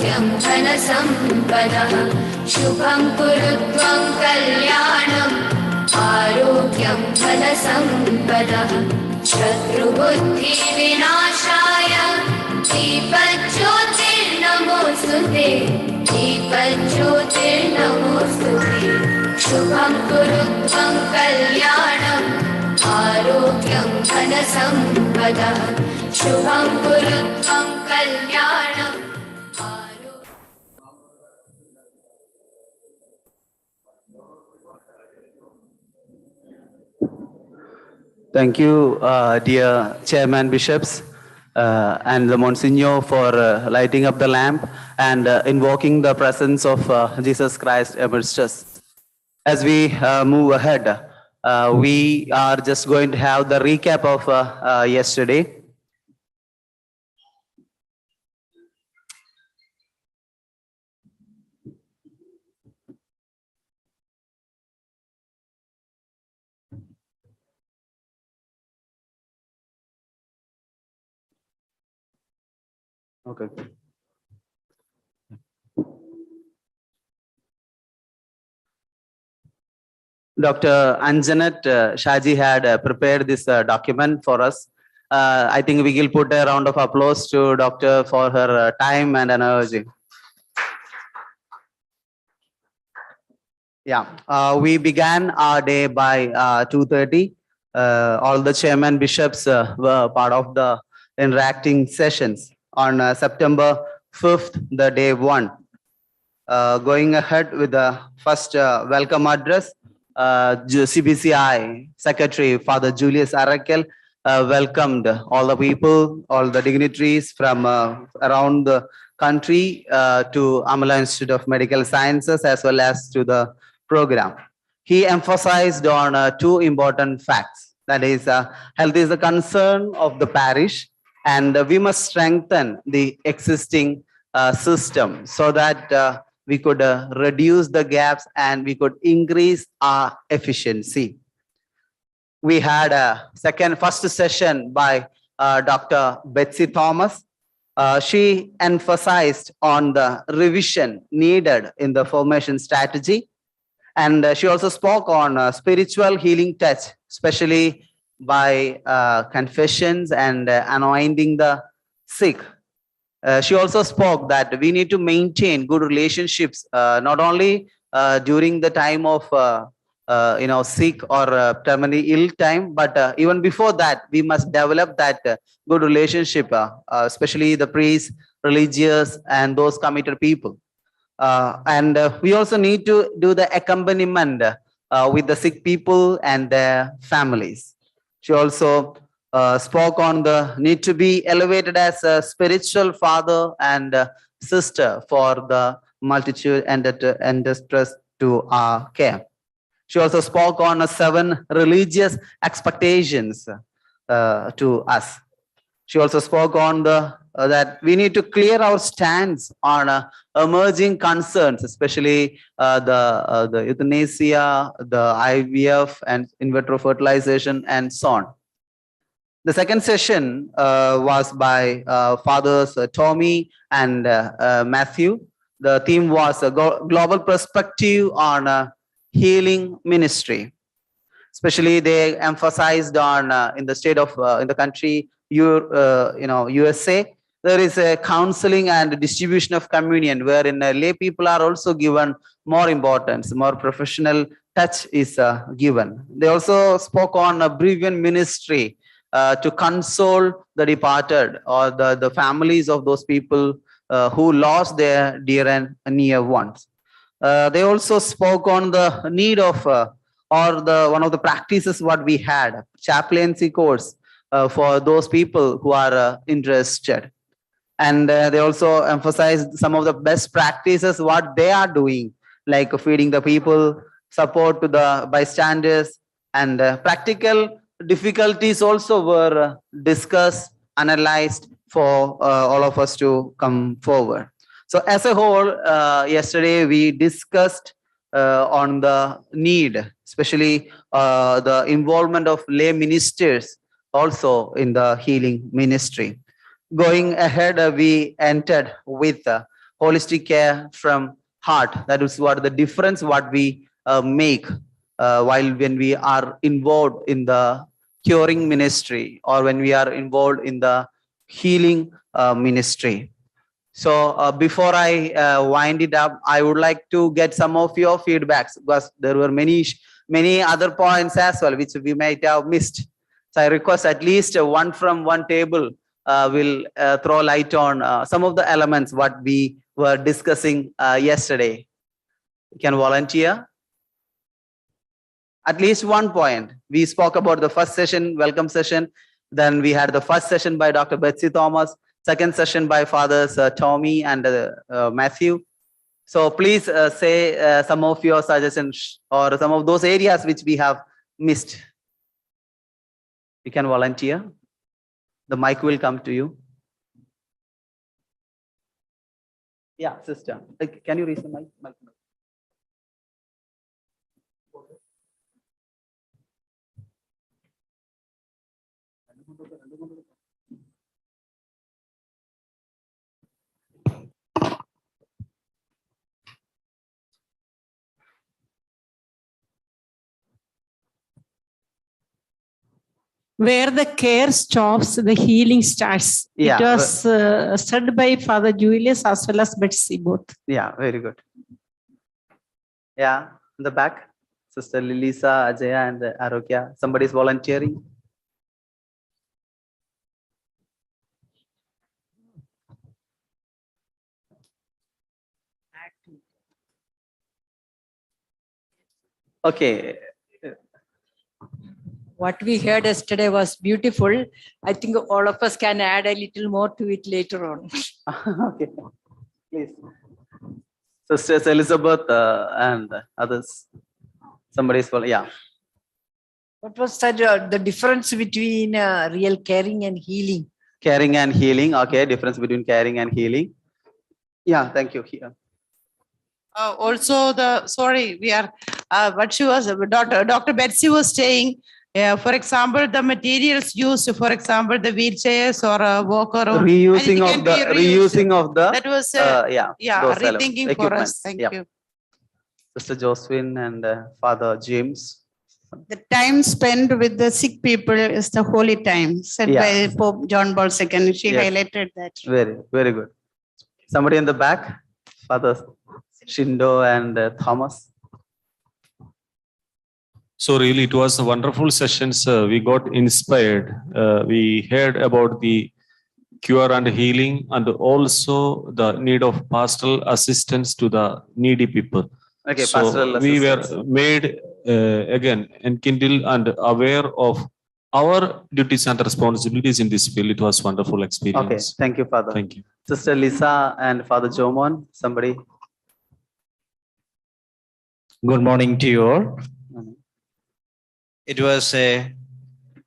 आरोग्यं धनसम्पदः शुभं कुरु त्वं कल्याणम् आरोग्यं धनसम्पदः शत्रुबुद्धिविनाशाय दीपज्योतिर्नमोऽस्तुते दीपज्योतिर्नमोऽस्तुते शुभं कुरु त्वं कल्याणम् आरोग्यं धनसम्पदः शुभं कुरु त्वं कल्याणम् Thank you, dear Chairman Bishops and the Monsignor for lighting up the lamp and invoking the presence of Jesus Christ amidst us. As we move ahead, we are just going to have the recap of yesterday. Okay. Dr. Anjanet Shaji had prepared this document for us. I think we will put a round of applause to Doctor for her time and energy. Yeah, we began our day by 2:30. All the chairman bishops were part of the interacting sessions. On September 5th, the day one. Going ahead with the first welcome address, CBCI Secretary Father Julius Arakel welcomed all the people, all the dignitaries from around the country to Amala Institute of Medical Sciences as well as to the program. He emphasized on two important facts. That is, health is the concern of the parish, and we must strengthen the existing system so that we could reduce the gaps and we could increase our efficiency. We had a first session by Dr. Betsy Thomas. She emphasized on the revision needed in the formation strategy. And she also spoke on spiritual healing touch, especially by confessions and anointing the sick. She also spoke that we need to maintain good relationships, not only during the time of sick or terminally ill time, but even before that, we must develop that good relationship, especially the priests, religious, and those committed people. And we also need to do the accompaniment with the sick people and their families. She also spoke on the need to be elevated as a spiritual father and sister for the multitude and distress to our care. She also spoke on 7 religious expectations to us. She also spoke on that we need to clear our stance on emerging concerns, especially the euthanasia, the IVF, and in vitro fertilization, and so on. The second session was by Fathers Tommy and Matthew. The theme was a global perspective on healing ministry. Especially, they emphasized on in the state of in the country USA, there is a counseling and distribution of communion wherein lay people are also given more importance, more professional touch is given. They also spoke on a bereavement ministry to console the departed or the families of those people who lost their dear and near ones. They also spoke on the need of one of the practices what we had, chaplaincy course for those people who are interested. And they also emphasized some of the best practices what they are doing, like feeding the people, support to the bystanders, and practical difficulties also were discussed, analyzed for all of us to come forward. So as a whole, yesterday we discussed on the need, especially the involvement of lay ministers also in the healing ministry. Going ahead, we entered with holistic care from heart. That is what the difference what we make while when we are involved in the curing ministry or when we are involved in the healing ministry. So before I wind it up, I would like to get some of your feedbacks because there were many other points as well which we might have missed. So I request at least one from one table will throw light on some of the elements what we were discussing yesterday. You can volunteer. At least one point. We spoke about the first session, welcome session. Then we had the first session by Dr. Betsy Thomas, second session by Fathers Tommy and Matthew. So please say some of your suggestions or some of those areas which we have missed. You can volunteer. The mic will come to you. Yeah, sister. Can you raise the mic? Where the care stops, the healing starts. Yeah. It was said by Father Julius as well as Betsy both. Yeah, very good. Yeah, in the back, Sister Lilisa, Ajaya, and Arokya. Somebody is volunteering. Okay. What we heard yesterday was beautiful. I think all of us can add a little more to it later on. Okay, please. Sisters Elizabeth and others. Somebody is yeah. What was said, the difference between real caring and healing? Caring and healing. Okay, difference between caring and healing. Yeah, thank you. Also, what she was, Dr. Betsy was saying, for example, the materials used, for example, the wheelchairs or a walker. Or reusing of the. That was, rethinking for us. Thank you. Sister Josephine and Father James. The time spent with the sick people is the holy time, said by Pope John Paul II. She highlighted that. Very, very good. Somebody in the back, Father Shindo and Thomas. So really, it was a wonderful sessions. We got inspired. We heard about the cure and healing, and also the need of pastoral assistance to the needy people. Okay, so pastoral we assistance. were made again enkindled and aware of our duties and responsibilities in this field. It was wonderful experience. Okay, thank you, Father. Thank you. Sister Lisa and Father Jomon, somebody. Good morning to you all. It was a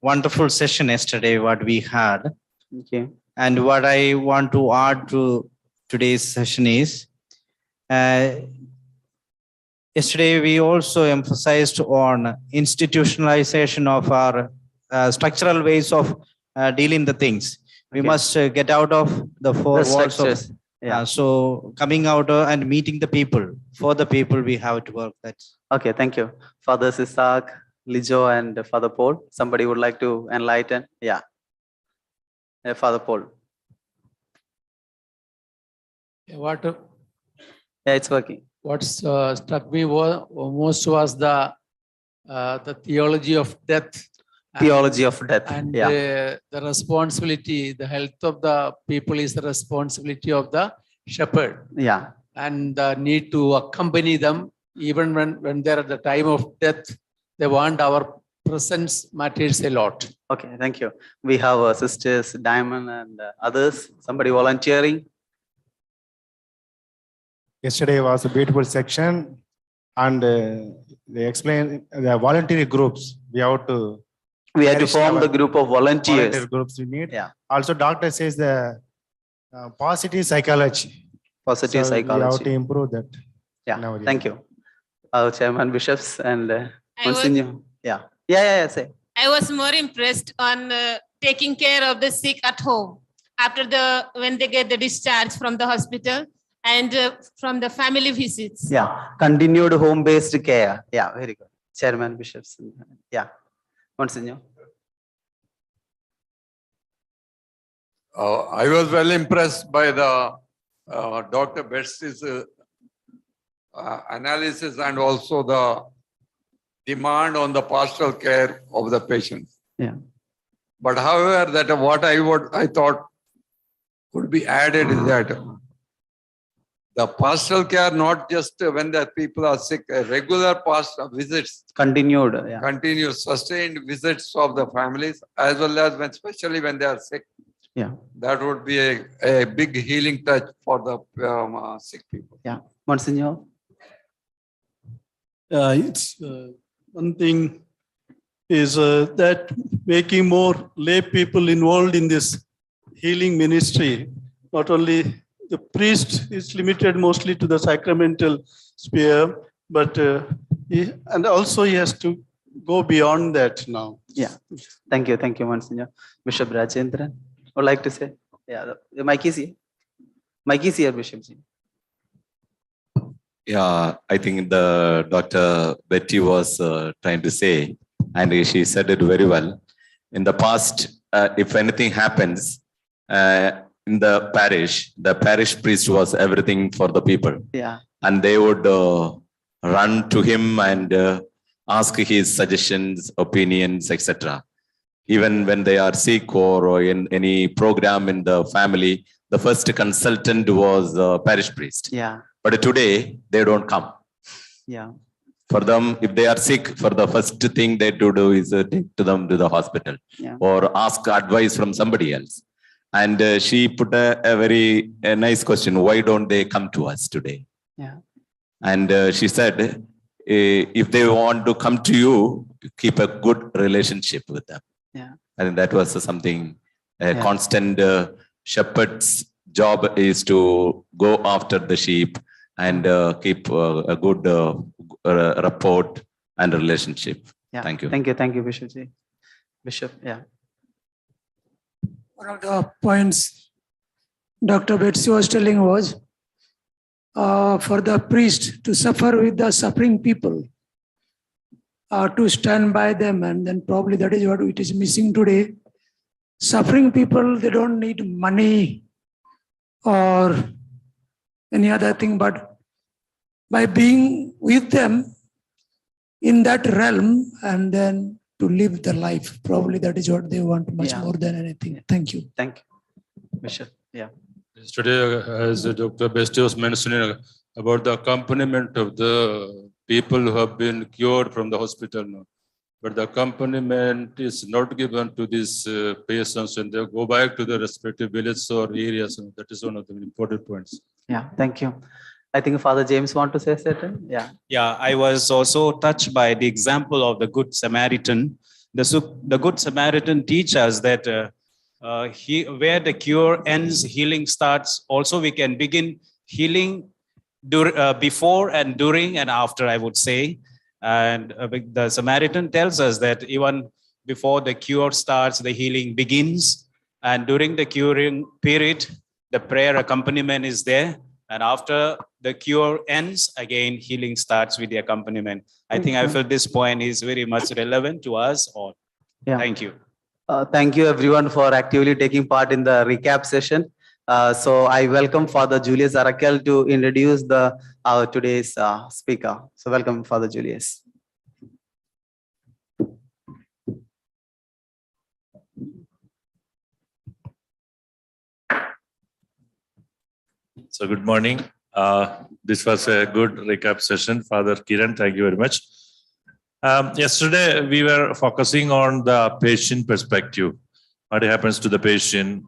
wonderful session yesterday, what we had. Okay. And what I want to add to today's session is, yesterday we also emphasized on institutionalization of our structural ways of dealing the things. We must get out of the four walls of, so coming out and meeting the people. For the people we have to work. That's okay. Thank you, Father Isaac, Lijo, and Father Paul. Somebody would like to enlighten? Yeah, Father Paul. What? Yeah, it's working. What struck me most was the theology of death. Theology of death. And the responsibility, the health of the people is the responsibility of the shepherd. Yeah. And the need to accompany them even when they're at the time of death. They want our presence matters a lot. Okay, thank you. We have sisters Diamond and others. Somebody volunteering. Yesterday was a beautiful section, and they explained the voluntary groups. We have to form the group of volunteers. Volunteer groups we need. Yeah. Also, doctor says the positive psychology. Positive psychology. We have to improve that. Yeah. Thank you. Our chairman, bishops, and Monsignor. Say. I was more impressed on taking care of the sick at home after when they get the discharge from the hospital. and from the family visits. Yeah, continued home-based care. Yeah, very good. Chairman, bishops. Yeah, Monsignor. I was well impressed by the Dr. Betsy's analysis and also the demand on the pastoral care of the patient. Yeah. But however, that what I thought could be added is that the pastoral care, not just when the people are sick, regular pastoral visits, Continued. Yeah. continuous, sustained visits of the families, as well as when, especially when they are sick. Yeah. That would be a big healing touch for the sick people. Yeah, Monsignor. It's one thing is that making more lay people involved in this healing ministry. Not only the priest is limited mostly to the sacramental sphere, but and also he has to go beyond that now. Yeah, thank you, Monsignor. Bishop Rajendran would like to say. Yeah, the mic is here. Mic is here, Bishop Ji. Yeah, I think the Dr. Betty was trying to say, and she said it very well. In the past, if anything happens in the parish priest was everything for the people. Yeah. And they would run to him and ask his suggestions, opinions, etc. Even when they are sick or in any program in the family, the first consultant was the parish priest. Yeah. But today, they don't come. Yeah. For them, if they are sick, for the first thing they do is take to them to the hospital. Yeah. Or ask advice from somebody else. And she put a very nice question. Why don't they come to us today? Yeah. And she said, if they want to come to you, keep a good relationship with them. Yeah. I think that was something, constant shepherd's job is to go after the sheep and keep a good rapport and relationship. Yeah. Thank you. Thank you, Bishop Ji. Bishop, yeah. One of the points Dr. Betsy was telling was for the priest to suffer with the suffering people, to stand by them, and then probably that is what it is missing today. Suffering people, they don't need money or any other thing, but by being with them in that realm and then to live the life, probably that is what they want much more than anything. Thank you. Thank you. Bishop, yeah. Yesterday, as Dr. Besti was mentioning about the accompaniment of the people who have been cured from the hospital now. But the accompaniment is not given to these patients when they go back to the respective villages or areas. And that is one of the important points. Yeah, thank you. I think Father James want to say something. Yeah. Yeah, I was also touched by the example of the Good Samaritan. The Good Samaritan teaches us that where the cure ends, healing starts. Also, we can begin healing before and during and after, I would say. And the Samaritan tells us that even before the cure starts, the healing begins. And during the curing period, the prayer accompaniment is there. And after the cure ends, again, healing starts with the accompaniment. I think I feel this point is very much relevant to us all. Yeah. Thank you. Thank you everyone for actively taking part in the recap session. So I welcome Father Julius Arakel to introduce our today's speaker. So welcome, Father Julius. So good morning. This was a good recap session. Father Kiran, thank you very much. Yesterday, we were focusing on the patient perspective. What happens to the patient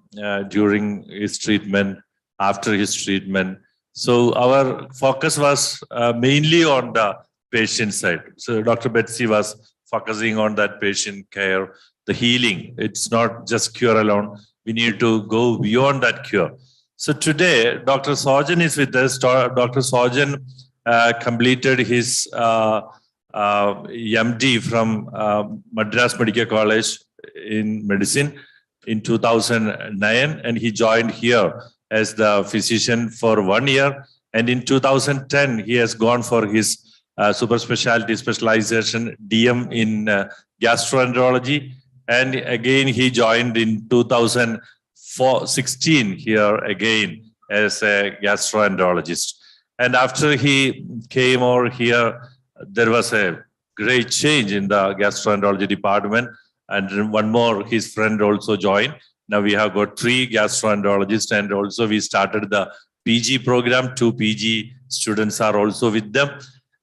during his treatment, after his treatment. So our focus was mainly on the patient side. So Dr. Betsy was focusing on that patient care, the healing. It's not just cure alone. We need to go beyond that cure. So today, Dr. Sojan is with us. Dr. Sojan completed his MD from Madras Medical College in medicine in 2009, and he joined here as the physician for 1 year. And in 2010, he has gone for his super specialty specialization DM in gastroenterology. And again, he joined in 2016 here again as a gastroenterologist. And after he came over here, there was a great change in the gastroenterology department. And one more, his friend also joined. Now we have got 3 gastroenterologists, and also we started the PG program. 2 PG students are also with them.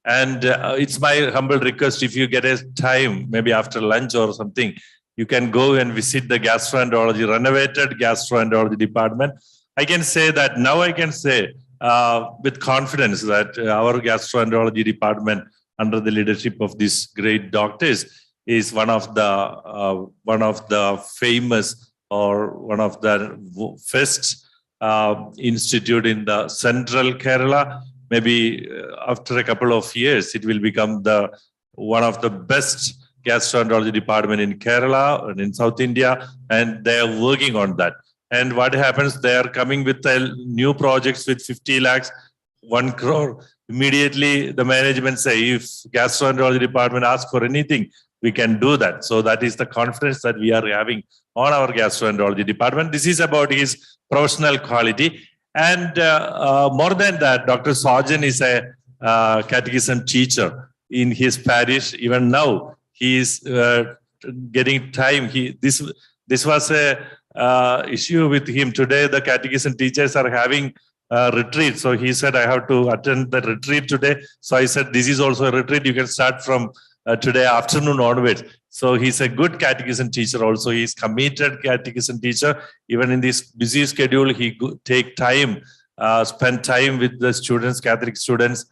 And it's my humble request, if you get a time, maybe after lunch or something, you can go and visit the gastroenterology, renovated gastroenterology department. I can say that now I can say with confidence that our gastroenterology department under the leadership of these great doctors is one of the famous or one of the first institute in the central Kerala. Maybe after a couple of years, it will become one of the best gastroenterology department in Kerala and in South India, and they are working on that. And what happens, they are coming with new projects with 50 lakhs, 1 crore. Immediately, the management say, if gastroenterology department asks for anything, we can do that. So that is the confidence that we are having on our gastroenterology department. This is about his professional quality. And more than that, Dr. Sojan is a catechism teacher in his parish. Even now, he is getting time. This was a issue with him. Today, the catechism teachers are having a retreat. So he said, I have to attend the retreat today. So I said, this is also a retreat. You can start from today afternoon onwards. So he's a good catechism teacher also. He's committed catechism teacher. Even in this busy schedule, he take time, spend time with the students, Catholic students,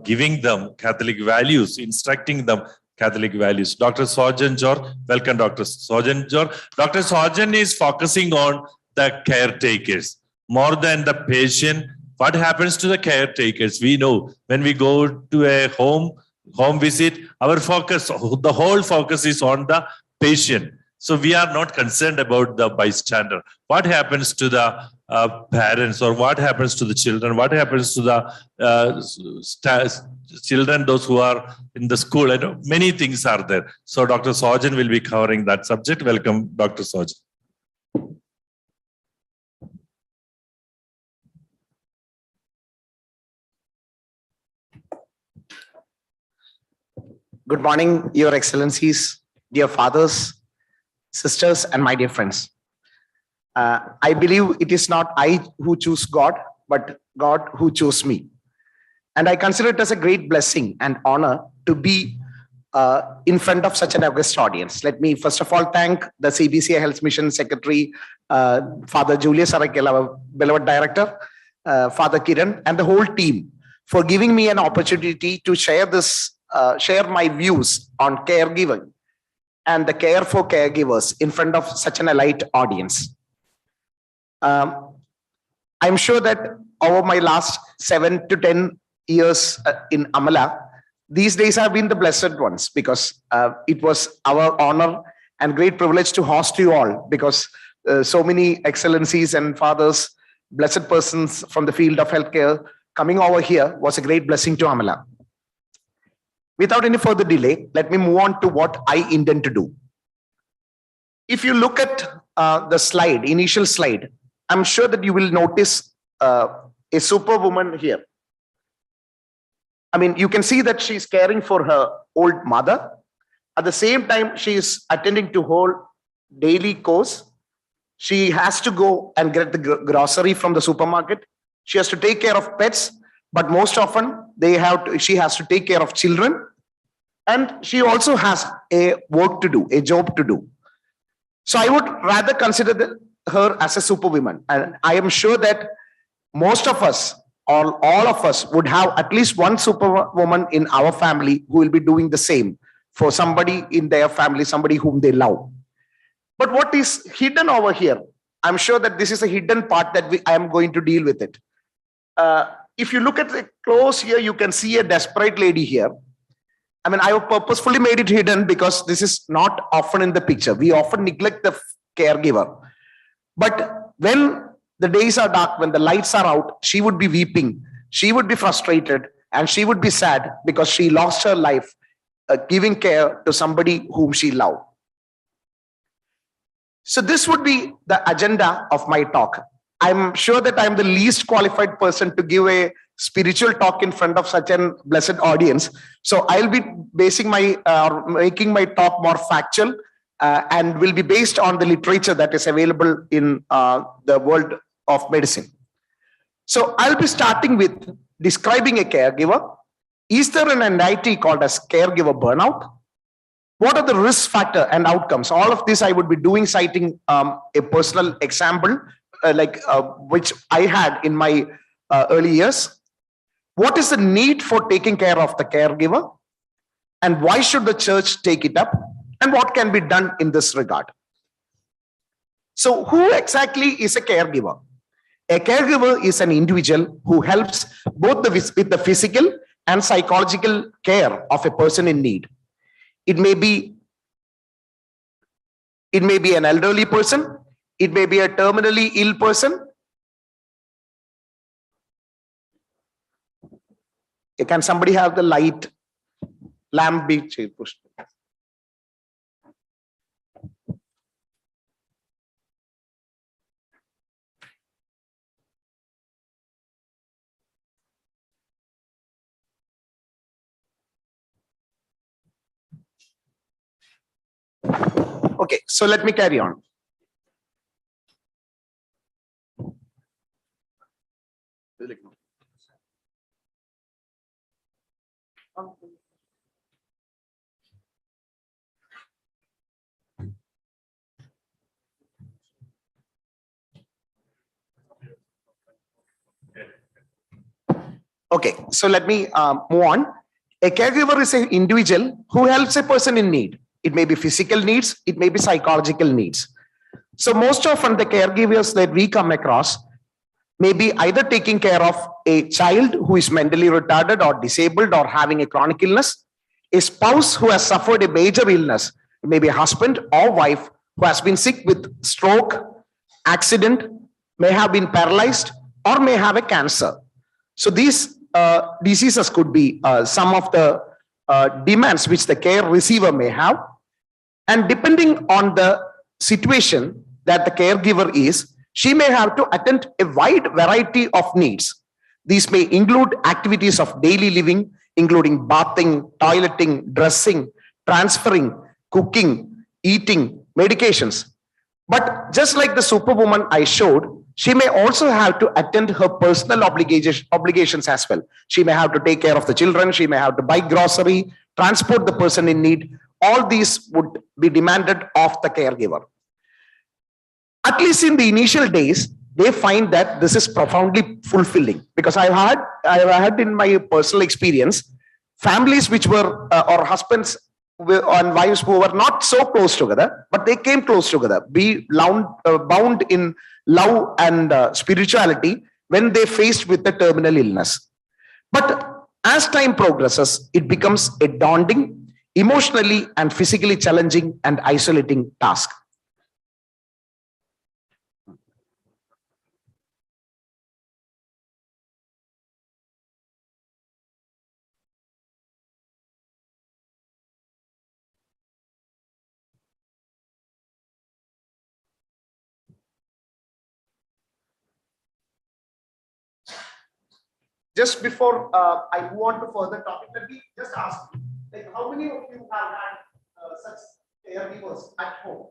giving them Catholic values, instructing them Catholic values. Dr. Sojan George, welcome Dr. Sojan George. Dr. Sojan is focusing on the caretakers more than the patient. What happens to the caretakers? We know when we go to a home visit, our focus, the whole focus is on the patient. So we are not concerned about the bystander. What happens to the parents, or what happens to the children? What happens to the children, those who are in the school? And many things are there. So Dr. Sojan will be covering that subject. Welcome, Dr. Sojan. Good morning, Your Excellencies, dear fathers, sisters, and my dear friends. I believe it is not I who choose God, but God who chose me. And I consider it as a great blessing and honor to be in front of such an august audience. Let me first of all thank the CBCI Health Mission Secretary, Father Julius Arakel, our beloved director, Father Kiran, and the whole team for giving me an opportunity to share my views on caregiving and the care for caregivers in front of such an elite audience. I'm sure that over my last 7 to 10 years in Amala, these days have been the blessed ones, because it was our honor and great privilege to host you all, because so many excellencies and fathers, blessed persons from the field of healthcare coming over here was a great blessing to Amala. Without any further delay, let me move on to what I intend to do. If you look at the slide, initial slide, I'm sure that you will notice a superwoman here. I mean, you can see that she's caring for her old mother. At the same time, she is attending to whole daily course. She has to go and get the grocery from the supermarket. She has to take care of pets, but most often she has to take care of children. And she also has a work to do, a job to do. So I would rather consider her as a superwoman. And I am sure that most of us, or all of us, would have at least one superwoman in our family who will be doing the same for somebody in their family, somebody whom they love. But what is hidden over here? I'm sure that this is a hidden part that I am going to deal with it. If you look at it close here, you can see a desperate lady here. I mean, I have purposefully made it hidden because this is not often in the picture. We often neglect the caregiver. But when the days are dark, when the lights are out, she would be weeping, she would be frustrated, and she would be sad because she lost her life giving care to somebody whom she loved. So this would be the agenda of my talk. I'm sure that I'm the least qualified person to give a spiritual talk in front of such an blessed audience. So I'll be basing making my talk more factual and will be based on the literature that is available in the world of medicine. So I'll be starting with describing a caregiver. Is there an entity called as caregiver burnout? What are the risk factor and outcomes? All of this I would be doing citing a personal example which I had in my early years. What is the need for taking care of the caregiver? And why should the church take it up? And what can be done in this regard? So who exactly is a caregiver? A caregiver is an individual who helps both with the physical and psychological care of a person in need. It may be an elderly person. It may be a terminally ill person. Can somebody have the light lamp be pushed? Okay, so let me carry on. Okay, so let me move on. A caregiver is an individual who helps a person in need. It may be physical needs, it may be psychological needs. So most often the caregivers that we come across may be either taking care of a child who is mentally retarded or disabled or having a chronic illness, a spouse who has suffered a major illness, maybe a husband or wife who has been sick with stroke, accident, may have been paralyzed, or may have a cancer. So these diseases could be some of the demands which the care receiver may have. And depending on the situation that the caregiver is, she may have to attend a wide variety of needs. These may include activities of daily living, including bathing, toileting, dressing, transferring, cooking, eating, medications. But just like the superwoman I showed, she may also have to attend her personal obligations as well. She may have to take care of the children. She may have to buy grocery, transport the person in need. All these would be demanded of the caregiver. At least in the initial days, they find that this is profoundly fulfilling, because I've had in my personal experience, families which were, or husbands and wives who were not so close together, but they came close together, bound in love and spirituality when they faced with the terminal illness. But as time progresses, it becomes a daunting, emotionally and physically challenging and isolating task. Just before I move on to further topic, let me just ask you, like, how many of you have had such caregivers at home,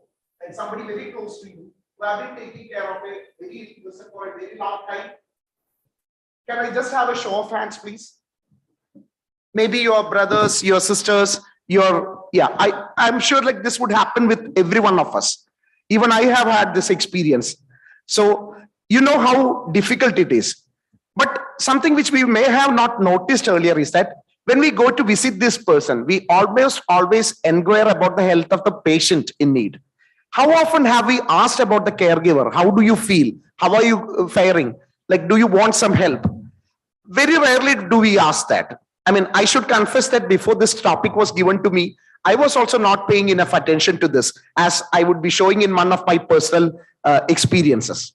and somebody very close to you who have been taking care of a very person for a very long time? Can I just have a show of hands, please? Maybe your brothers, your sisters, I'm sure like this would happen with every one of us. Even I have had this experience. So you know how difficult it is. But something which we may have not noticed earlier is that when we go to visit this person, we almost always inquire about the health of the patient in need. How often have we asked about the caregiver? How do you feel? How are you faring? Like, do you want some help? Very rarely do we ask that. I mean, I should confess that before this topic was given to me, I was also not paying enough attention to this, as I would be showing in one of my personal experiences.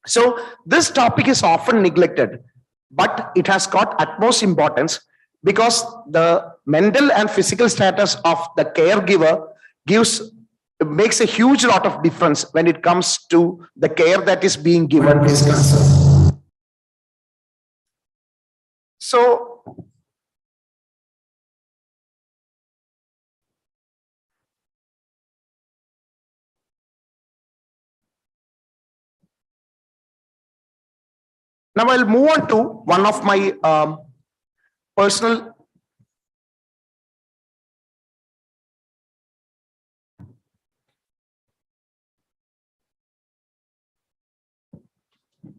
So this topic is often neglected, but it has got utmost importance because the mental and physical status of the caregiver makes a huge lot of difference when it comes to the care that is being given. So now I'll move on to one of my personal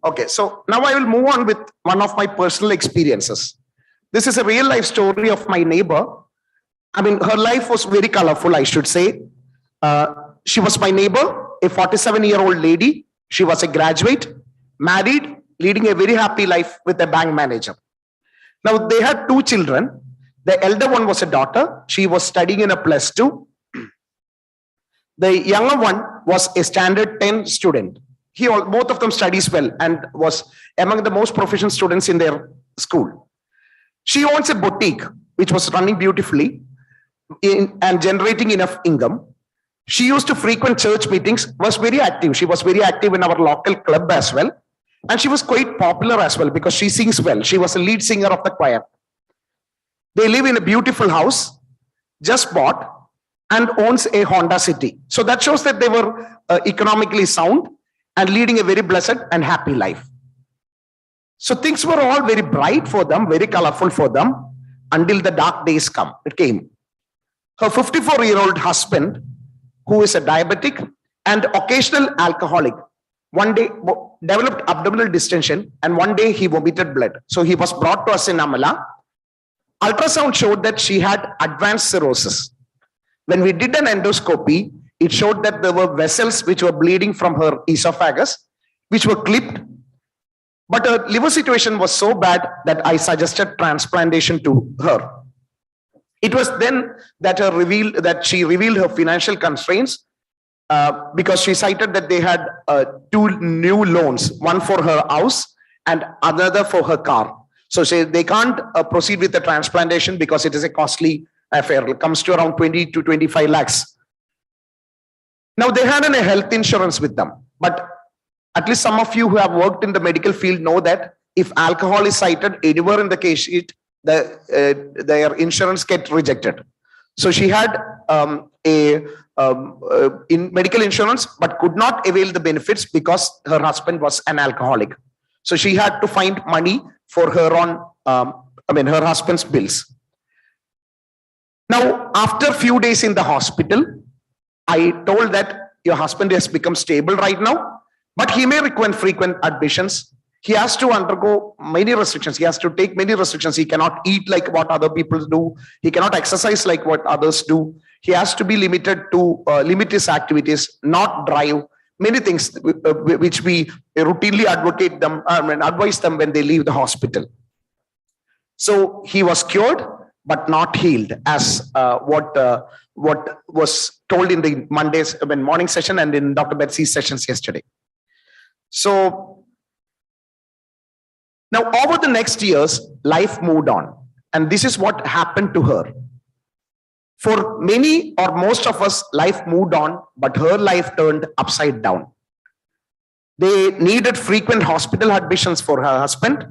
Okay, so now I will move on with one of my personal experiences. This is a real life story of my neighbor. I mean, her life was very colorful, I should say. She was my neighbor, a 47-year-old lady. She was a graduate, married, leading a very happy life with a bank manager. Now, they had two children. The elder one was a daughter. She was studying in a +2. The younger one was a standard 10 student. Both of them studies well and was among the most proficient students in their school. She owns a boutique which was running beautifully and generating enough income. She used to frequent church meetings, was very active. She was very active in our local club as well. And she was quite popular as well because she sings well. She was a lead singer of the choir. They live in a beautiful house, just bought, and owns a Honda City. So that shows that they were economically sound and leading a very blessed and happy life. So things were all very bright for them, very colorful for them, until the dark days came. Her 54-year-old husband, who is a diabetic and occasional alcoholic, one day developed abdominal distension and one day he vomited blood. So he was brought to us in Amala. Ultrasound showed that she had advanced cirrhosis. When we did an endoscopy, it showed that there were vessels which were bleeding from her esophagus, which were clipped. But her liver situation was so bad that I suggested transplantation to her. It was then that she revealed her financial constraints because she cited that they had two new loans, one for her house and another for her car. So they can't proceed with the transplantation because it is a costly affair. It comes to around 20 to 25 lakhs. Now they had a health insurance with them, but at least some of you who have worked in the medical field know that if alcohol is cited anywhere in the case sheet, their insurance gets rejected. So she had in medical insurance, but could not avail the benefits because her husband was an alcoholic. So she had to find money for her own, her husband's bills. Now, after a few days in the hospital, I told that your husband has become stable right now, but he may require frequent admissions. He has to undergo many restrictions. He has to take many restrictions. He cannot eat like what other people do. He cannot exercise like what others do. He has to be limited to limit his activities, not drive. Many things which we routinely advise them when they leave the hospital. So he was cured, but not healed, as what was told in the morning session and in Dr. Betsy's sessions yesterday. So now over the next years, life moved on, and this is what happened to her. For many or most of us, life moved on, but her life turned upside down. They needed frequent hospital admissions for her husband,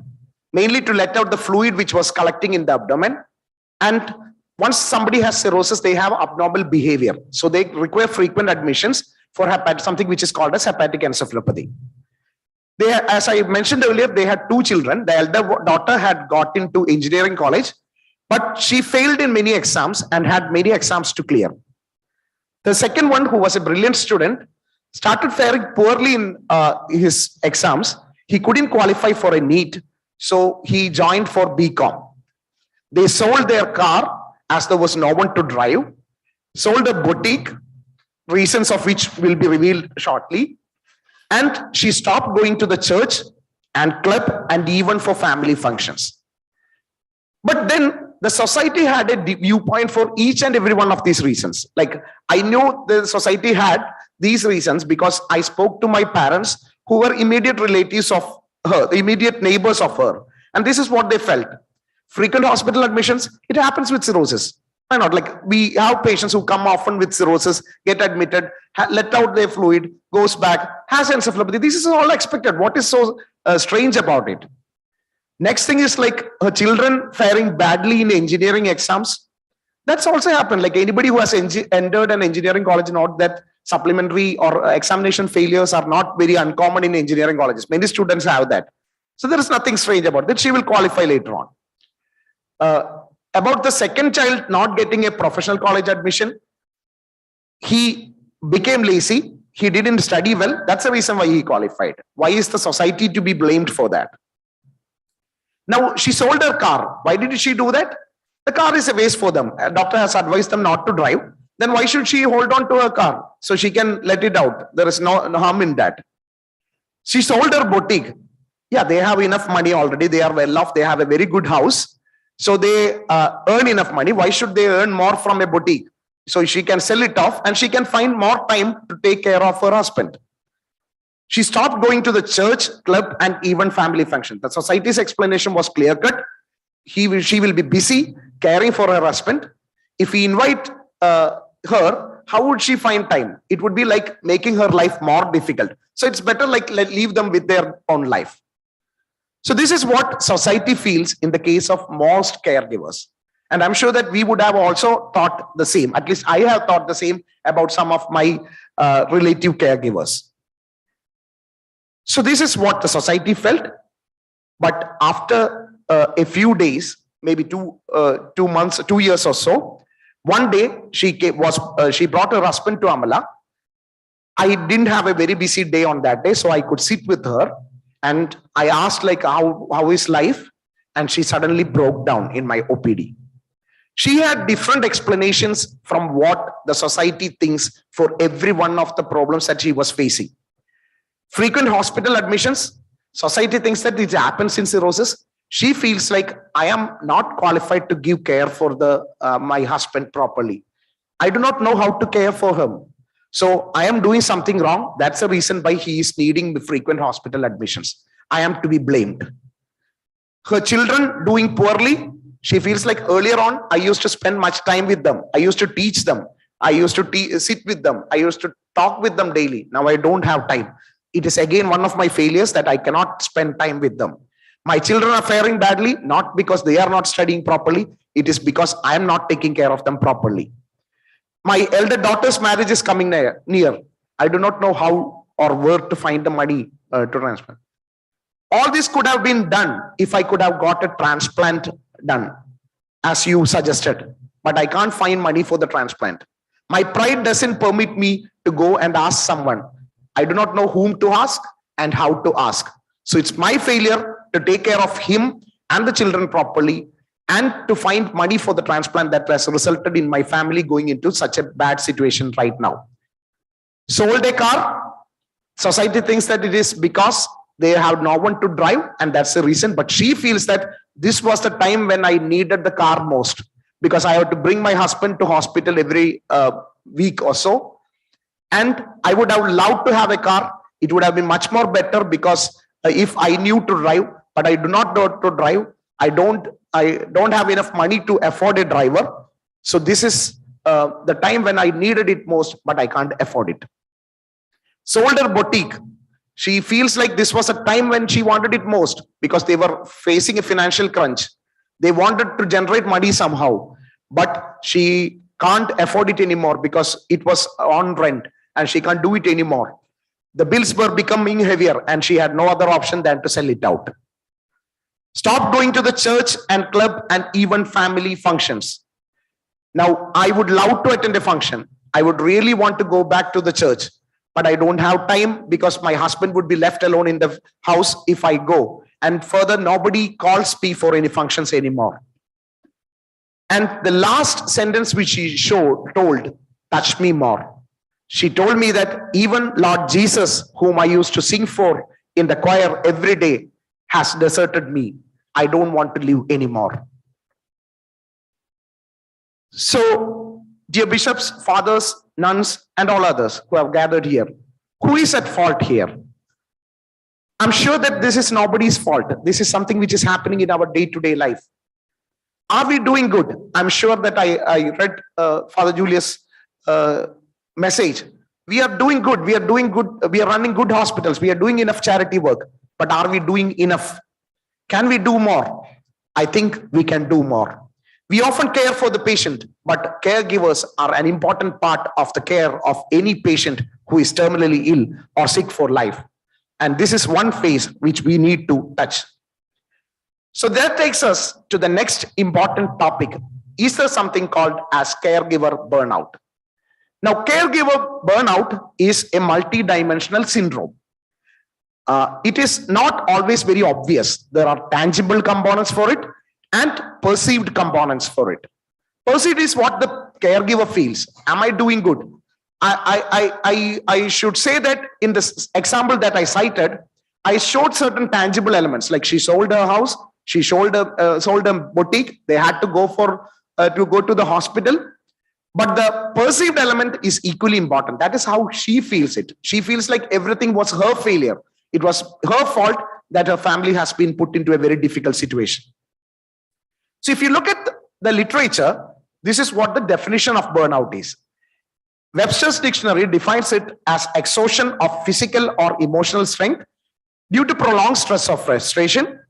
mainly to let out the fluid which was collecting in the abdomen. And once somebody has cirrhosis, they have abnormal behavior. So they require frequent admissions for something which is called as hepatic encephalopathy. As I mentioned earlier, they had two children. The elder daughter had got into engineering college, but she failed in many exams and had many exams to clear. The second one, who was a brilliant student, started faring poorly in his exams. He couldn't qualify for a NEET, so he joined for BCom. They sold their car as there was no one to drive, sold a boutique, reasons of which will be revealed shortly, and she stopped going to the church and club and even for family functions. But then the society had a viewpoint for each and every one of these reasons. Like, I knew the society had these reasons because I spoke to my parents who were immediate relatives of her, the immediate neighbors of her. And this is what they felt. Frequent hospital admissions, it happens with cirrhosis. Why not? Like we have patients who come often with cirrhosis, get admitted, let out their fluid, goes back, has encephalopathy. This is all expected. What is so strange about it? Next thing is like her children faring badly in engineering exams. That's also happened. Like anybody who has entered an engineering college, not that supplementary or examination failures are not very uncommon in engineering colleges. Many students have that. So there is nothing strange about that. She will qualify later on. About the second child not getting a professional college admission, he became lazy. He didn't study well. That's the reason why he qualified. Why is the society to be blamed for that? Now, she sold her car. Why did she do that? The car is a waste for them. A doctor has advised them not to drive. Then why should she hold on to her car? So she can let it out. There is no harm in that. She sold her boutique. Yeah, they have enough money already. They are well off. They have a very good house. So they earn enough money. Why should they earn more from a boutique? So she can sell it off and she can find more time to take care of her husband. She stopped going to the church, club, and even family function. The society's explanation was clear-cut. She will be busy caring for her husband. If we invite her, how would she find time? It would be like making her life more difficult. So it's better like leave them with their own life. So this is what society feels in the case of most caregivers. And I'm sure that we would have also thought the same. At least I have thought the same about some of my relative caregivers. So this is what the society felt. But after a few days, maybe 2 months, 2 years or so, one day she brought her husband to Amala. I didn't have a very busy day on that day, so I could sit with her. And I asked like, how is life? And she suddenly broke down in my OPD. She had different explanations from what the society thinks for every one of the problems that she was facing. Frequent hospital admissions, society thinks that it happens in cirrhosis. She feels like I am not qualified to give care for my husband properly. I do not know how to care for him. So I am doing something wrong. That's the reason why he is needing frequent hospital admissions. I am to be blamed. Her children doing poorly. She feels like earlier on, I used to spend much time with them. I used to teach them. I used to sit with them. I used to talk with them daily. Now I don't have time. It is again one of my failures that I cannot spend time with them. My children are faring badly, not because they are not studying properly. It is because I am not taking care of them properly. My elder daughter's marriage is coming near. I do not know how or where to find the money to transplant. All this could have been done if I could have got a transplant done, as you suggested. But I can't find money for the transplant. My pride doesn't permit me to go and ask someone. I do not know whom to ask and how to ask. So it's my failure to take care of him and the children properly and to find money for the transplant that has resulted in my family going into such a bad situation right now. Sold a car. Society thinks that it is because they have no one to drive and that's the reason. But she feels that this was the time when I needed the car most because I had to bring my husband to hospital every week or so. And I would have loved to have a car. It would have been much more better because if I knew to drive, but I do not know to drive, I don't have enough money to afford a driver. So this is the time when I needed it most, but I can't afford it. Sold her boutique. She feels like this was a time when she wanted it most because they were facing a financial crunch. They wanted to generate money somehow, but she can't afford it anymore because it was on rent and she can't do it anymore. The bills were becoming heavier and she had no other option than to sell it out. Stop going to the church and club and even family functions. Now, I would love to attend a function. I would really want to go back to the church, but I don't have time because my husband would be left alone in the house if I go. And further, nobody calls me for any functions anymore. And the last sentence which she told touched me more. She told me that even Lord Jesus, whom I used to sing for in the choir every day, has deserted me. I don't want to live anymore. So, dear bishops, fathers, nuns, and all others who have gathered here, who is at fault here? I'm sure that this is nobody's fault. This is something which is happening in our day-to-day life. Are we doing good? I'm sure that I read Father Julius' message. We are doing good. We are doing good. We are running good hospitals. We are doing enough charity work. But are we doing enough? Can we do more? I think we can do more. We often care for the patient, but caregivers are an important part of the care of any patient who is terminally ill or sick for life. And this is one phase which we need to touch. So that takes us to the next important topic. Is there something called as caregiver burnout? Now, caregiver burnout is a multidimensional syndrome. It is not always very obvious. There are tangible components for it and perceived components for it. Perceived is what the caregiver feels. Am I doing good? I should say that in this example that I cited, I showed certain tangible elements, like she sold her house, she sold a boutique. They had to go to the hospital. But the perceived element is equally important. That is how she feels it. She feels like everything was her failure. It was her fault that her family has been put into a very difficult situation. So if you look at the literature, this is what the definition of burnout is. Webster's dictionary defines it as exhaustion of physical or emotional strength due to prolonged stress or frustration.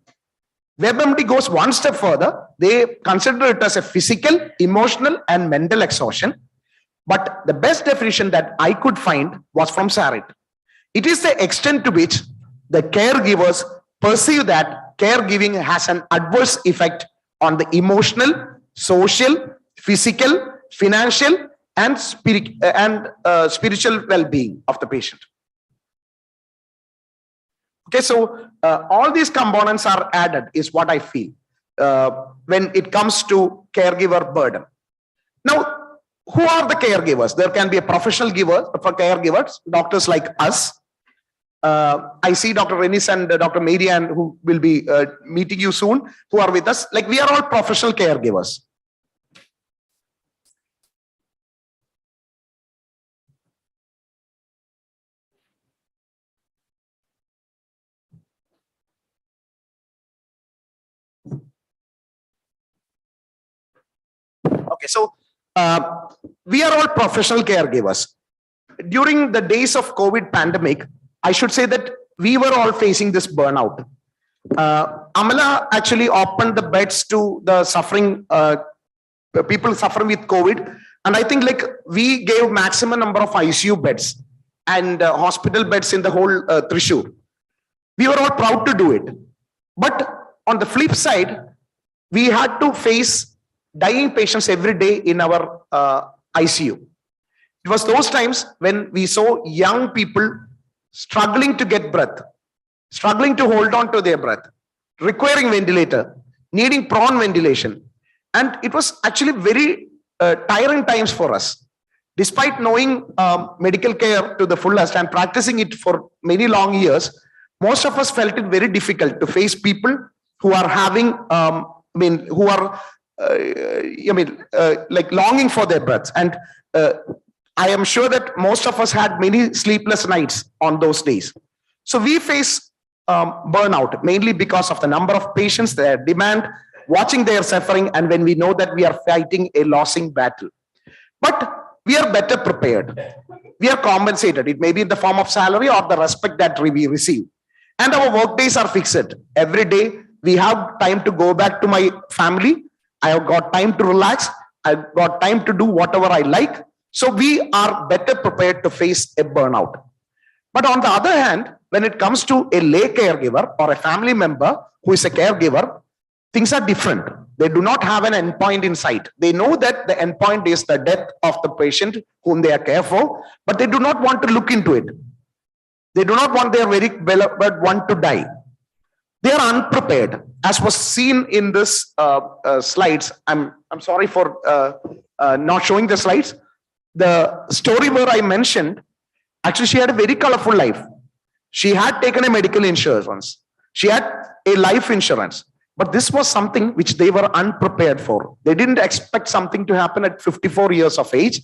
WebMD goes one step further. They consider it as a physical, emotional, and mental exhaustion. But the best definition that I could find was from Sarit. It is the extent to which the caregivers perceive that caregiving has an adverse effect on the emotional, social, physical, financial, and spiritual well-being of the patient. Okay, so all these components are added is what I feel when it comes to caregiver burden. Now, who are the caregivers? There can be a professional giver for caregivers, doctors like us. I see Dr. Renis and Dr. Marianne, who will be meeting you soon, who are with us. Like, we are all professional caregivers. Okay, so we are all professional caregivers. During the days of COVID pandemic, I should say that we were all facing this burnout. Amala actually opened the beds to the suffering people suffering with COVID, and I think like we gave maximum number of ICU beds and hospital beds in the whole Thrissur. We were all proud to do it, but on the flip side, we had to face dying patients every day in our ICU. It was those times when we saw young people struggling to get breath, struggling to hold on to their breath, requiring ventilator, needing prone ventilation. And it was actually very tiring times for us. Despite knowing medical care to the fullest and practicing it for many long years, most of us felt it very difficult to face people who are having, who are like longing for their breaths. And I am sure that most of us had many sleepless nights on those days. So we face burnout mainly because of the number of patients, their demand, watching their suffering, and when we know that we are fighting a losing battle. But we are better prepared. We are compensated. It may be in the form of salary or the respect that we receive. And our work days are fixed. Every day we have time to go back to my family. I have got time to relax. I've got time to do whatever I like. So we are better prepared to face a burnout. But on the other hand, when it comes to a lay caregiver or a family member who is a caregiver, things are different. They do not have an endpoint in sight. They know that the endpoint is the death of the patient whom they are care for, but they do not want to look into it. They do not want their very beloved one to die. They are unprepared, as was seen in this slides. I'm sorry for not showing the slides. The story where I mentioned, actually she had a very colorful life. She had taken a medical insurance. She had a life insurance. But this was something which they were unprepared for. They didn't expect something to happen at 54 years of age.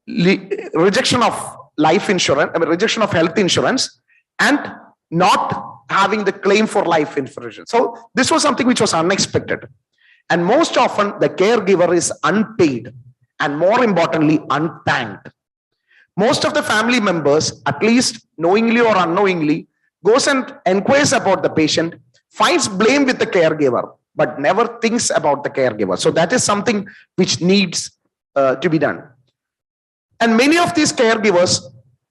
Rejection of life insurance, rejection of health insurance, and not having the claim for life insurance. So this was something which was unexpected. And most often the caregiver is unpaid and more importantly, unthanked. Most of the family members, at least knowingly or unknowingly, goes and inquires about the patient, finds blame with the caregiver, but never thinks about the caregiver. So that is something which needs to be done. And many of these caregivers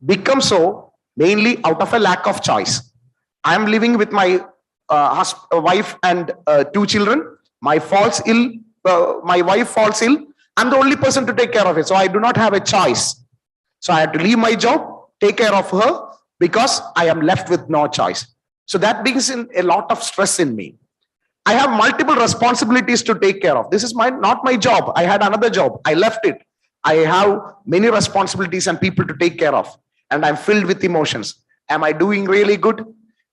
become so mainly out of a lack of choice. I am living with my wife and 2 children. My wife falls ill. I'm the only person to take care of it. So I do not have a choice. So I had to leave my job, take care of her because I am left with no choice. So that brings in a lot of stress in me. I have multiple responsibilities to take care of. This is not my job. I had another job. I left it. I have many responsibilities and people to take care of. And I'm filled with emotions. Am I doing really good?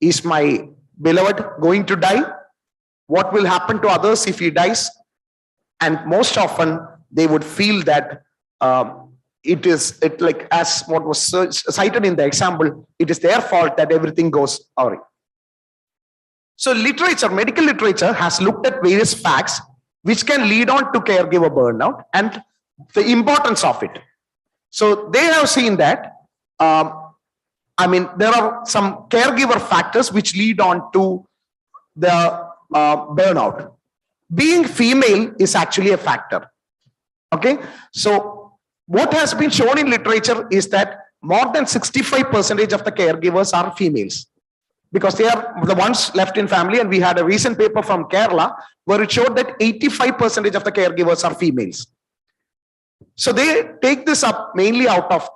Is my beloved going to die? What will happen to others if he dies? And most often they would feel that it like as what was cited in the example, it is their fault that everything goes awry. So literature, medical literature has looked at various facts which can lead on to caregiver burnout and the importance of it. So they have seen that, there are some caregiver factors which lead on to the burnout. Being female is actually a factor. Okay, so what has been shown in literature is that more than 65% of the caregivers are females because they are the ones left in family. And we had a recent paper from Kerala where it showed that 85% of the caregivers are females. So they take this up mainly out of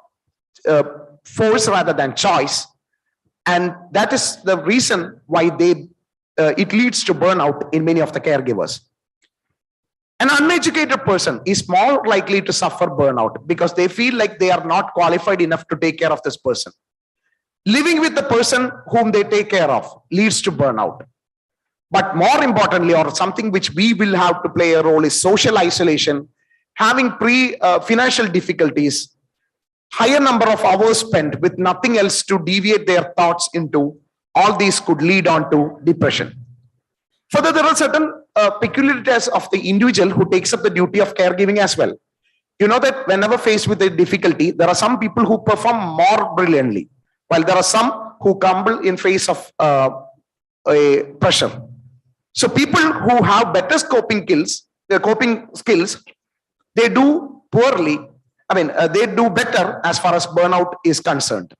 force rather than choice. And that is the reason why it leads to burnout in many of the caregivers. An uneducated person is more likely to suffer burnout because they feel like they are not qualified enough to take care of this person. Living with the person whom they take care of leads to burnout. But more importantly, or something which we will have to play a role, is social isolation, having financial difficulties, higher number of hours spent with nothing else to deviate their thoughts into. All these could lead on to depression. Further, there are certain peculiarities of the individual who takes up the duty of caregiving as well. You know that whenever faced with a difficulty, there are some people who perform more brilliantly, while there are some who crumble in face of a pressure. So people who have better coping skills, they do poorly. They do better as far as burnout is concerned.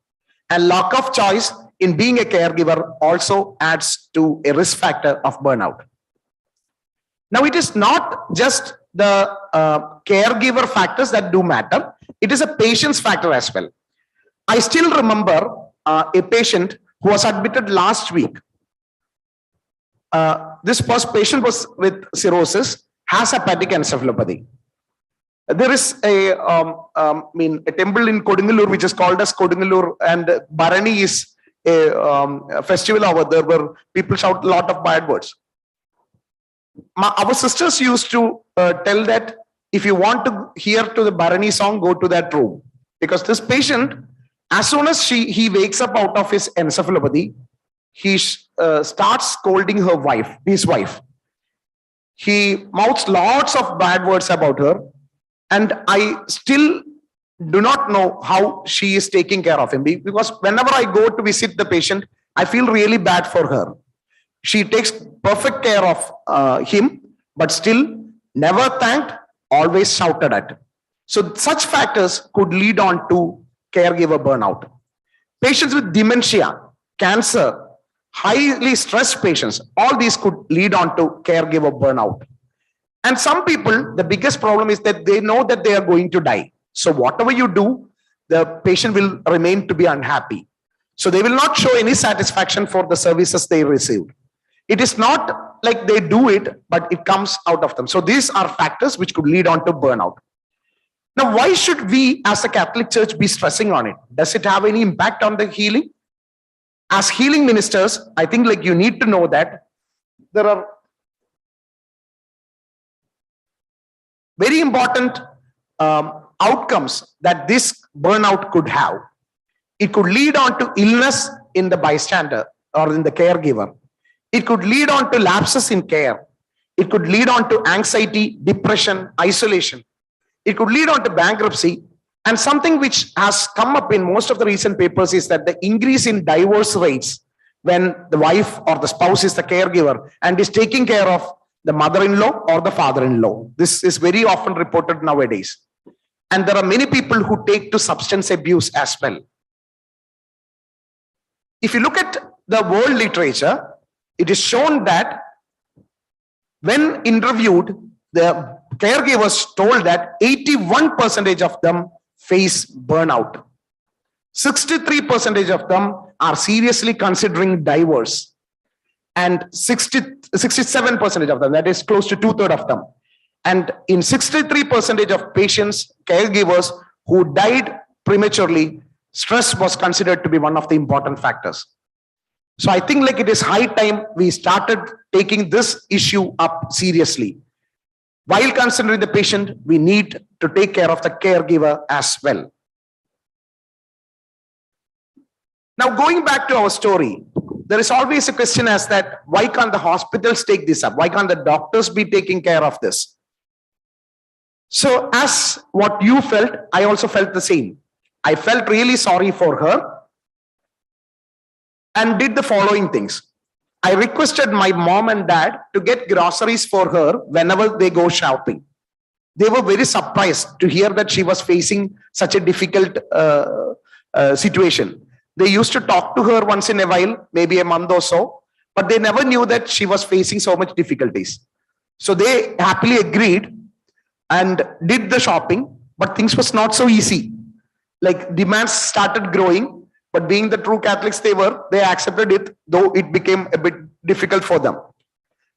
And lack of choice in being a caregiver also adds to a risk factor of burnout. Now, it is not just the caregiver factors that do matter. It is a patient's factor as well. I still remember a patient who was admitted last week. This first patient was with cirrhosis, has hepatic encephalopathy. There is a temple in Kodungalur which is called as Kodungalur, and Bharani is a festival over there where people shout a lot of bad words. Our sisters used to tell that if you want to hear to the Bharani song, go to that room. Because this patient, as soon as he wakes up out of his encephalopathy, he starts scolding his wife. He mouths lots of bad words about her. And I still do not know how she is taking care of him, because whenever I go to visit the patient, I feel really bad for her. She takes perfect care of him, but still never thanked, always shouted at. So such factors could lead on to caregiver burnout. Patients with dementia, cancer, highly stressed patients, all these could lead on to caregiver burnout. And some people, the biggest problem is that they know that they are going to die. So whatever you do, the patient will remain to be unhappy. So they will not show any satisfaction for the services they received. It is not like they do it, but it comes out of them. So these are factors which could lead on to burnout. Now, why should we as a Catholic Church be stressing on it? Does it have any impact on the healing? As healing ministers, I think you need to know that there are very important outcomes that this burnout could have. It could lead on to illness in the bystander. or in the caregiver, it could lead on to lapses in care. It could lead on to anxiety, depression, isolation. It could lead on to bankruptcy. And something which has come up in most of the recent papers is that the increase in divorce rates when the wife or the spouse is the caregiver and is taking care of the mother-in-law or the father-in-law. This is very often reported nowadays. And there are many people who take to substance abuse as well. If you look at the world literature, it is shown that when interviewed, the caregivers told that 81% of them face burnout. 63% of them are seriously considering divorce. And 67% of them, that is close to 2/3 of them. And in 63% of patients, caregivers who died prematurely, stress was considered to be one of the important factors. So I think like it is high time we started taking this issue up seriously. While considering the patient, we need to take care of the caregiver as well. Now, going back to our story, there is always a question as that, why can't the hospitals take this up? Why can't the doctors be taking care of this? So as what you felt, I also felt the same. I felt really sorry for her and did the following things. I requested my mom and dad to get groceries for her whenever they go shopping. They were very surprised to hear that she was facing such a difficult situation. They used to talk to her once in a while, maybe a month or so, but they never knew that she was facing so much difficulties. So they happily agreed and did the shopping, but things was not so easy. Like demands started growing, but being the true Catholics they accepted it, though it became a bit difficult for them.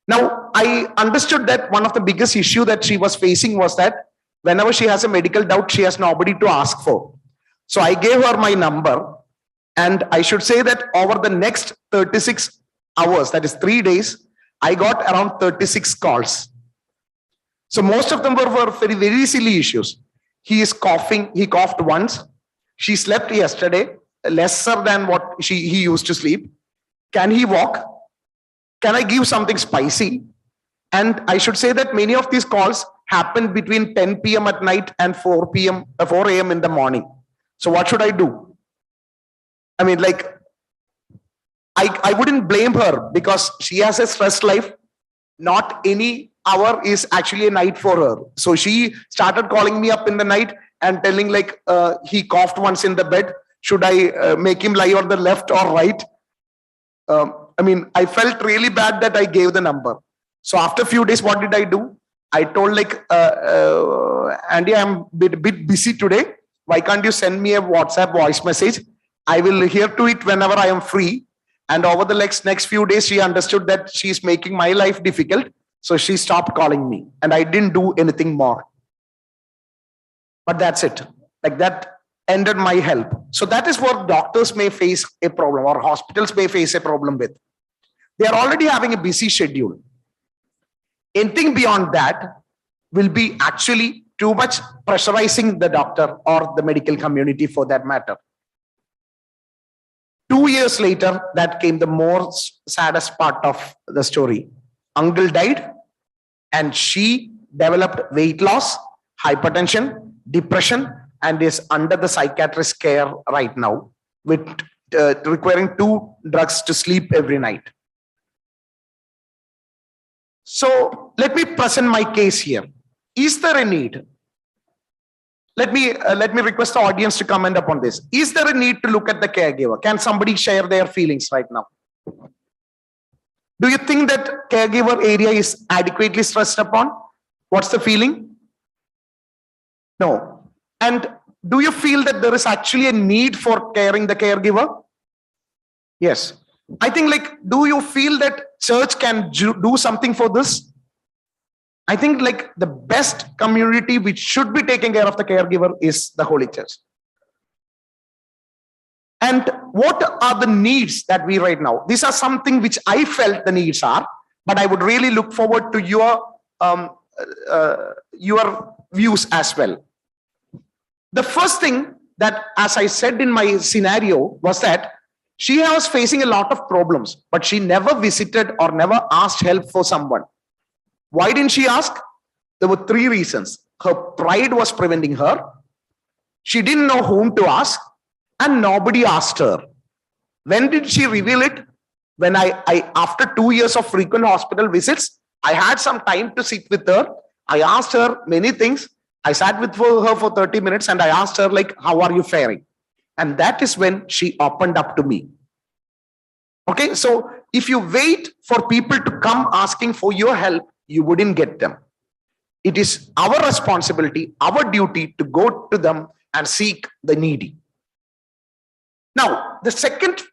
Now, I understood that one of the biggest issue that she was facing was that whenever she has a medical doubt, she has nobody to ask for. So I gave her my number, and I should say that over the next 36 hours, that is 3 days, I got around 36 calls. So most of them were very, very silly issues. He is coughing, he coughed once. She slept yesterday, lesser than what he used to sleep. Can he walk? Can I give something spicy? And I should say that many of these calls happened between 10 p.m. at night and 4 a.m. in the morning. So what should I do? I mean, like, I wouldn't blame her because she has a stressed life. Not any hour is actually a night for her. So she started calling me up in the night and telling like, he coughed once in the bed. Should I make him lie on the left or right? I mean, I felt really bad that I gave the number. So after a few days, what did I do? I told like, Andy, I'm a bit busy today. Why can't you send me a WhatsApp voice message? I will hear to it whenever I am free. And over the next few days, she understood that she's making my life difficult. So she stopped calling me and I didn't do anything more. But that's it. Like that ended my help. So that is what doctors may face a problem or hospitals may face a problem with. They are already having a busy schedule. Anything beyond that will be actually too much pressurizing the doctor or the medical community for that matter. 2 years later, that came the most saddest part of the story. Uncle died and she developed weight loss, hypertension, depression, and is under the psychiatrist care right now with requiring 2 drugs to sleep every night. So let me present my case here. Is there a need? Let me request the audience to comment upon this. Is there a need to look at the caregiver? Can somebody share their feelings right now? Do you think that caregiver area is adequately stressed upon? What's the feeling? No. And do you feel that there is actually a need for caring the caregiver? Yes. I think like, do you feel that church can do something for this? I think like the best community which should be taking care of the caregiver is the Holy Church. And what are the needs that we right now? These are something which I felt the needs are, but I would really look forward to your views as well. The first thing that, as I said in my scenario, was that She was facing a lot of problems, but she never visited or never asked help for someone. Why didn't she ask? There were three reasons. Her pride was preventing her. She didn't know whom to ask, and nobody asked her. When did she reveal it? When after 2 years of frequent hospital visits, I had some time to sit with her. I asked her many things. I sat with her for 30 minutes and I asked her, like, how are you faring? And that is when she opened up to me. Okay, so if you wait for people to come asking for your help, you wouldn't get them. It is our responsibility, our duty to go to them and seek the needy. Now, the second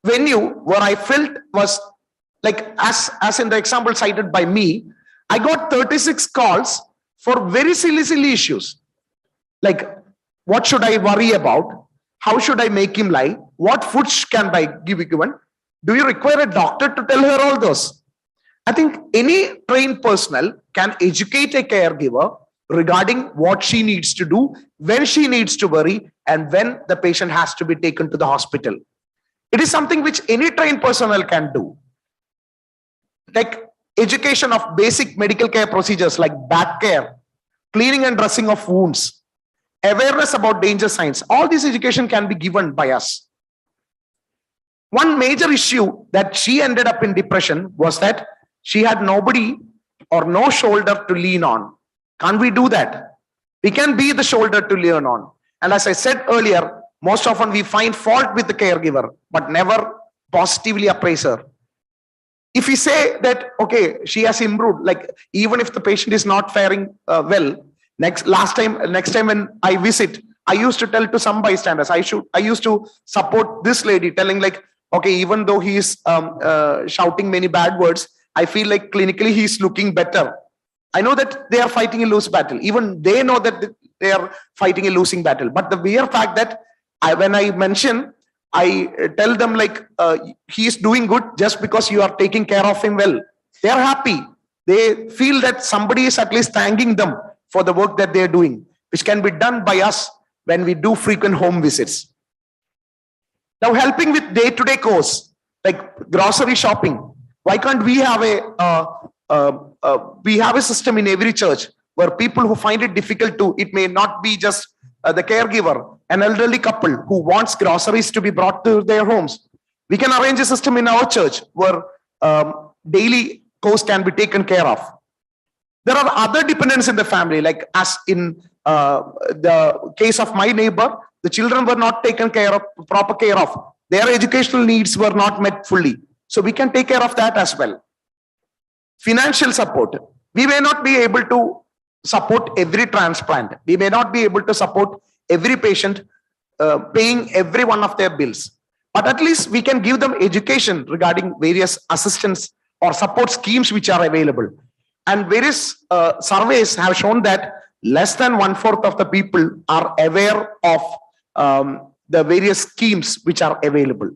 venue where I felt was like, as in the example cited by me, I got 36 calls for very silly issues. Like, what should I worry about? How should I make him lie? What food can I give given? Do you require a doctor to tell her all those? I think any trained personnel can educate a caregiver regarding what she needs to do, when she needs to worry, and when the patient has to be taken to the hospital. It is something which any trained personnel can do. Like education of basic medical care procedures like back care, cleaning and dressing of wounds, awareness about danger signs. All this education can be given by us. One major issue that she ended up in depression was that she had nobody or no shoulder to lean on. Can't we do that? We can be the shoulder to lean on. And as I said earlier, most often we find fault with the caregiver, but never positively appraise her. If we say that, okay, she has improved, like even if the patient is not faring well, next time when I visit, I used to tell to some bystanders, I used to support this lady, telling like, okay, even though he is shouting many bad words, I feel like clinically he's looking better. I know that they are fighting a lose battle. Even they know that they are fighting a losing battle. But the mere fact that when I mention, I tell them like, he is doing good just because you are taking care of him well. They are happy. They feel that somebody is at least thanking them for the work that they are doing, which can be done by us when we do frequent home visits. Now, helping with day-to-day course, like grocery shopping. Why can't we have a system in every church where people who find it difficult to, it may not be just the caregiver, an elderly couple who wants groceries to be brought to their homes. We can arrange a system in our church where daily course can be taken care of. There are other dependents in the family, like as in the case of my neighbor, the children were not taken care of, proper care of. Their educational needs were not met fully. So we can take care of that as well. Financial support. We may not be able to support every transplant. We may not be able to support every patient paying every one of their bills. But at least we can give them education regarding various assistance or support schemes which are available. And various surveys have shown that less than 1/4 of the people are aware of the various schemes which are available.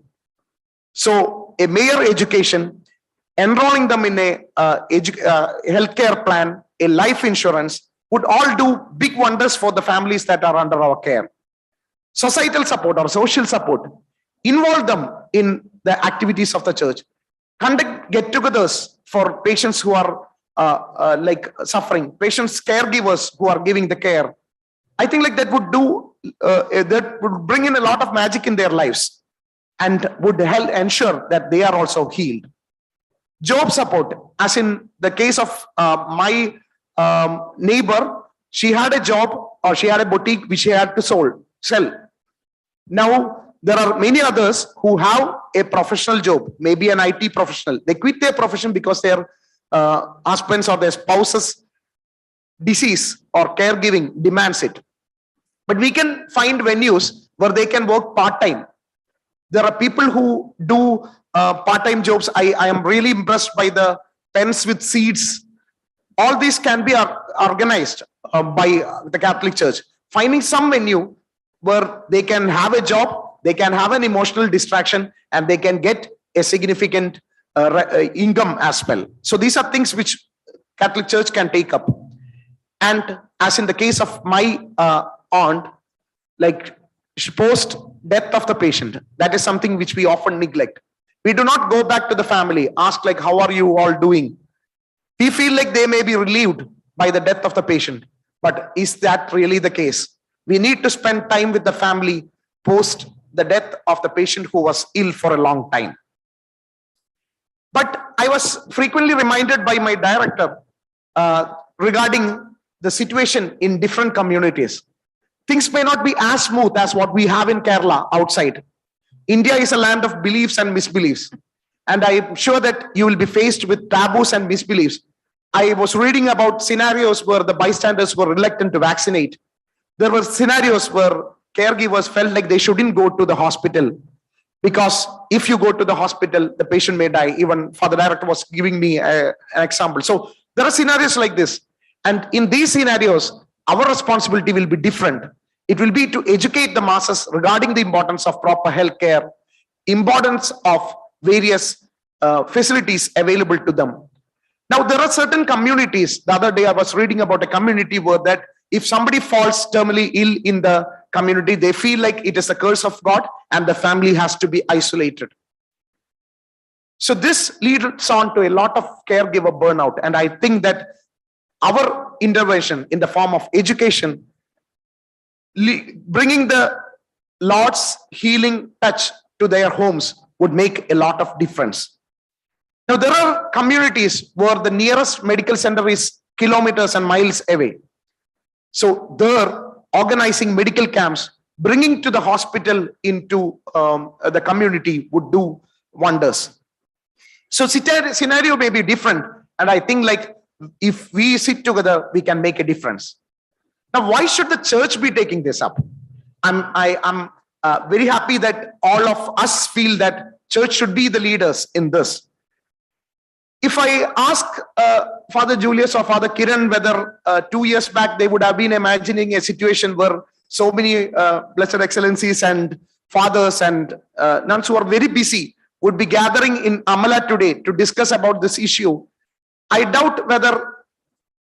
So a mere education, enrolling them in a healthcare plan, a life insurance would all do big wonders for the families that are under our care. Societal support or social support, involve them in the activities of the church. Conduct get-togethers for patients who are like suffering, patients, caregivers who are giving the care. I think like that would do, that would bring in a lot of magic in their lives and would help ensure that they are also healed. Job support, as in the case of my neighbor, she had a job or she had a boutique which she had to sell. Now, there are many others who have a professional job, maybe an IT professional. They quit their profession because their husbands or their spouses' disease or caregiving demands it. But we can find venues where they can work part-time. There are people who do part-time jobs. I am really impressed by the pens with seeds. All these can be organized by the Catholic Church. Finding some venue where they can have a job, they can have an emotional distraction, and they can get a significant income as well. So these are things which Catholic Church can take up. And as in the case of my aunt, like post death of the patient. That is something which we often neglect. We do not go back to the family, ask like, how are you all doing? We feel like they may be relieved by the death of the patient. But is that really the case? We need to spend time with the family post the death of the patient who was ill for a long time. But I was frequently reminded by my director regarding the situation in different communities. Things may not be as smooth as what we have in Kerala outside. India is a land of beliefs and misbeliefs. And I'm sure that you will be faced with taboos and misbeliefs. I was reading about scenarios where the bystanders were reluctant to vaccinate. There were scenarios where caregivers felt like they shouldn't go to the hospital because if you go to the hospital, the patient may die. Even Father Director was giving me an example. So there are scenarios like this. And in these scenarios, our responsibility will be different. It will be to educate the masses regarding the importance of proper health care, importance of various facilities available to them. Now, there are certain communities. The other day, I was reading about a community where that if somebody falls terminally ill in the community, they feel like it is a curse of God and the family has to be isolated. So this leads on to a lot of caregiver burnout. And I think that our intervention in the form of education, bringing the Lord's healing touch to their homes would make a lot of difference. Now, there are communities where the nearest medical center is kilometers and miles away. So there, organizing medical camps, bringing to the hospital into the community would do wonders. So scenario may be different. And I think like if we sit together, we can make a difference. Now, why should the church be taking this up? I'm very happy that all of us feel that church should be the leaders in this. If I ask Father Julius or Father Kiran whether 2 years back they would have been imagining a situation where so many Blessed Excellencies and fathers and nuns who are very busy would be gathering in Amala today to discuss about this issue, I doubt whether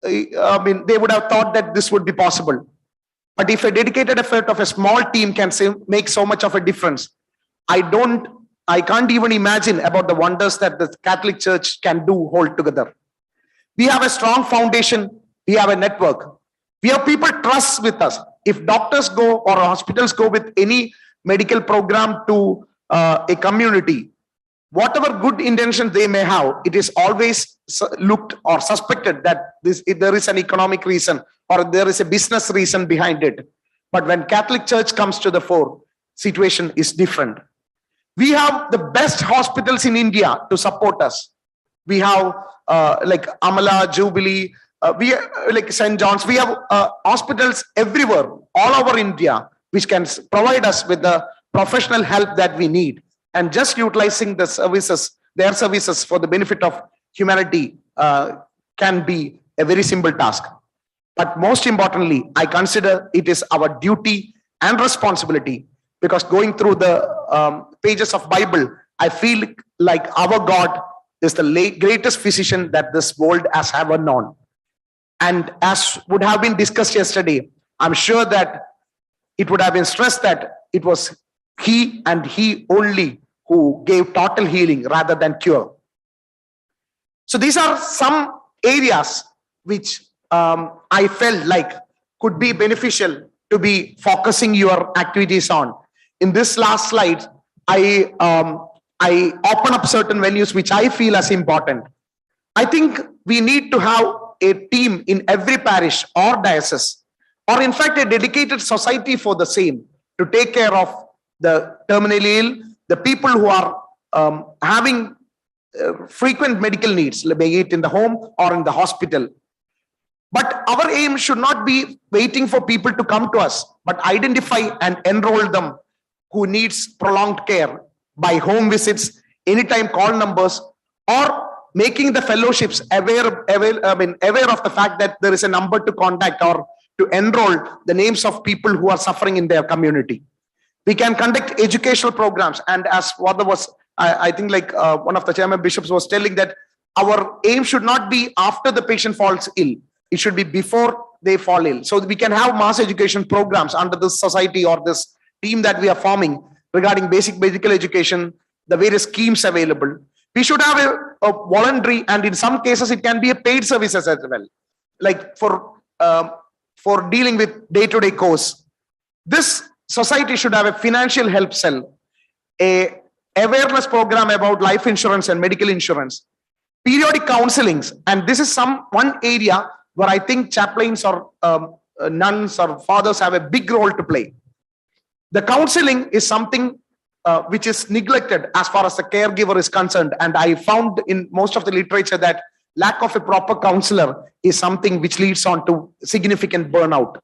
they would have thought that this would be possible. But if a dedicated effort of a small team can make so much of a difference, I can't even imagine about the wonders that the Catholic Church can do hold together. We have a strong foundation. We have a network. We have people trust with us. If doctors go or hospitals go with any medical program to a community, whatever good intentions they may have, it is always looked or suspected that there is an economic reason or there is a business reason behind it. But when Catholic Church comes to the fore, situation is different. We have the best hospitals in India to support us. We have like Amala, Jubilee, we like St. John's. We have hospitals everywhere, all over India, which can provide us with the professional help that we need. And just utilizing the services, their services for the benefit of humanity can be a very simple task. But most importantly, I consider it is our duty and responsibility, because going through the pages of Bible, I feel like our God is the greatest physician that this world has ever known. And as would have been discussed yesterday, I'm sure that it would have been stressed that it was He and He only who gave total healing rather than cure. So these are some areas which I felt like could be beneficial to be focusing your activities on. In this last slide, I open up certain venues which I feel as important. I think we need to have a team in every parish or diocese, or in fact a dedicated society for the same, to take care of the terminally ill, the people who are having frequent medical needs, be it in the home or in the hospital. But our aim should not be waiting for people to come to us, but identify and enroll them who needs prolonged care by home visits, anytime call numbers, or making the fellowships aware of the fact that there is a number to contact or to enroll the names of people who are suffering in their community. We can conduct educational programs, and as Father was, I think like one of the chairman bishops was telling that our aim should not be after the patient falls ill. It should be before they fall ill. So we can have mass education programs under this society or this team that we are forming regarding basic medical education, the various schemes available. We should have a voluntary, and in some cases it can be a paid services as well, like for dealing with day-to-day course. This society should have a financial help cell, a awareness program about life insurance and medical insurance, periodic counselings, and this is one area where I think chaplains or nuns or fathers have a big role to play. The counseling is something which is neglected as far as the caregiver is concerned, and I found in most of the literature that lack of a proper counselor is something which leads on to significant burnout.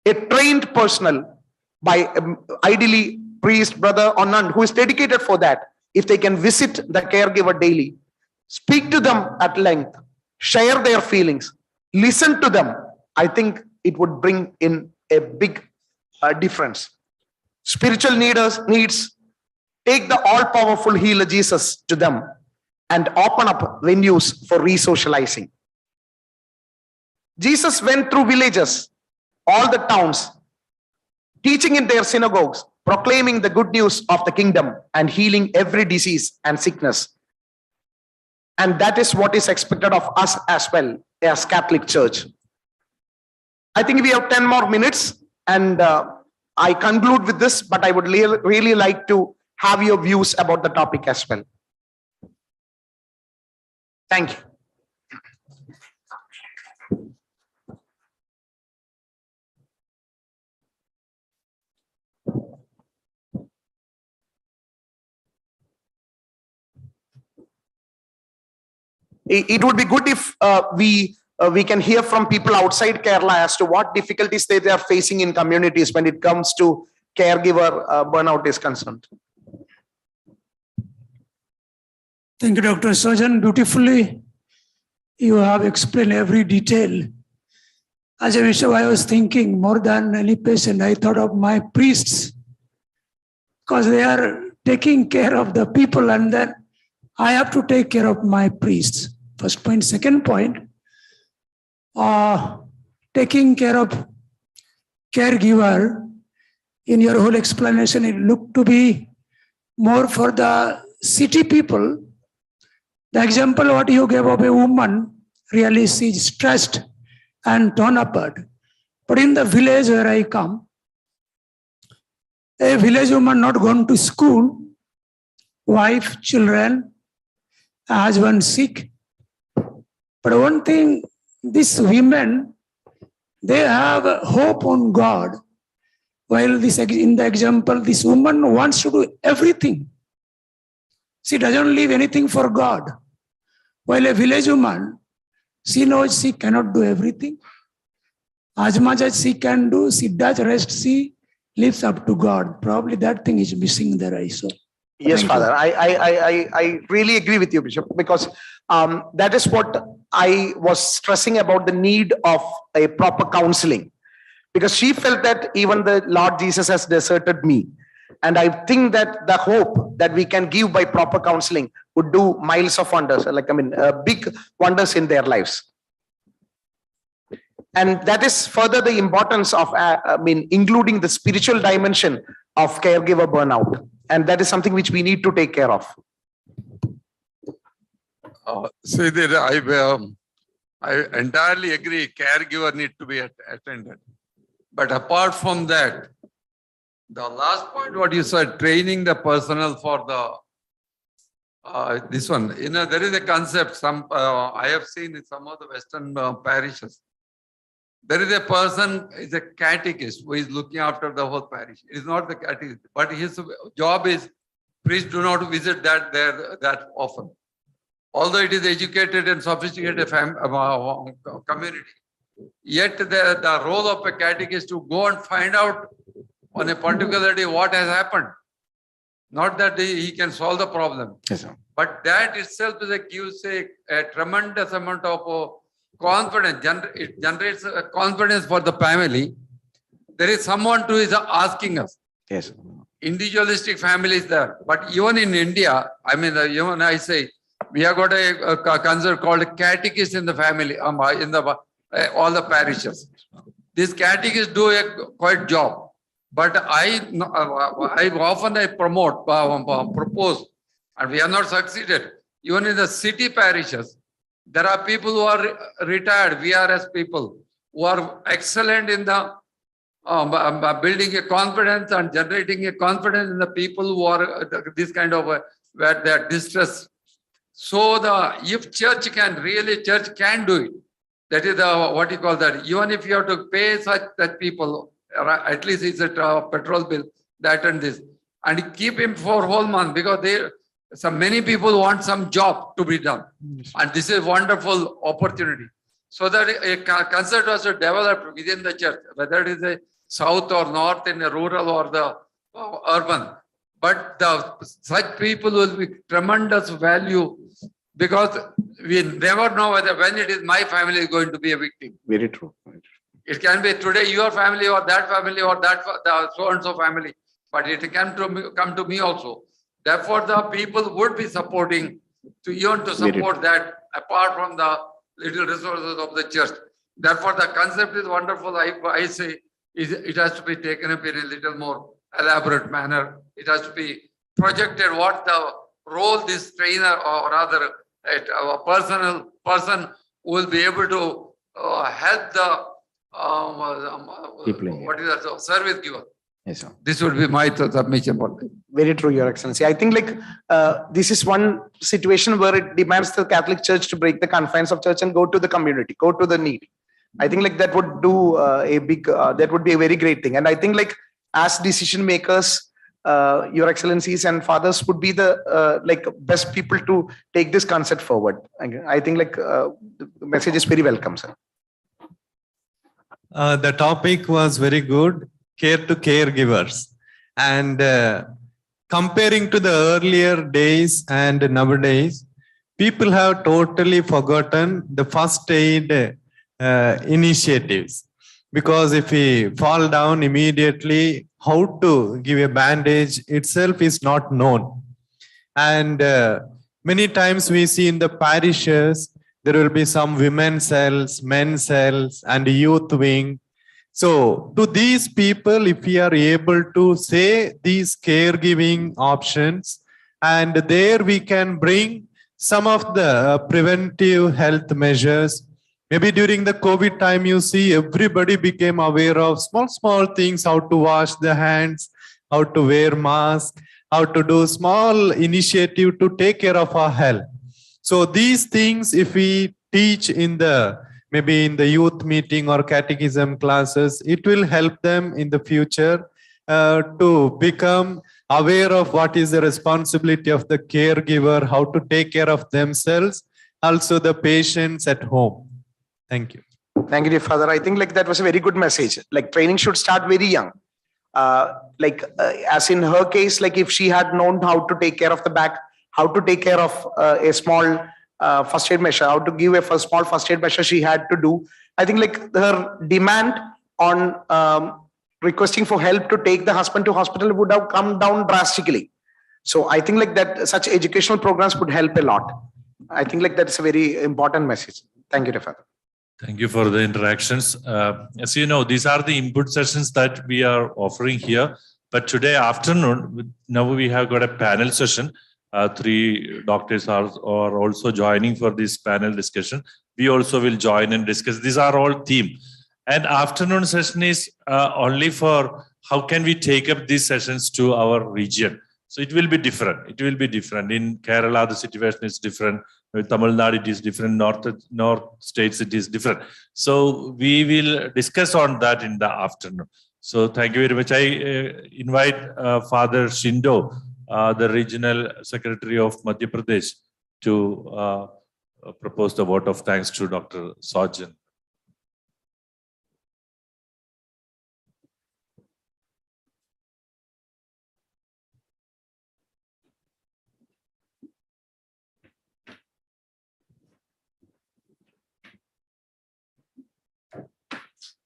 A trained personnel, by ideally priest, brother or nun who is dedicated for that, if they can visit the caregiver daily, speak to them at length, share their feelings, listen to them, I think it would bring in a big difference. Spiritual needs, take the all-powerful healer Jesus to them and open up venues for re-socializing. Jesus went through villages, all the towns, teaching in their synagogues, proclaiming the good news of the kingdom and healing every disease and sickness. And that is what is expected of us as well as Catholic Church. I think we have 10 more minutes, and I conclude with this, but I would really like to have your views about the topic as well. Thank you. It would be good if we can hear from people outside Kerala as to what difficulties they are facing in communities when it comes to caregiver burnout is concerned. Thank you, Dr. Sojan. Beautifully, you have explained every detail. As a bishop, I was thinking more than any patient, I thought of my priests, because they are taking care of the people, and then I have to take care of my priests. First point. Second point, taking care of caregiver, in your whole explanation, it looked to be more for the city people. The example what you gave of a woman, really she's stressed and torn apart. But in the village where I come, a village woman not gone to school, wife, children, husband sick. But one thing, these women, they have hope on God. While this, in the example, this woman wants to do everything. She doesn't leave anything for God. While a village woman, she knows she cannot do everything. As much as she can do, she does rest, she lives up to God. Probably that thing is missing there, I saw. Yes, Father. I really agree with you, Bishop, because that is what I was stressing about, the need of a proper counseling. Because she felt that even the Lord Jesus has deserted me. And I think that the hope that we can give by proper counseling would do miles of wonders, big wonders in their lives. And that is further the importance of, including the spiritual dimension of caregiver burnout. And that is something which we need to take care of. I entirely agree. Caregiver need to be attended. But apart from that, the last point, what you said, training the personnel for the this one. There is a concept. I have seen in some of the Western parishes. There is a person, is a catechist who is looking after the whole parish. It is not the catechist, but his job is priests do not visit that often. Although it is educated and sophisticated community, yet the role of a catechist to go and find out on a particular day what has happened. Not that he can solve the problem, yes, sir. But that itself gives a tremendous amount of confidence. It generates confidence for the family. There is someone who is asking us. Yes. Individualistic families there, but even in India, even I say, we have got a concept called a catechist in the family, in the all the parishes. These catechists do a quite job. But I often propose, and we have not succeeded. Even in the city parishes, there are people who are retired VRS people who are excellent in the building a confidence and generating a confidence in the people who are this kind of where they are distressed. So if church can do it. That is what you call that. Even if you have to pay such people, at least it's a petrol bill, that and this, and keep him for whole month, because many people want some job to be done, and this is a wonderful opportunity. So that a concept was developed within the church, whether it is a south or north, in the rural or the urban. But such people will be tremendous value, because we never know when it is my family is going to be a victim. Very true. It can be today your family or that the so and so family, but it can come to me also. Therefore, the people would be supporting to support that, apart from the little resources of the church. Therefore, the concept is wonderful. I say it has to be taken up in a little more elaborate manner. It has to be projected what the role this trainer, or rather a person who will be able to help the what is that, service giver. Yes, sir. This would be my submission. Very true, Your Excellency. I think this is one situation where it demands the Catholic Church to break the confines of church and go to the community, go to the needy. I think that would do that would be a very great thing. And I think as decision makers, Your Excellencies and fathers would be the best people to take this concept forward. I think the message is very welcome, sir. The topic was very good, care to caregivers. And comparing to the earlier days and nowadays, people have totally forgotten the first aid initiatives. Because if we fall down immediately, how to give a bandage itself is not known. And many times we see in the parishes, there will be some women's cells, men's cells, and youth wing. So to these people, if we are able to say these caregiving options, and there we can bring some of the preventive health measures. Maybe during the COVID time, you see everybody became aware of small things, how to wash the hands, how to wear masks, how to do small initiative to take care of our health. So these things, if we teach maybe in the youth meeting or catechism classes, it will help them in the future to become aware of what is the responsibility of the caregiver, how to take care of themselves, also the patients at home. Thank you. Thank you, dear Father. I think that was a very good message. Training should start very young. As in her case, if she had known how to take care of the back, how to take care of a small first aid measure, how to give a small first aid measure she had to do. I think her demand on requesting for help to take the husband to hospital would have come down drastically. So I think that such educational programs would help a lot. I think that's a very important message. Thank you, Father. Thank you for the interactions. As you know, these are the input sessions that we are offering here. But today afternoon, now we have got a panel session. 3 doctors are also joining for this panel discussion. We also will join and discuss. These are all theme. And afternoon session is only for how can we take up these sessions to our region. So it will be different. It will be different. In Kerala, the situation is different. With Tamil Nadu, it is different. North states, it is different. So we will discuss on that in the afternoon. So thank you very much. I invite Father Shindo, the Regional Secretary of Madhya Pradesh, to propose the vote of thanks to Dr. Sojan.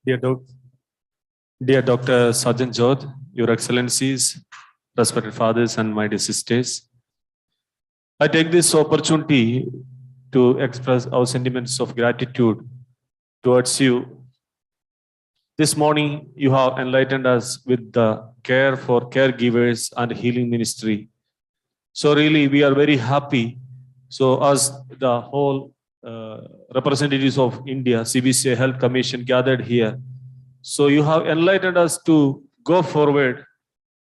Dear Dr. Sajan Jodh, Your Excellencies, respected fathers and my dear sisters, I take this opportunity to express our sentiments of gratitude towards you This morning, you have enlightened us with the care for caregivers and healing ministry. So really, we are very happy. So as the whole representatives of India, CBCI Health Commission gathered here. So you have enlightened us to go forward,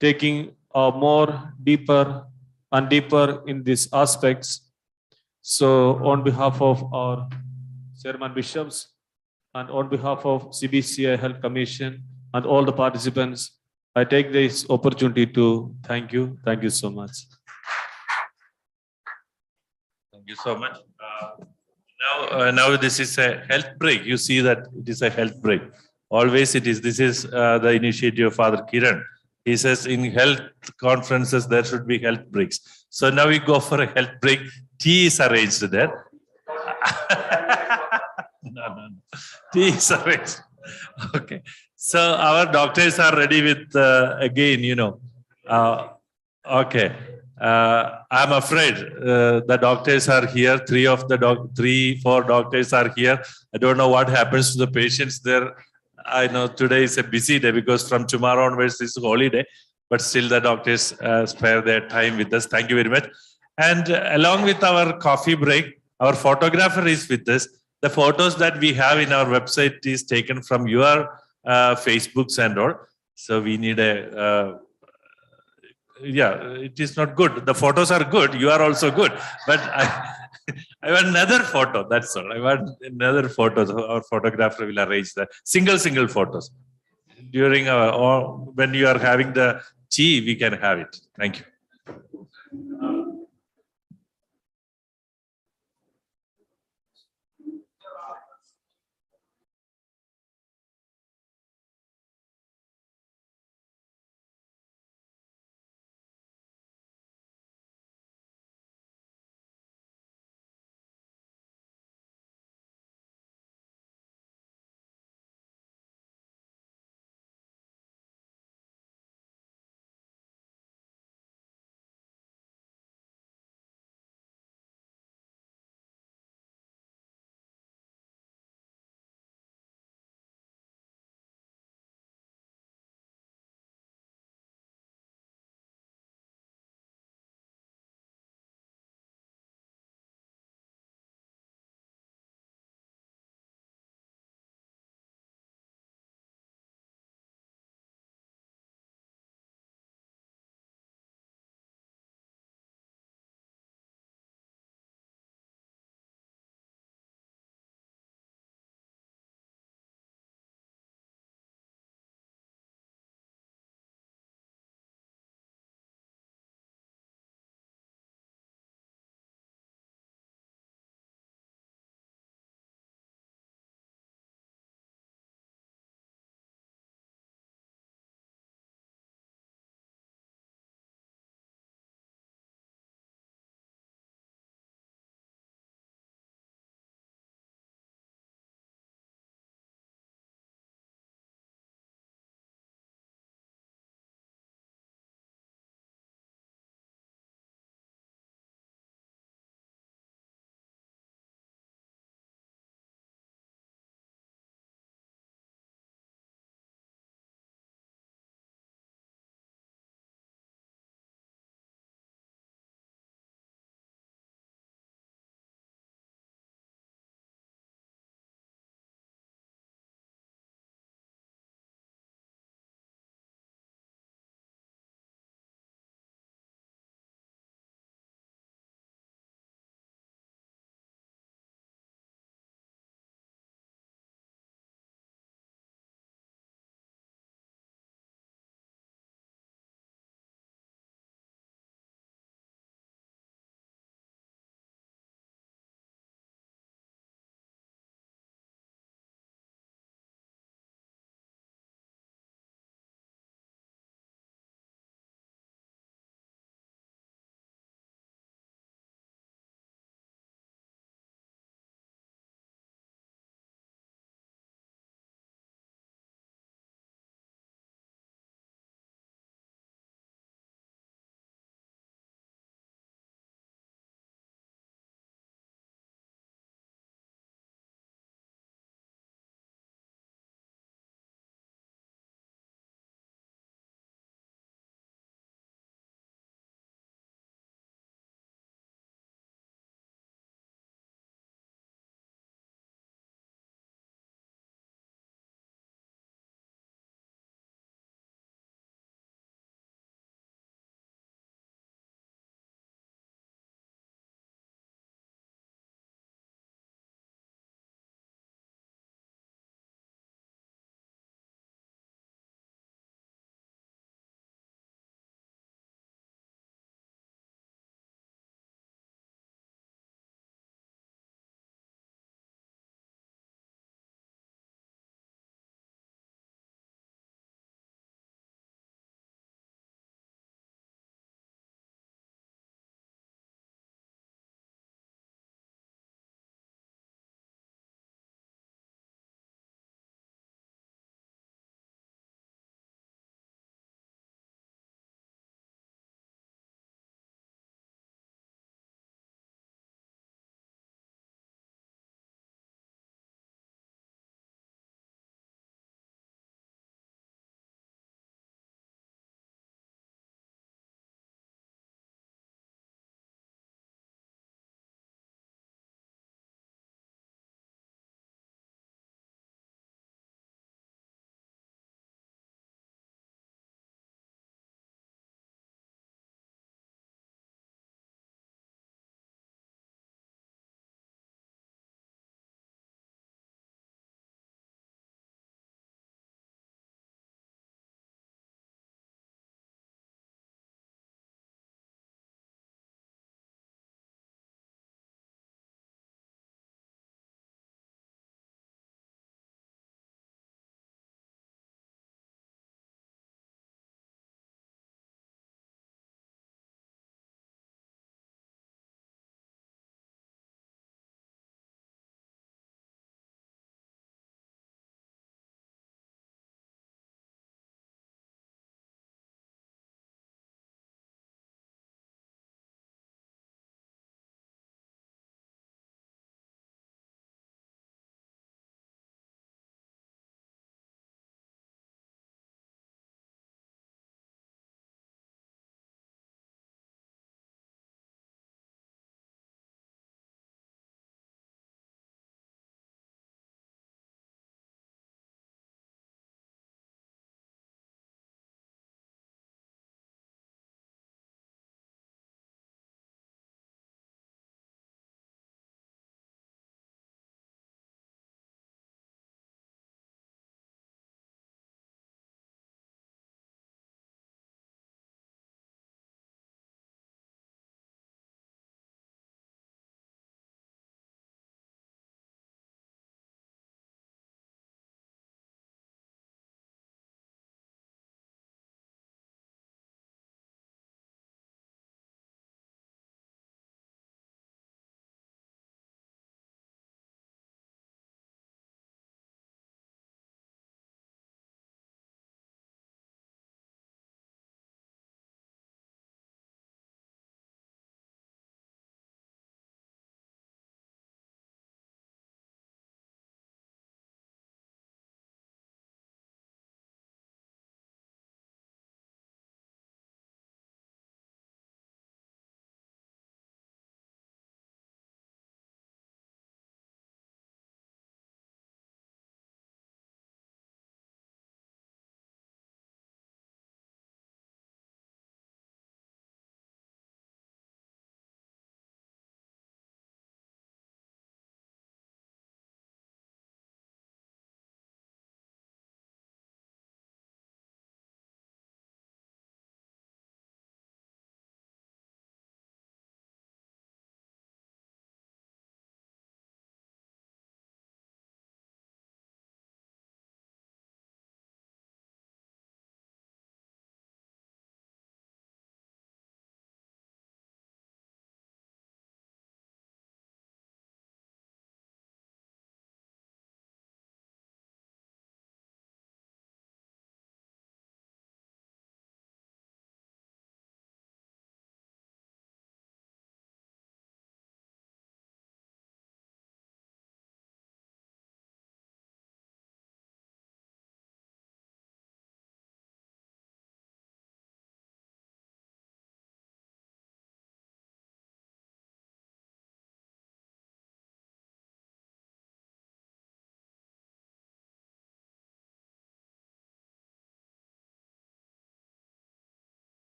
taking a more deeper and deeper in these aspects. So on behalf of our Chairman Bishops and on behalf of CBCI Health Commission and all the participants, I take this opportunity to thank you. Thank you so much. Thank you so much. Now this is a health break. You see that it is a health break. Always it is. This is the initiative of Father Kiran. He says in health conferences there should be health breaks. So now we go for a health break. Tea is arranged there. No. Tea is arranged. Okay. So our doctors are ready with again. Okay. I'm afraid the doctors are here. 4 doctors are here. I don't know what happens to the patients there. I know today is a busy day because from tomorrow onwards is a holiday, but still the doctors spare their time with us. Thank you very much. And along with our coffee break, our photographer is with us. The photos that we have in our website is taken from your Facebooks and all. So we need it is not good. The photos are good. You are also good. But I want another photo. That's all. I want another photo. Our photographer will arrange that. Single photos. During or when you are having the tea, we can have it. Thank you.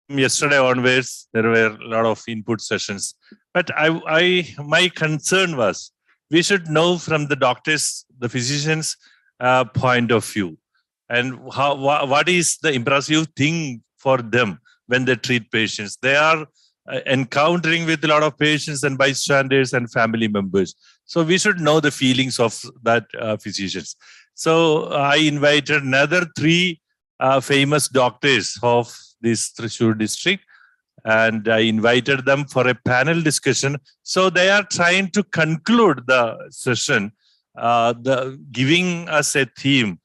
yesterday onwards, there were a lot of input sessions. But my concern was we should know from the doctors, the physicians' point of view, and what is the impressive thing for them when they treat patients. They are encountering with a lot of patients and bystanders and family members. So we should know the feelings of that physicians. So I invited another 3 famous doctors of this Thrissur district, and I invited them for a panel discussion. So they are trying to conclude the session, giving us a theme.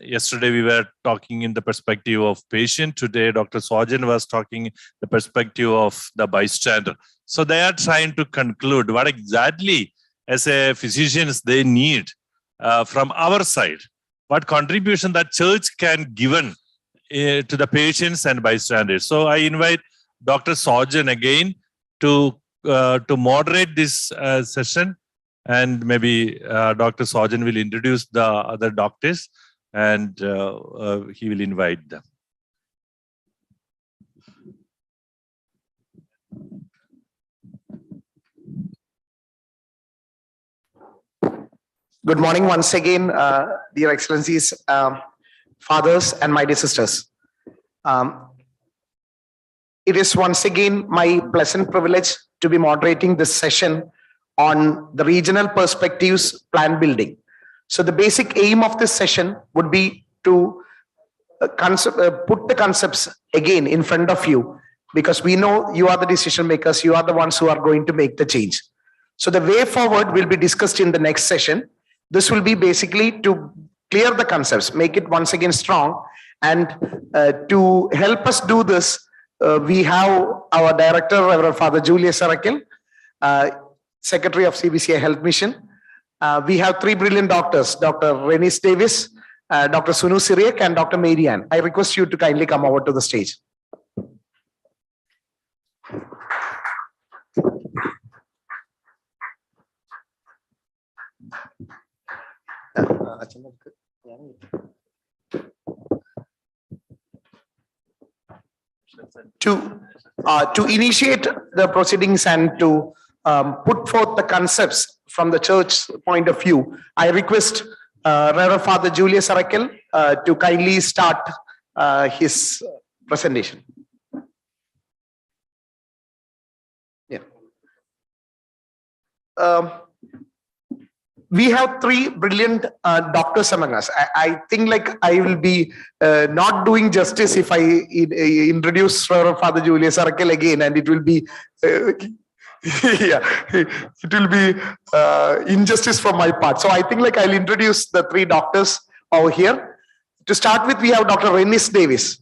Yesterday we were talking in the perspective of patient. Today Dr. Sojan was talking the perspective of the bystander. So they are trying to conclude what exactly as a physicians they need from our side, what contribution that church can given to the patients and bystanders. So I invite Dr. Sojan again to moderate this session, and maybe Dr. Sojan will introduce the other doctors, and he will invite them. Good morning once again, dear Excellencies, fathers and my dear sisters. It is once again my pleasant privilege to be moderating this session on the regional perspectives plan building. So the basic aim of this session would be to put the concepts again in front of you, because we know you are the decision makers, you are the ones who are going to make the change. So the way forward will be discussed in the next session. This will be basically to clear the concepts, make it once again strong. And to help us do this, we have our director, Reverend Father Julius Arakel, Secretary of CBCI Health Mission. We have 3 brilliant doctors, Dr. Renis Davis, Dr. Sunu Siriak, and Dr. Marianne. I request you to kindly come over to the stage. To initiate the proceedings and to put forth the concepts from the church point of view, I request Reverend Father Julius Arakel to kindly start his presentation. Yeah. We have 3 brilliant doctors among us. I think like I will be not doing justice if I introduce Reverend Father Julius Arakel again, and it will be yeah, it will be injustice from my part. So I think like I'll introduce the 3 doctors over here. To start with, we have Dr. Renis Davis.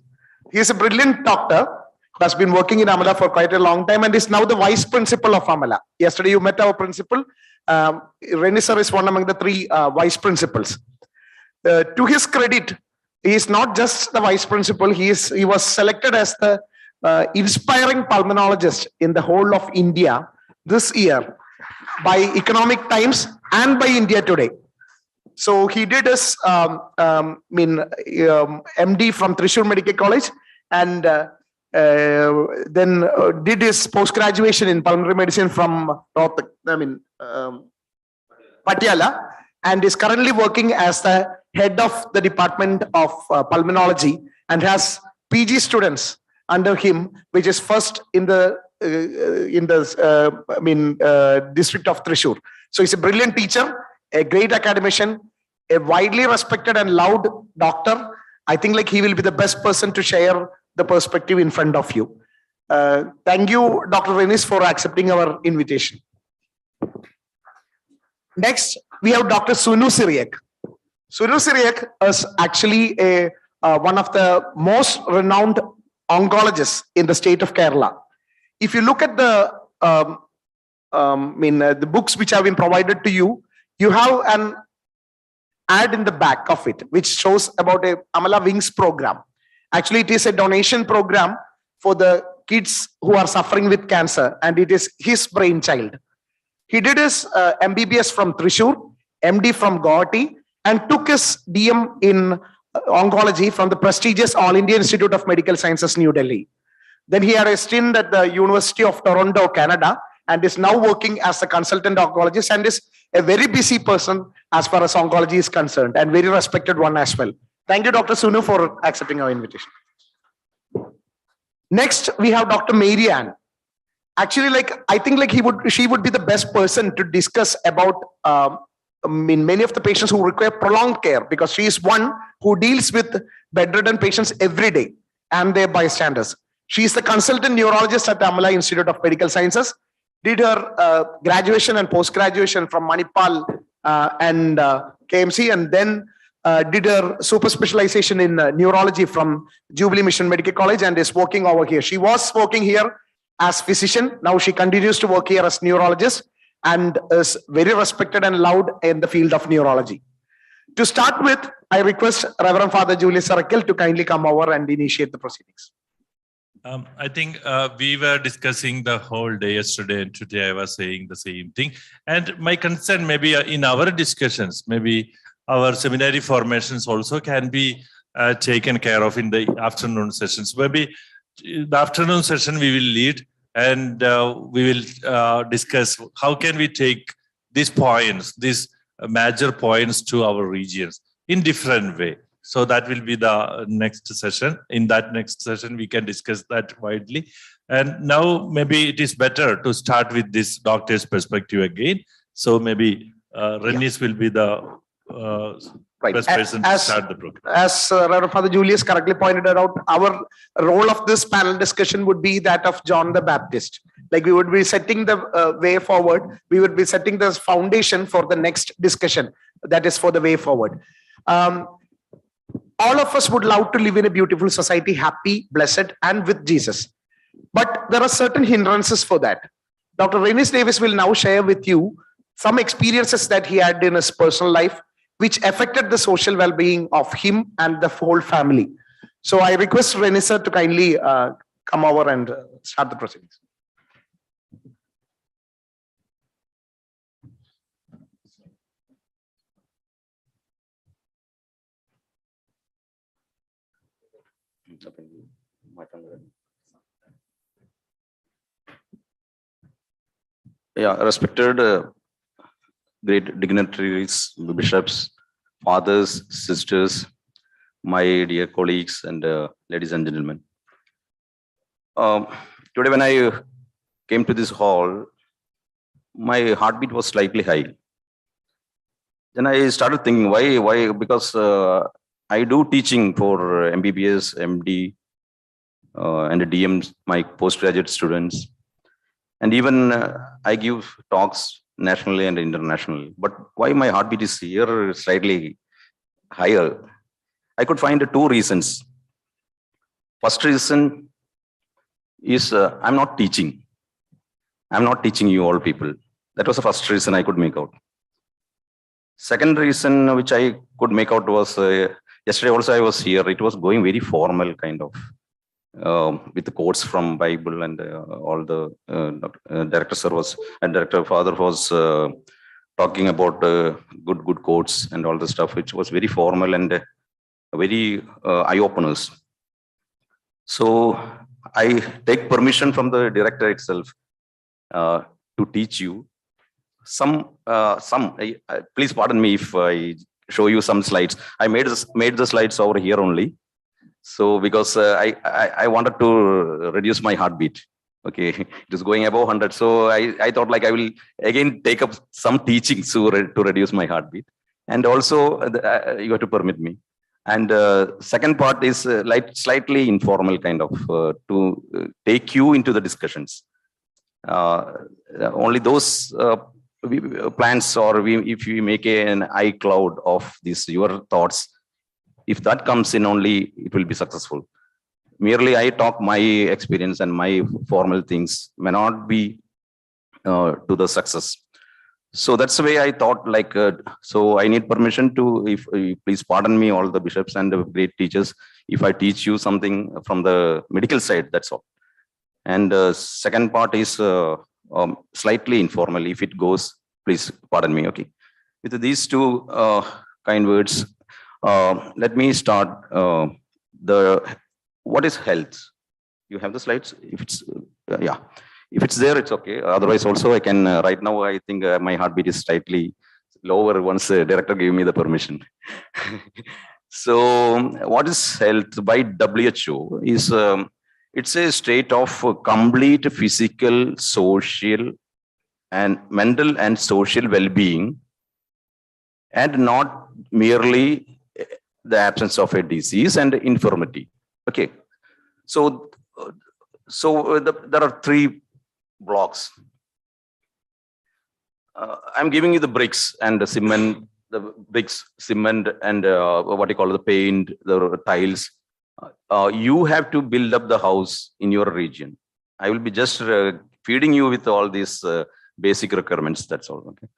He is a brilliant doctor who has been working in Amala for quite a long time and is now the vice principal of Amala. Yesterday you met our principal. Renis sir is one among the 3 vice principals. To his credit, he is not just the vice principal. He was selected as the inspiring pulmonologist in the whole of India this year by Economic Times and by India Today. So he did his MD from Thrissur Medical College, and then did his post-graduation in pulmonary medicine from Patiala, and is currently working as the head of the Department of Pulmonology and has PG students under him, which is first in the district of Thrissur. So he's a brilliant teacher, a great academician, a widely respected and loved doctor. I think like he will be the best person to share the perspective in front of you. Thank you, Dr. Renis, for accepting our invitation. Next, we have Dr. Sunu Siriak. Sunu Siriak is actually one of the most renowned oncologists in the state of Kerala. If you look at the books which have been provided to you, you have an ad in the back of it, which shows about a Amala Wings program. Actually, it is a donation program for the kids who are suffering with cancer, and it is his brainchild. He did his MBBS from Thrissur, MD from Guwahati, and took his DM in oncology from the prestigious All India Institute of Medical Sciences, New Delhi. Then he had a stint at the University of Toronto, Canada, and is now working as a consultant oncologist and is a very busy person as far as oncology is concerned and very respected one as well. Thank you, Dr. Sunu, for accepting our invitation. Next, we have Dr. Mary Ann. Actually, I think she would be the best person to discuss about in many of the patients who require prolonged care, because she is one who deals with bedridden patients every day and their bystanders. She is the consultant neurologist at the Amala Institute of Medical Sciences, did her graduation and post-graduation from Manipal and KMC, and then did her super specialization in neurology from Jubilee Mission Medical College and is working over here. She was working here as physician. Now she continues to work here as neurologist and is very respected and loved in the field of neurology. To start with, I request Reverend Father Julius Arakel to kindly come over and initiate the proceedings. I think we were discussing the whole day yesterday, and today I was saying the same thing. And my concern, maybe in our discussions, maybe our seminary formations also can be taken care of in the afternoon sessions. Maybe the afternoon session we will lead, and we will discuss how can we take these points, these major points to our regions in different way. So that will be the next session. In that next session, we can discuss that widely. And now maybe it is better to start with this doctor's perspective again. So maybe Renis will be the best person to start the program. As Reverend Father Julius correctly pointed out, our role of this panel discussion would be that of John the Baptist. Like we would be setting the way forward. We would be setting the foundation for the next discussion. That is for the way forward. All of us would love to live in a beautiful society, happy, blessed, and with Jesus. But there are certain hindrances for that. Dr. Renis Davis will now share with you some experiences that he had in his personal life, which affected the social well-being of him and the whole family. So I request Renis to kindly come over and start the proceedings. Yeah, respected great dignitaries, bishops, fathers, sisters, my dear colleagues, and ladies and gentlemen. Today, when I came to this hall, my heartbeat was slightly high. Then I started thinking, why? Because I do teaching for MBBS, MD, and DMs, my postgraduate students. And even I give talks nationally and internationally. But why my heartbeat is here slightly higher? I could find two reasons. First reason is I'm not teaching. I'm not teaching you all people. That was the first reason I could make out. Second reason which I could make out was yesterday also I was here. It was going very formal kind of. With the quotes from Bible and all the director sir was and director father was talking about good quotes and all the stuff, which was very formal and very eye openers. So I take permission from the director itself to teach you some. Please pardon me if I show you some slides. I made the slides over here only. So because I wanted to reduce my heartbeat. Okay, it is going above 100. So I thought like I will again take up some teachings to reduce my heartbeat. And also you have to permit me. And second part is slightly informal kind of to take you into the discussions. Only those plans or if we make an eye cloud of this, your thoughts, if that comes in only, it will be successful. Merely I talk my experience and my formal things may not be to the success. So that's the way I thought like, so I need permission to, if please pardon me, all the bishops and the great teachers, if I teach you something from the medical side, that's all. And second part is slightly informal. If it goes, please pardon me, okay. With these two kind words, let me start what is health? You have the slides? If it's, yeah. If it's there, it's okay. Otherwise also I can, right now I think my heartbeat is slightly lower once the director gave me the permission. So what is health by WHO is, it's a state of complete physical, social, and mental and social well-being, and not merely the absence of a disease and infirmity. Okay. So, there are three blocks. I'm giving you the bricks and the cement, the bricks, cement, and what you call the paint, the tiles. You have to build up the house in your region. I will be just feeding you with all these basic requirements. That's all. Okay.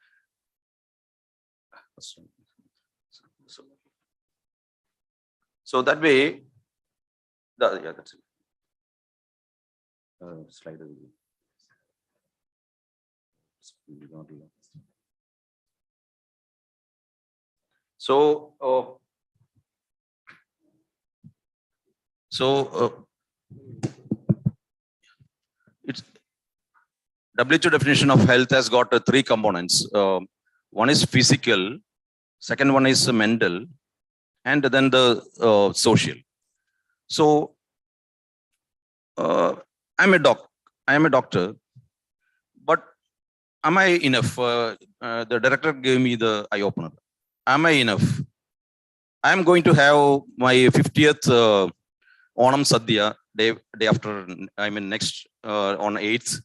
So that way, yeah, that's it. Slide. So, it's WHO definition of health has got three components. One is physical, second one is mental, and then the social. So, I am a doctor, but am I enough? The director gave me the eye opener. Am I enough? I am going to have my 50th Onam Sadhya day after, I mean next on 8th.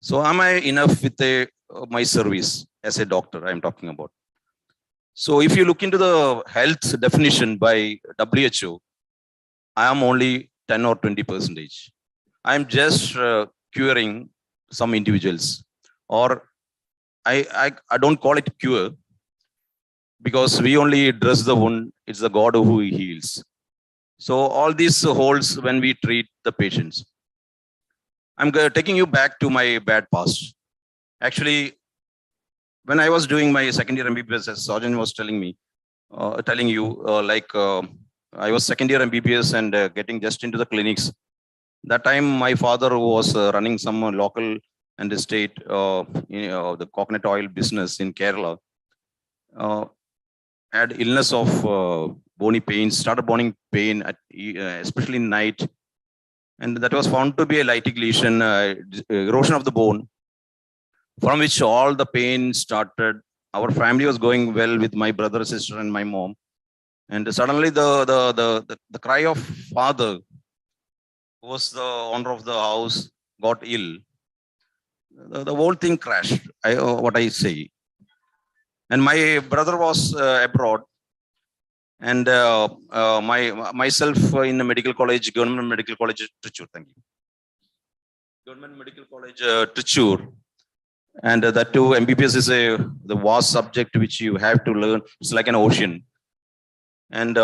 So am I enough with my service as a doctor I am talking about? So if you look into the health definition by WHO, I am only 10 or 20%. I am just curing some individuals, or I don't call it cure, because we only dress the wound. It's the God who heals. So all these holds when we treat the patients. I'm taking you back to my bad past. Actually, when I was doing my second year MBBS, as Sajan was telling me, telling you, I was second year MBBS and getting just into the clinics. That time, my father was running some local and state, the coconut oil business in Kerala. Had illness of bony pain, started bony pain, especially in night. And that was found to be a lytic lesion, erosion of the bone, from which all the pain started. Our family was going well with my brother, sister, and my mom. And suddenly the cry of father, who was the owner of the house, got ill. The whole thing crashed, what I say. And my brother was abroad. And myself in the medical college, government medical college, Trichur, thank you. Government medical college, Trichur. And that too, MBBS is the vast subject which you have to learn. It's like an ocean. And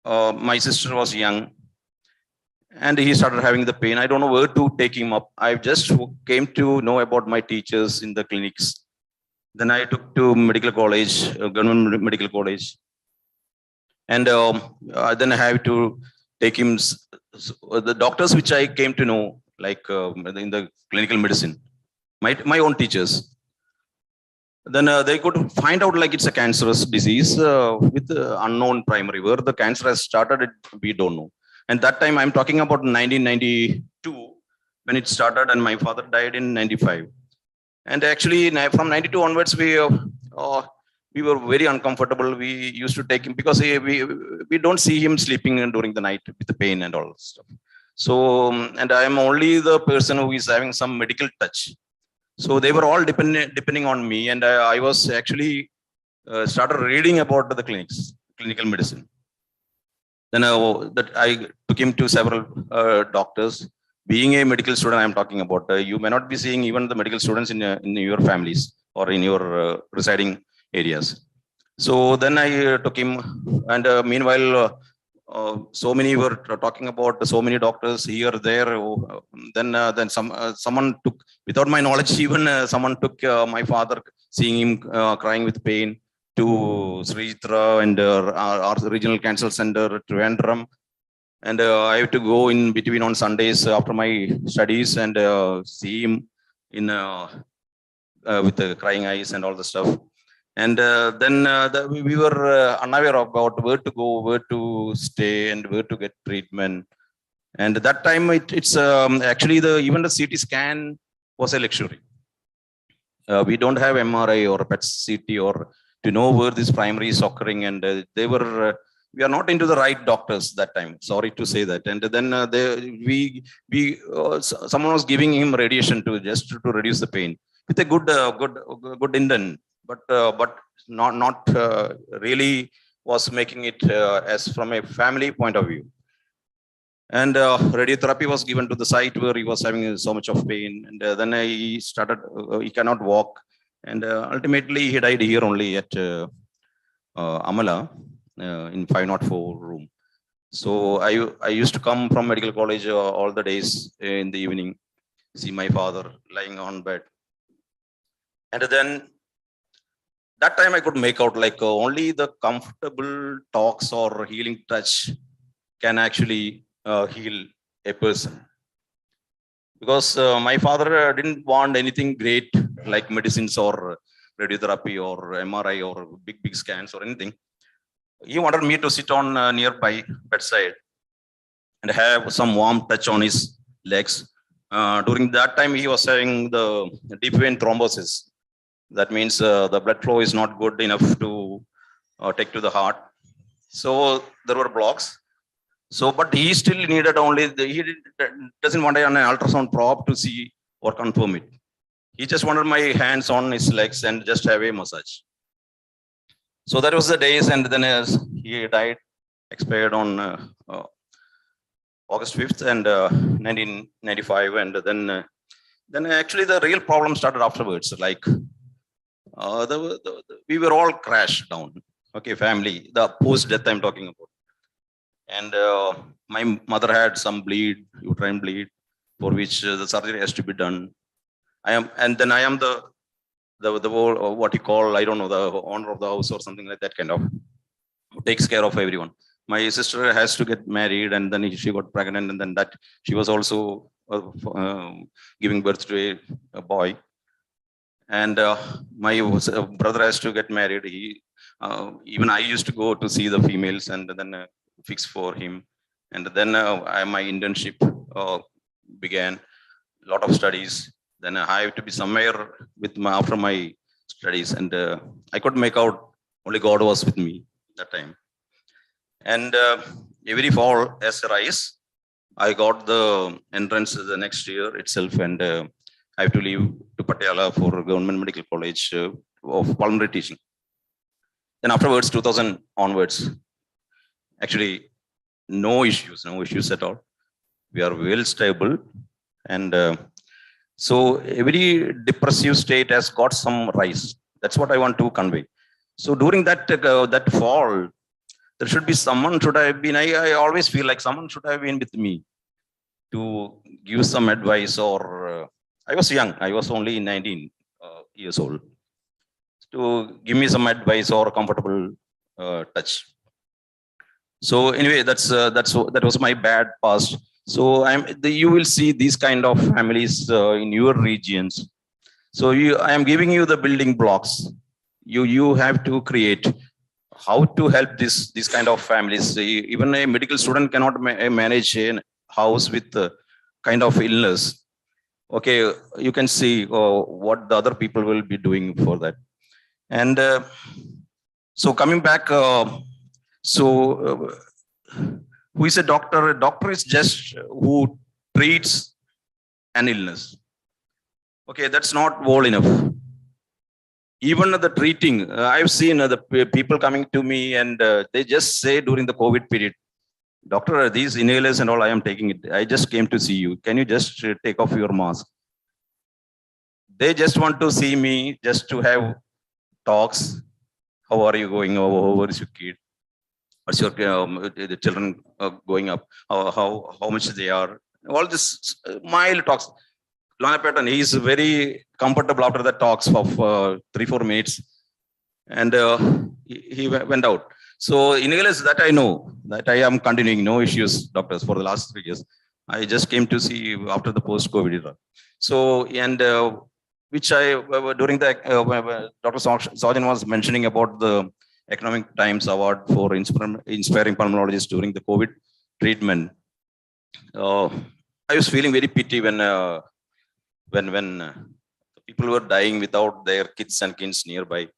my sister was young, and he started having the pain. I don't know where to take him up. I just came to know about my teachers in the clinics. Then I took to medical college, government medical college. And then I have to take him, the doctors which I came to know, like in the clinical medicine, my own teachers. Then they could find out like it's a cancerous disease with unknown primary. Where the cancer has started, we don't know. And that time I'm talking about 1992 when it started, and my father died in 95. And actually from 92 onwards, we were very uncomfortable. We used to take him because we don't see him sleeping during the night with the pain and all stuff. So, and I am only the person who is having some medical touch. So they were all depending on me, and I was actually started reading about the clinical medicine. Then that I took him to several doctors. Being a medical student, I'm talking about, you may not be seeing even the medical students in your families or in your residing areas. So then I took him, and meanwhile, so many were talking about so many doctors here, there. Then someone took, without my knowledge, even someone took my father, seeing him crying with pain, to Sritra and our regional cancer center, Trivandrum. And I have to go in between on Sundays after my studies and see him in with the crying eyes and all the stuff. And then we were unaware about where to go, where to stay, and where to get treatment. And at that time, it's actually even the CT scan was a luxury. We don't have MRI or PET CT or to know where this primary is occurring, and they were. We are not into the right doctors that time. Sorry to say that. And then someone was giving him radiation just to reduce the pain with a good intent, but not really was making it as from a family point of view. And radiotherapy was given to the site where he was having so much of pain. And then he started, he cannot walk. And ultimately he died here only at Amala in 504 room. So I used to come from medical college all the days in the evening, see my father lying on bed. And then that time I could make out like only the comfortable talks or healing touch can actually heal a person. Because my father didn't want anything great like medicines or radiotherapy or MRI or big scans or anything. He wanted me to sit on nearby bedside and have some warm touch on his legs. During that time, he was having the deep vein thrombosis. That means the blood flow is not good enough to take to the heart. So there were blocks. So, but he still needed only, he doesn't want an ultrasound probe to see or confirm it. He just wanted my hands on his legs and just have a massage. So that was the days, and then he died, expired on August 5th and 1995. And then actually the real problem started afterwards. Like we were all crashed down. Okay, family, the post-death I'm talking about. And my mother had some uterine bleed, for which the surgery has to be done. I am the what you call, I don't know, the owner of the house or something like that kind of, who takes care of everyone. My sister has to get married, and then she got pregnant, and then that she was also giving birth to a boy. And my brother has to get married. Even I used to go to see the females and then fix for him. And then my internship began, a lot of studies. Then I have to be somewhere after my studies, and I could make out only God was with me that time. And every fall as a rise, I got the entrance the next year itself, and I have to leave to Patiala for Government Medical College of pulmonary teaching. Then afterwards, 2000 onwards, actually no issues at all. We are well stable, and so every depressive state has got some rise. That's what I want to convey. So during that fall, there should be someone should have been. I always feel like someone should have been with me to give some advice. Or I was young. I was only 19 years old. To give me some advice or comfortable touch. So anyway, that was my bad past. So you will see these kind of families in your regions. So I am giving you the building blocks. You have to create how to help these kind of families. Even a medical student cannot manage a house with kind of illness. Okay, you can see what the other people will be doing for that. And so coming back, who is a doctor? A doctor is just who treats an illness. Okay, that's not well enough. Even the treating, I've seen the people coming to me and they just say during the COVID period, doctor, these inhalers and all, I am taking it. I just came to see you. Can you just take off your mask? They just want to see me just to have talks. How are you going? How is your kid? What's your the children going up? How much they are? All this mild talks. Lana Patton, he is very comfortable after the talks of 3-4 minutes, and he went out. So in ALS, that I know, that I am continuing, no issues, doctors, for the last 3 years. I just came to see after the post-COVID era. So, and which I, during the, Dr. Sarjan was mentioning about the Economic Times Award for inspiring pulmonologists during the COVID treatment. I was feeling very pity when people were dying without their kids and kins nearby,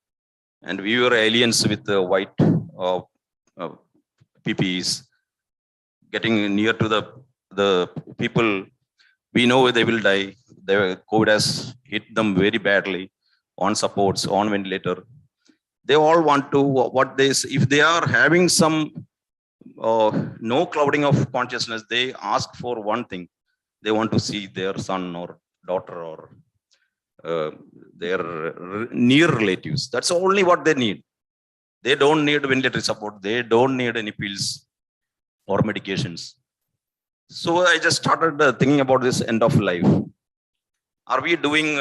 and we were aliens with white PPEs getting near to the people. We know they will die. COVID has hit them very badly on supports, on ventilator. They all want to what they, if they are having some no clouding of consciousness, they ask for one thing. They want to see their son or daughter or their near relatives. That's only what they need. They don't need ventilatory support. They don't need any pills or medications. So I just started thinking about this end of life. Are we doing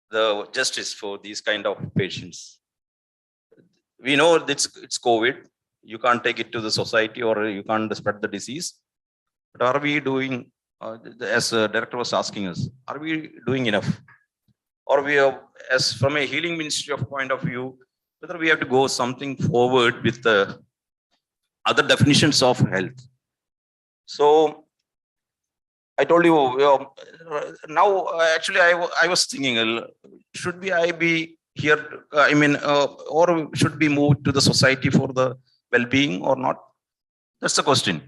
the justice for these kind of patients? We know it's COVID. You can't take it to the society or you can't spread the disease. But are we doing, as the director was asking us, are we doing enough? Or we have, as from a healing ministry of point of view, whether we have to go something forward with the other definitions of health. So I told you, now actually I was thinking, should I be here, or should we move to the society for the well-being or not? That's the question.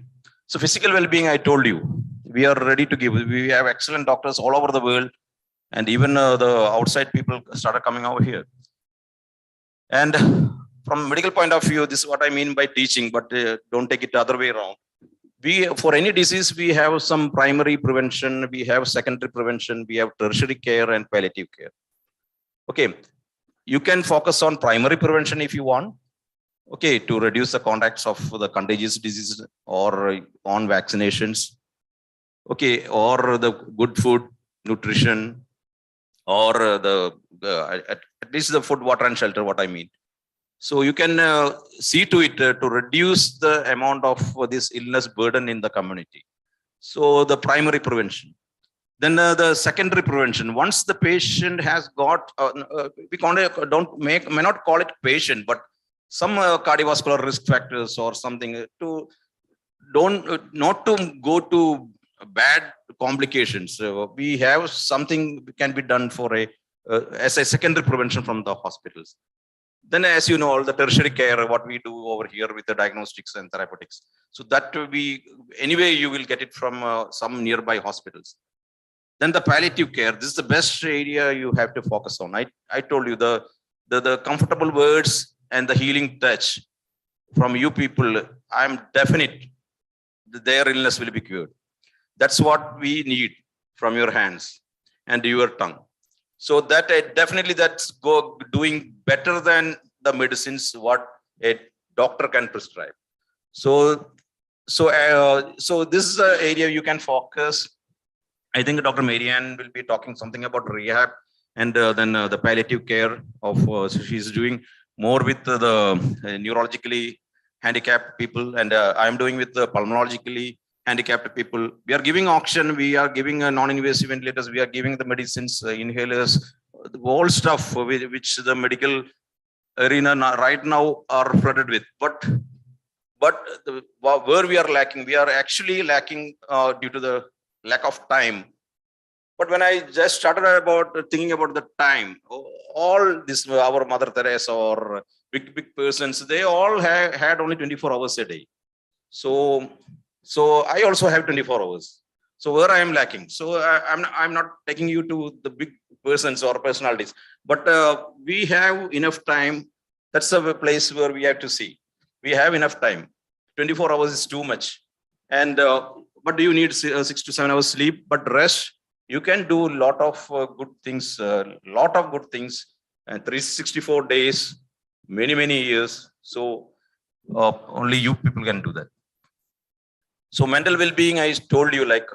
So physical well-being, I told you, we are ready to give. We have excellent doctors all over the world, and even the outside people started coming over here. And from medical point of view, this is what I mean by teaching, but don't take it the other way around. For any disease, we have some primary prevention, we have secondary prevention, we have tertiary care and palliative care. Okay, you can focus on primary prevention if you want, okay, to reduce the contacts of the contagious diseases or on vaccinations, okay, or the good food, nutrition, or at least the food, water and shelter, what I mean. So you can see to it to reduce the amount of this illness burden in the community. So the primary prevention. Then the secondary prevention. Once the patient has got, we may not call it patient, but some cardiovascular risk factors or something to not to go to bad complications. We have something can be done for as a secondary prevention from the hospitals. Then, as you know, all the tertiary care, what we do over here with the diagnostics and therapeutics. So that will be, anyway, you will get it from some nearby hospitals. Then the palliative care, this is the best area you have to focus on. I told you the comfortable words and the healing touch from you people, I'm definite their illness will be cured. That's what we need from your hands and your tongue. So that definitely that's doing better than the medicines what a doctor can prescribe. So this is an area you can focus. I think Dr. Marianne will be talking something about rehab and then the palliative care of she's doing more with the neurologically handicapped people, and I'm doing with the pulmonologically handicapped people. We are giving oxygen, we are giving non-invasive ventilators, we are giving the medicines, inhalers, the whole stuff which the medical arena right now are flooded with. But where we are lacking, we are actually lacking due to the lack of time. But when I just started thinking about the time, all this, our Mother Teresa or big persons, they all had only 24 hours a day. So I also have 24 hours. So where I am lacking. So I'm not taking you to the big persons or personalities, but we have enough time. That's a place where we have to see. We have enough time. 24 hours is too much. And but do you need 6 to 7 hours sleep? But rest, you can do a lot of good things, and 364 days, many years. So only you people can do that. So mental well-being, I told you, like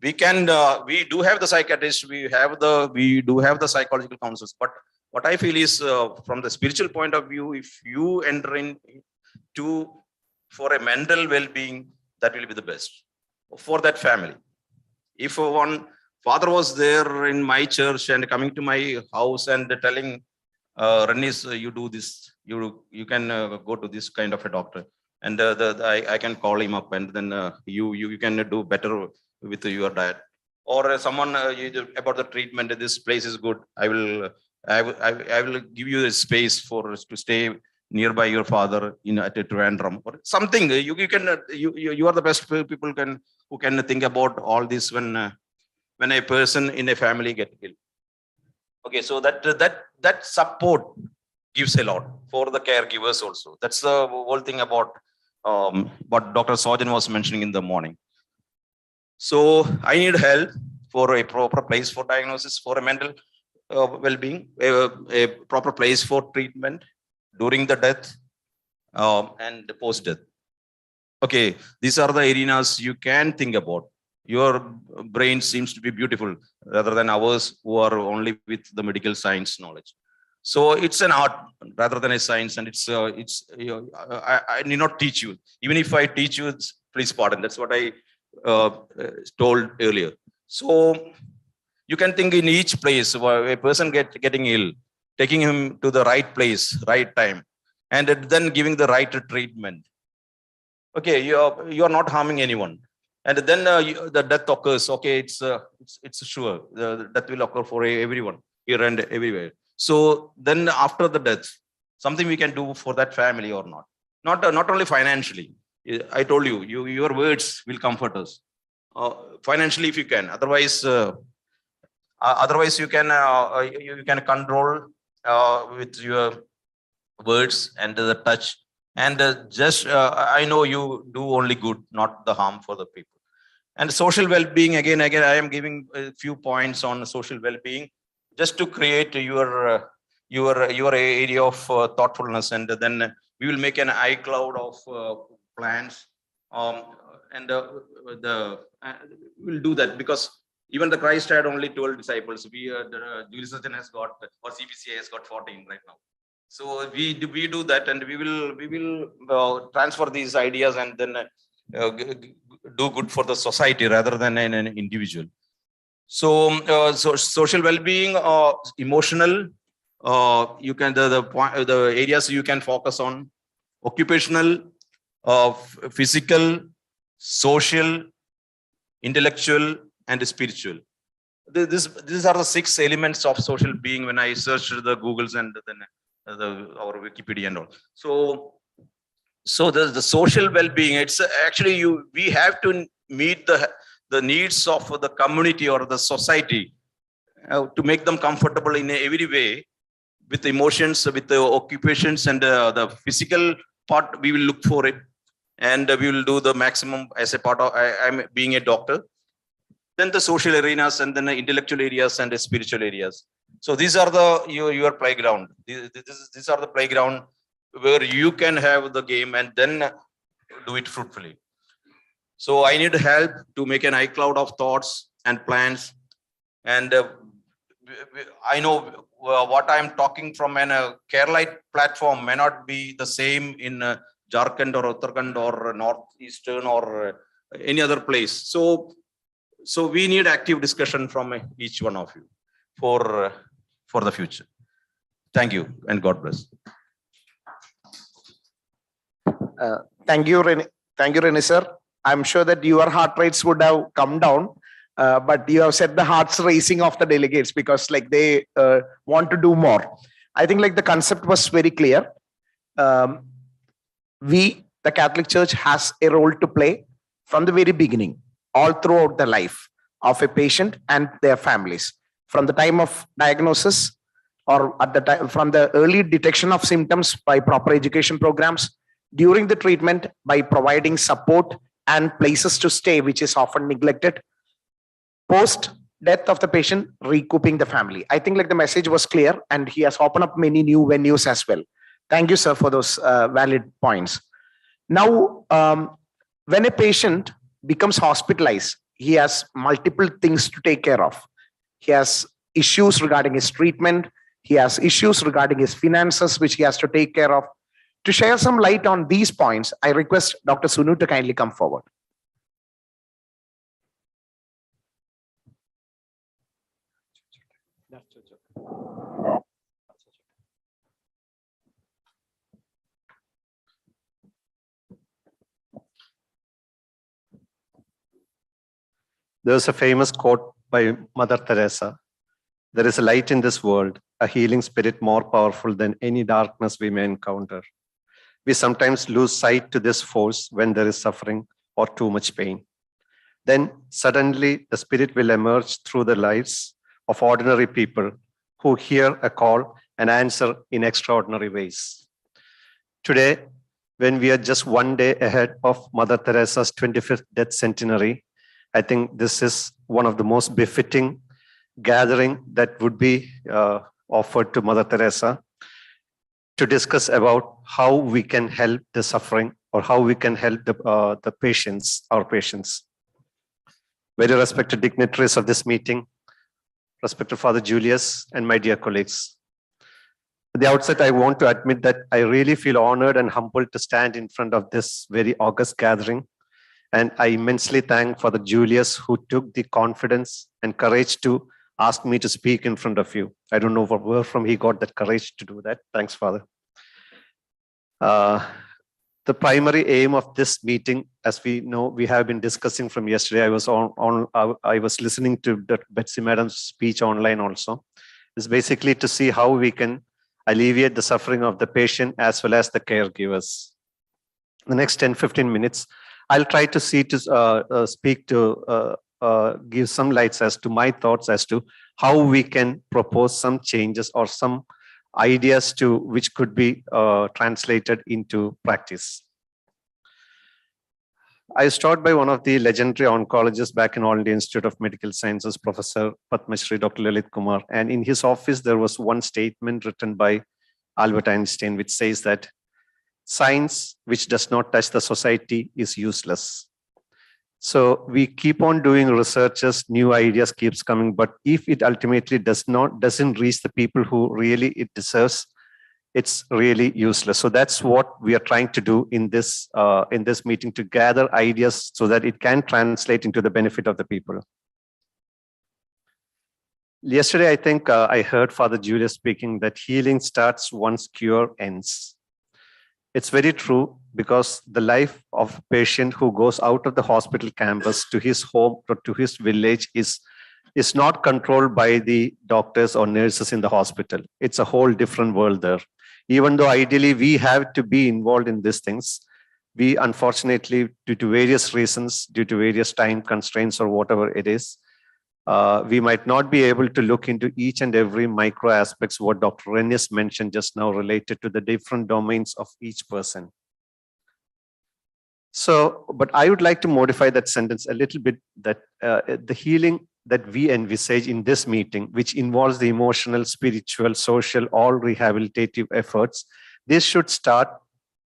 we do have the psychiatrists, we do have the psychological counselors, but what I feel is from the spiritual point of view, if you enter in for a mental well-being, that will be the best for that family. If one father was there in my church and coming to my house and telling, Ranis, you do this, you can go to this kind of a doctor, and I can call him up, and then you can do better with your diet. Or someone about the treatment, this place is good, I will give you a space to stay nearby your father at Trivandrum or something. You are the best people who can think about all this when a person in a family get ill. Okay, so that support gives a lot for the caregivers also. That's the whole thing about what Dr. Sojan was mentioning in the morning. So I need help for a proper place for diagnosis, for a mental well-being, a proper place for treatment during the death and post-death. Okay, these are the arenas you can think about. Your brain seems to be beautiful rather than ours who are only with the medical science knowledge. So it's an art rather than a science, and I need not teach you. Even if I teach you, please pardon. That's what I told earlier. So you can think in each place where a person getting ill, taking him to the right place, right time, and then giving the right treatment. Okay, you are not harming anyone. And then the death occurs. Okay, it's sure the death will occur for everyone here and everywhere. So then after the death, something we can do for that family or not. Not only financially. I told you, your words will comfort us. Financially, if you can. Otherwise, you can control with your words and the touch. And I know you do only good, not the harm for the people. And social well-being, again, I am giving a few points on social well-being, just to create your area of thoughtfulness, and then we will make an iCloud of plans, and we'll do that, because even the Christ had only 12 disciples. Julius has got, or CBCI has got 14 right now. So we do that, and we will transfer these ideas and then do good for the society rather than an individual. So, social well-being, emotional, you can the areas you can focus on: occupational, physical, social, intellectual, and spiritual. These are the 6 elements of social being when I searched the Googles and then our Wikipedia and all. So the social well-being, it's actually we have to meet the needs of the community or the society to make them comfortable in every way, with the emotions, with the occupations, and the physical part. We will look for it, and we will do the maximum as a part of I'm being a doctor. Then the social arenas, and then the intellectual areas and the spiritual areas. So these are your playground. These are the playground where you can have the game and then do it fruitfully. So I need help to make an iCloud of thoughts and plans. And I know what I'm talking from a Keralite platform may not be the same in Jharkhand or Uttarakhand or Northeastern or any other place. So we need active discussion from each one of you for the future. Thank you, and God bless. Thank you, Rene sir. I'm sure that your heart rates would have come down, but you have set the hearts racing of the delegates, because like they want to do more. I think like the concept was very clear. The Catholic Church, has a role to play from the very beginning, all throughout the life of a patient and their families, from the time of diagnosis, or at the time from the early detection of symptoms by proper education programs, during the treatment by providing support and places to stay, which is often neglected, post death of the patient, recouping the family. I think like the message was clear, and he has opened up many new venues as well. Thank you, sir, for those valid points. Now, when a patient becomes hospitalized, he has multiple things to take care of. He has issues regarding his treatment. He has issues regarding his finances, which he has to take care of. To share some light on these points, I request Dr. Sunu to kindly come forward. There's a famous quote by Mother Teresa. There is a light in this world, a healing spirit more powerful than any darkness we may encounter. We sometimes lose sight to this force when there is suffering or too much pain. Then suddenly the spirit will emerge through the lives of ordinary people who hear a call and answer in extraordinary ways. Today, when we are just one day ahead of Mother Teresa's 25th death centenary, I think this is one of the most befitting gathering that would be offered to Mother Teresa to discuss about how we can help the suffering or how we can help the patients, our patients. Very respected dignitaries of this meeting, respected Father Julius and my dear colleagues. At the outset, I want to admit that I really feel honored and humbled to stand in front of this very august gathering. And I immensely thank Father Julius, who took the confidence and courage to ask me to speak in front of you. I don't know where from he got that courage to do that. Thanks, Father. The primary aim of this meeting, as we know, we have been discussing from yesterday. I was listening to Betsy Madam's speech online also. Is basically to see how we can alleviate the suffering of the patient as well as the caregivers. The next 10-15 minutes, I'll try to speak to give some lights as to my thoughts as to how we can propose some changes or some ideas to which could be translated into practice. I start by one of the legendary oncologists back in All India Institute of Medical Sciences, Professor Padma Shri Dr. Lalit Kumar. And in his office, there was one statement written by Albert Einstein, which says that science which does not touch the society is useless. So we keep on doing researches, new ideas keeps coming, but if it ultimately doesn't reach the people who really it deserves, it's really useless. So that's what we are trying to do in this meeting, to gather ideas so that it can translate into the benefit of the people. Yesterday, I think I heard Father Julius speaking that healing starts once cure ends. It's very true, because the life of a patient who goes out of the hospital campus to his home or to his village is not controlled by the doctors or nurses in the hospital. It's a whole different world there. Even though ideally we have to be involved in these things, we unfortunately, due to various reasons, due to various time constraints or whatever it is, we might not be able to look into each and every micro aspects what Dr. Rennis mentioned just now related to the different domains of each person. So, but I would like to modify that sentence a little bit, that the healing that we envisage in this meeting, which involves the emotional, spiritual, social, all rehabilitative efforts, this should start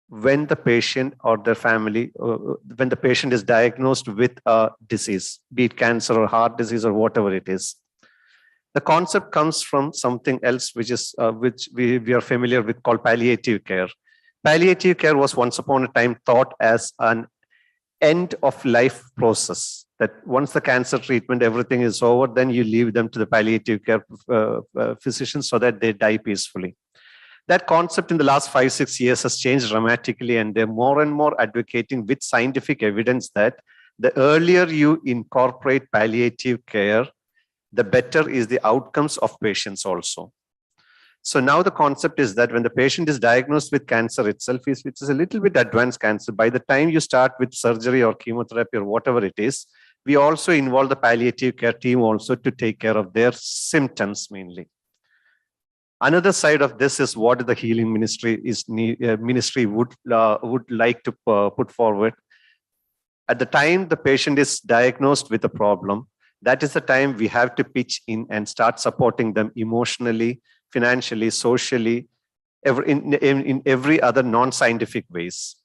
when the patient or their family, when the patient is diagnosed with a disease, be it cancer or heart disease or whatever it is. The concept comes from something else, which is which we are familiar with, called palliative care. Palliative care was once upon a time thought as an end of life process, that once the cancer treatment, everything is over, then you leave them to the palliative care physicians so that they die peacefully. That concept in the last 5-6 years has changed dramatically, and they're more and more advocating with scientific evidence that the earlier you incorporate palliative care, the better is the outcomes of patients also. So now the concept is that when the patient is diagnosed with cancer itself, which is a little bit advanced cancer, by the time you start with surgery or chemotherapy or whatever it is, we also involve the palliative care team also to take care of their symptoms mainly. Another side of this is what the healing ministry would like to put forward. At the time the patient is diagnosed with a problem, that is the time we have to pitch in and start supporting them emotionally, financially, socially, in every other non-scientific ways.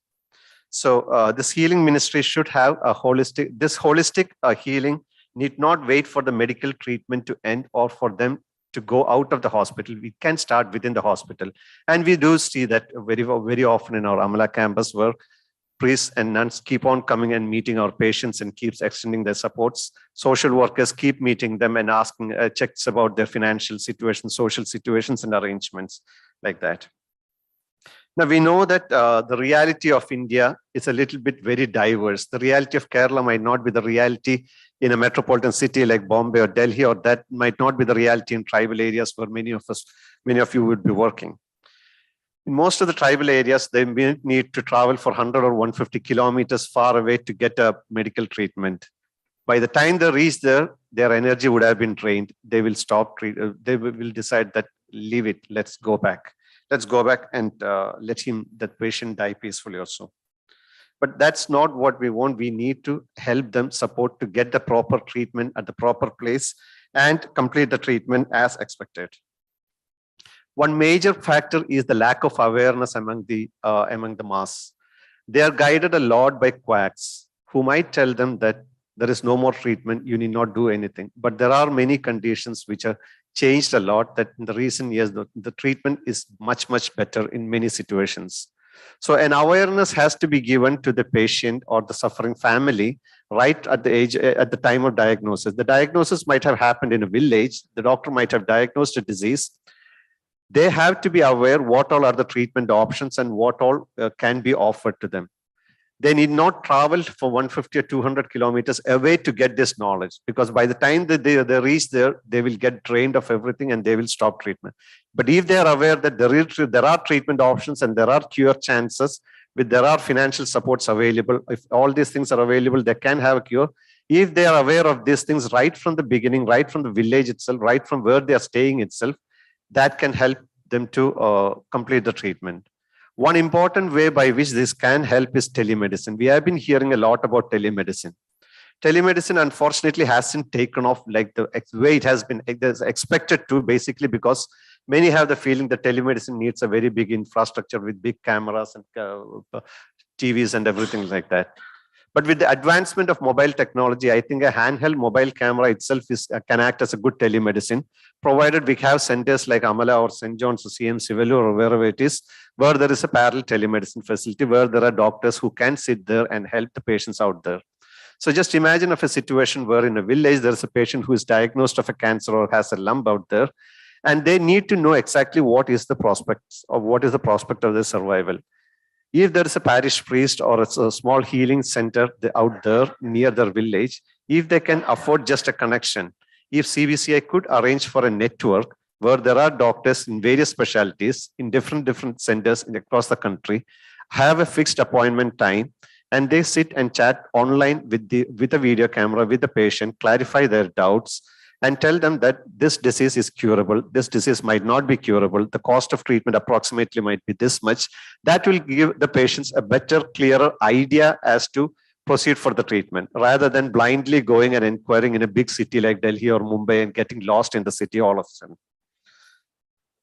So this healing ministry should have a holistic healing need not wait for the medical treatment to end or for them to go out of the hospital, we can start within the hospital. And we do see that very often in our Amala campus, where priests and nuns keep on coming and meeting our patients and keeps extending their supports. Social workers keep meeting them and asking checks about their financial situation, social situations and arrangements like that. Now we know that the reality of India is a little bit very diverse. The reality of Kerala might not be the reality in a metropolitan city like Bombay or Delhi, or that might not be the reality in tribal areas where many of you would be working. In most of the tribal areas, they may need to travel for 100 or 150 kilometers far away to get a medical treatment. By the time they reach there, their energy would have been drained. They will stop. They will decide that leave it. Let's go back. Let's go back and let that patient die peacefully or so. But that's not what we want. We need to help them support to get the proper treatment at the proper place and complete the treatment as expected. One major factor is the lack of awareness among the mass. They are guided a lot by quacks who might tell them that there is no more treatment, you need not do anything. But there are many conditions which are changed a lot, that in the recent years, the treatment is much better in many situations. So an awareness has to be given to the patient or the suffering family right at the time of diagnosis. The diagnosis might have happened in a village. The doctor might have diagnosed a disease. They have to be aware what all are the treatment options and what all can be offered to them. They need not travel for 150 or 200 kilometers away to get this knowledge, because by the time that they reach there, they will get drained of everything and they will stop treatment. But if they are aware that there are treatment options and there are cure chances, there are financial supports available, if all these things are available, they can have a cure. If they are aware of these things right from the beginning, right from the village itself, right from where they are staying itself, that can help them to complete the treatment. One important way by which this can help is telemedicine. We have been hearing a lot about telemedicine. Telemedicine, unfortunately, hasn't taken off like the way it has been expected to, basically because many have the feeling that telemedicine needs a very big infrastructure with big cameras and TVs and everything like that. But with the advancement of mobile technology, I think a handheld mobile camera itself can act as a good telemedicine, provided we have centers like Amala or St. John's or CM Civil or wherever it is, where there is a parallel telemedicine facility, where there are doctors who can sit there and help the patients out there. So just imagine of a situation where in a village, there is a patient who is diagnosed of a cancer or has a lump out there, and they need to know exactly what is the prospects or what is the prospect of their survival. If there is a parish priest or a small healing center out there near their village, if they can afford just a connection, if CBCI could arrange for a network where there are doctors in various specialties in different centers across the country, have a fixed appointment time, and they sit and chat online with a video camera with the patient, clarify their doubts, and tell them that this disease is curable, this disease might not be curable, the cost of treatment approximately might be this much. That will give the patients a better, clearer idea as to proceed for the treatment, rather than blindly going and inquiring in a big city like Delhi or Mumbai and getting lost in the city all of a sudden.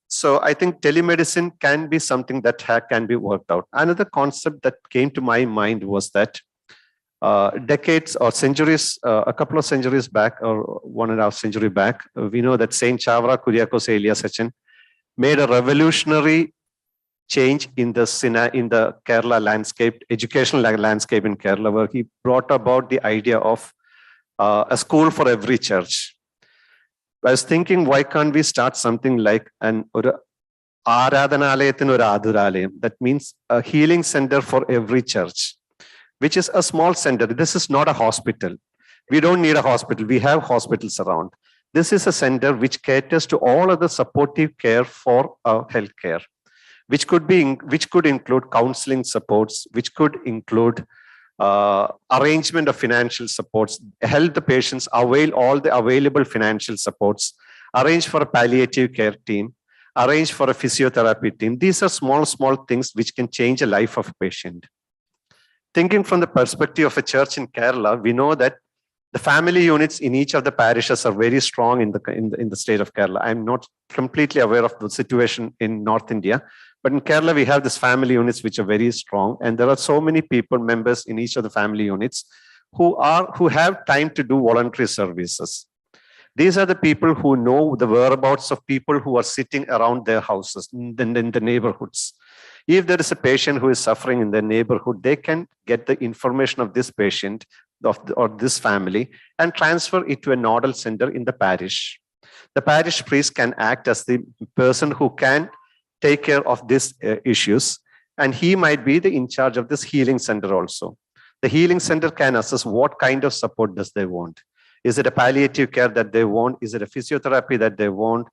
So I think telemedicine can be something that can be worked out. Another concept that came to my mind was that decades or centuries, a couple of centuries back, or 1.5 century back, we know that Saint Chavra Kuriakose Eliasachan made a revolutionary change in the Kerala landscape, educational landscape in Kerala, where he brought about the idea of a school for every church. I was thinking, why can't we start something like an Aradhanalayatinu Aduralayam? That means a healing center for every church, which is a small center. This is not a hospital. We don't need a hospital. We have hospitals around. This is a center which caters to all of the supportive care for healthcare, which could include counseling supports, which could include arrangement of financial supports, help the patients avail all the available financial supports, arrange for a palliative care team, arrange for a physiotherapy team. These are small things which can change the life of a patient. Thinking from the perspective of a church in Kerala, we know that the family units in each of the parishes are very strong in the state of Kerala. I'm not completely aware of the situation in North India, but in Kerala, we have these family units which are very strong. And there are so many people, members in each of the family units who have time to do voluntary services. These are the people who know the whereabouts of people who are sitting around their houses in the neighborhoods. If there is a patient who is suffering in their neighborhood, they can get the information of this patient or this family and transfer it to a nodal center in the parish. The parish priest can act as the person who can take care of these issues, and he might be in charge of this healing center also. The healing center can assess what kind of support does they want. Is it a palliative care that they want? Is it a physiotherapy that they want?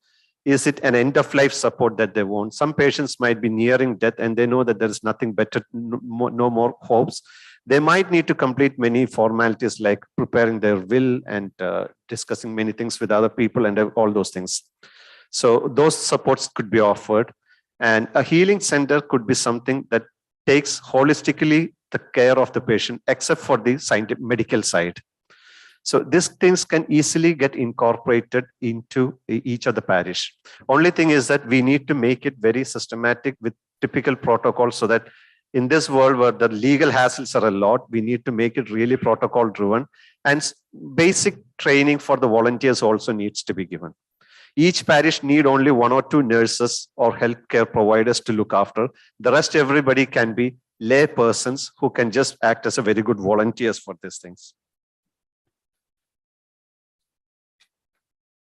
Is it an end-of-life support that they want? Some patients might be nearing death and they know that there is nothing better, no more hopes. They might need to complete many formalities like preparing their will and discussing many things with other people and all those things. So those supports could be offered. And a healing center could be something that takes holistically the care of the patient, except for the scientific medical side. So these things can easily get incorporated into each of the parish. Only thing is that we need to make it very systematic with typical protocols, so that in this world where the legal hassles are a lot, we need to make it really protocol driven, and basic training for the volunteers also needs to be given. Each parish need only 1 or 2 nurses or healthcare providers to look after. The rest, everybody can be lay persons who can just act as a very good volunteers for these things.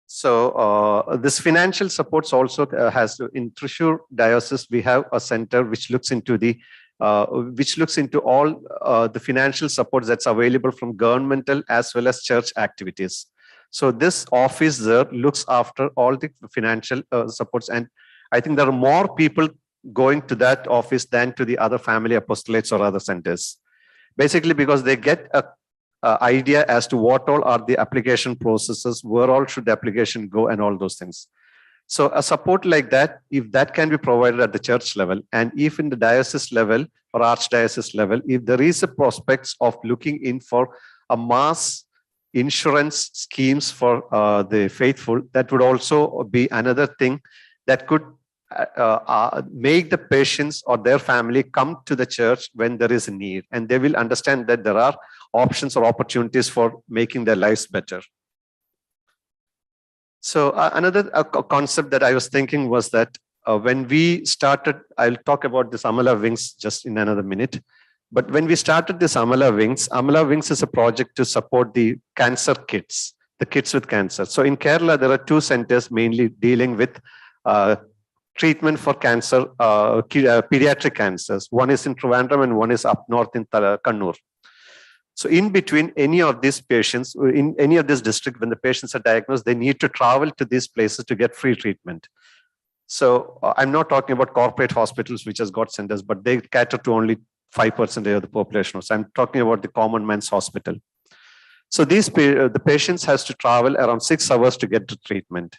So this financial supports also has in Thrissur diocese, we have a center which looks into all the financial supports that's available from governmental as well as church activities. So this office there looks after all the financial supports, and I think there are more people going to that office than to the other family apostolates or other centers. Basically because they get a idea as to what all are the application processes, where all should the application go, and all those things. So a support like that, if that can be provided at the church level, and if in the diocese level or archdiocese level, if there is a prospects of looking in for a mass insurance schemes for the faithful, that would also be another thing that could make the patients or their family come to the church when there is a need, and they will understand that there are options or opportunities for making their lives better. So another concept that I was thinking was that when we started, I'll talk about this Amala Wings just in another minute. But when we started this Amala Wings is a project to support the cancer kids, the kids with cancer. So in Kerala, there are 2 centers mainly dealing with treatment for cancer, pediatric cancers. One is in Trivandrum and one is up north in Kannur. So in between any of these patients, in any of this district, when the patients are diagnosed, they need to travel to these places to get free treatment. So I'm not talking about corporate hospitals which has got centers, but they cater to only 5% of the population. So I'm talking about the common man's hospital. So the patients has to travel around 6 hours to get the treatment.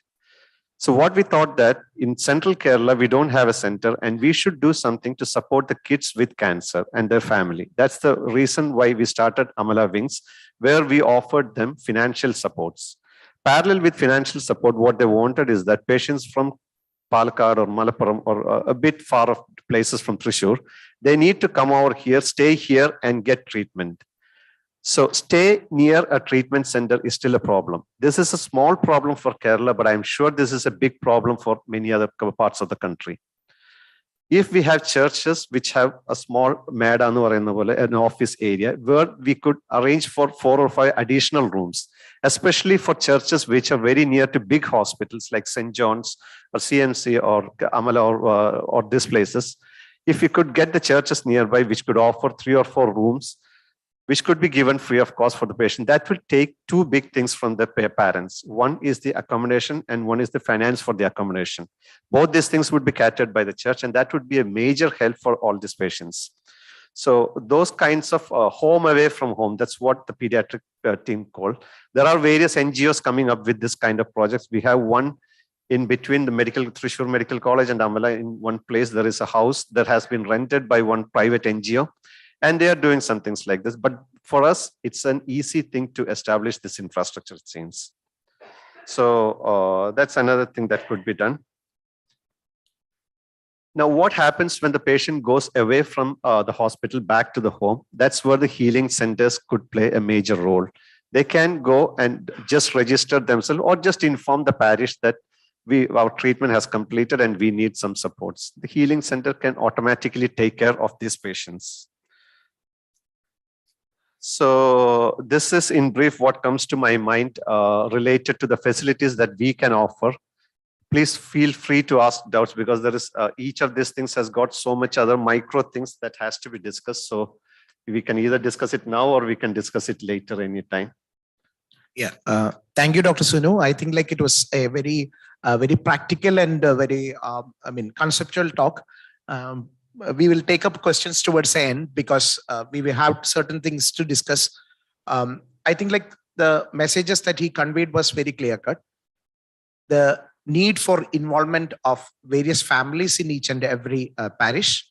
So what we thought that in central Kerala, we don't have a center, and we should do something to support the kids with cancer and their family. That's the reason why we started Amala Wings, where we offered them financial supports. Parallel with financial support, what they wanted is that patients from Palakkad or Malappuram or a bit far off places from Thrissur, they need to come over here, stay here and get treatment. So stay near a treatment center is still a problem. This is a small problem for Kerala, but I'm sure this is a big problem for many other parts of the country. If we have churches which have a small an office area where we could arrange for 4 or 5 additional rooms, especially for churches which are very near to big hospitals like St. John's or CMC or Amala or these places, if we could get the churches nearby which could offer 3 or 4 rooms, which could be given free of cost for the patient, that will take 2 big things from the parents. One is the accommodation and one is the finance for the accommodation. Both these things would be catered by the church, and that would be a major help for all these patients. So those kinds of home away from home, that's what the pediatric team called. There are various NGOs coming up with this kind of projects. We have one in between the Thrissur Medical College and Amala. In one place, there is a house that has been rented by one private NGO. And they are doing some things like this. But for us, it's an easy thing to establish this infrastructure, it seems. So that's another thing that could be done. Now, what happens when the patient goes away from the hospital back to the home? That's where the healing centers could play a major role. they can go and just register themselves or just inform the parish that our treatment has completed and we need some supports. The healing center can automatically take care of these patients. So this is in brief what comes to my mind related to the facilities that we can offer. Please feel free to ask doubts because there is each of these things has got so much other micro things that has to be discussed. So we can either discuss it now or we can discuss it later anytime. Yeah, thank you, Dr. Sunu. I think like it was a very practical and very, conceptual talk. We will take up questions towards the end because we will have certain things to discuss. I think like the messages that he conveyed was very clear cut. The need for involvement of various families in each and every parish,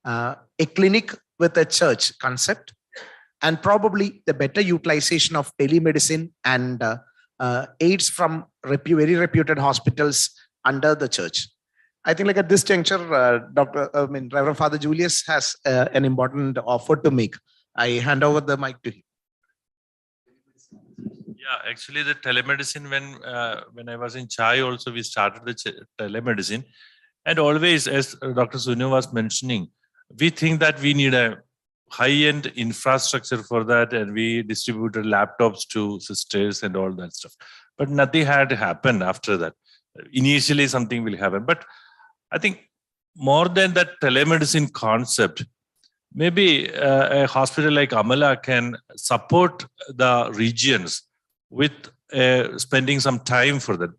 a clinic with a church concept, and probably the better utilization of telemedicine and aids from very reputed hospitals under the church. I think like at this juncture, Reverend Father Julius has an important offer to make. I hand over the mic to him. Yeah, actually the telemedicine, when I was in Chai also, we started the telemedicine. And always, as Dr. Sunu was mentioning, we think that we need a high-end infrastructure for that, and we distributed laptops to sisters and all that stuff. But nothing had happened after that. Initially, something will happen. But I think more than that telemedicine concept, maybe a hospital like Amala can support the regions with spending some time for that.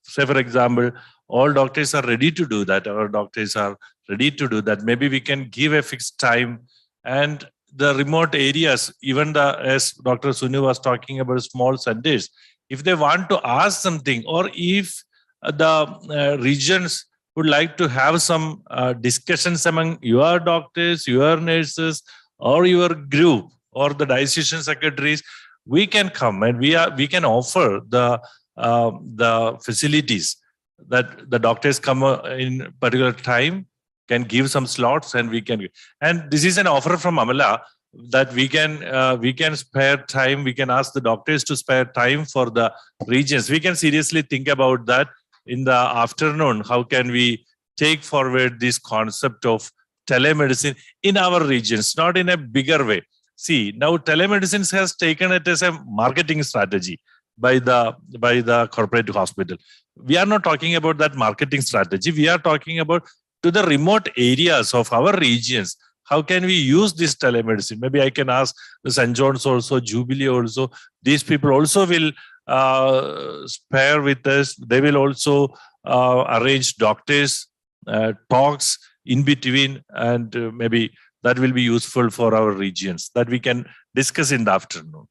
Say, for example, all doctors are ready to do that. Our doctors are ready to do that. Maybe we can give a fixed time. And the remote areas, even as Dr. Sunu was talking about small centers, if they want to ask something, or if the regions would like to have some discussions among your doctors, your nurses, or your group, or the diocesan secretaries, we can come and we can offer the facilities that the doctors come in particular time, can give some slots, and we can. And this is an offer from Amala that we can spare time. We can ask the doctors to spare time for the regions. We can seriously think about that in the afternoon. How can we take forward this concept of telemedicine in our regions, not in a bigger way? See, now telemedicine has taken it as a marketing strategy by the corporate hospital. We are not talking about that marketing strategy. We are talking about to the remote areas of our regions. How can we use this telemedicine? Maybe I can ask the St. John's also, Jubilee also. These people also will spare with us. They will also arrange doctors, talks in between, and maybe that will be useful for our regions that we can discuss in the afternoon.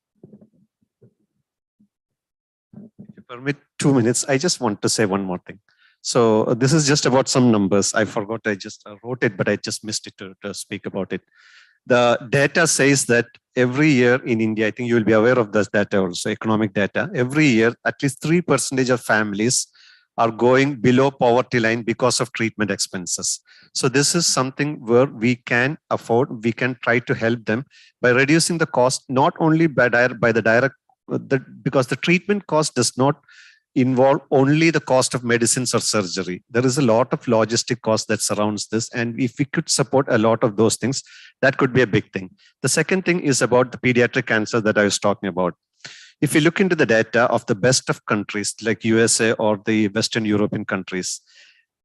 If you permit 2 minutes, I just want to say one more thing. So this is just about some numbers. I forgot, I just wrote it, but I just missed it to speak about it. The data says that every year in India, I think you will be aware of this data also, economic data. Every year, at least 3% of families are going below poverty line because of treatment expenses. So this is something where we can afford, we can try to help them by reducing the cost, not only by the direct, because the treatment cost does not involve only the cost of medicines or surgery. There is a lot of logistic cost that surrounds this. And if we could support a lot of those things, that could be a big thing. The second thing is about the pediatric cancer that I was talking about. If you look into the data of the best of countries like USA or the Western European countries,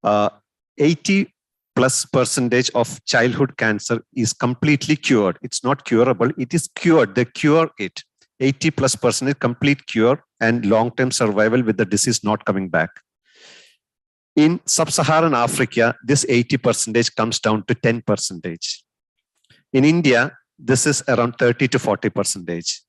80+% of childhood cancer is completely cured. It's not curable, it is cured. They cure it. 80+% is complete cure and long-term survival with the disease not coming back. In sub-Saharan Africa, this 80% comes down to 10%. In India, this is around 30 to 40%.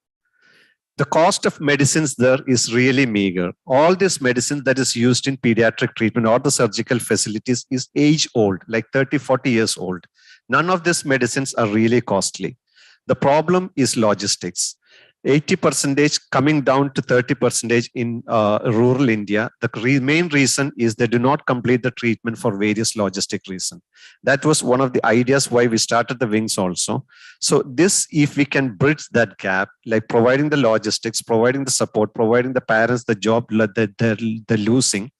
The cost of medicines there is really meager. All this medicine that is used in pediatric treatment or the surgical facilities is age old, like 30, 40 years old. None of these medicines are really costly. The problem is logistics. 80% coming down to 30% in rural India. The main reason is they do not complete the treatment for various logistic reasons. That was one of the ideas why we started the wings also. So this, if we can bridge that gap, like providing the logistics, providing the support, providing the parents the job that they're losing,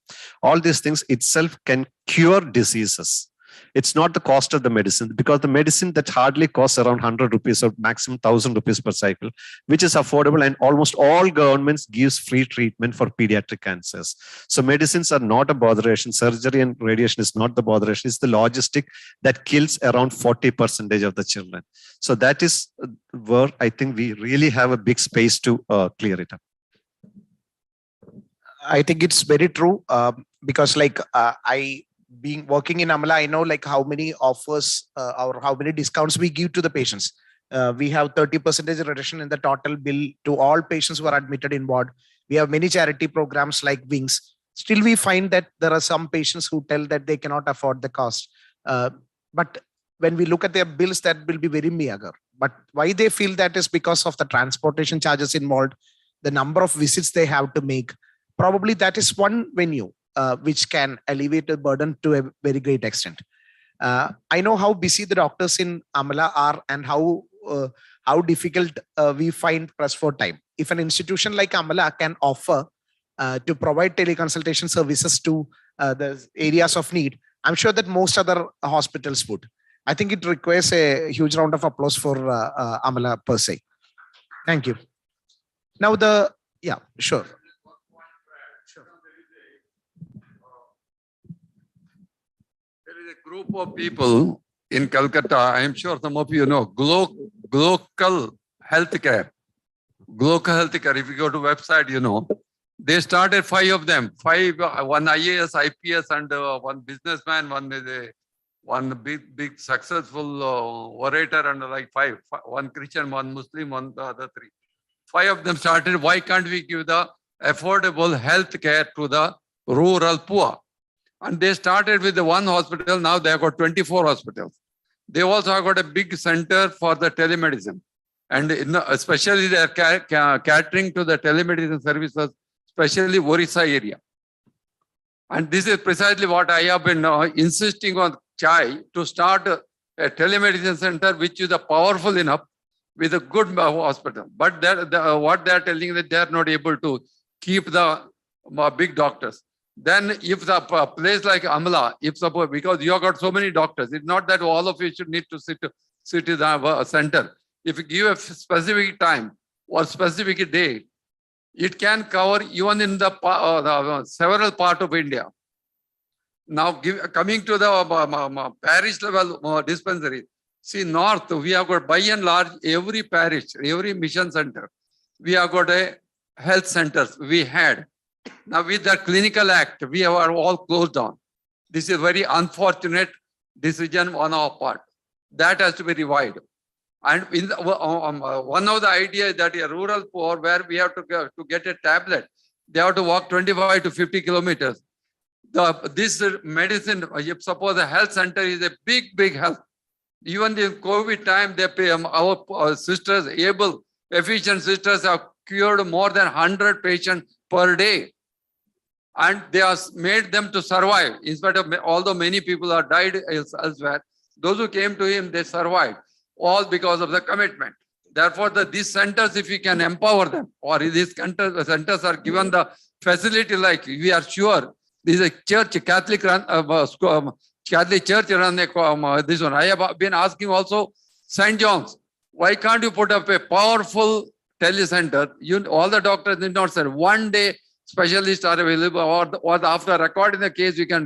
all these things itself can cure diseases. It's not the cost of the medicine, because the medicine that hardly costs around 100 rupees or maximum 1,000 rupees per cycle, which is affordable, and almost all governments gives free treatment for pediatric cancers. So medicines are not a botheration. Surgery and radiation is not the botheration. It's the logistic that kills around 40% of the children. So that is where I think we really have a big space to clear it up. I think it's very true, because I, being working in Amala, I know like how many offers or how many discounts we give to the patients. We have 30% reduction in the total bill to all patients who are admitted in ward. We have many charity programs like Wings. Still, we find that there are some patients who tell that they cannot afford the cost. But when we look at their bills, that will be very meager. But why they feel that is because of the transportation charges involved, the number of visits they have to make. Probably that is one venue which can alleviate the burden to a very great extent. I know how busy the doctors in Amala are and how difficult we find press for time. If an institution like Amala can offer to provide teleconsultation services to the areas of need, I'm sure that most other hospitals would. I think it requires a huge round of applause for Amala per se. Thank you. Now yeah, sure. Group of people in Calcutta, I am sure some of you know, Global Healthcare. Global Healthcare, if you go to website, you know, they started 5 of them, 5, one IAS, IPS, and one businessman, one big successful orator, and like 5, one Christian, one Muslim, one the other 3. 5 of them started. Why can't we give the affordable health care to the rural poor? And they started with the 1 hospital. Now they have got 24 hospitals. They also have got a big center for the telemedicine. And especially they are catering to the telemedicine services, especially Orissa area. And this is precisely what I have been insisting on Chai to start a telemedicine center, which is powerful enough with a good hospital. But what they are telling is that they are not able to keep the big doctors. Then if the place like Amala, if suppose, because you have got so many doctors, it's not that all of you should need to sit in the center. If you give a specific time or specific day, it can cover even in the several parts of India. Now coming to the parish level dispensary, see north, we have got by and large every parish, every mission center, we have got a health centers we had. Now with the clinical act, we are all closed down. This is a very unfortunate decision on our part. That has to be revived. And in the, one of the ideas that a rural poor, where we have to get a tablet, they have to walk 25 to 50 kilometers. This medicine, if suppose a health center is a big help. Even in COVID time, they pay our sisters, efficient sisters have cured more than 100 patients per day. And they have made them to survive. In spite of, although many people have died elsewhere, those who came to him, they survived. All because of the commitment. Therefore, these centers, if we can empower them, or these centers are given the facility, like we are sure, this is a church, Catholic Catholic Church run this one. I have been asking also St. John's, why can't you put up a powerful telecenter? All the doctors did not say one day specialists are available, or after recording the case, you can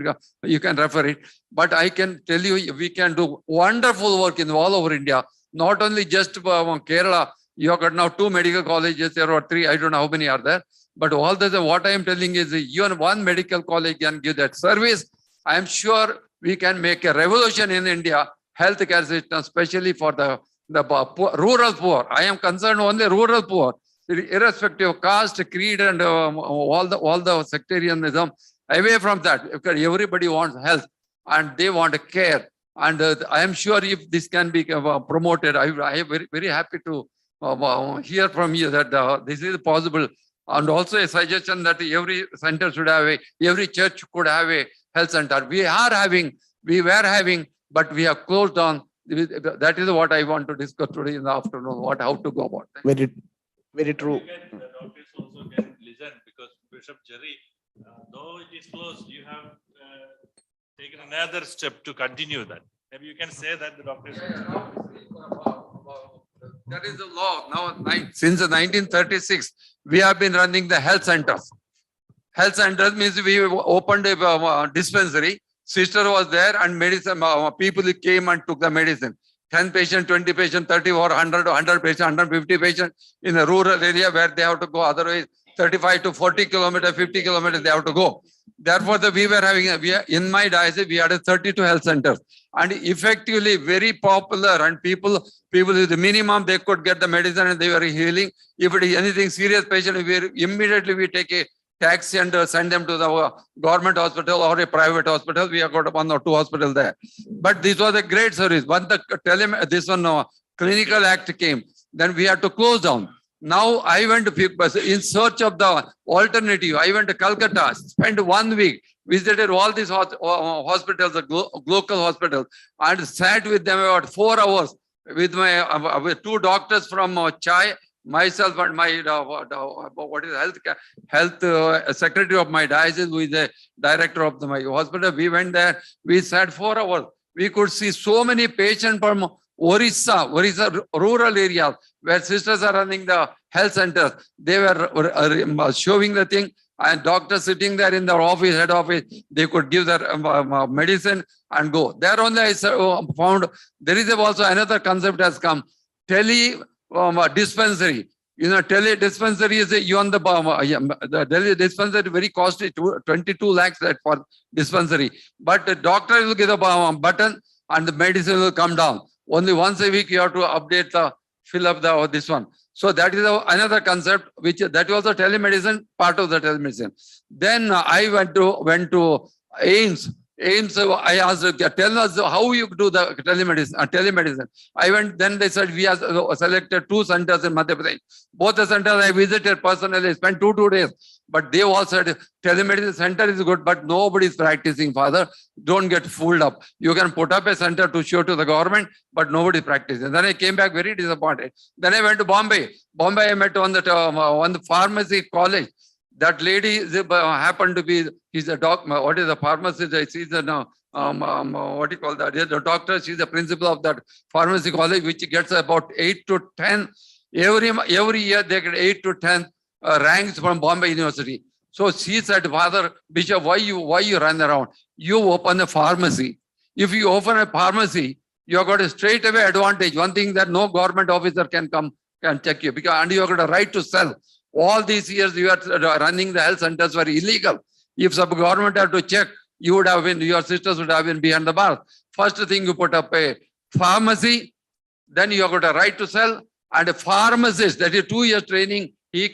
refer it. But I can tell you, we can do wonderful work in all over India, not only just Kerala. You have got now 2 medical colleges, there are 3, I don't know how many are there. But all this, what I am telling is, even one medical college can give that service. I am sure we can make a revolution in India, healthcare system, especially for the rural poor. I am concerned only rural poor, irrespective of caste, creed, and all the sectarianism. Away from that, because everybody wants health and they want care. And I am sure if this can be promoted, I am very, very happy to hear from you that this is possible. And also a suggestion that every center should have every church could have a health center. We were having, but we have closed down. That is what I want to discuss today in the afternoon, how to go about that. Very true. The doctors also can listen, because Bishop Jerry, though it is closed, you have taken another step to continue that. Maybe you can say that the doctors. That is the law. Now, since 1936, we have been running the health centers. Health centers means we opened a dispensary. Sister was there and medicine. People came and took the medicine. 10 patients, 20 patients, 30 or 100, 100 patients, 150 patients in a rural area where they have to go. Otherwise, 35 to 40 kilometers, 50 kilometers, they have to go. Therefore, we were having, in my diocese, we had 32 health centers. And effectively very popular, and people with the minimum, they could get the medicine and they were healing. If it is anything serious patient, immediately we take a taxi and send them to the government hospital or a private hospital. We have got 1 or 2 hospitals there. But this was a great service. When the clinical act came, then we had to close down. Now I went to in search of the alternative. I went to Calcutta, spent 1 week, visited all these hospitals, the local hospitals, and sat with them about 4 hours with my with 2 doctors from Chai, myself and my health secretary of my diocese, who is the director of my hospital. We went there. We sat 4 hours. We could see so many patients from Orissa rural areas where sisters are running the health centers. They were showing the thing, and doctors sitting there in their office, head office, they could give their medicine and go. There only I found there is also another concept has come, dispensary. You know, dispensary is you on the Delhi dispensary very costly, 22 lakhs for dispensary. But the doctor will give a button and the medicine will come down. Only once a week you have to update fill up this one. So that is another concept, which that was the telemedicine, part of the telemedicine. Then I went to AIMS. AIMS, I asked, tell us how you do the telemedicine. I went, then they said, we have selected 2 centers in Madhya Pradesh. Both the centers I visited personally, spent 2 days. But they all said, telemedicine center is good, but nobody is practicing, Father. Don't get fooled up. You can put up a center to show to the government, but nobody is practicing. Then I came back very disappointed. Then I went to Bombay. Bombay, I met on the pharmacy college. That lady happened to be, he's a doctor. What is the pharmacist? She's a, what do you call that? Yes, the doctor, she's the principal of that pharmacy college, which gets about 8 to 10. Every year they get 8 to 10 ranks from Bombay University. So she said, Father Bishop, why you run around? You open a pharmacy. If you open a pharmacy, you have got a straight away advantage. One thing that no government officer can check you, because and you have got a right to sell. All these years you are running the health centers were illegal. If some government had to check, you would have been, your sisters would have been behind the bars. First thing, you put up a pharmacy, then you have got a right to sell, and a pharmacist, that is 2 years training, he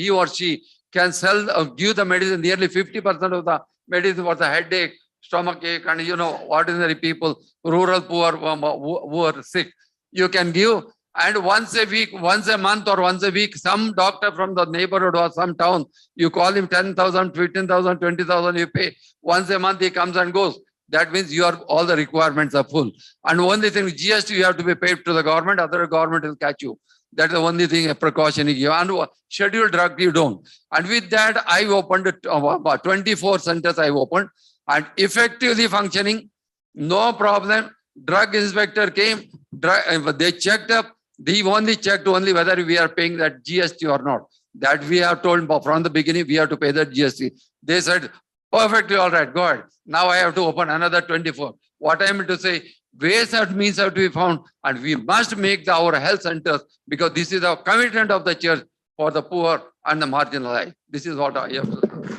or she can sell, give the medicine, nearly 50% of the medicine for the headache, stomach ache, and ordinary people, rural poor who are sick. You can give. And once a week, once a month or once a week, some doctor from the neighborhood or some town, you call him 10,000, 15,000, 20,000, you pay. Once a month he comes and goes. That means all the requirements are full. And only thing, GST you have to be paid to the government, other government will catch you. That's the only thing, a precaution you give. And scheduled drug you don't. And with that, I opened about 24 centers I opened, and effectively functioning, no problem. Drug inspector came, they checked up. They only checked whether we are paying that GST or not. That we have told from the beginning, we have to pay that GST. They said, perfectly all right, go ahead. Now I have to open another 24. What I mean to say, ways and means have to be found, and we must make our health centers, because this is our commitment of the church for the poor and the marginalized. This is what I have to say.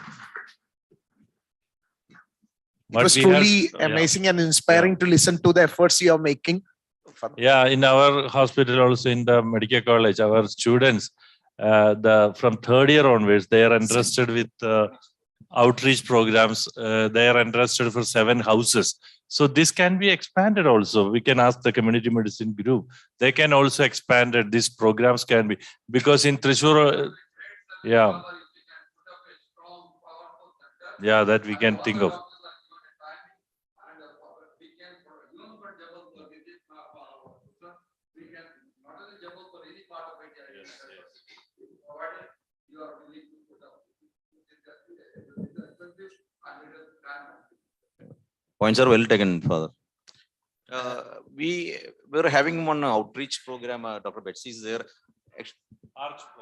It was truly amazing and inspiring to listen to the efforts you are making. Yeah, in our hospital, also in the medical college, our students, from 3rd year onwards, they are interested with outreach programs. They are interested for 7 houses. So this can be expanded also. We can ask the community medicine group. They can also expand it. These programs can be, because in Trishur, yeah. Yeah, that we can think of. Points are well taken, Father. We were having one outreach program, Dr. Betsy is there,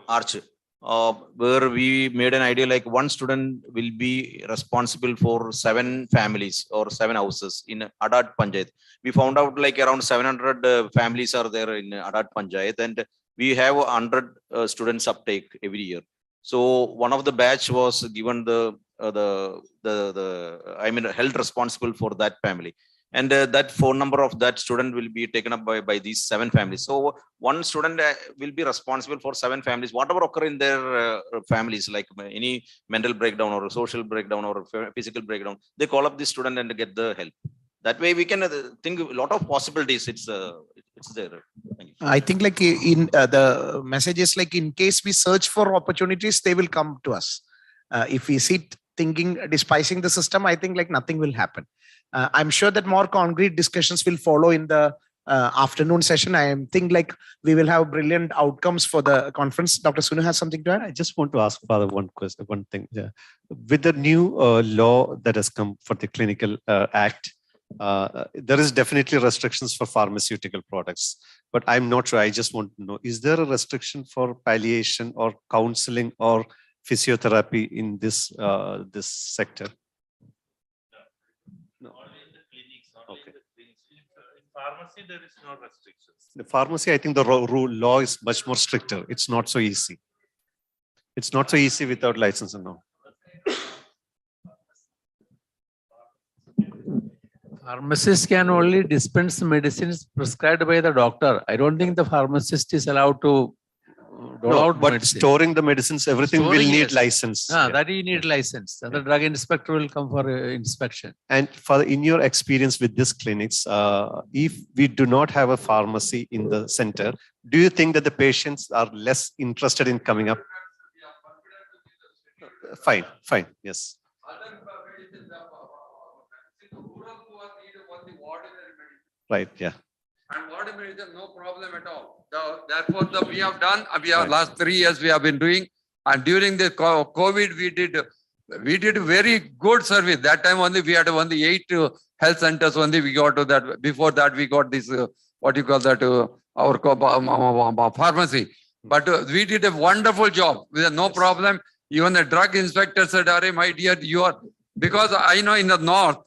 Arch, where we made an idea like one student will be responsible for 7 families or 7 houses in Adat Panchayat. We found out like around 700 families are there in Adat Panchayat, and we have 100 students uptake every year. So one of the batch was given the health responsible for that family, and that phone number of that student will be taken up by these 7 families. So one student will be responsible for 7 families, whatever occur in their families, like any mental breakdown or social breakdown or physical breakdown, they call up this student and get the help. That way we can think a lot of possibilities. It's there. Thank you. I think like in the message is like, in case we search for opportunities, they will come to us. If we sit thinking, despising the system, I think like nothing will happen. I'm sure that more concrete discussions will follow in the afternoon session. I think like we will have brilliant outcomes for the conference. Dr. Sunu has something to add? I just want to ask Father one question, one thing. Yeah. With the new law that has come for the Clinical Act, there is definitely restrictions for pharmaceutical products, but I'm not sure. I just want to know, is there a restriction for palliation or counseling or physiotherapy in this sector? No. Okay. In pharmacy, there is no restrictions. The pharmacy, I think the rule law is much more stricter. It's not so easy. It's not so easy without license and all. Pharmacist can only dispense medicines prescribed by the doctor. I don't think the pharmacist is allowed to dole out but medicine. storing the medicines, everything will Storing, need yes. license. Yeah. That you need license. And the drug inspector will come for inspection. And for in your experience with these clinics, if we do not have a pharmacy in the center, do you think that the patients are less interested in coming up? Fine, yes. Right, yeah. And water medicine, no problem at all. Therefore, we have done, last 3 years we have been doing, and during the COVID, we did very good service. That time only we had only 8 health centers only we got to that. Before that, we got this, our pharmacy. But we did a wonderful job with no problem. Even the drug inspector said, "Arey, my dear, you are," because I know in the north,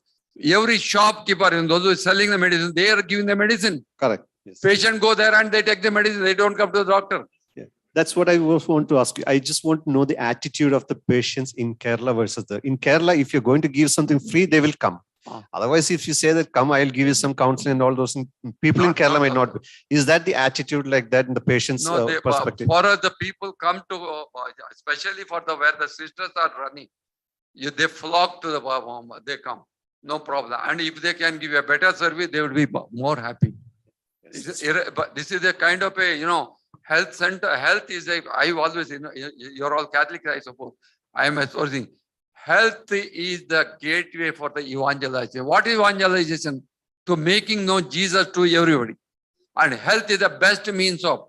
every shopkeeper and those who are selling the medicine, they are giving the medicine. Correct. Yes. Patient go there and they take the medicine. They don't come to the doctor. Yeah. That's what I want to ask you. I just want to know the attitude of the patients in Kerala versus in Kerala, if you're going to give something free, they will come. Otherwise, if you say that, come, I'll give you some counseling and all those things, people in Kerala might not be. Is that the attitude like that in the patient's perspective? For us, the people come to, especially for where the sisters are running, they flock to they come. No problem. And if they can give a better service, they will be more happy. Yes. But this is a kind of a, health center. Health is I always, you're all Catholic, I suppose. I am asserting. Health is the gateway for the evangelization. What is evangelization? To making known Jesus to everybody. And health is the best means of,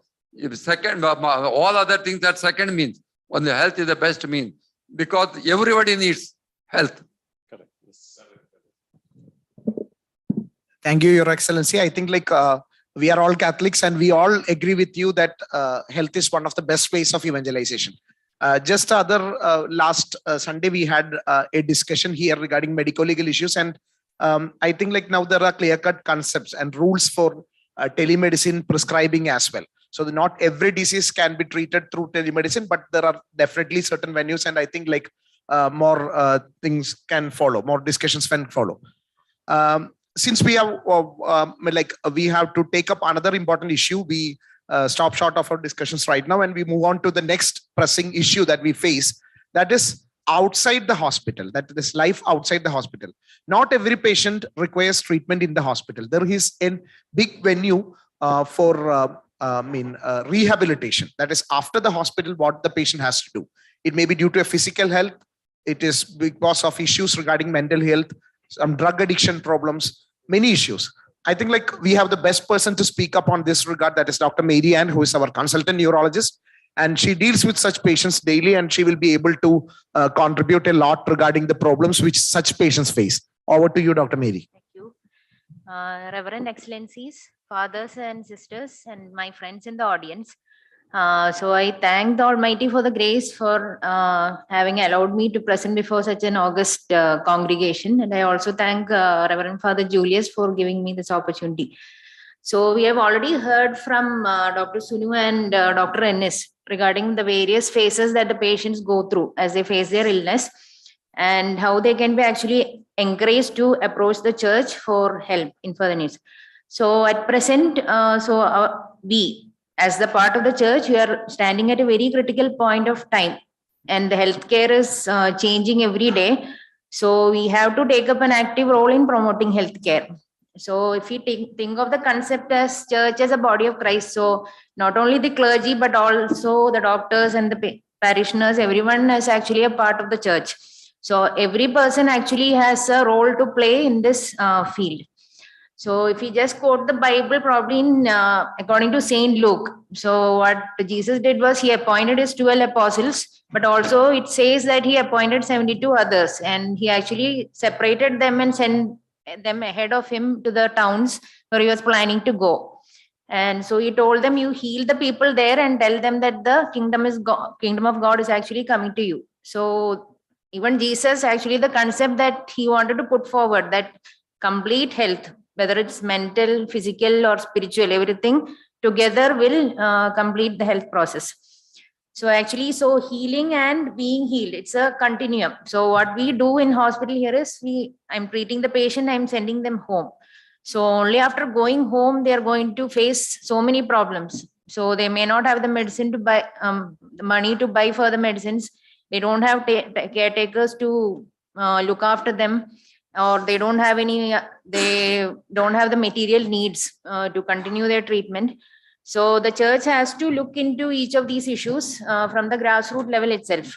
second, all other things are second means. Only health is the best means. Because everybody needs health. Thank you, Your Excellency. I think like we are all Catholics and we all agree with you that health is one of the best ways of evangelization. Just last Sunday, we had a discussion here regarding medical legal issues. And I think like now there are clear-cut concepts and rules for telemedicine prescribing as well. So not every disease can be treated through telemedicine, but there are definitely certain venues. And I think like more things can follow, more discussions can follow. Since we have we have to take up another important issue, we stop short of our discussions right now and we move on to the next pressing issue that we face. That is outside the hospital, that is life outside the hospital. Not every patient requires treatment in the hospital. There is a big venue for rehabilitation. That is after the hospital, what the patient has to do. It may be due to a physical health. It is because of issues regarding mental health, some drug addiction problems, many issues. I think like we have the best person to speak up on this regard. That is Dr. Mary Ann, who is our consultant neurologist. And she deals with such patients daily, and she will be able to contribute a lot regarding the problems which such patients face. Over to you, Dr. Mary. Thank you. Reverend Excellencies, fathers and sisters, and my friends in the audience. So I thank the Almighty for the grace for having allowed me to present before such an august congregation. And I also thank Reverend Father Julius for giving me this opportunity. So we have already heard from Dr. Sunu and Dr. Ennis regarding the various phases that the patients go through as they face their illness, and how they can be actually encouraged to approach the church for help in further needs. So at present, we as the part of the church, we are standing at a very critical point of time, and the healthcare is changing every day. So we have to take up an active role in promoting healthcare. So if we think of the concept as church as a body of Christ, so not only the clergy, but also the doctors and the parishioners, everyone is actually a part of the church. So every person actually has a role to play in this field. So if we just quote the Bible, probably in, according to Saint Luke, so what Jesus did was he appointed his 12 apostles, but also it says that he appointed 72 others, and he actually separated them and sent them ahead of him to the towns where he was planning to go. And so he told them, you heal the people there and tell them that the kingdom of God is actually coming to you. So even Jesus, actually the concept that he wanted to put forward, that complete health, whether it's mental, physical or spiritual, everything together will complete the health process. So actually, so healing and being healed, it's a continuum. So what we do in hospital here is I'm treating the patient, I'm sending them home. So only after going home, they are going to face so many problems. So they may not have the medicine to buy, the money to buy for the medicines. They don't have caretakers to look after them, or they don't have they don't have the material needs to continue their treatment. So the church has to look into each of these issues from the grassroots level itself.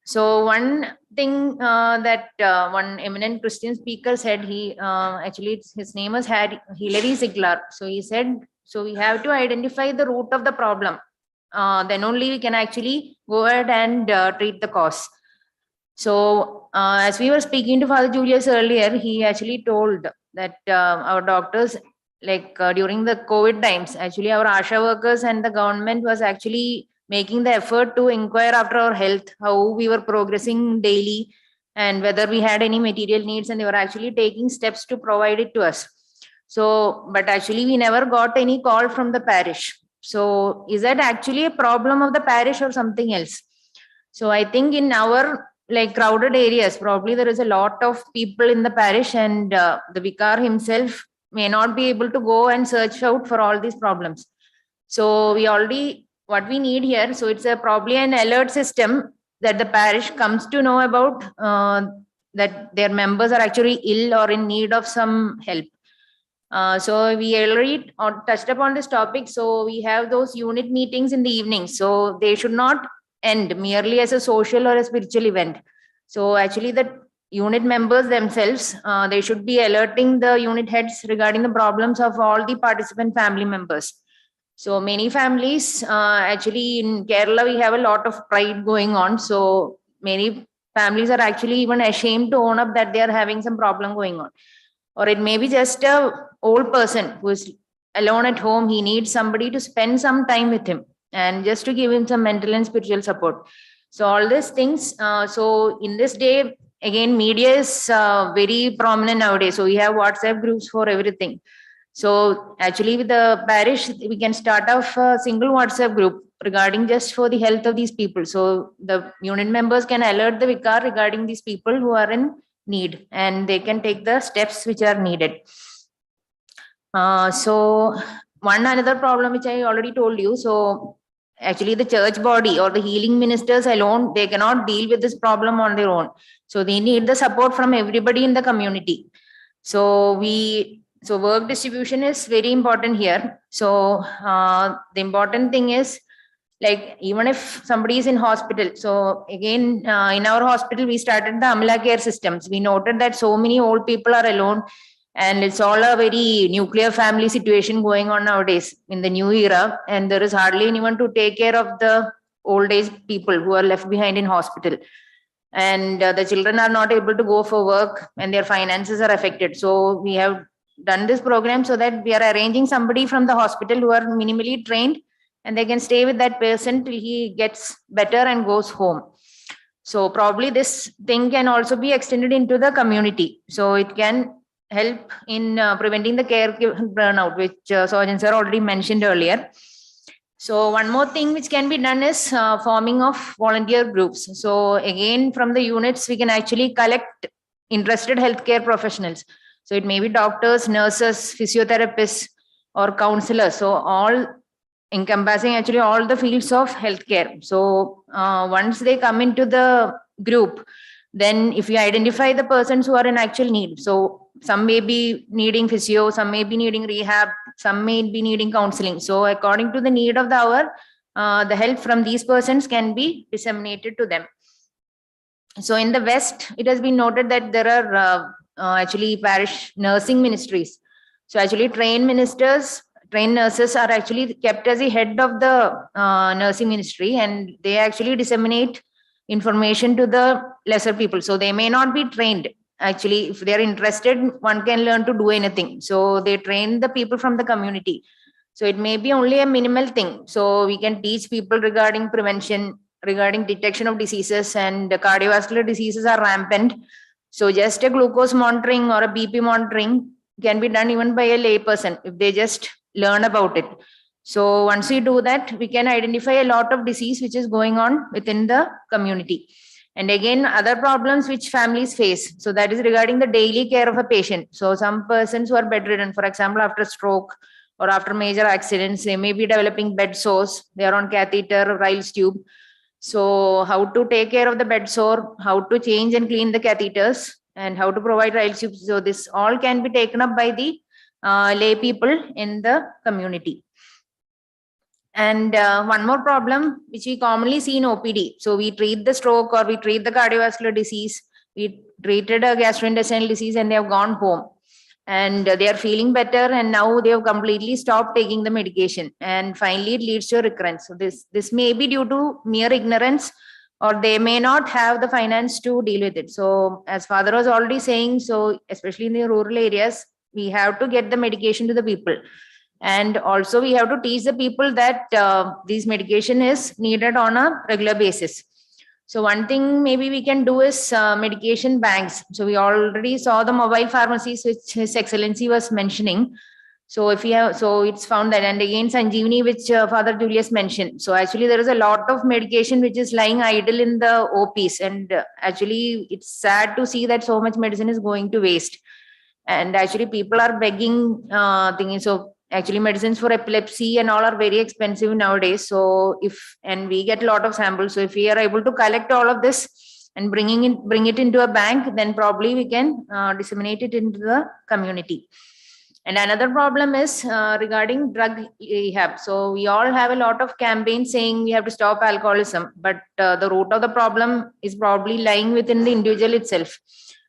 So one thing that one eminent Christian speaker said, his name was Hilary Ziegler. So he said, so we have to identify the root of the problem. Then only we can actually go ahead and treat the cause. So as we were speaking to Father Julius earlier, he actually told that our doctors, during the COVID times, actually our ASHA workers and the government was actually making the effort to inquire after our health, how we were progressing daily and whether we had any material needs, and they were actually taking steps to provide it to us. So, but actually we never got any call from the parish. So is that actually a problem of the parish or something else? So I think in our crowded areas, probably there is a lot of people in the parish, and the vicar himself may not be able to go and search out for all these problems. So what we need here, so it's probably an alert system that the parish comes to know about that their members are actually ill or in need of some help. So we already touched upon this topic. So we have those unit meetings in the evening. So they should not end merely as a social or a spiritual event. So actually the unit members themselves, they should be alerting the unit heads regarding the problems of all the participant family members. So many families, actually in Kerala, we have a lot of pride going on. So many families are actually even ashamed to own up that they are having some problem going on. Or it may be just a old person who is alone at home. He needs somebody to spend some time with him and just to give him some mental and spiritual support. So all these things. So in this day, again, media is very prominent nowadays. So we have WhatsApp groups for everything. So actually with the parish, we can start off a single WhatsApp group regarding just for the health of these people. So the unit members can alert the vicar regarding these people who are in need, and they can take the steps which are needed. So one another problem which I already told you. So actually the church body or the healing ministers alone, they cannot deal with this problem on their own. So they need the support from everybody in the community. So work distribution is very important here. So the important thing is, like, even if somebody is in hospital, so again, in our hospital, we started the Amala care systems. We noted that so many old people are alone, and it's all a very nuclear family situation going on nowadays in the new era. And there is hardly anyone to take care of the old age people who are left behind in hospital. And the children are not able to go for work and their finances are affected. So we have done this program so that we are arranging somebody from the hospital who are minimally trained, and they can stay with that person till he gets better and goes home. So probably this thing can also be extended into the community. So it can help in preventing the care burnout, which Sojan sir already mentioned earlier. So one more thing which can be done is forming of volunteer groups. So again, from the units, we can actually collect interested healthcare professionals. So it may be doctors, nurses, physiotherapists, or counselors. So all encompassing actually all the fields of healthcare. So once they come into the group, then if you identify the persons who are in actual need, so some may be needing physio, some may be needing rehab, some may be needing counseling. So according to the need of the hour, the help from these persons can be disseminated to them. So in the West, it has been noted that there are actually parish nursing ministries. So actually trained nurses are actually kept as the head of the nursing ministry, and they actually disseminate information to the lesser people. So they may not be trained. Actually, if they're interested, one can learn to do anything. So they train the people from the community. So it may be only a minimal thing. So we can teach people regarding prevention, regarding detection of diseases, and the cardiovascular diseases are rampant. So just a glucose monitoring or a BP monitoring can be done even by a lay person if they just learn about it. So once we do that, we can identify a lot of disease which is going on within the community. And again, other problems which families face. So that is regarding the daily care of a patient. So some persons who are bedridden, for example, after stroke or after major accidents, they may be developing bed sores. They are on catheter, Riles tube. So how to take care of the bed sore, how to change and clean the catheters, and how to provide Riles tubes. So this all can be taken up by the lay people in the community. And one more problem which we commonly see in OPD. So we treat the stroke or we treat the cardiovascular disease. We treated a gastrointestinal disease and they have gone home and they are feeling better, and now they have completely stopped taking the medication, and finally it leads to a recurrence. So this may be due to mere ignorance, or they may not have the finance to deal with it. So as father was already saying, so especially in the rural areas, we have to get the medication to the people. And also we have to teach the people that this medication is needed on a regular basis. So one thing maybe we can do is medication banks. So we already saw the mobile pharmacies, which His Excellency was mentioning. So if we have, so it's found that, and again Sanjeevani, which Father Julius mentioned. So actually there is a lot of medication which is lying idle in the OPs, and actually it's sad to see that so much medicine is going to waste. And actually people are begging things. So actually medicines for epilepsy and all are very expensive nowadays. So and we get a lot of samples. So if we are able to collect all of this and bring it into a bank, then probably we can disseminate it into the community. And another problem is regarding drug rehab. So we all have a lot of campaigns saying we have to stop alcoholism, but the root of the problem is probably lying within the individual itself.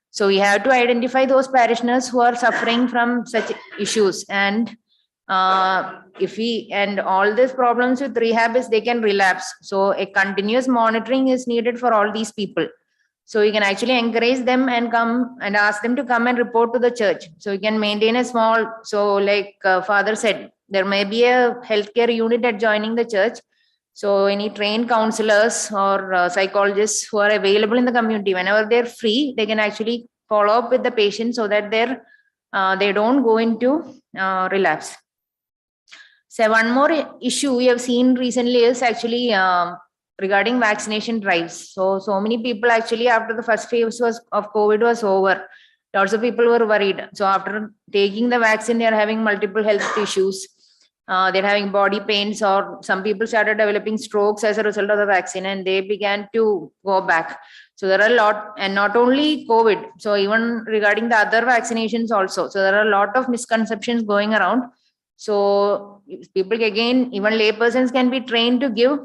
So we have to identify those parishioners who are suffering from such issues, and and all these problems with rehab is they can relapse. So a continuous monitoring is needed for all these people. So you can actually encourage them and come and ask them to come and report to the church. So you can maintain a small, so like father said, there may be a healthcare unit adjoining the church. So any trained counselors or psychologists who are available in the community, whenever they're free, they can actually follow up with the patient so that they don't go into relapse. So one more issue we have seen recently is actually regarding vaccination drives. So many people actually, after the first phase of COVID was over, lots of people were worried. So after taking the vaccine, they are having multiple health issues. they're having body pains, or some people started developing strokes as a result of the vaccine, and they began to go back. So there are a lot, and not only COVID, so even regarding the other vaccinations also. So there are a lot of misconceptions going around. So people, again, even laypersons can be trained to give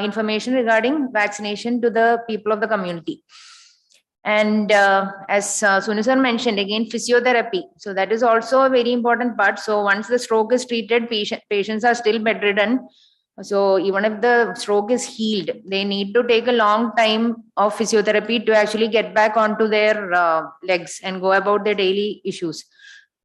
information regarding vaccination to the people of the community. And as Sunu sir mentioned, again, physiotherapy. So that is also a very important part. So once the stroke is treated, patients are still bedridden. So even if the stroke is healed, they need to take a long time of physiotherapy to actually get back onto their legs and go about their daily issues.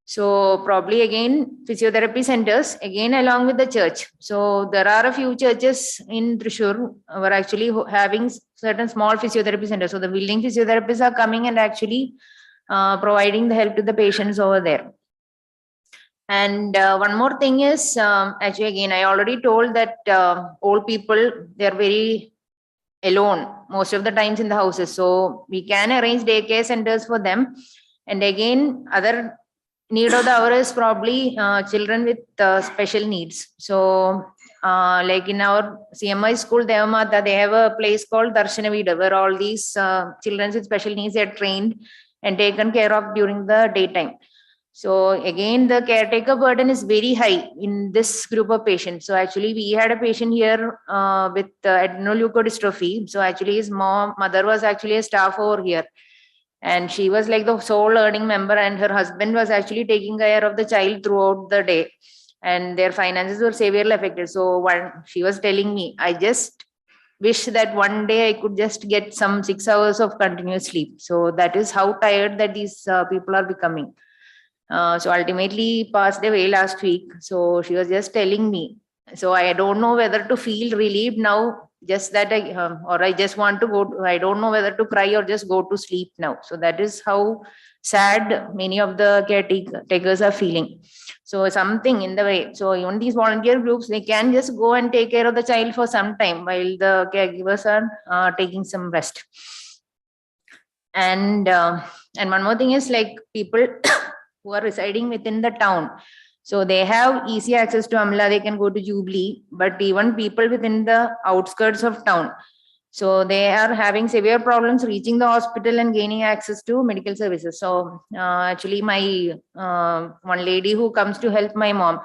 So probably again, physiotherapy centers, again, along with the church. So there are a few churches in Thrissur were actually having certain small physiotherapy centers. So the willing physiotherapists are coming and actually providing the help to the patients over there. And one more thing is, actually, again, I already told that old people, they're very alone most of the times in the houses. So we can arrange daycare centers for them. And again, other need of the hour is probably children with special needs. So like in our CMI school, Devamata, they have a place called Darshanavida, where all these children with special needs are trained and taken care of during the daytime. So again, the caretaker burden is very high in this group of patients. So actually, we had a patient here with adrenoleukodystrophy. So actually, his mother was actually a staff over here, and she was like the sole earning member, and her husband was actually taking care of the child throughout the day, and their finances were severely affected. So she was telling me, I just wish that one day I could just get some 6 hours of continuous sleep. So that is how tired that these people are becoming. So ultimately passed away last week. So she was just telling me. So I don't know whether to feel relieved now, just that or I just want to go. I don't know whether to cry or just go to sleep now. So that is how sad many of the caretakers are feeling. So something in the way. So even these volunteer groups, they can just go and take care of the child for some time while the caregivers are taking some rest. And one more thing is, like, people who are residing within the town, so they have easy access to Amala, they can go to Jubilee, but even people within the outskirts of town, so they are having severe problems reaching the hospital and gaining access to medical services. So actually, my one lady who comes to help my mom,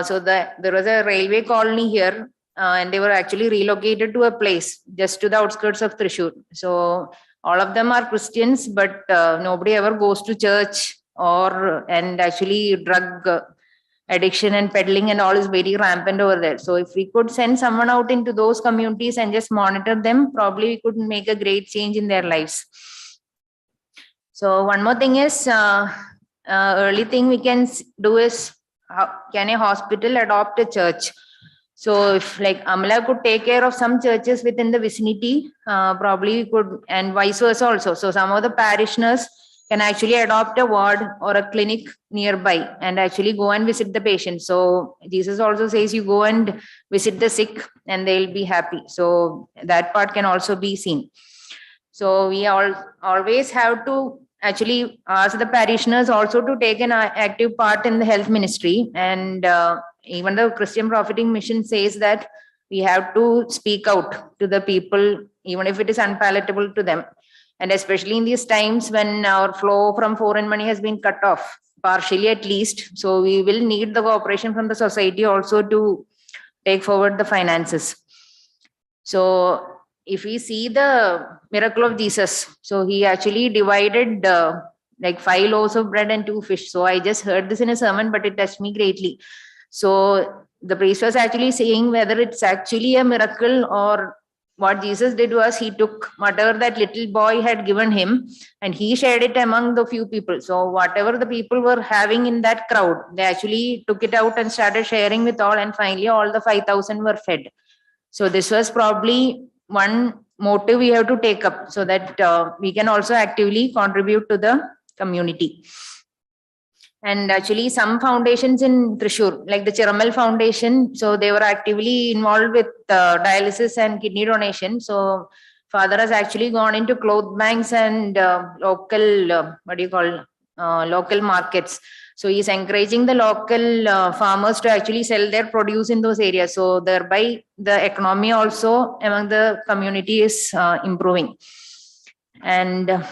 so there was a railway colony here, and they were actually relocated to a place just to the outskirts of Thrissur. So all of them are Christians, but nobody ever goes to church, and actually drug addiction and peddling and all is very rampant over there. So if we could send someone out into those communities and just monitor them, probably we could make a great change in their lives. So one more thing is, early thing we can do is, can a hospital adopt a church? So if like Amala could take care of some churches within the vicinity, probably we could, and vice versa also. So some of the parishioners can actually adopt a ward or a clinic nearby and actually go and visit the patient. So Jesus also says you go and visit the sick and they'll be happy. So that part can also be seen. So we always have to actually ask the parishioners also to take an active part in the health ministry. And even the Christian Prophetic Mission says that we have to speak out to the people, even if it is unpalatable to them. And especially in these times when our flow from foreign money has been cut off, partially at least. So we will need the cooperation from the society also to take forward the finances. So if we see the miracle of Jesus, so he actually divided like 5 loaves of bread and 2 fish. So I just heard this in a sermon, but it touched me greatly. So the priest was actually saying whether it's actually a miracle or what Jesus did was he took whatever that little boy had given him and he shared it among the few people. So whatever the people were having in that crowd, they actually took it out and started sharing with all, and finally all the 5,000 were fed. So this was probably one motive we have to take up, so that we can also actively contribute to the community. And actually some foundations in Thrissur, like the Chiramal Foundation, so they were actively involved with dialysis and kidney donation. So father has actually gone into cloth banks and local, local markets So he's encouraging the local farmers to actually sell their produce in those areas. So thereby the economy also among the community is improving. And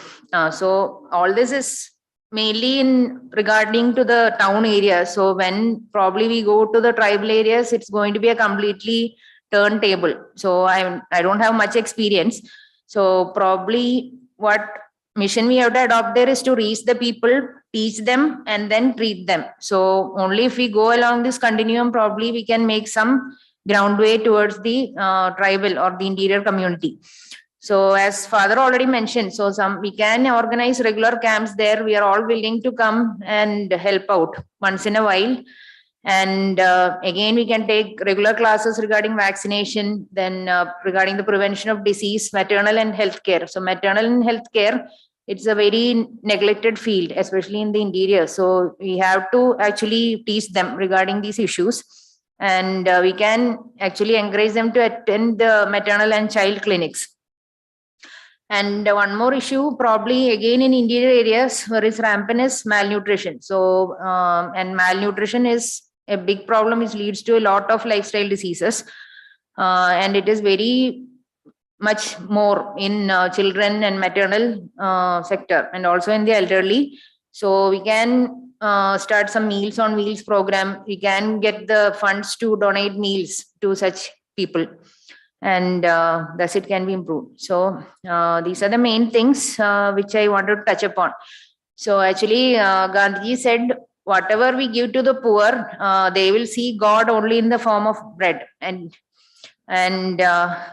so all this is mainly in regarding to the town area. So when probably we go to the tribal areas, it's going to be a completely turntable. So I don't have much experience. So probably what mission we have to adopt there is to reach the people, teach them, and then treat them. So only if we go along this continuum, probably we can make some groundway towards the tribal or the interior community. So as father already mentioned, so we can organize regular camps there. We are all willing to come and help out once in a while. And again, we can take regular classes regarding vaccination, then regarding the prevention of disease, maternal and healthcare. So maternal and healthcare, it's a very neglected field, especially in the interior. So we have to actually teach them regarding these issues. And we can actually encourage them to attend the maternal and child clinics. And one more issue, probably again in interior areas where is rampant is malnutrition. So, and malnutrition is a big problem, which leads to a lot of lifestyle diseases. And it is very much more in children and maternal sector, and also in the elderly. So we can start some Meals on Wheels program. We can get the funds to donate meals to such people. And thus it can be improved. So these are the main things which I wanted to touch upon. So actually Gandhi said, whatever we give to the poor, they will see God only in the form of bread. And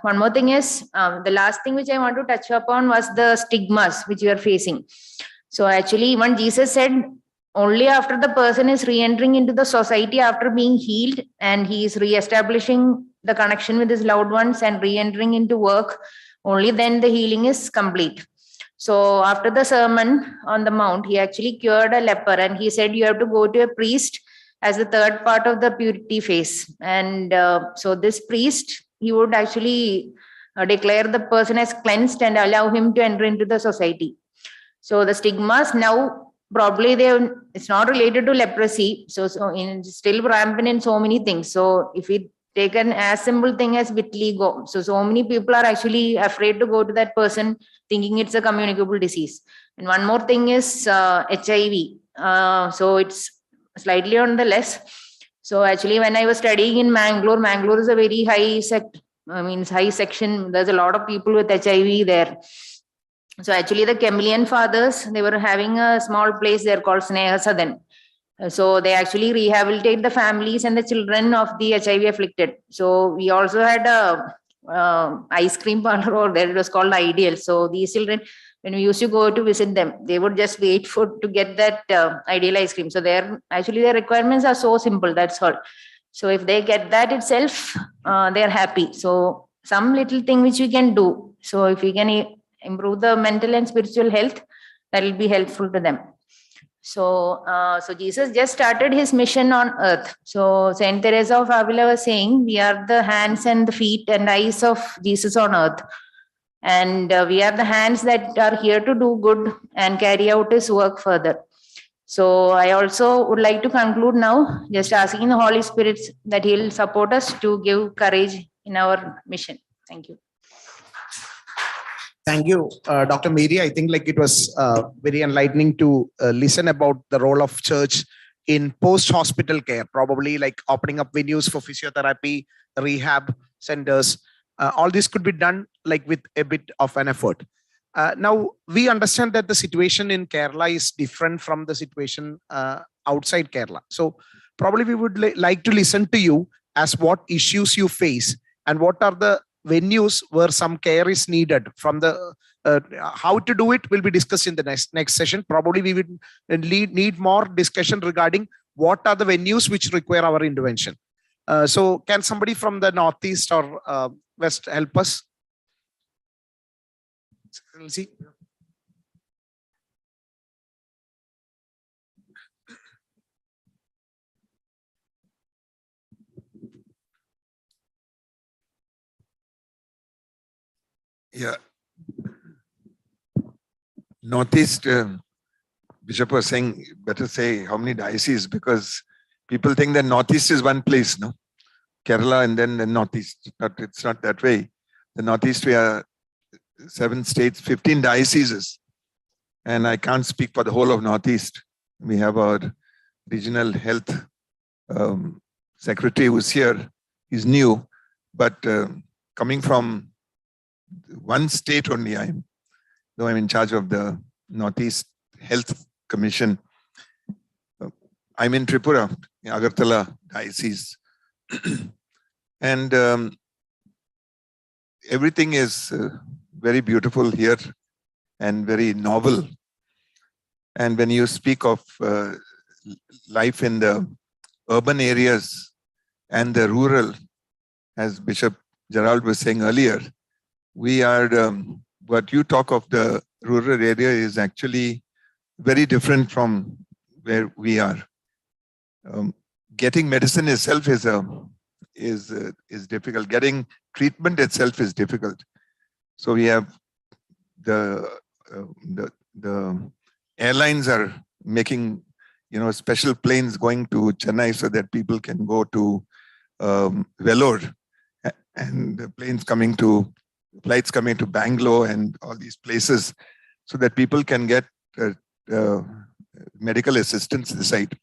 one more thing is, the last thing which I want to touch upon was the stigmas which you are facing. So actually even Jesus said, only after the person is re-entering into the society after being healed and he is re-establishing the connection with his loved ones and re-entering into work, only then the healing is complete. So after the sermon on the mount, he actually cured a leper and he said, you have to go to a priest as the third part of the purity phase. And so this priest, he would actually declare the person as cleansed and allow him to enter into the society. So the stigmas now, probably it's not related to leprosy. So still rampant in so many things. So if we take an as simple thing as vitiligo, so many people are actually afraid to go to that person thinking it's a communicable disease. And one more thing is HIV. So it's slightly on the less. So actually when I was studying in Mangalore is a very high high section. There's a lot of people with HIV there. So actually the Chameleon Fathers, they were having a small place there called Sneha Sadan. So they actually rehabilitate the families and the children of the HIV afflicted. So we also had a ice cream parlor over there. It was called Ideal. So these children, when we used to go to visit them, they would just wait to get that Ideal ice cream. So their requirements are so simple. That's all. So if they get that itself, they're happy. So some little thing which we can do. So if we can improve the mental and spiritual health, that will be helpful to them. So, so Jesus just started his mission on earth. So Saint Teresa of Avila was saying, we are the hands and the feet and eyes of Jesus on earth. And we are the hands that are here to do good and carry out his work further. So I also would like to conclude now, just asking the Holy Spirit that he'll support us to give courage in our mission. Thank you. Thank you, Dr. Mary. I think it was very enlightening to listen about the role of church in post-hospital care, probably opening up venues for physiotherapy, rehab centers. All this could be done with a bit of an effort. Now, we understand that the situation in Kerala is different from the situation outside Kerala. So probably we would like to listen to you as what issues you face and what are the venues where some care is needed. From the how to do it will be discussed in the next session. Probably we would need more discussion regarding what are the venues which require our intervention. So can somebody from the Northeast or West help us? See. Yeah. Northeast, Bishop was saying, better say how many dioceses, because people think that Northeast is one place, no? Kerala and then the Northeast. But it's not that way. The Northeast, we are 7 states, 15 dioceses. And I can't speak for the whole of Northeast. We have our regional health secretary who's here. He's new, but coming from one state only, though I'm in charge of the Northeast Health Commission. I'm in Tripura, Agartala Diocese. And everything is very beautiful here and very novel. And when you speak of life in the urban areas and the rural, as Bishop Gerald was saying earlier, we are, what you talk of the rural area is actually very different from where we are. Getting medicine itself is difficult. Getting treatment itself is difficult. So we have the airlines are making, special planes going to Chennai so that people can go to Vellore, and the flights coming to Bangalore and all these places, so that people can get medical assistance this side.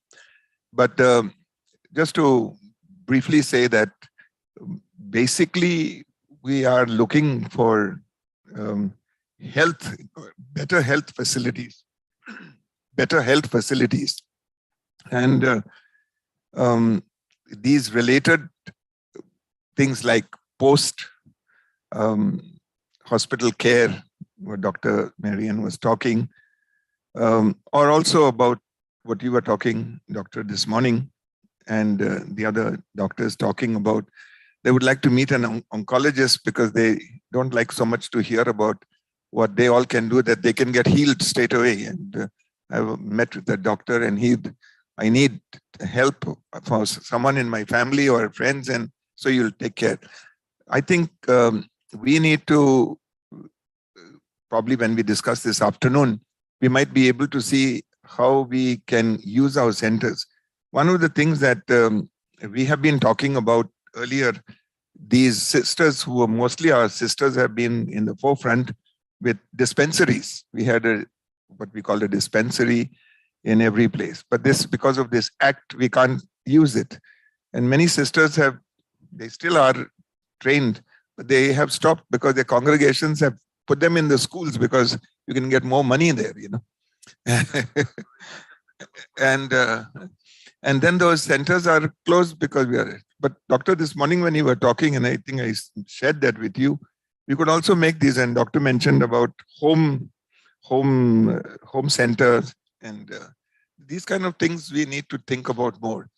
But just to briefly say that basically we are looking for better health facilities, and these related things like post hospital care, what Dr. Marian was talking, or also about what you were talking, Doctor, this morning, and the other doctors talking about. They would like to meet an oncologist because they don't like so much to hear about what they all can do, that they can get healed straight away. And I've met with a doctor, and I need help for someone in my family or friends, and so you'll take care. I think we need to, probably when we discuss this afternoon, we might be able to see how we can use our centers. One of the things that we have been talking about earlier, these sisters who are mostly our sisters have been in the forefront with dispensaries. We had what we call a dispensary in every place. But because of this act, we can't use it. And many sisters they still are trained, but they have stopped because their congregations have put them in the schools because you can get more money there, and then those centers are closed because but doctor, this morning when you were talking, and I think I shared that with you, we could also make these, and doctor mentioned about home centers, and these kind of things we need to think about more.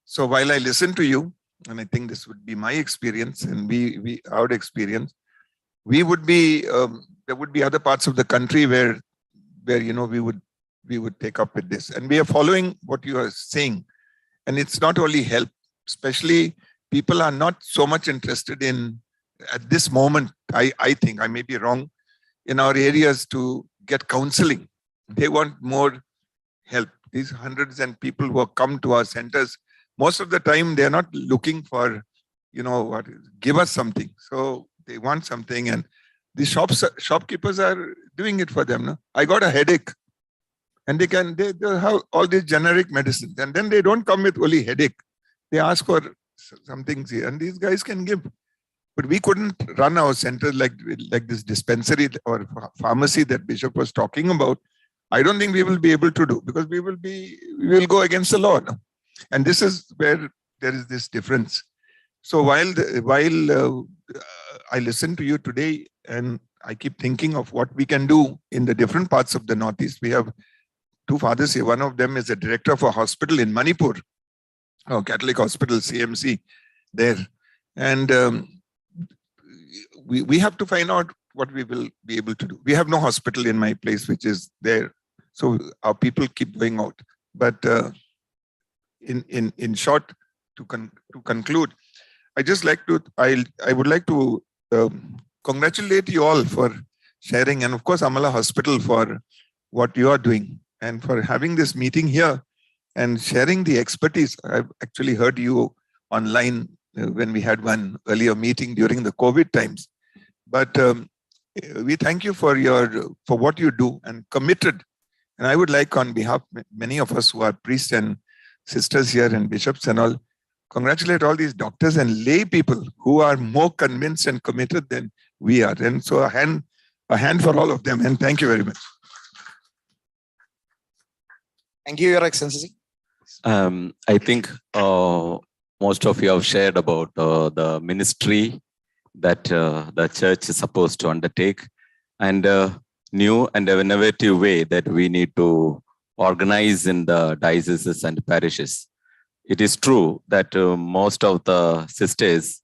So while I listen to you, and I think this would be my experience and our experience, we would be there would be other parts of the country where we would take up with this, and we are following what you are saying. And it's not only help, especially people are not so much interested in, at this moment, I think, I may be wrong, in our areas to get counseling. They want more help. These hundreds and people who have come to our centers, most of the time they're not looking for, give us something. So they want something, and the shopkeepers are doing it for them. No? I got a headache. And they have all these generic medicines, and then they don't come with only headache. They ask for some things here, and these guys can give. But we couldn't run our center like this dispensary or pharmacy that Bishop was talking about. I don't think we will be able to do, because we will go against the law. No? And this is where there is this difference. So while I listen to you today, and I keep thinking of what we can do in the different parts of the Northeast. We have 2 fathers here. One of them is a director of a hospital in Manipur, Catholic Hospital, CMC, there. And we have to find out what we will be able to do. We have no hospital in my place, which is there. So our people keep going out. But in short, to conclude, I would like to congratulate you all for sharing, and of course Amala Hospital for what you are doing. and for having this meeting here and sharing the expertise. I've actually heard you online when we had one earlier meeting during the COVID times. But we thank you for what you do and committed. And I would like, on behalf of many of us who are priests and sisters here and bishops and all, congratulate all these doctors and lay people who are more convinced and committed than we are. And so a hand for all of them. And thank you very much. Thank you, Your Excellency. I think most of you have shared about the ministry that the church is supposed to undertake, and new and innovative way that we need to organize in the dioceses and parishes. It is true that most of the sisters,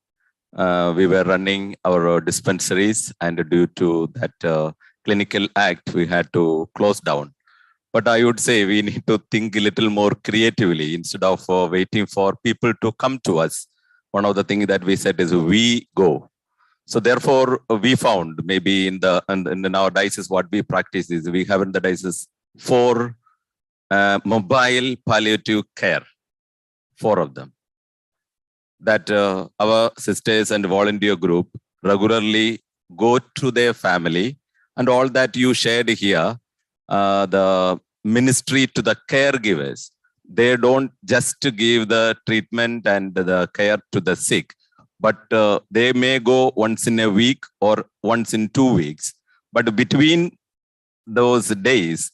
we were running our dispensaries, and due to that clinical act, we had to close down. But I would say we need to think a little more creatively instead of waiting for people to come to us. One of the things that we said is we go. So therefore, we found maybe in our diocese, what we practice is we have in the diocese 4 mobile palliative care, 4 of them, that our sisters and volunteer group regularly go to their family, and all that you shared here, the ministry to the caregivers. They don't just give the treatment and the care to the sick, but they may go once in a week or once in 2 weeks. But between those days,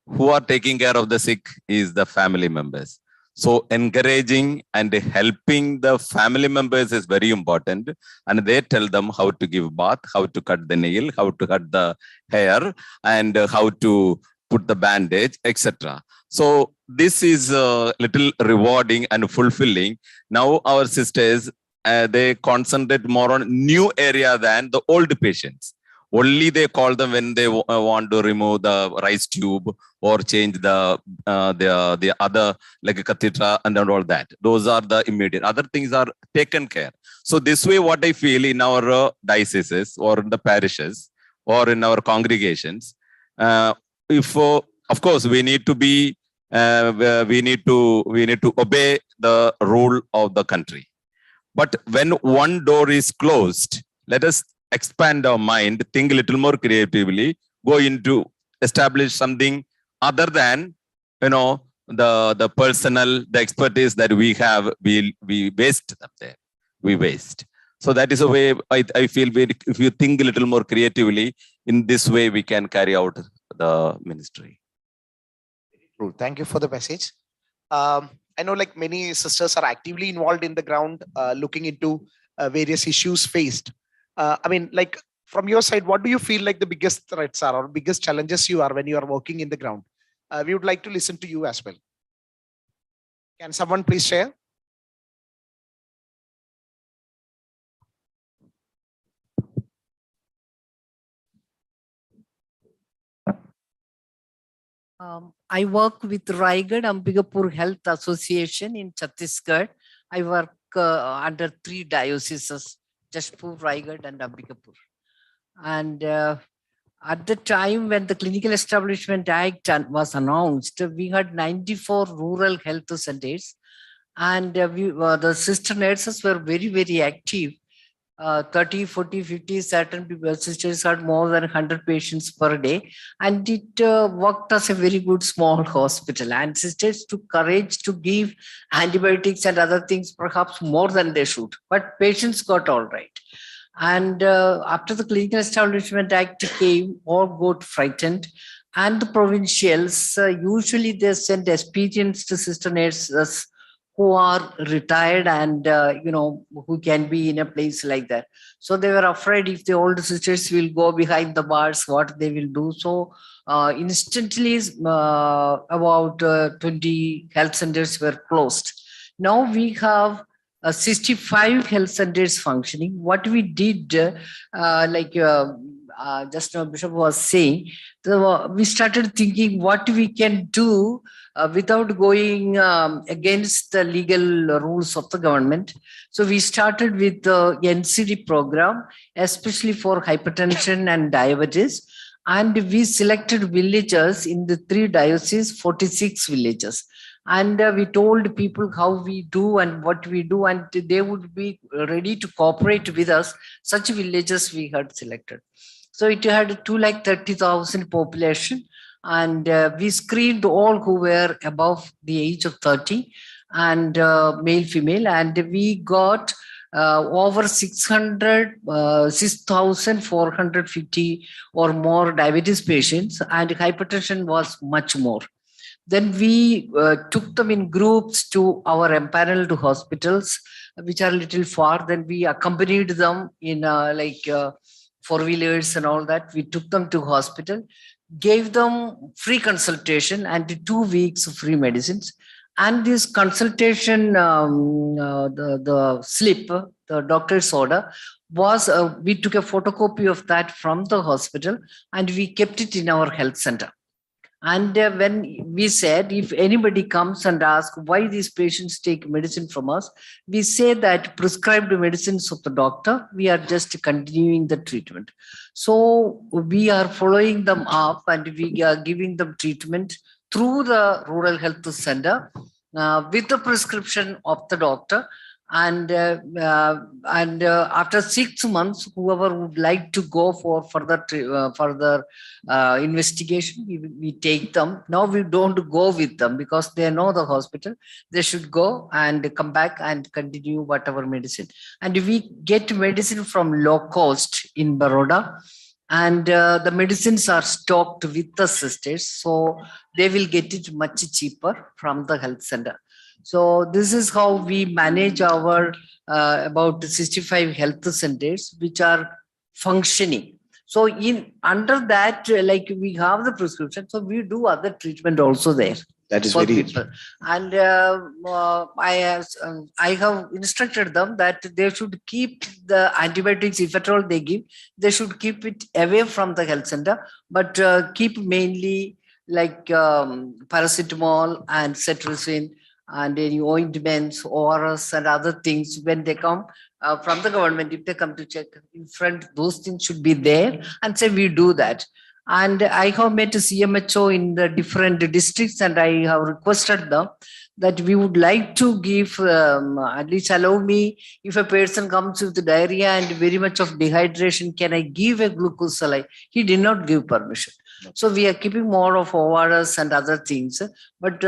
who are taking care of the sick is the family members. So encouraging and helping the family members is very important. And they tell them how to give bath, how to cut the nail, how to cut the hair, and how to put the bandage, etc. So this is a little rewarding and fulfilling. Now our sisters, they concentrate more on new area than the old patients. Only they call them when they want to remove the rice tube or change the other, like a catheter and all that. Those are the immediate. Other things are taken care. So this way, what I feel in our dioceses or in the parishes or in our congregations, if of course we need to be, we need to obey the rule of the country. But when one door is closed, let us expand our mind, think a little more creatively, go into establish something other than, the personal, the expertise that we have, we waste them there. We waste. So that is a way I feel if you think a little more creatively, in this way we can carry out the ministry. True. Thank you for the message. I know like many sisters are actively involved in the ground, looking into various issues faced. I mean, like from your side, what do you feel like the biggest threats are or biggest challenges you are when you are working in the ground? We would like to listen to you as well. Can someone please share? I work with Raigad Ambikapur Health Association in Chhattisgarh. I work under 3 dioceses, Jashpur, Raigad and Ambikapur. And at the time when the Clinical Establishment Act was announced, we had 94 rural health centers, and the sister nurses were very, very active. 30, 40, 50, certain people, sisters had more than 100 patients per day. And it worked as a very good small hospital. And sisters took courage to give antibiotics and other things, perhaps more than they should. But patients got all right. And after the Clinical Establishment Act came, all got frightened. And the provincials, usually they send experienced sister nurses who are retired and, who can be in a place like that. So they were afraid if the old sisters will go behind the bars, what they will do. So instantly about 20 health centers were closed. Now we have 65 health centers functioning. What we did, just now Bishop was saying, we started thinking what we can do without going against the legal rules of the government. So we started with the NCD program, especially for hypertension and diabetes. And we selected villages in the 3 dioceses, 46 villages. And we told people how we do and what we do, and they would be ready to cooperate with us. Such villages we had selected. So it had 230,000 population, and we screened all who were above the age of 30, and male, female, and we got over 6,450 or more diabetes patients, and hypertension was much more. Then we took them in groups to our empaneled hospitals, which are a little far. Then we accompanied them in four-wheelers and all that. We took them to hospital, gave them free consultation and 2 weeks of free medicines. And this consultation, the slip, the doctor's order, was we took a photocopy of that from the hospital and we kept it in our health center. And when we said, if anybody comes and asks why these patients take medicine from us, we say that prescribed medicines of the doctor, we are just continuing the treatment. So we are following them up and we are giving them treatment through the rural health center with the prescription of the doctor. And after 6 months, whoever would like to go for further investigation, we take them. Now we don't go with them because they know the hospital. They should go and come back and continue whatever medicine. And we get medicine from low cost in Baroda. And the medicines are stocked with the sisters, so they will get it much cheaper from the health center. So this is how we manage our about 65 health centers which are functioning. So in under that, like we have the prescription, so we do other treatment also there. That is very people. And I have instructed them that they should keep the antibiotics, if at all they give, they should keep it away from the health center, but keep mainly like paracetamol and cetirizine and any ointments, ORS and other things when they come from the government. If they come to check in front, those things should be there, and say we do that. And I have met a CMHO in the different districts, and I have requested them that we would like to give, at least allow me, if a person comes with diarrhea and very much of dehydration, can I give a glucose saline? He did not give permission. So we are keeping more of ORS and other things. But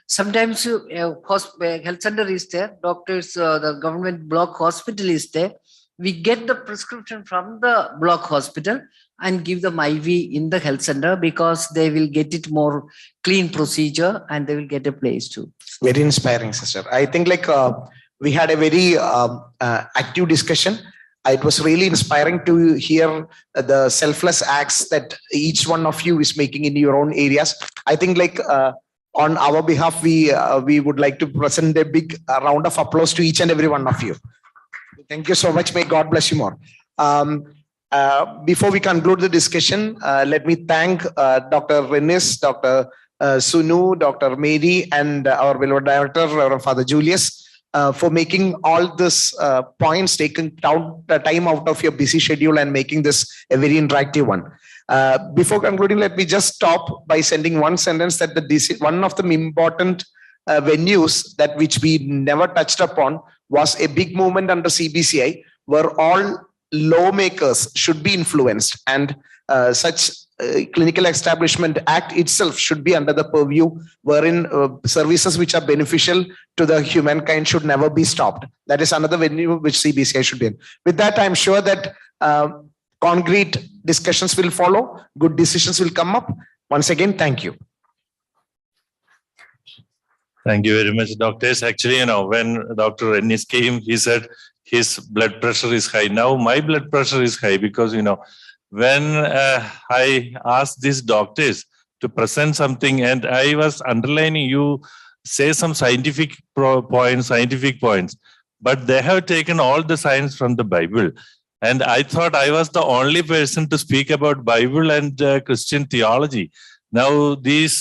sometimes health center is there, doctors, the government block hospital is there. We get the prescription from the block hospital and give them IV in the health center because they will get it more clean procedure and they will get a place too. Very inspiring, sister. I think we had a very active discussion. It was really inspiring to hear the selfless acts that each one of you is making in your own areas. I think on our behalf, we would like to present a big round of applause to each and every one of you. Thank you so much. May God bless you more. Before we conclude the discussion, let me thank Dr. Renis, Dr. Sunu, Dr. Mary, and our beloved director, Reverend Father Julius, for making all this points, taking time out of your busy schedule and making this a very interactive one. Before concluding, let me just stop by sending one sentence that one of the important venues that which we never touched upon was a big movement under CBCI where all lawmakers should be influenced, and such Clinical Establishment Act itself should be under the purview wherein services which are beneficial to the humankind should never be stopped. That is another venue which CBCI should be in. With that, I'm sure that concrete discussions will follow, good decisions will come up. Once again, thank you. Thank you very much, doctors. Actually, when Dr. Ennis came, he said his blood pressure is high. Now my blood pressure is high because, when I asked these doctors to present something and I was underlining, you say some scientific points, but they have taken all the science from the Bible. And I thought I was the only person to speak about Bible and Christian theology. Now,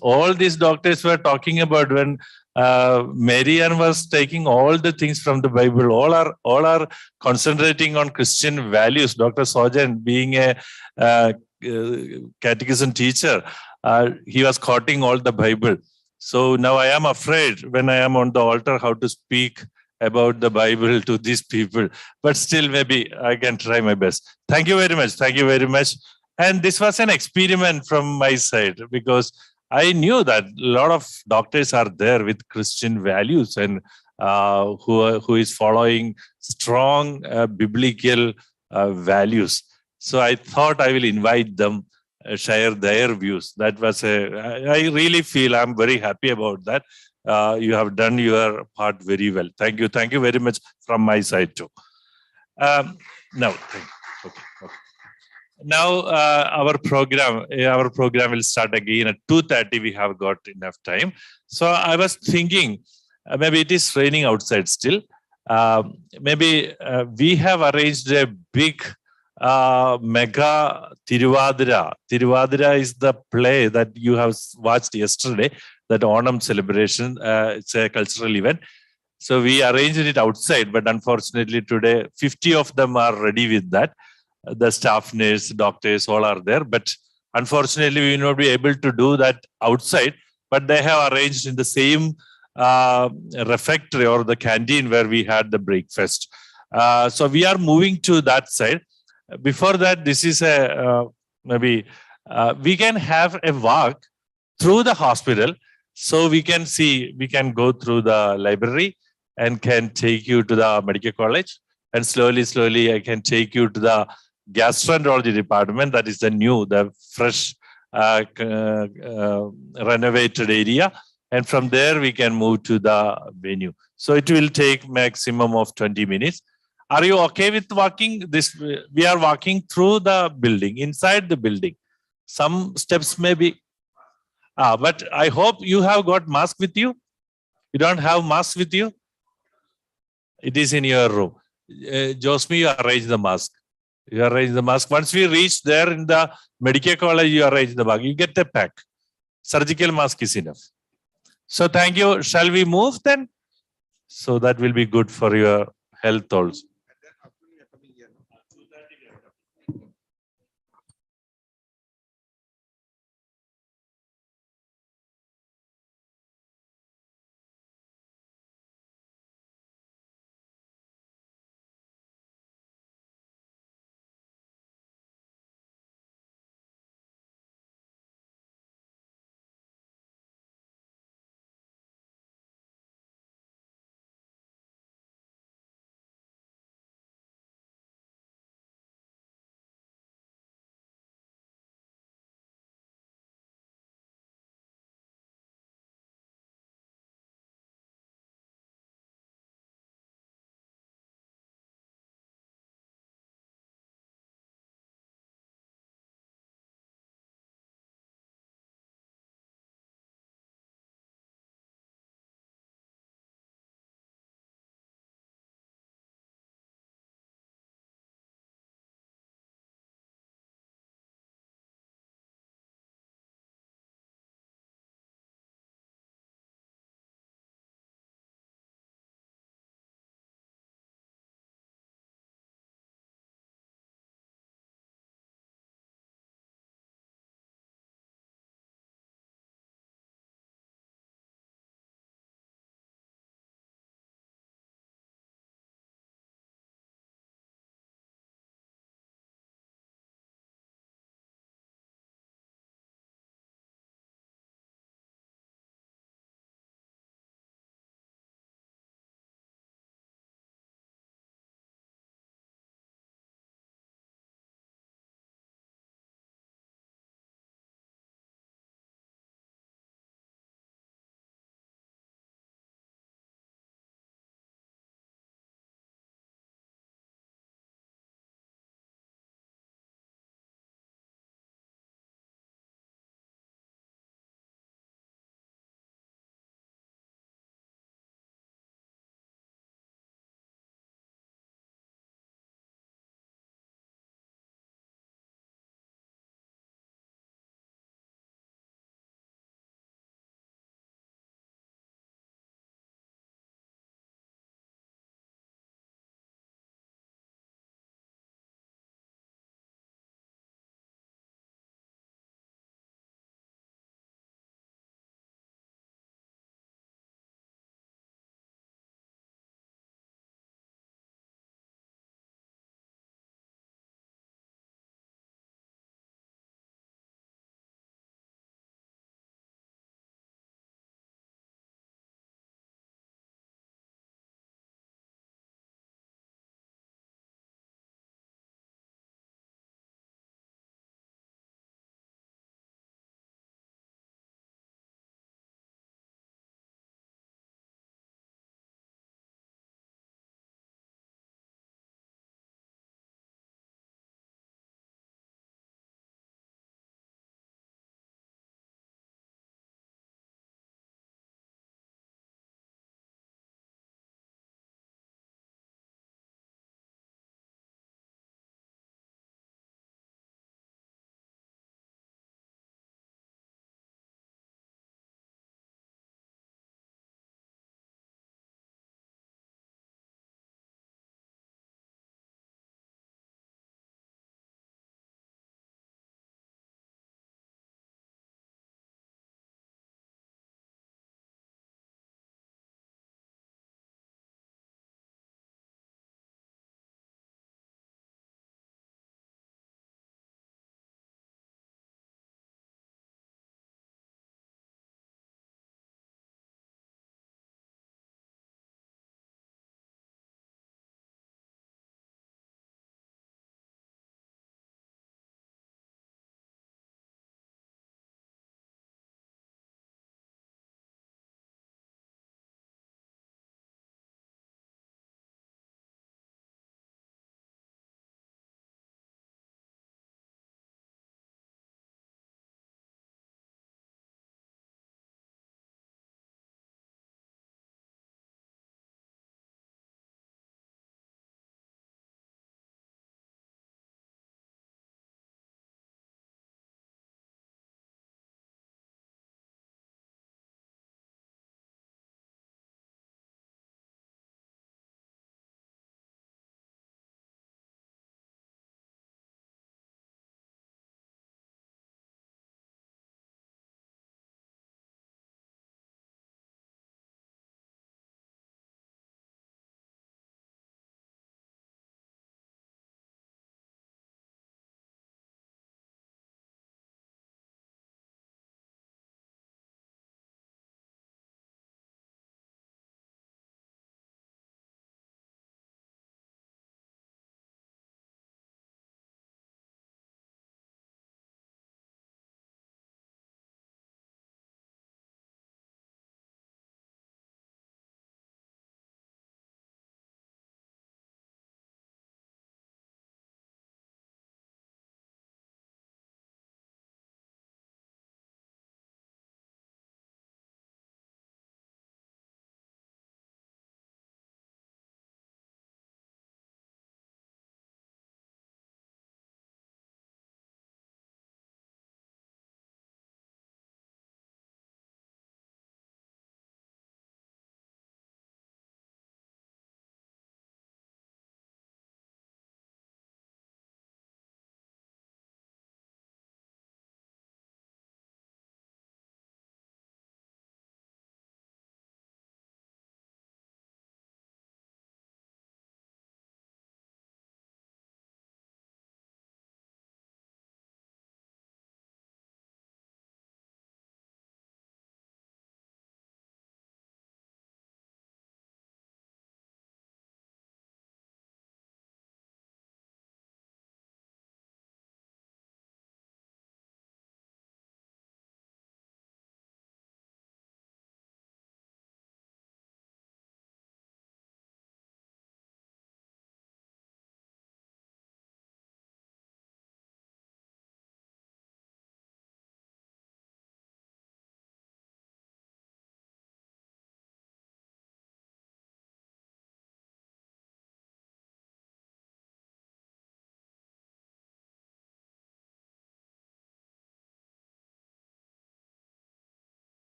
all these doctors were talking about when Marianne was taking all the things from the Bible, all are concentrating on Christian values. Dr. Sojan being a catechism teacher, he was quoting all the Bible. So now I am afraid when I am on the altar how to speak about the Bible to these people. But still, maybe I can try my best. Thank you very much. Thank you very much. And this was an experiment from my side because I knew that a lot of doctors are there with Christian values and who is following strong biblical values. So I thought I will invite them, share their views. That was I really feel I'm very happy about that. You have done your part very well. Thank you. Thank you very much from my side too. Now, okay. Now our program will start again at 2:30. We have got enough time. So I was thinking, maybe it is raining outside still. Maybe we have arranged a big mega Tiruvadira. Tiruvadira is the play that you have watched yesterday, that Onam celebration. It's a cultural event. So we arranged it outside, but unfortunately today 50 of them are ready with that. The staff nurse, doctors, all are there. But unfortunately, we will not be able to do that outside. But they have arranged in the same refectory or the canteen where we had the breakfast. So we are moving to that side. Before that, this is a maybe we can have a walk through the hospital. So we can see, we can go through the library and can take you to the medical college. And slowly, I can take you to the gastroenterology department. That is the new, the fresh renovated area. And from there, we can move to the venue. So it will take maximum of 20 minutes. Are you okay with walking this? We are walking through the building, inside the building. Some steps may be, but I hope you have got mask with you. You don't have mask with you? It is in your room. Josmi, you arrange the mask. You arrange the mask. Once we reach there in the medical college, you arrange the mask. You get the pack. Surgical mask is enough. So thank you. Shall we move then? So that will be good for your health also.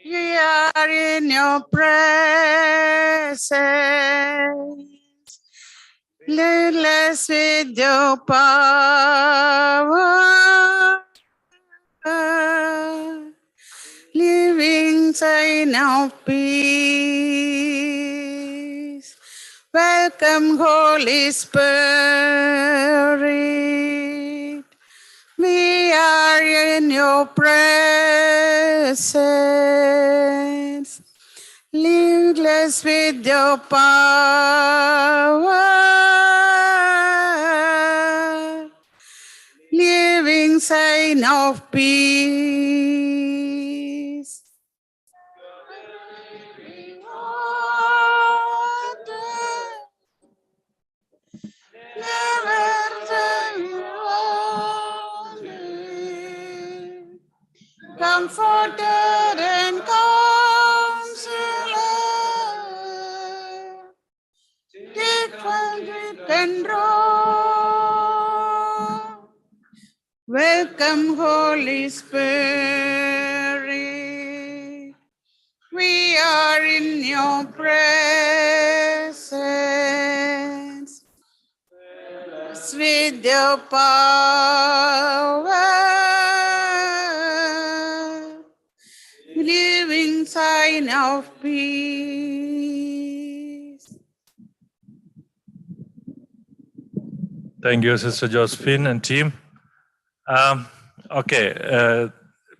We are in your presence. Lead us with your power. Living sign of peace. Welcome, Holy Spirit. We are in your presence. Lead us with your power. Living sign of peace. Comforter and counselor, take control. Welcome, Holy Spirit. We are in your presence. With your power, living sign of peace. Thank you, Sister Josephine and team.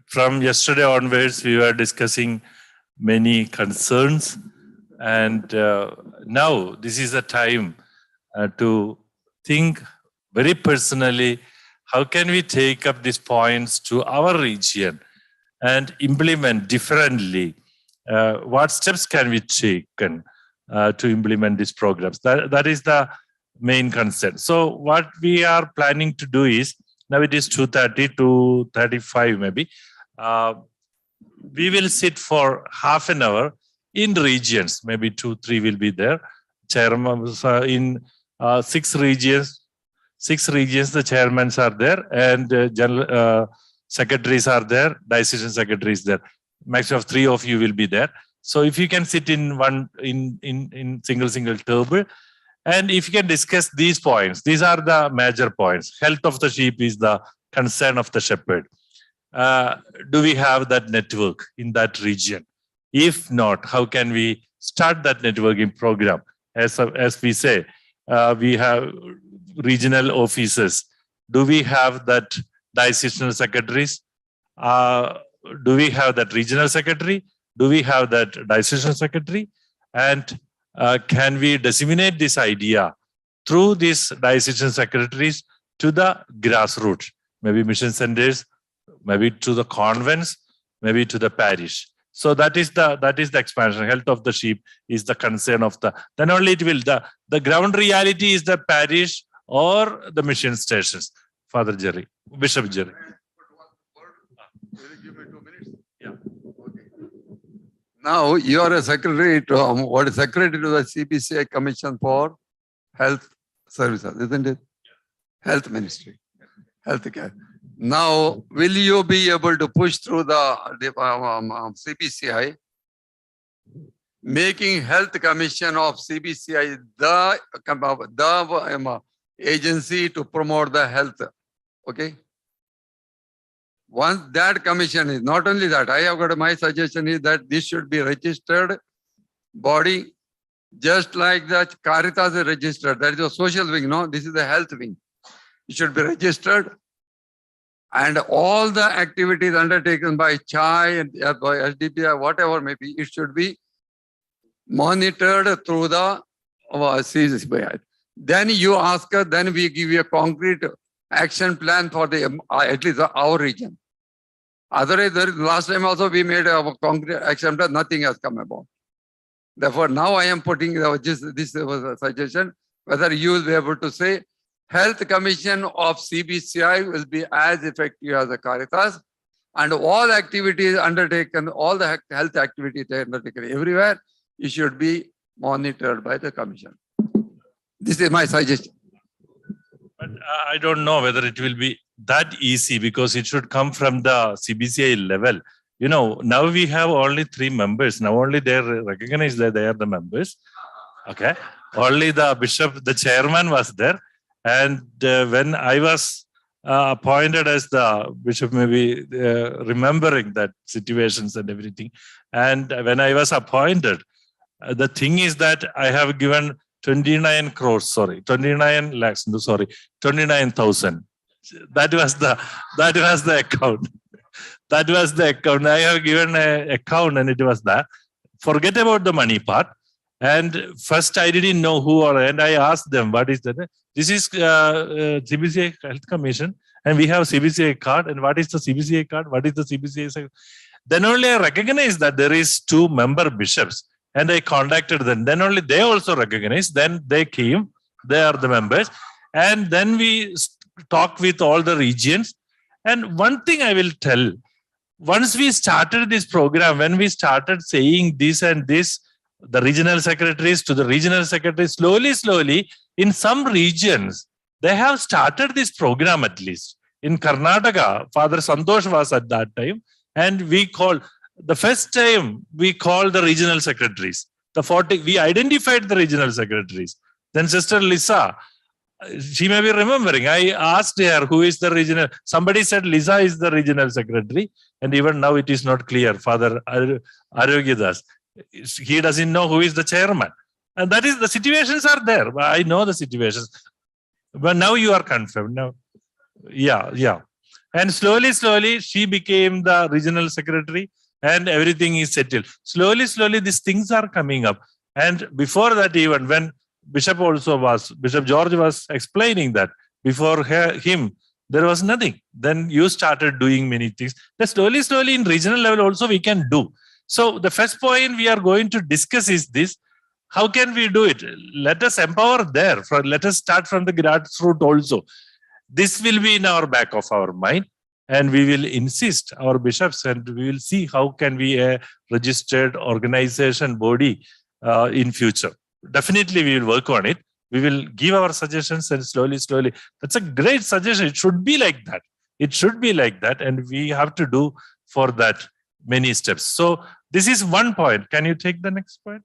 From yesterday onwards, we were discussing many concerns, and now this is a time to think very personally, how can we take up these points to our region and implement differently? What steps can we take to implement these programs? That is the main concern. So what we are planning to do is, now it is 2:30 to 35 maybe, we will sit for half an hour in regions, maybe 2-3 will be there. Chairman in 6 regions, the chairmans are there, and general secretaries are there, diocesan secretaries there. Maximum of 3 of you will be there. So if you can sit in one in single table, and if you can discuss these points, these are the major points. Health of the sheep is the concern of the shepherd. Do we have that network in that region? If not, how can we start that networking program? As we say, we have regional offices. Do we have that diocesan secretaries? Do we have that regional secretary? Do we have that diocesan secretary? And can we disseminate this idea through these diocesan secretaries to the grassroots, maybe mission centers, maybe to the convents, maybe to the parish? So that is the expansion. Health of the sheep is the concern of the. Then only it will the ground reality is the parish or the mission stations. Father Jerry, Bishop Jerry. Now you are a secretary to what is secretary to the CBCI Commission for Health Services, isn't it? Health Ministry, Healthcare. Now, will you be able to push through the CBCI, making Health Commission of CBCI the agency to promote the health? Okay. Once that commission is, not only that, I have got my suggestion is that this should be registered body, just like the Caritas is registered. That is a social wing, no? This is the health wing. It should be registered. And all the activities undertaken by CHAI and by SDPI, whatever may be, it should be monitored through the CBCI. Then you ask us, then we give you a concrete action plan for the at least our region. Otherwise, last time also we made a concrete action plan, nothing has come about. Therefore, now I am putting this was a suggestion, whether you will be able to say Health Commission of CBCI will be as effective as the Caritas, and all activities undertaken, all the health activities undertaken everywhere, it should be monitored by the Commission. This is my suggestion. But I don't know whether it will be that easy, because it should come from the CBCI level. Now we have only 3 members. Now only they recognize that they are the members. Okay. Only the bishop, the chairman was there. And when I was appointed as the bishop, maybe remembering that situations and everything. And when I was appointed, the thing is that I have given 29 crores, 29 lakhs, 29,000. That was the account. That was the account. I have given an account and it was that. Forget about the money part. And first I didn't know who and I asked them, what is that? This is CBCI Health Commission and we have CBCI card. And what is the CBCI card? What is the CBCI? Then only I recognized that there is 2 member bishops and I contacted them. Then only they also recognized. Then they came, they are the members. And then we talk with all the regions. And one thing I will tell, once we started this program, when we started saying this and this, the regional secretaries to the regional secretaries, slowly, in some regions, they have started this program at least. In Karnataka, Father Santosh was at that time, and the first time we called the regional secretaries. We identified the regional secretaries. Then Sister Lisa, she may be remembering, I asked her who is the regional, somebody said Lisa is the regional secretary, and even now it is not clear, Father Arogyadas. He doesn't know who is the chairman. And that is, the situations are there. I know the situations. But now you are confirmed. Now, yeah. And slowly, she became the regional secretary and everything is settled. Slowly, these things are coming up. And before that, even when Bishop George was explaining that before him, there was nothing. Then you started doing many things. Then slowly in regional level also we can do. So the first point we are going to discuss is this. How can we do it? Let us empower there. Let us start from the grassroots also. This will be in our back of our mind. And we will insist our bishops and we will see how can we a registered organization body in future. Definitely we will work on it. We will give our suggestions and slowly. That's a great suggestion. It should be like that. It should be like that. And we have to do for that many steps. So this is one point. Can you take the next point?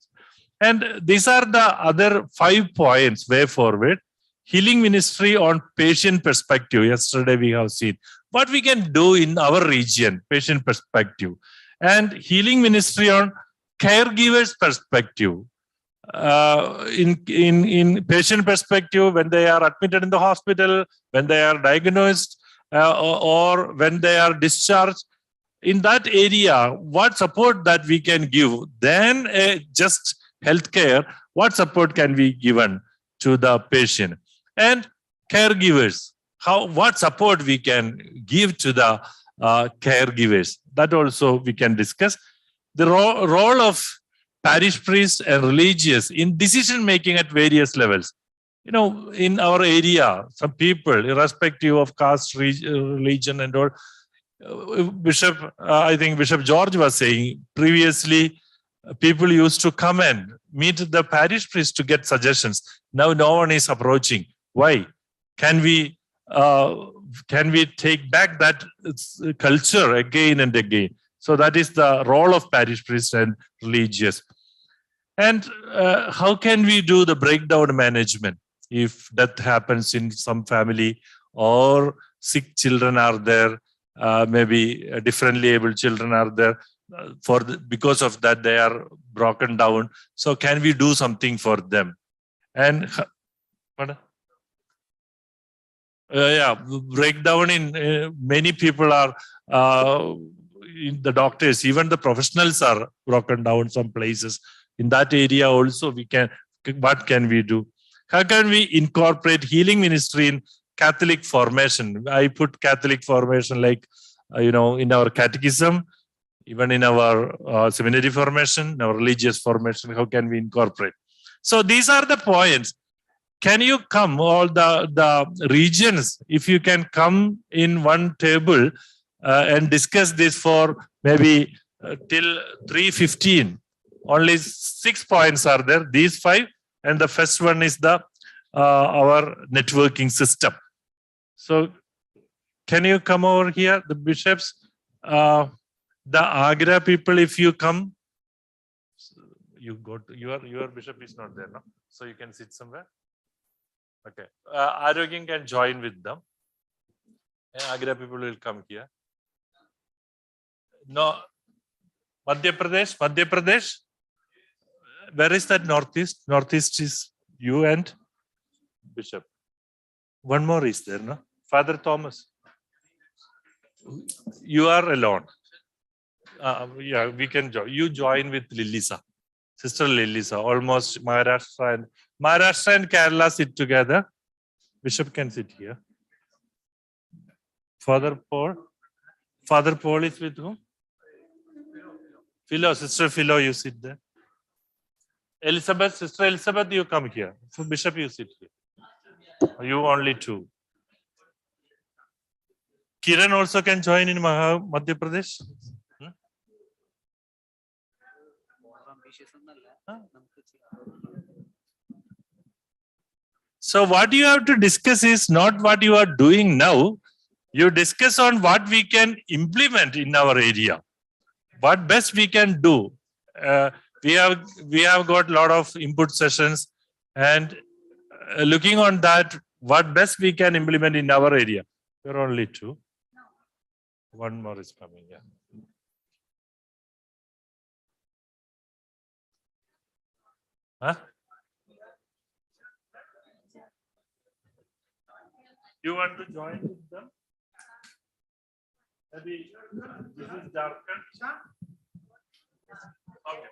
And these are the other 5 points way forward. Healing ministry on patient perspective. Yesterday we have seen what we can do in our region, patient perspective. And healing ministry on caregivers perspective. In patient perspective, when they are admitted in the hospital, when they are diagnosed, or when they are discharged, in that area, what support that we can give, then just healthcare, what support can be given to the patient? And caregivers, what support we can give to the caregivers, that also we can discuss. The role of parish priests and religious in decision making at various levels. In our area, some people, irrespective of caste, religion and all, I think Bishop George was saying previously, people used to come and meet the parish priest to get suggestions. Now no one is approaching. Why? Can we take back that culture again and again? So that is the role of parish priest and religious. And how can we do the breakdown management if that happens in some family or sick children are there, maybe differently able children are there, because of that they are broken down. So can we do something for them? And breakdown in many people are in the doctors, even the professionals are broken down some places. In that area also what can we do? How can we incorporate healing ministry in Catholic formation? I put Catholic formation like, in our catechism, even in our seminary formation, our religious formation, how can we incorporate? So these are the points. Can you come, all the regions, if you can come in one table and discuss this for maybe till 3:15. Only 6 points are there, these 5. And the first one is our networking system. So can you come over here, the bishops? The Agra people, if you come, you go to your bishop is not there, no? So you can sit somewhere. Okay. Arogin can join with them. Agra people will come here. No, Madhya Pradesh. Where is that northeast? Northeast is you and Bishop. One more is there, no? Father Thomas. You are alone. Yeah, we can join. You join with Lilisa, Sister Lilisa. Almost Maharashtra and Kerala sit together. Bishop can sit here. Father Paul is with whom? Philo, Sister Philo, you sit there. Elizabeth, Sister Elizabeth, you come here. For Bishop, you sit here. You only two. Kiran also can join in Madhya Pradesh. So what you have to discuss is not what you are doing now. You discuss on what we can implement in our area. What best we can do. We have got a lot of input sessions, and looking on that, what best we can implement in our area. There are only two. One more is coming. Yeah. Huh? You want to join with them? Maybe this is Jharkhand. Okay.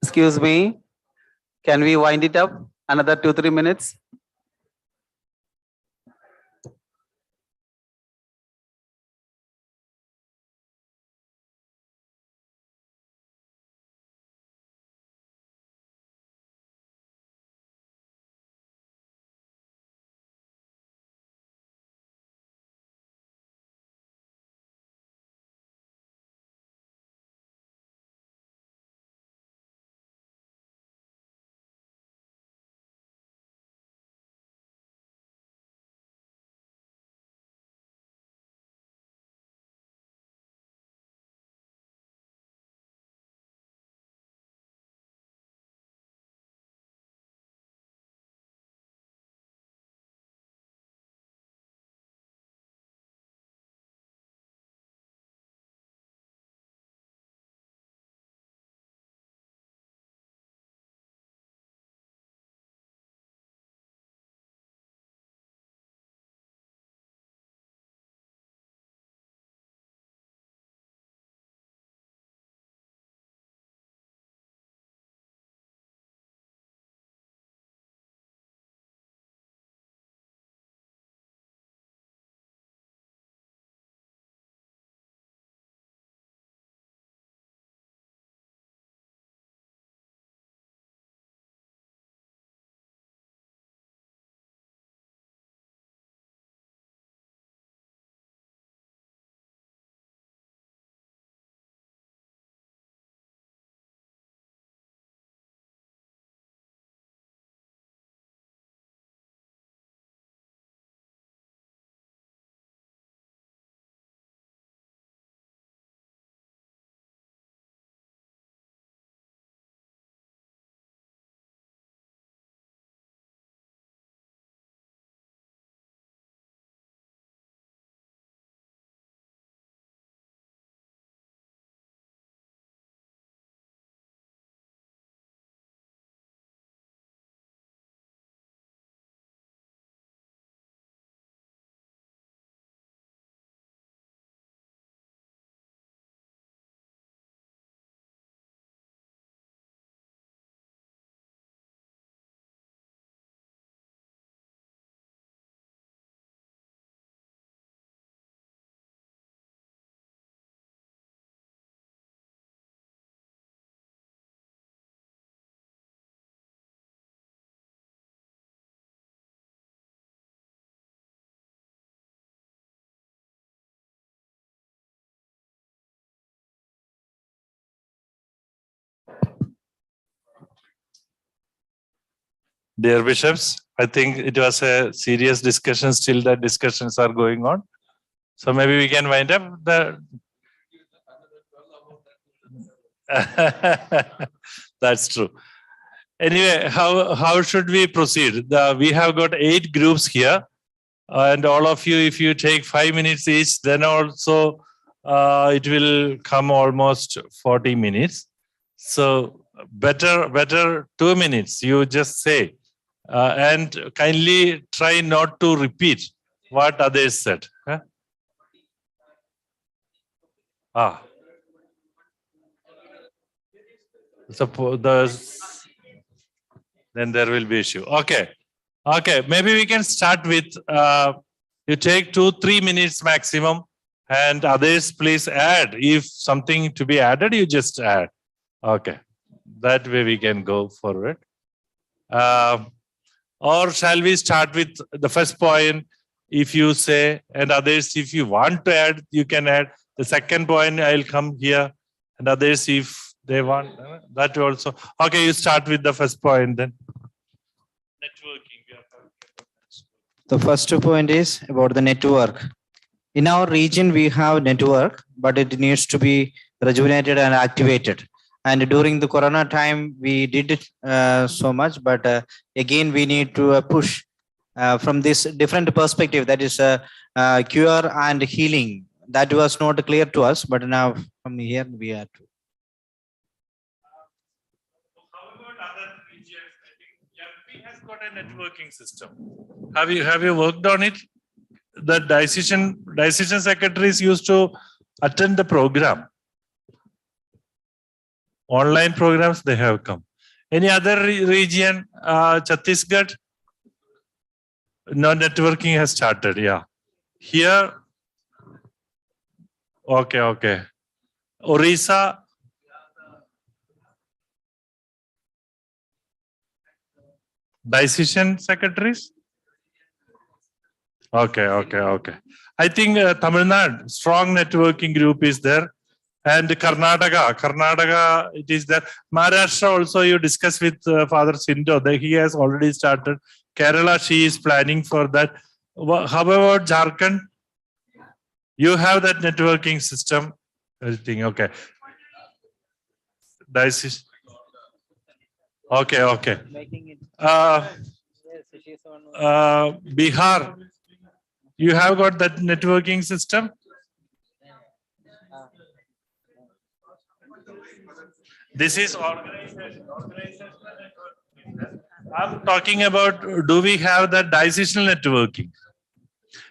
Excuse me, can we wind it up another 2-3 minutes? Dear bishops, I think it was a serious discussion. Still, the discussions are going on. So maybe we can wind up the. That's true. Anyway, how should we proceed? We have got 8 groups here, and all of you, if you take 5 minutes each, then also it will come almost 40 minutes. So better 2 minutes. You just say. And kindly try not to repeat what others said. Huh? Then there will be issue. Okay. Maybe we can start with you take 2-3 minutes maximum, and others please add. If something to be added, you just add. Okay. That way we can go forward. Or shall we start with the first point? If you say, and others, if you want to add, you can add. The second point, I'll come here, and others, if they want that also. Okay, you start with the first point then. Networking. The first point is about the network. In our region, we have network, but it needs to be rejuvenated and activated. And during the Corona time, we did it so much, but again, we need to push from this different perspective, that is cure and healing. That was not clear to us, but now from here we are to. How about other regions? I think MP has got a networking system. Have you worked on it? The decision secretaries used to attend the program. Online programs, they have come. Any other region? Chhattisgarh? No, networking has started, yeah. Here, okay. Orissa? Decision secretaries? Okay. I think Tamil Nadu, strong networking group is there. And Karnataka, it is there. Maharashtra also, you discuss with Father Sindo, that he has already started. Kerala, she is planning for that. How about Jharkhand? You have that networking system, everything, okay. Diocese. Okay. Bihar, you have got that networking system? This is organization. I'm talking about, do we have that diocesan networking?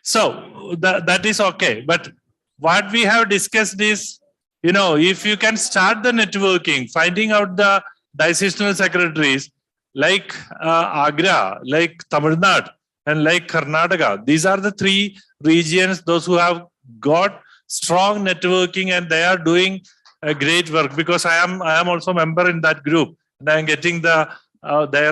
So that is okay. But what we have discussed is, if you can start the networking, finding out the diocesan secretaries like Agra, like Tamil Nadu, and like Karnataka. These are the three regions, those who have got strong networking, and they are doing a great work, because I am also a member in that group, and I am getting their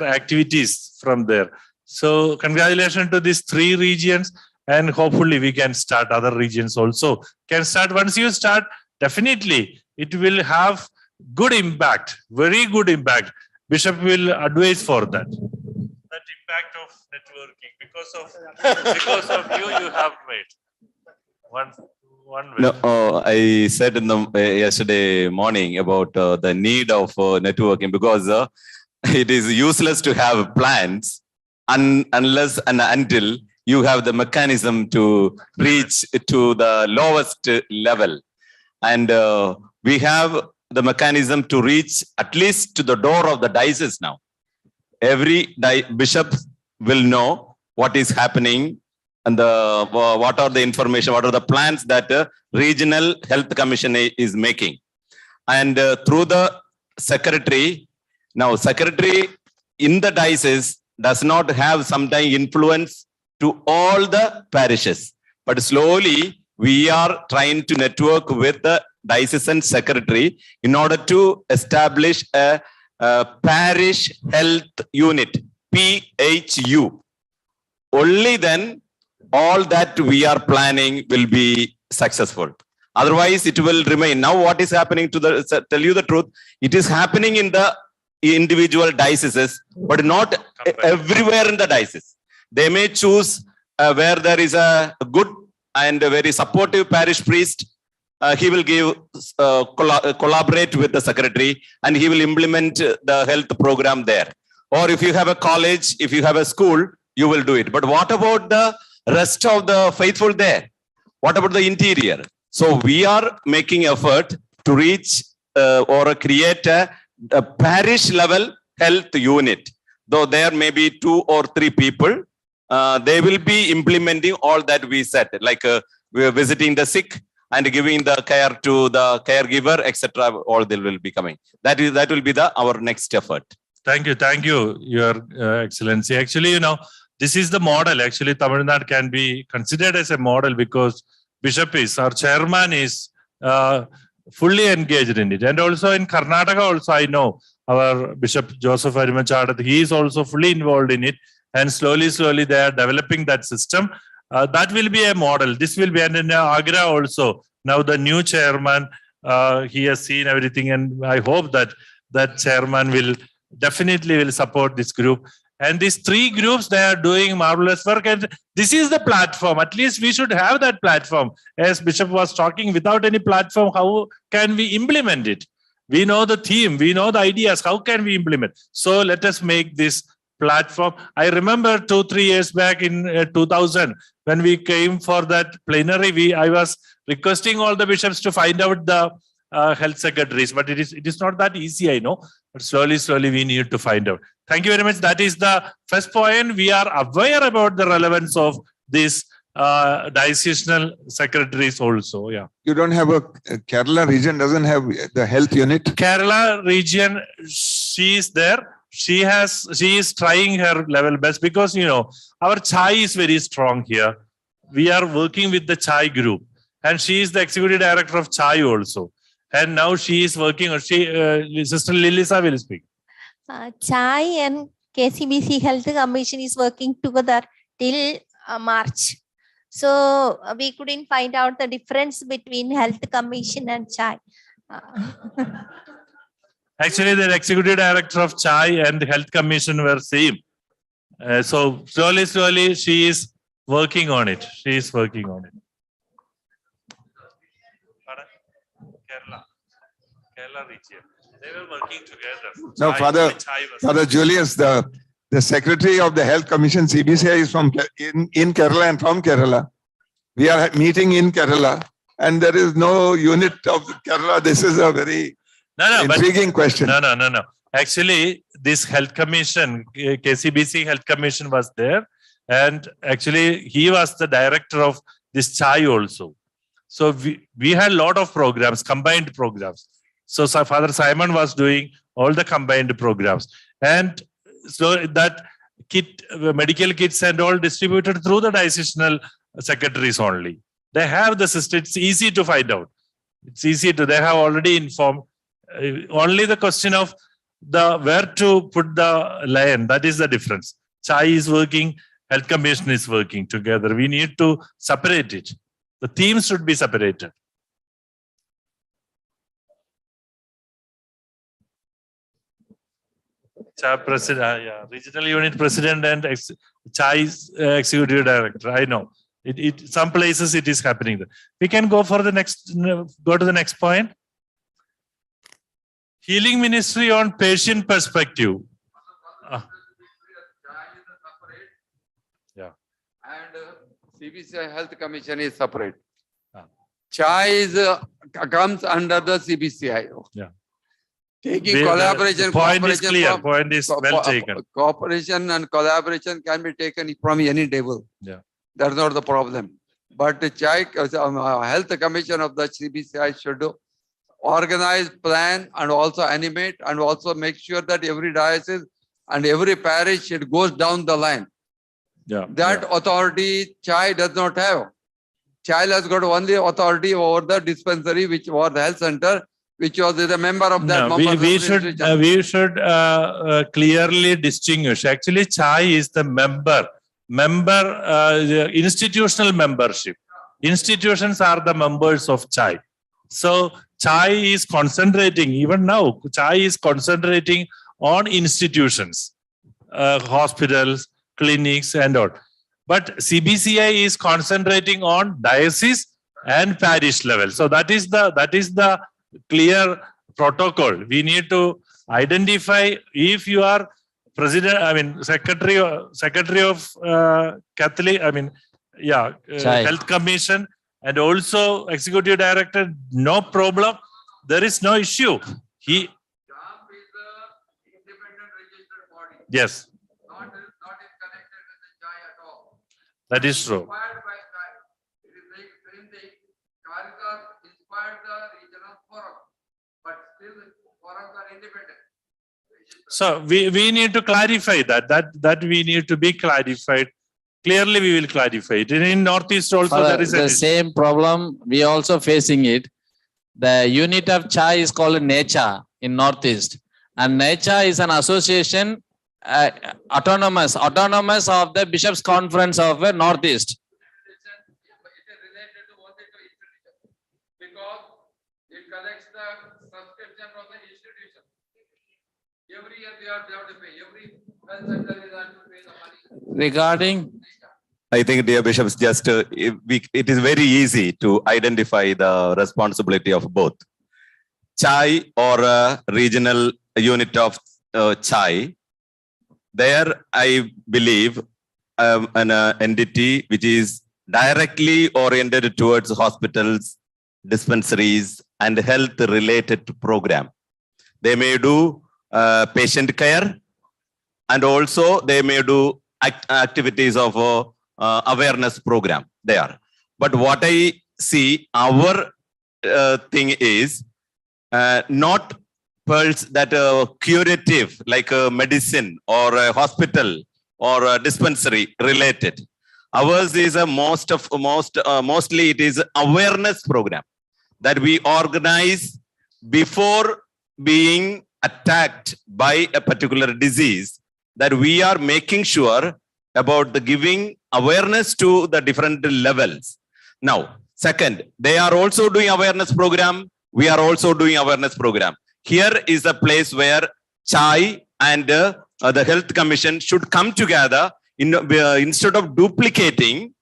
activities from there. So congratulations to these three regions, and hopefully we can start other regions also. Can start. Once you start, definitely it will have good impact, very good impact. Bishop will advise for that. That impact of networking, because of you have made one way. No, I said in the yesterday morning about the need of networking, because it is useless to have plans unless and until you have the mechanism to reach to the lowest level. And we have the mechanism to reach at least to the door of the diocese now. Every bishop will know what is happening and what are the information, what are the plans that regional health commission is making. And through the secretary, now secretary in the diocese does not have sometimes influence to all the parishes, but slowly we are trying to network with the diocesan secretary in order to establish a parish health unit, PHU. Only then all that we are planning will be successful. Otherwise, it will remain. Now, what is happening tell you the truth, it is happening in the individual dioceses, but not everywhere in the diocese. They may choose where there is a good and a very supportive parish priest. He will give collaborate with the secretary, and he will implement the health program there. Or if you have a college, if you have a school, you will do it. But what about the rest of the faithful there? What about the interior? So we are making effort to reach or create a parish level health unit. Though there may be 2 or 3 people, they will be implementing all that we said, like we are visiting the sick and giving the care to the caregiver, etc. All they will be coming. That will be our next effort. Thank you, Your Excellency. Actually, this is the model. Actually, Tamil Nadu can be considered as a model because Bishop our chairman is fully engaged in it. And also in Karnataka also, I know our Bishop Joseph Arimachad, he is also fully involved in it. And slowly they are developing that system. That will be a model. This will be, and in Agra also, now the new chairman, he has seen everything, and I hope that chairman will definitely support this group. And these 3 groups, they are doing marvelous work, and this is the platform. At least we should have that platform. As Bishop was talking, without any platform, how can we implement it? We know the theme, we know the ideas, how can we implement? So let us make this platform. I remember 2-3 years back in 2000, when we came for that plenary, I was requesting all the bishops to find out the health secretaries, but it is not that easy, I know, but slowly we need to find out. Thank you very much. That is the first point. We are aware about the relevance of this diocesanal secretaries also. Yeah. You don't have a Kerala region doesn't have the health unit. Kerala region, she is there. She is trying her level best because our chai is very strong here. We are working with the chai group, and she is the executive director of chai also. And now she is working. Sister Lilisa will speak. Chai and KCBC Health Commission is working together till March. So we couldn't find out the difference between Health Commission and chai. Actually, the executive director of chai and the health commission were same. So slowly, she is working on it. She is working on it. Kerala region. They were working together. No, Father Julius, the secretary of the Health Commission, CBCI, is from in Kerala and from Kerala. We are meeting in Kerala, and there is no unit of Kerala. This is a very intriguing question. No. Actually, this health commission, KCBC Health Commission was there, and actually he was the director of this chai also. So we had a lot of programs, combined programs. So Father Simon was doing all the combined programs, and so that medical kits and all distributed through the diocesanal secretaries only. They have the system. It's easy to find out. It's easy to. They have already informed. Only the question of where to put the lion. That is the difference. Chai is working. Health Commission is working together. We need to separate it. The themes should be separated. Chai president, regional unit president and Chai's executive director. I know. Some places it is happening. We can go for the next. Go to the next point. Healing ministry on patient perspective. Yeah. And CBCI Health Commission is separate. Chai comes under the CBCI. Yeah. Taking collaboration. The point is clear. Point is well taken. Cooperation and collaboration can be taken from any level. Yeah. That's not the problem. But the Chai Health Commission of the CBCI should organize, plan, and also animate, and also make sure that every diocese and every parish it goes down the line. Yeah. That authority Chai does not have. Chai has got only authority over the dispensary, which was the health center, which was the member of that. No, we should clearly distinguish. Actually, Chai is the member, institutional membership. Institutions are the members of Chai. So Chai is concentrating, even now, Chai is concentrating on institutions, hospitals, clinics, and all. But CBCI is concentrating on diocese and parish level. So that is the clear protocol. We need to identify if you are president, secretary of Catholic, Health Commission, and also executive director, no problem. There is no issue. Yes. That is true. So we need to clarify that we need to be clarified. Clearly, we will clarify it. In Northeast also there is the same problem. We also facing it. The unit of Chai is called NECHA in Northeast, and NECHA is an association autonomous of the Bishops' Conference of Northeast. Because it collects the subscription from the institution. Every year they have to pay. Every health center is have to pay the money. Regarding, I think, dear bishops, just it is very easy to identify the responsibility of both. Chai or a regional unit of Chai, there I believe an entity which is directly oriented towards hospitals, dispensaries, and health related program. They may do patient care, and also they may do activities of awareness program. there. But what I see, our thing is not pearls that curative, like a medicine or a hospital or a dispensary related. Ours is a mostly it is awareness program that we organize before being attacked by a particular disease, that we are making sure about the giving awareness to the different levels. Now, second, they are also doing awareness program. We are also doing awareness program. Here is a place where CHAI and the Health Commission should come together instead of duplicating,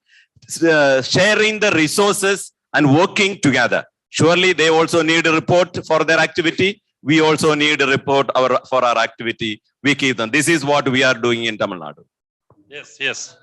sharing the resources and working together. Surely they also need a report for their activity. We also need a report for our activity. We keep them. This is what we are doing in Tamil Nadu. Yes, yes.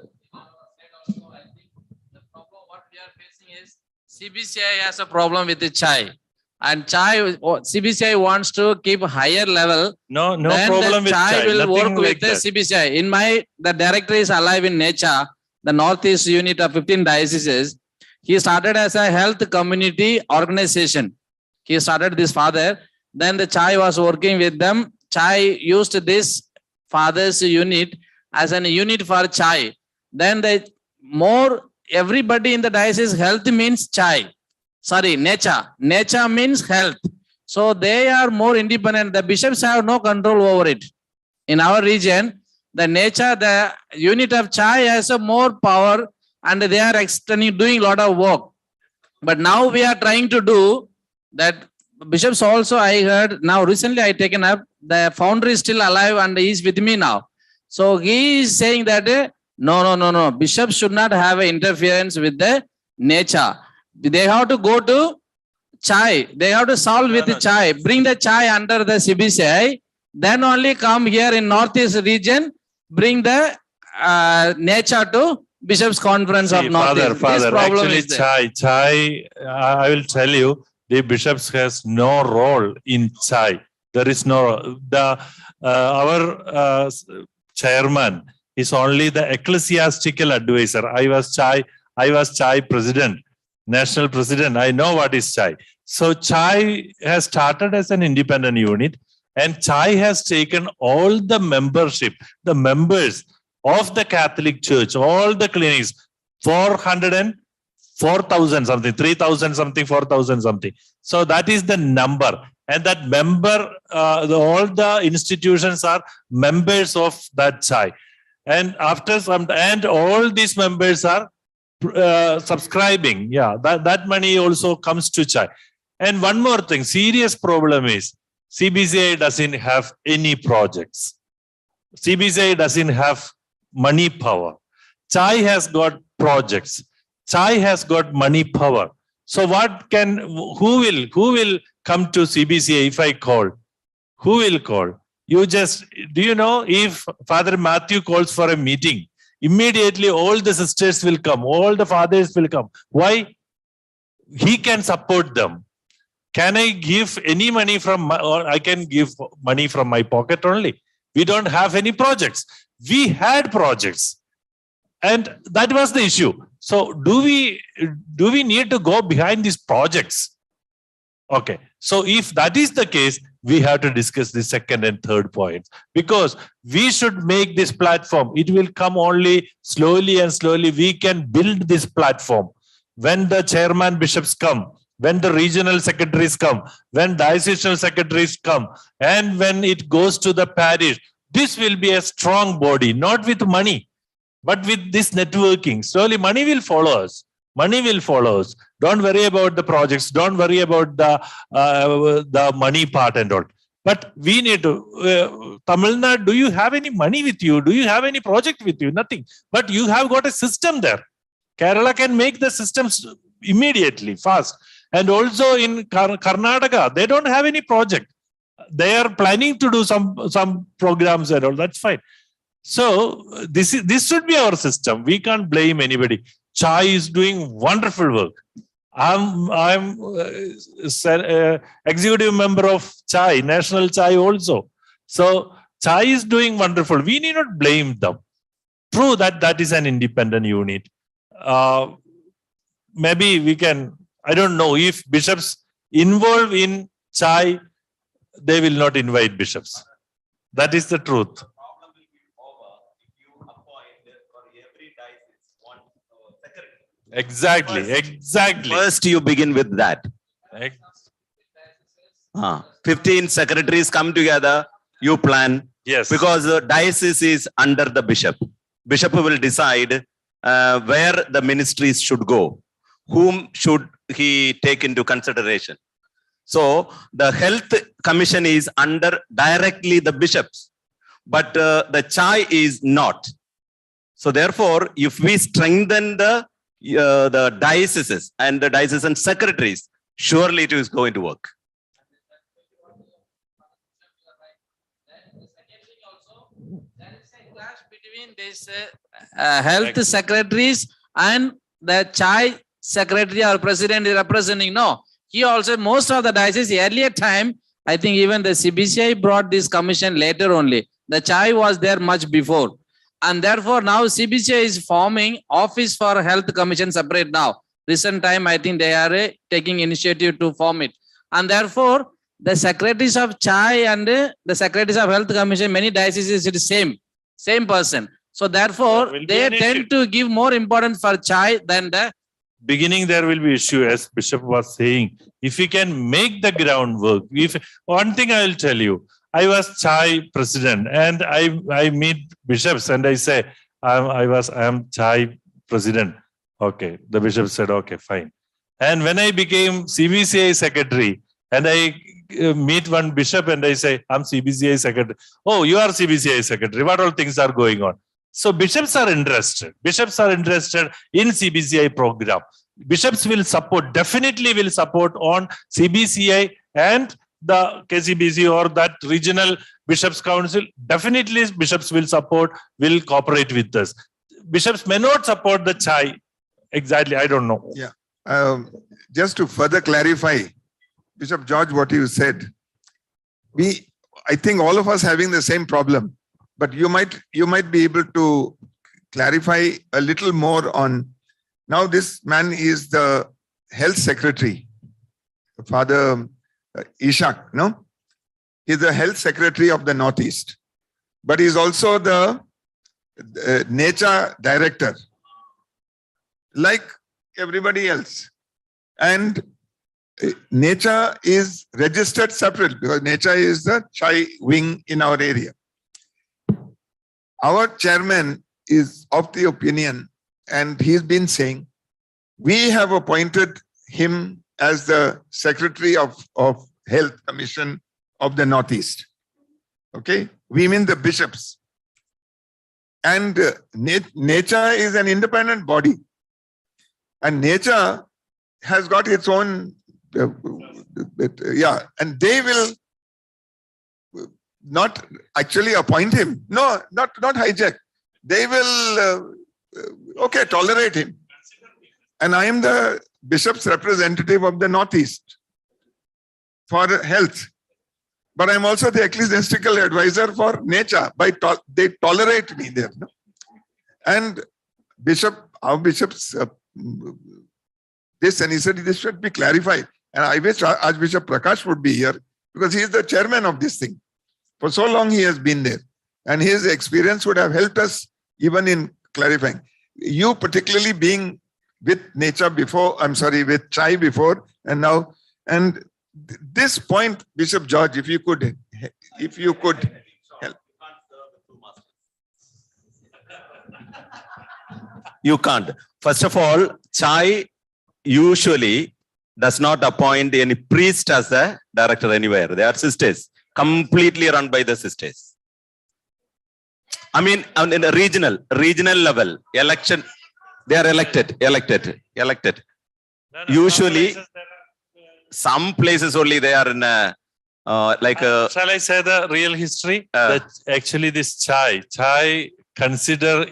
CBCI has a problem with the CHAI. And CBCI wants to keep higher level. No then problem the with CHAI CHAI. will Nothing work with like the that. CBCI. The director is alive in nature, the Northeast unit of 15 dioceses. He started as a health community organization. He started this father. Then the CHAI was working with them. CHAI used this father's unit as a unit for CHAI. Then everybody in the diocese, health means CHAI. Sorry, nature. Nature means health. So they are more independent. The bishops have no control over it. In our region, the nature, the unit of CHAI has a more power and they are doing a lot of work. But now we are trying to do that. Bishops also, I heard, now recently I taken up, the founder is still alive and he is with me now. So he is saying that, no. Bishops should not have interference with the nature. They have to go to CHAI. They have to solve with the CHAI. Bring the CHAI under the CBCI. Then only come here in Northeast region, bring the nature to Bishops Conference of Northeast. Father, actually CHAI, I will tell you, the bishops has no role in CHAI. There is no, our chairman is only the ecclesiastical advisor. I was CHAI president, national president. I know what is CHAI. So CHAI has started as an independent unit and CHAI has taken all the membership, the members of the Catholic Church, all the clinics, 4,000 something, 3,000 something, 4,000 something. So that is the number. And that member, all the institutions are members of that CHAI. And after some, and all these members are subscribing. Yeah, that money also comes to CHAI. And one more thing, serious problem is CBCI doesn't have any projects. CBCI doesn't have money power. CHAI has got projects. CHAI has got money power. So who will come to CBCI if I call? Who will call? Do you know, if Father Matthew calls for a meeting, immediately all the sisters will come, all the fathers will come. Why? He can support them. Can I give any money or I can give money from my pocket only? We don't have any projects. We had projects. And that was the issue. So do we need to go behind these projects? Okay. So if that is the case, we have to discuss the second and third points, because we should make this platform. It will come only slowly and slowly. We can build this platform. When the chairman bishops come, when the regional secretaries come, when diocesan secretaries come, and when it goes to the parish, this will be a strong body, not with money, but with this networking. Slowly money will follow us. Money will follow us. Don't worry about the projects. Don't worry about the money part and all. But we need to, Tamil Nadu, do you have any money with you? Do you have any project with you? Nothing. But you have got a system there. Kerala can make the systems immediately, fast. And also in Karnataka, they don't have any project. They are planning to do some programs and all. That's fine. So this should be our system. We can't blame anybody. CHAI is doing wonderful work. I'm executive member of CHAI, National CHAI also. So CHAI is doing wonderful. We need not blame them. True that is an independent unit. maybe we can, I don't know if bishops involved in chai, they will not invite bishops. That is the truth. Exactly, exactly. First, you begin with that. 15 secretaries come together, you plan. Yes. Because the diocese is under the bishop. Bishop will decide where the ministries should go. Whom should he take into consideration? So the health commission is under directly the bishops, but the chai is not. So therefore, if we strengthen the dioceses and the diocesan secretaries, surely it is going to work. Between these health secretaries and the chai secretary or president is representing. No, he also, most of the diocese earlier time, I think even the CBCI brought this commission later only. The chai was there much before. And therefore now CBCI is forming office for health commission separate now. Recent time, I think they are taking initiative to form it. And therefore the secretaries of chai and the secretaries of health commission, many dioceses it is same person. So therefore they tend to give more importance for chai than the beginning. There will be issue, as Bishop was saying. If we can make the groundwork, if one thing I will tell you, I was chai president and I meet bishops and I say, I am chai president. Okay. The bishop said, okay, fine. And when I became CBCI secretary and I meet one bishop and I say, I'm CBCI secretary. Oh, you are CBCI secretary. What all things are going on? So bishops are interested. Bishops are interested in CBCI program. Bishops will support, definitely will support on CBCI and the KCBC or that regional bishops council. Definitely bishops will support, will cooperate with us. Bishops may not support the chai. Exactly. I don't know. Yeah. Just to further clarify, Bishop George, what you said, I think all of us having the same problem, but you might be able to clarify a little more on. Now this man is the health secretary, Father Ishak, no? He's the health secretary of the Northeast, but he's also the nature director, like everybody else. And nature is registered separate because nature is the chai wing in our area. Our chairman is of the opinion, and he's been saying, we have appointed him as the secretary of Health Commission of the Northeast. Okay, we mean the bishops. And nature is an independent body, and nature has got its own. And they will not actually appoint him. No, not hijack. They will, tolerate him. And I am the bishop's representative of the Northeast for health. But I'm also the ecclesiastical advisor for nature. They tolerate me there. No? And our bishops, this, and he said this should be clarified. And I wish Archbishop Prakash would be here because he is the chairman of this thing. For so long he has been there. And his experience would have helped us even in clarifying. You particularly being with nature before, with chai before and now. And this point, Bishop George, if you could help. You can't. First of all, chai usually does not appoint any priest as the director anywhere. They are sisters, completely run by the sisters. I mean, in the regional level, election, they are elected. Usually, some places only they are in a, shall I say the real history? That actually this chai consider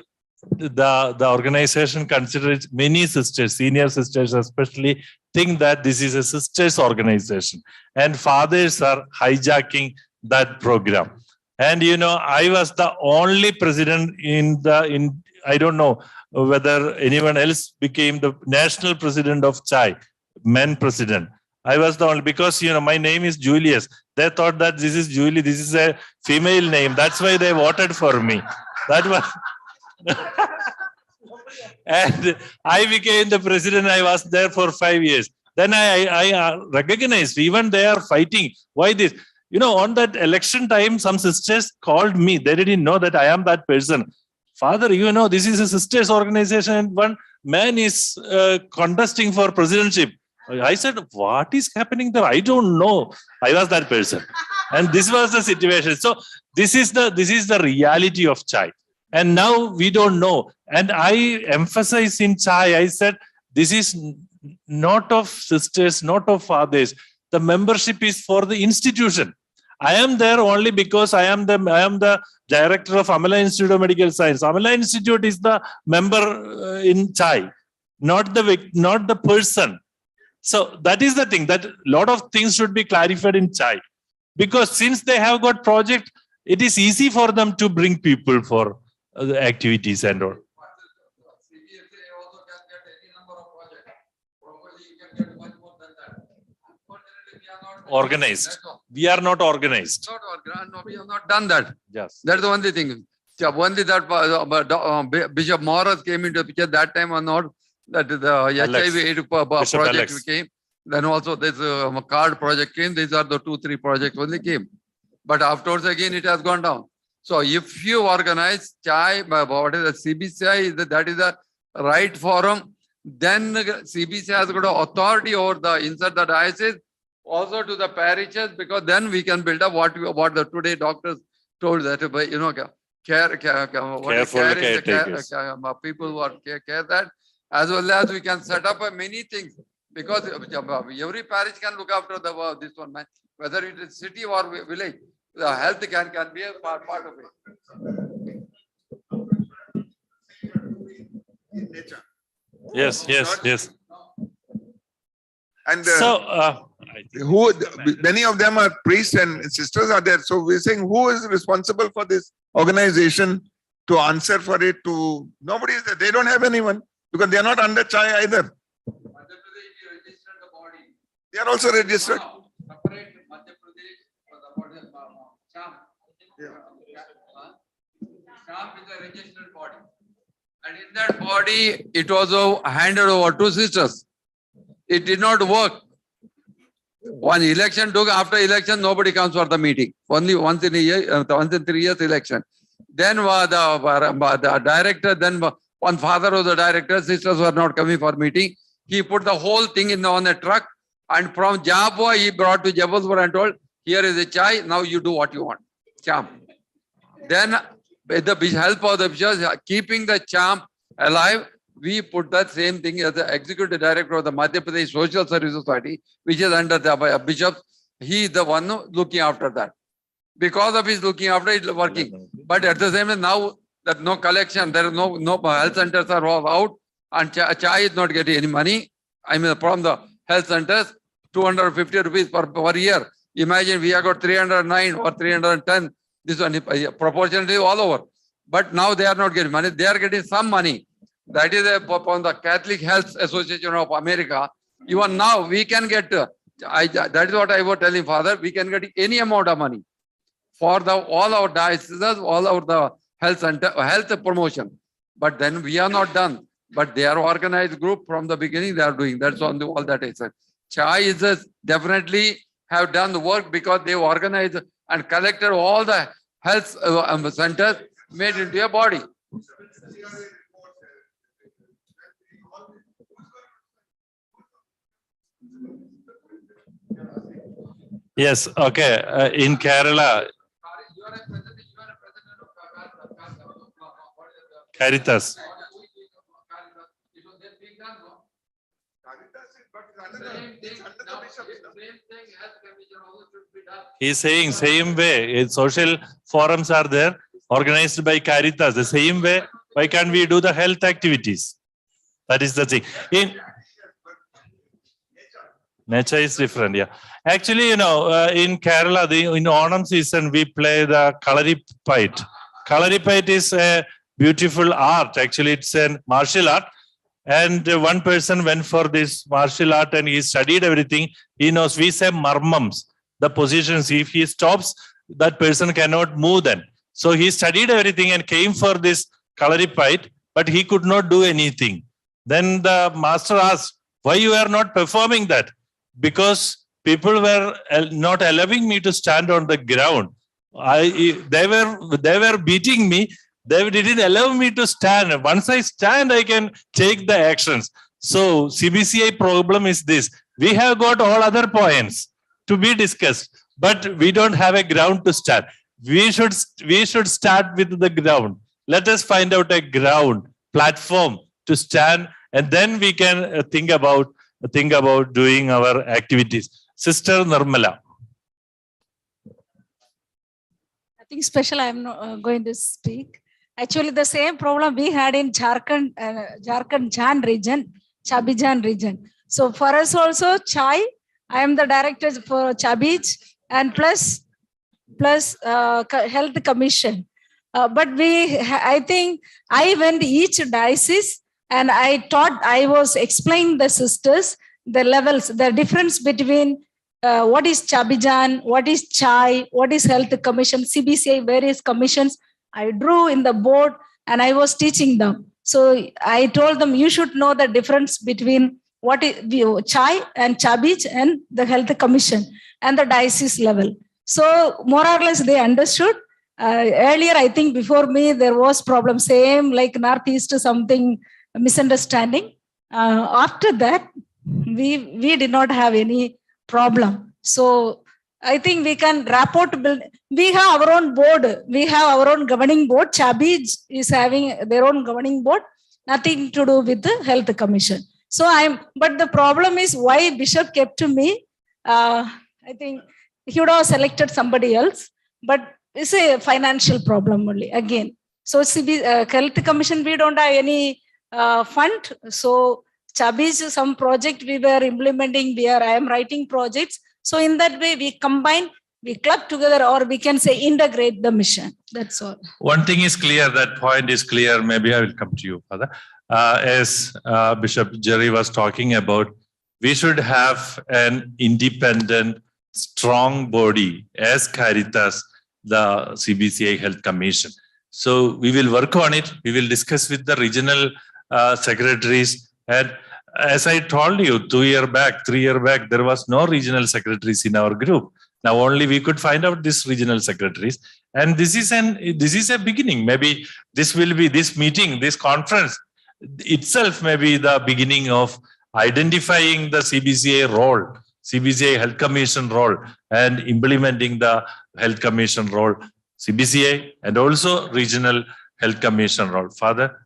the organization considers many sisters, senior sisters especially, think that this is a sisters organization, and fathers are hijacking that program. And I was the only president in I don't know whether anyone else became the national president of Chai, men president. I was the only, because my name is Julius. They thought that this is Julie, this is a female name. That's why they voted for me. That was and I became the president. I was there for 5 years. Then I recognized even they are fighting. Why this? On that election time, some sisters called me. They didn't know that I am that person. Father, this is a sisters organization and one man is contesting for presidency. I said, what is happening there? I don't know. I was that person. And this was the situation. So this is the reality of Chai. And now we don't know. And I emphasize in Chai, I said, this is not of sisters, not of fathers. The membership is for the institution. I am there only because I am the director of Amala Institute of Medical Science. Amala Institute is the member in Chai, not the person. So that is the thing, that a lot of things should be clarified in Chai. Because since they have got project, it is easy for them to bring people for the activities and all. Organized. We are not organized. No, we have not done that. Yes. That's the only thing. Only that Bishop Morris came into the picture that time or not, that the HIV project came. Then also this card project came. These are the 2-3 projects only came. But afterwards again it has gone down. So if you organize Chai, what is the CBCI, that is the right forum, then CBCI has got authority over the inside the diocese, also to the parishes, because then we can build up what the today doctors told that people who are care that, as well as we can set up many things, because every parish can look after this one, man, whether it is city or village. The health can be a part of it. Yes. And so, many of them are priests and sisters are there. So we're saying, who is responsible for this organization to answer for it? Nobody is there. They don't have anyone because they are not under Chai either. They are also registered. Is a registered body, and in that body it was handed over to sisters. It did not work. One election took, after election nobody comes for the meeting. Only once in a year, once in 3 years election. Then the director, then one father of the director, sisters were not coming for meeting. He put the whole thing on a truck, and from Jabwa he brought to Jabalpur and told, here is a Chai, now you do what you want. Champ. Then with the help of the bishops, keeping the champ alive, we put that same thing as the executive director of the Madhya Pradesh Social Service Society, which is under the bishops. He is the one looking after that. Because of his looking after it, working. But at the same time, now that no collection, there are no health centers are all out, and Chai is not getting any money. I mean, from the health centers, 250 rupees per year. Imagine we have got 309 or 310. This one proportionally all over. But now they are not getting money. They are getting some money. That is upon the Catholic Health Association of America. Even now we can get, that is what I was telling Father, we can get any amount of money for all our dioceses, all our health center, health promotion. But then we are not done. But they are organized group from the beginning, they are doing. That's all that I said. Chai is definitely have done the work because they organized and collected all the health centers, made into a body. Yes, okay. In Kerala, Caritas. He's saying same way. Social forums are there, organized by Caritas. The same way, why can't we do the health activities? That is the thing. Nature is different, yeah. Actually, in Kerala, in Onam season, we play the Kalaripayat. Kalaripayat is a beautiful art. Actually, it's a martial art. And one person went for this martial art and he studied everything. He knows, we say marmams, the positions. If he stops, that person cannot move then. So he studied everything and came for this Kalaripayat, but he could not do anything. Then the master asked, why you are not performing that? Because people were not allowing me to stand on the ground. They were beating me. They didn't allow me to stand. Once I stand, I can take the actions. So CBCI problem is this. We have got all other points to be discussed, but we don't have a ground to stand. We should start with the ground. Let us find out a ground, platform to stand, and then we can think about doing our activities. Sister Nirmala. Nothing special. I am not going to speak. Actually, the same problem we had in Jharkhand Jan region, Chabijan region. So for us also, Chai, I am the director for Chabij and plus Health Commission. But I think I went each diocese and I was explaining the sisters, the levels, the difference between what is Chabijan, what is Chai, what is Health Commission, CBCI, various commissions. I drew in the board and I was teaching them. So I told them, you should know the difference between what is Chai and Chabij and the Health Commission and the diocese level. So more or less they understood. Earlier, I think before me, there was problem, same like Northeast, something misunderstanding. After that, we did not have any problem. So I think we can rapport build. We have our own board. We have our own governing board. Chabij is having their own governing board. Nothing to do with the Health Commission. So but the problem is why Bishop kept to me. I think he would have selected somebody else, but it's a financial problem only again. So Health Commission, we don't have any fund. So Chabij, some project we were implementing. I am writing projects. So in that way, we combine, we club together, or we can say integrate the mission. That's all. One thing is clear, that point is clear. Maybe I will come to you, Father. As Bishop Jerry was talking about, we should have an independent, strong body as Caritas, the CBCI Health Commission. So we will work on it. We will discuss with the regional secretaries. And as I told you, 3 years back, there was no regional secretaries in our group. Now only we could find out these regional secretaries. And this is a beginning. Maybe this will be this meeting, this conference itself may be the beginning of identifying the CBCI role, CBCI Health Commission role, and implementing the Health Commission role, CBCI, and also regional Health Commission role. Father?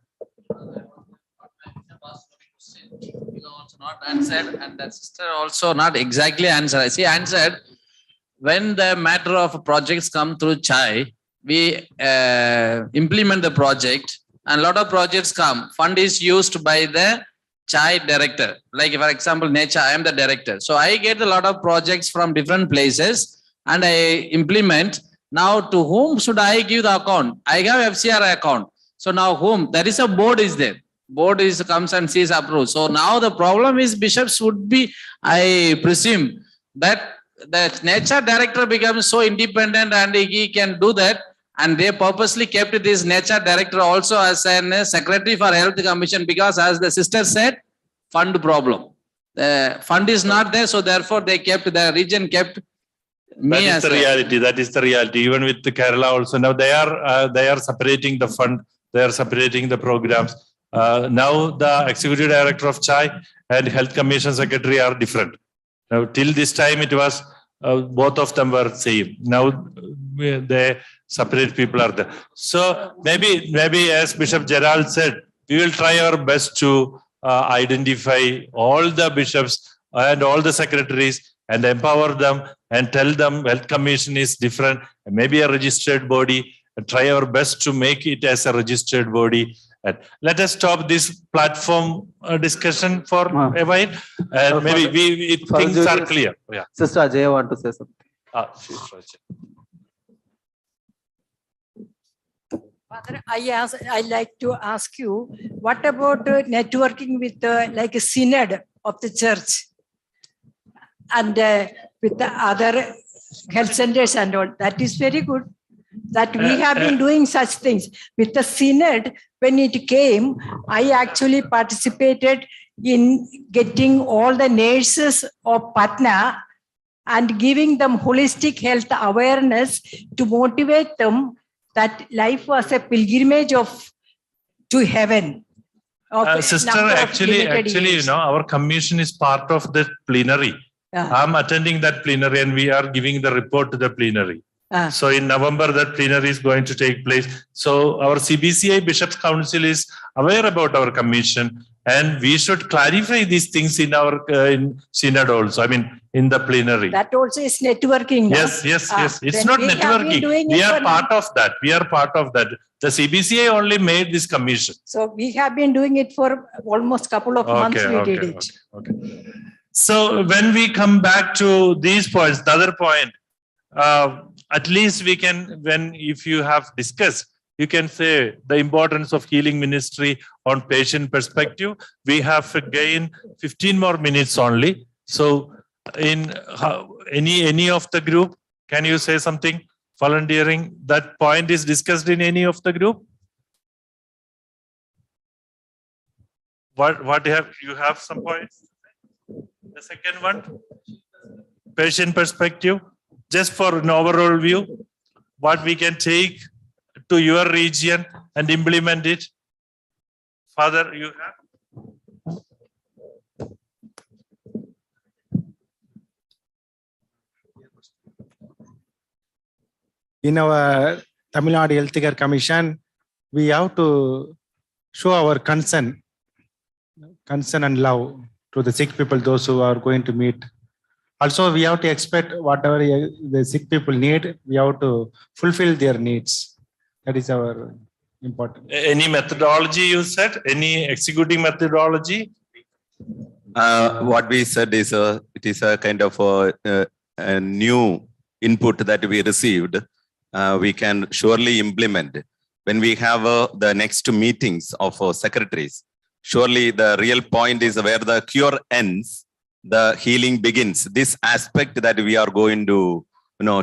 Not answered, and the sister also not exactly answered. She answered, when the matter of projects come through Chai, we implement the project, and a lot of projects come. Fund is used by the Chai director. Like for example, Nature, I am the director. So I get a lot of projects from different places and I implement. Now to whom should I give the account? I have FCR account. So now whom? There is a board is there. Board comes and sees approved. So now the problem is bishops would be, I presume, that the Nature director becomes so independent and he can do that. And they purposely kept this Nature director also as a secretary for Health Commission because, as the sister said, fund problem. The fund is not there, so therefore they kept, the region kept me as the reality. That is the reality. Even with the Kerala also, now they are separating the fund. They are separating the programs. Now the executive director of Chai and Health Commission secretary are different. Now till this time it was both of them were same. Now they separate people are there. So maybe as Bishop Gerald said, we will try our best to identify all the bishops and all the secretaries and empower them and tell them Health Commission is different, maybe a registered body, and try our best to make it as a registered body. And let us stop this platform discussion for a while. And maybe things are clear. Yeah. Sister Ajay want to say something. Father, I like to ask you, what about networking with like a synod of the church and with the other health centers and all? That is very good. That we have been doing such things. With the synod, when it came, I actually participated in getting all the nurses of Patna and giving them holistic health awareness to motivate them that life was a pilgrimage to heaven. Sister, actually, our commission is part of the plenary. I'm attending that plenary and we are giving the report to the plenary. So in November, that plenary is going to take place. So our CBCI Bishops Council is aware about our commission, and we should clarify these things in our in synod also. I mean, in the plenary. That also is networking. Yes. It's not networking. We are part of that. The CBCI only made this commission. So we have been doing it for almost a couple of months. We did it. Okay. So when we come back to these points, the other point, at least we can, if you have discussed, you can say the importance of healing ministry on patient perspective. We have gained 15 more minutes only. So in any of the group, can you say something? Volunteering, that point is discussed in any of the group? What you have some points? The second one, patient perspective, just for an overall view, what we can take to your region and implement it. Father, you have? In our Tamil Nadu Healthcare Commission, we have to show our concern and love to the sick people, those who are going to meet. Also, we have to expect whatever the sick people need, we have to fulfill their needs. That is our important. Any methodology you said? Any executing methodology? What we said is it is a kind of a new input that we received. We can surely implement when we have the next meetings of secretaries. Surely the real point is where the cure ends, the healing begins. This aspect that we are going to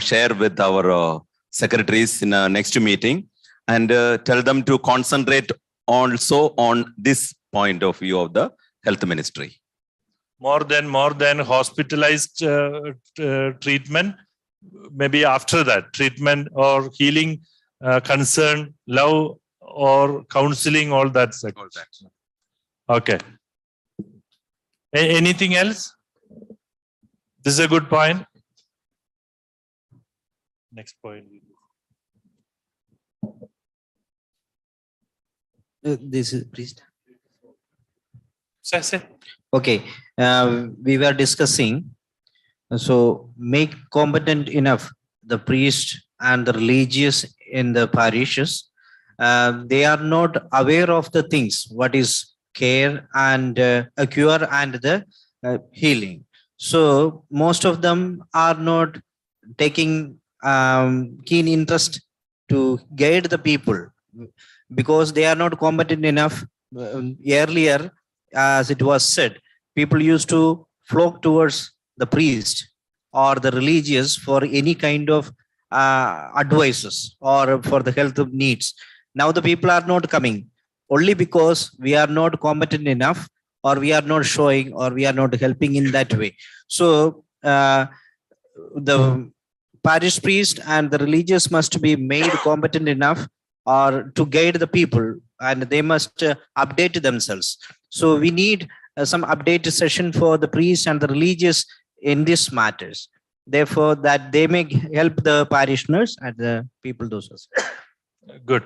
share with our secretaries in our next meeting, and tell them to concentrate also on this point of view of the health ministry. More than hospitalized treatment, maybe after that, treatment or healing, concern, love or counseling, all that. Okay. Anything else? This is a good point. Next point. This is priest. Say. Okay, we were discussing. So make competent enough the priest and the religious in the parishes. They are not aware of the things, what is care and a cure and the healing. So most of them are not taking keen interest to guide the people because they are not competent enough. Earlier, as it was said, people used to flock towards the priest or the religious for any kind of advices or for the health needs. Now the people are not coming only because we are not competent enough, or we are not showing, or we are not helping in that way. So the parish priest and the religious must be made competent enough or to guide the people, and they must update themselves. So we need some update session for the priest and the religious in these matters. Therefore, that they may help the parishioners and the people those. Good.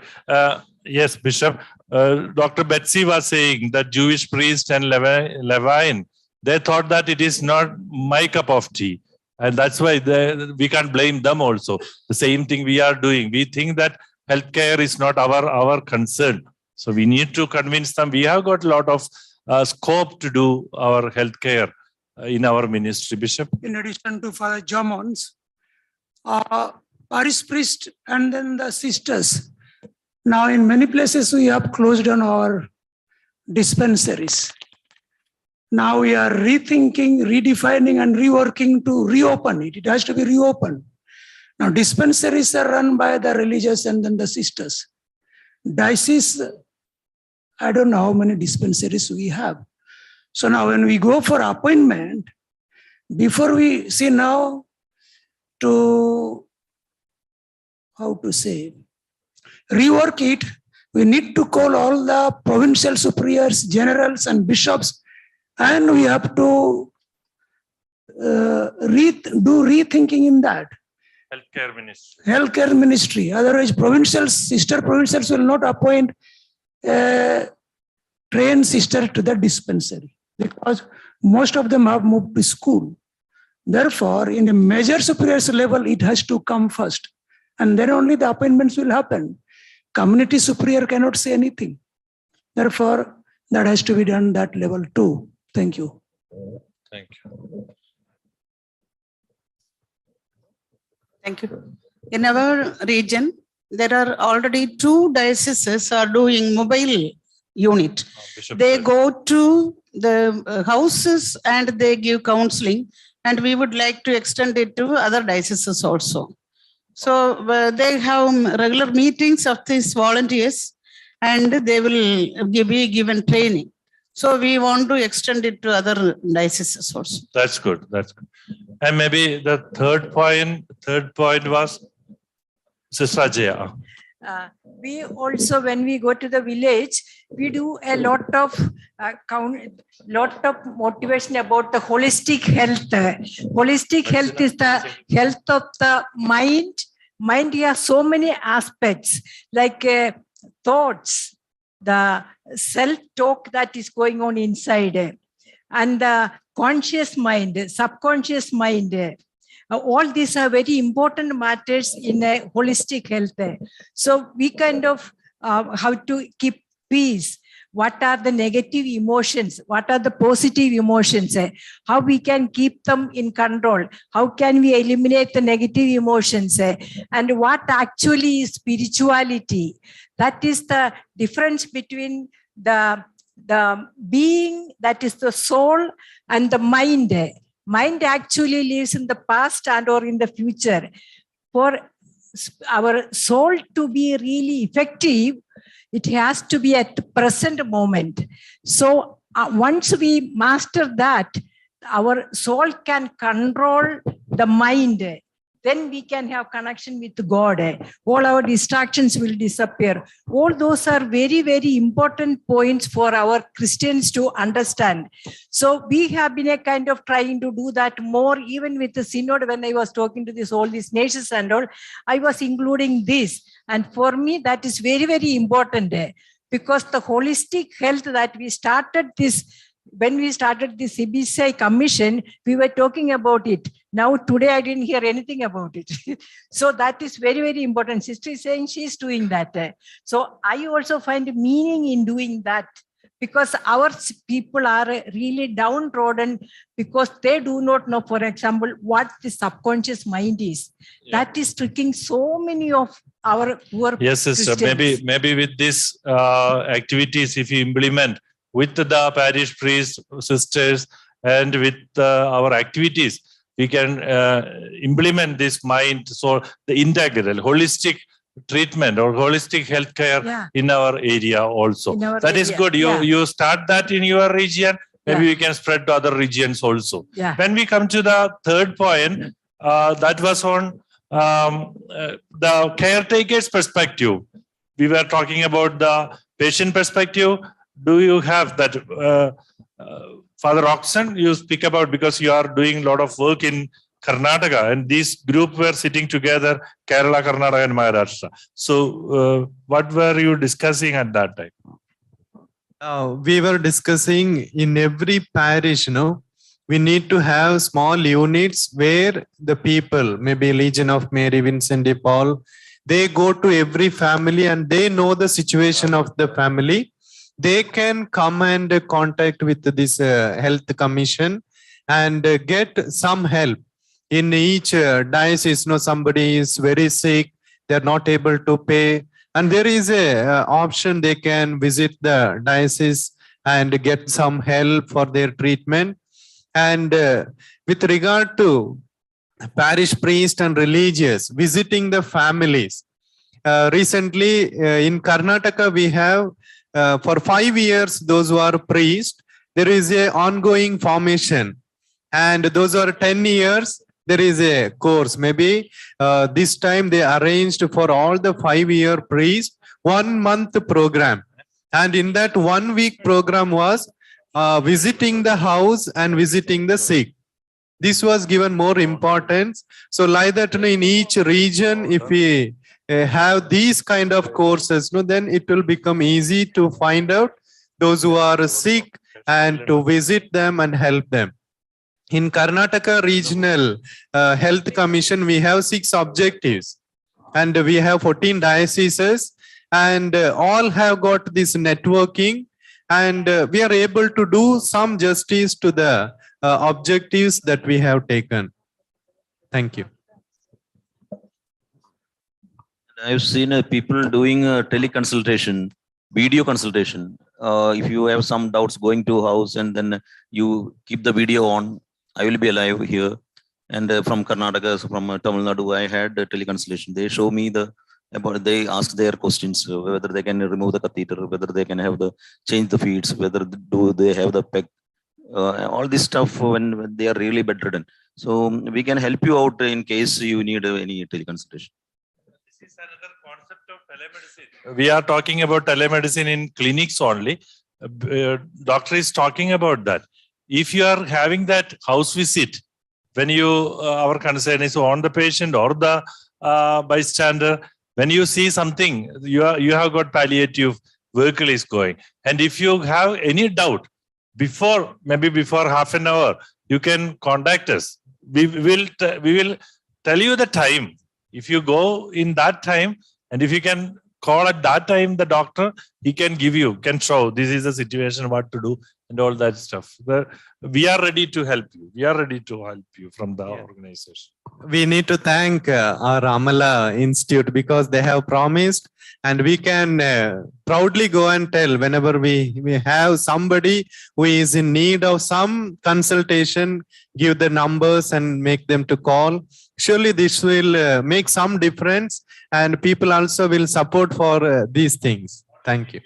Yes, Bishop. Dr. Betsy was saying that Jewish priest and Levine, they thought that it is not my cup of tea. And that's why we can't blame them also. The same thing we are doing. We think that healthcare is not our concern. So we need to convince them. We have got a lot of scope to do our healthcare in our ministry, Bishop. In addition to Father Jamons, parish priest and then the sisters, Now, in many places, we have closed down our dispensaries. Now we are rethinking, redefining, and reworking to reopen it. It has to be reopened. Now, dispensaries are run by the religious and then the sisters. Diocese, I don't know how many dispensaries we have. So now when we go for appointment, before we see now to, how to say, rework it, we need to call all the provincial superiors, generals, and bishops, and we have to do rethinking in that. Healthcare ministry. Healthcare ministry. Otherwise, sister provincials will not appoint a trained sister to the dispensary because most of them have moved to school. Therefore, in the major superiors level, it has to come first, and then only the appointments will happen. Community superior cannot say anything. Therefore, that has to be done that level too. Thank you. Thank you. Thank you. In our region, there are already 2 dioceses are doing mobile unit. They go to the houses and they give counseling, and we would like to extend it to other dioceses also. So they have regular meetings of these volunteers, and they will be given training. So we want to extend it to other dioceses also. That's good. That's good. And maybe the third point was Sister Jaya. We also, when we go to the village, we do a lot of motivation about the holistic health. Holistic health is the health of the mind. Mind has so many aspects, like thoughts, the self-talk that is going on inside, and the conscious mind, subconscious mind. All these are very important matters in a holistic health. So we kind of have to keep peace. What are the negative emotions? What are the positive emotions? How we can keep them in control? How can we eliminate the negative emotions? And what actually is spirituality? That is the difference between the being, that is the soul, and the mind. Mind actually lives in the past and or in the future. For our soul to be really effective, it has to be at the present moment. So once we master that, our soul can control the mind. Then we can have connection with God. All our distractions will disappear. All those are very, very important points for our Christians to understand. So we have been a kind of trying to do that more, even with the synod. When I was talking to all these nations and all, I was including this. And for me, that is very, very important, because the holistic health that we started this, when we started the CBCI commission, we were talking about it. Now, today, I didn't hear anything about it. So that is very, very important. Sister is saying she's doing that. So I also find meaning in doing that, because our people are really downtrodden because they do not know, for example, what the subconscious mind is. Yeah. That is tricking so many of our poor Yes, sister. Christians. Maybe with this activities, if you implement with the parish priests, sisters, and with our activities, we can implement this mind. So the integral, holistic treatment or holistic healthcare in our area also. That is good. You start that in your region. Maybe we can spread to other regions also. When we come to the third point, that was on the caretaker's perspective. We were talking about the patient perspective. Do you have that, Father Oxen, you speak about, because you are doing a lot of work in Karnataka, and this group were sitting together, Kerala, Karnataka, and Maharashtra. So what were you discussing at that time? We were discussing in every parish, we need to have small units where the people, maybe Legion of Mary, Vincent de Paul, they go to every family and they know the situation of the family. They can come and contact with this health commission and get some help. In each diocese, somebody is very sick, they're not able to pay, And there is a option they can visit the diocese and get some help for their treatment. And with regard to parish priest and religious visiting the families, recently in Karnataka we have for 5 years those who are priests, there is a ongoing formation, and those are 10 years there is a course. Maybe this time they arranged for all the 5-year priests 1 month program, and in that 1 week program was visiting the house and visiting the sick. This was given more importance. So like that, in each region, if we have these kind of courses, then it will become easy to find out those who are sick and to visit them and help them. In Karnataka Regional Health Commission, we have 6 objectives, and we have 14 dioceses, and all have got this networking, and we are able to do some justice to the objectives that we have taken. Thank you. I've seen people doing teleconsultation, video consultation. If you have some doubts, going to a house and then you keep the video on. I will be alive here. And from Karnataka, so from Tamil Nadu, I had teleconsultation. They show me they ask their questions, whether they can remove the catheter, whether they can have change the feeds, whether do they have the peg, all this stuff when they are really bedridden. So we can help you out in case you need any teleconsultation. This is another concept of telemedicine. We are talking about telemedicine in clinics only. Doctor is talking about that. If you are having that house visit, when our concern is on the patient or the bystander, when you see something, you have got palliative vehicle is going. And if you have any doubt, maybe before half an hour, you can contact us. We will tell you the time. If you go in that time, and if you can call at that time, the doctor, he can show this is the situation, what to do, and all that stuff. We are ready to help you. We are ready to help you from the organization. We need to thank our Amala Institute because they have promised, and we can proudly go and tell whenever we have somebody who is in need of some consultation, give the numbers and make them to call. Surely this will make some difference, and people also will support for these things. Thank you.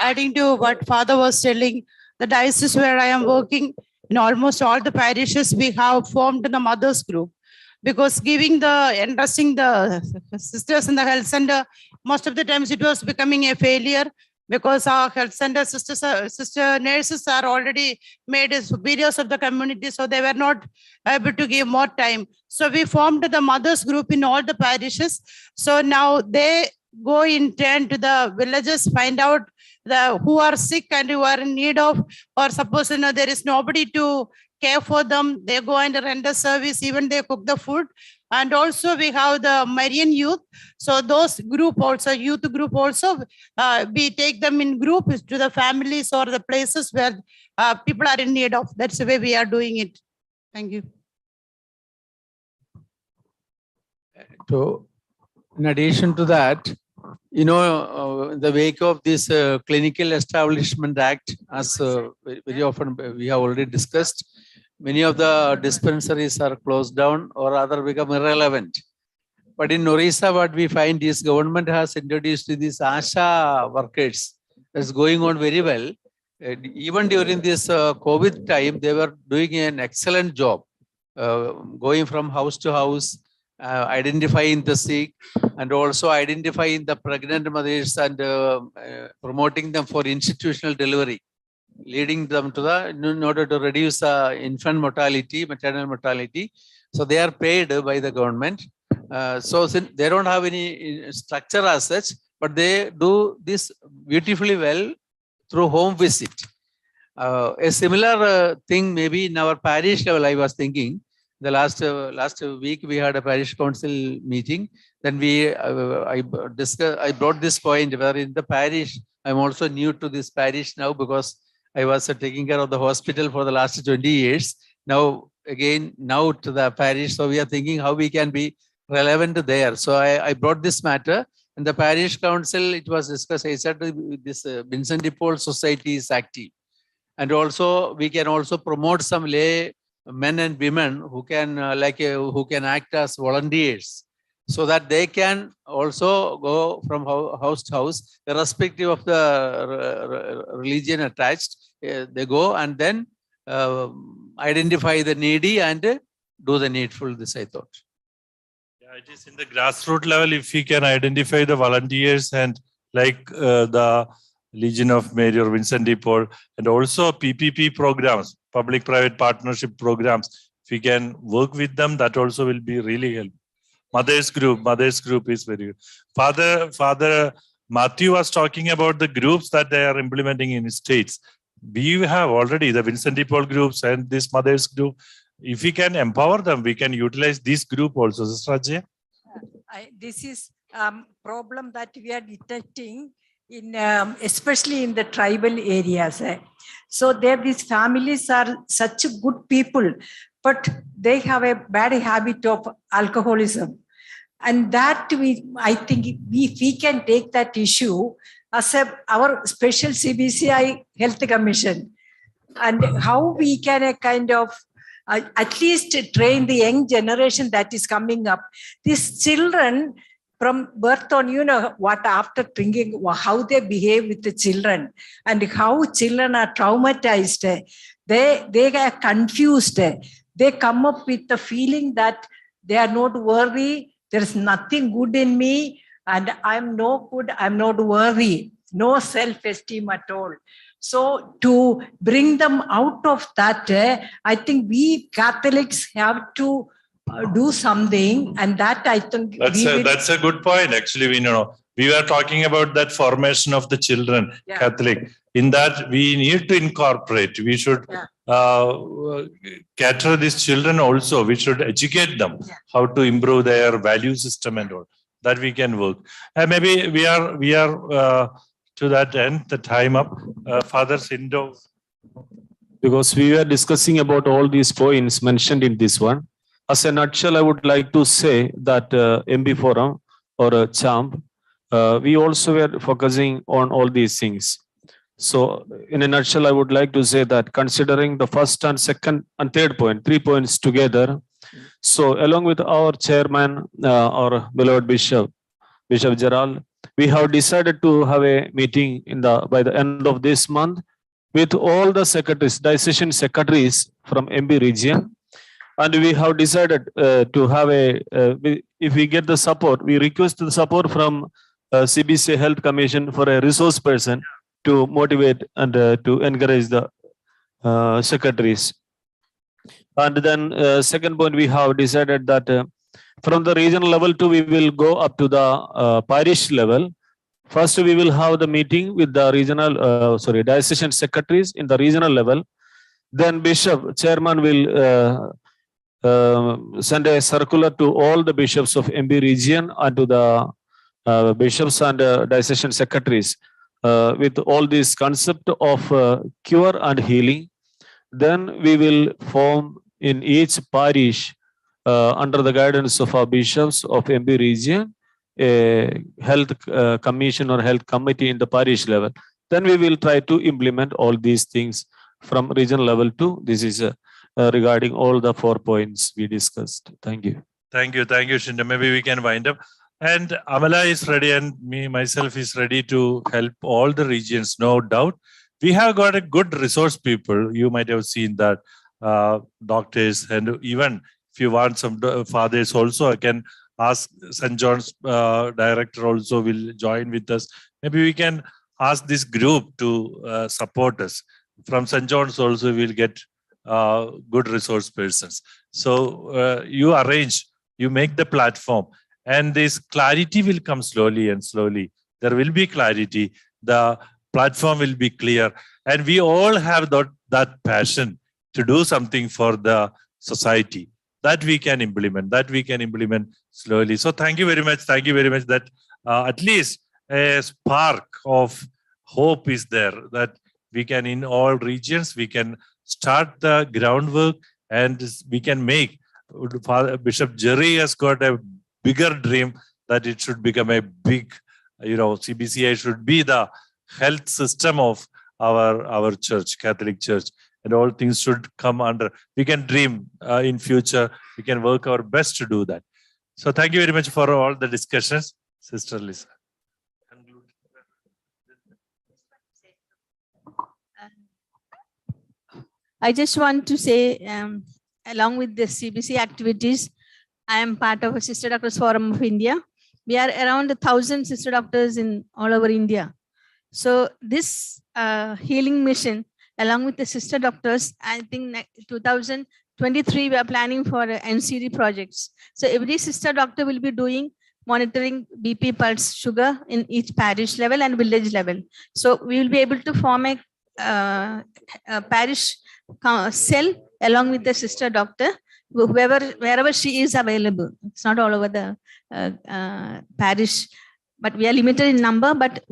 Adding to what Father was telling, the diocese where I am working, in almost all the parishes, we have formed the mothers group, because entrusting the sisters in the health center, most of the times it was becoming a failure, because our health center sister nurses are already made as superiors of the community, so they were not able to give more time. So we formed the mothers group in all the parishes. So now they go in turn to the villages, find out who are sick and who are in need of, or suppose there is nobody to care for them, they go and render service, even they cook the food. And also we have the Marian youth. So those group also, youth group also, we take them in groups to the families or the places where people are in need of. That's the way we are doing it. Thank you. So in addition to that, the wake of this Clinical Establishment Act, as very often we have already discussed, many of the dispensaries are closed down or rather become irrelevant. But in Orissa, what we find is government has introduced these ASHA workers. That's going on very well. Even during this COVID time, they were doing an excellent job, going from house to house, identifying the sick, and also identifying the pregnant mothers and promoting them for institutional delivery, leading them to in order to reduce infant mortality, maternal mortality. So they are paid by the government. So since they don't have any structure as such, but they do this beautifully well through home visit. A similar thing maybe in our parish level, I was thinking. The last week we had a parish council meeting. Then I brought this point where in the parish, I'm also new to this parish now because I was taking care of the hospital for the last 20 years. Now again now to the parish. So we are thinking how we can be relevant there. So I brought this matter in the parish council. It was discussed. I said this Vincent de Paul Society is active. And also we can also promote some lay men and women who can who can act as volunteers, so that they can also go from house to house, irrespective of the religion attached. They go and then identify the needy and do the needful. This I thought. Yeah, it is in the grassroots level. If we can identify the volunteers and like the Legion of Mary or Vincent de Paul, and also PPP programs, public-private partnership programs. If we can work with them, that also will be really helpful. Mother's group is very good. Father Matthew was talking about the groups that they are implementing in states. We have already the Vincent de Paul groups and this Mother's group. If we can empower them, we can utilize this group also. Sister Ajay? This is problem that we are detecting in especially in the tribal areas. So there these families are such good people, but they have a bad habit of alcoholism. And that I think if we can take that issue as our special CBCI Health Commission, and how we can kind of at least train the young generation that is coming up. These children from birth on, what after drinking, how they behave with the children and how children are traumatized. They are confused. They come up with the feeling that they are not worthy. There is nothing good in me and I'm no good. I'm not worthy. No self-esteem at all. So to bring them out of that, I think we Catholics have to do something, and that I think that's a good point. Actually, we were talking about that formation of the children, Catholic. In that, we need to incorporate. We should cater these children also. We should educate them how to improve their value system and all. That we can work. And maybe we are to that end. The time up, Father Sindo. Because we were discussing about all these points mentioned in this one. As a nutshell, I would like to say that MB Forum or CHAMP, we also were focusing on all these things. So in a nutshell, I would like to say that considering the first and second and third point, 3 points together. So along with our chairman, our beloved Bishop Gerald, we have decided to have a meeting by the end of this month with all the secretaries, diocesan secretaries from MB region. And we have decided to have if we get the support, we request the support from CBCI Health Commission for a resource person to motivate and to encourage the secretaries. And then second point, we have decided that from the regional level to we will go up to the parish level. First, we will have the meeting with the regional, diocesan secretaries in the regional level. Then Bishop, Chairman will send a circular to all the bishops of MB region and to the bishops and diocesan secretaries with all this concept of cure and healing. Then we will form in each parish under the guidance of our bishops of MB region a health commission or health committee in the parish level. Then we will try to implement all these things from regional level to this is regarding all the 4 points we discussed. Thank you. Thank you, Shinda. Maybe we can wind up. And Amala is ready, and myself is ready to help all the regions, no doubt. We have got a good resource people. You might have seen that doctors, and even if you want some fathers also, I can ask St. John's director also will join with us. Maybe we can ask this group to support us. From St. John's also we'll get good resource persons. So you arrange, you make the platform, and this clarity will come slowly and slowly. There will be clarity. The platform will be clear, and we all have that passion to do something for the society that we can implement slowly. So thank you very much. Thank you very much that at least a spark of hope is there, that we can in all regions, we can start the groundwork and we can make. Father Bishop Jerry has got a bigger dream that it should become a big, CBCI should be the health system of our church, Catholic Church, and all things should come under. We can dream in future. We can work our best to do that. So thank you very much for all the discussions, Sister Lisa. I just want to say, along with the CBC activities, I am part of a Sister Doctors Forum of India. We are around 1,000 sister doctors in all over India. So this healing mission, along with the sister doctors, I think 2023 we are planning for NCD projects. So every sister doctor will be doing monitoring BP, pulse, sugar in each parish level and village level. So we will be able to form a parish cell along with the sister doctor, wherever she is available. It's not all over the parish, but we are limited in number. But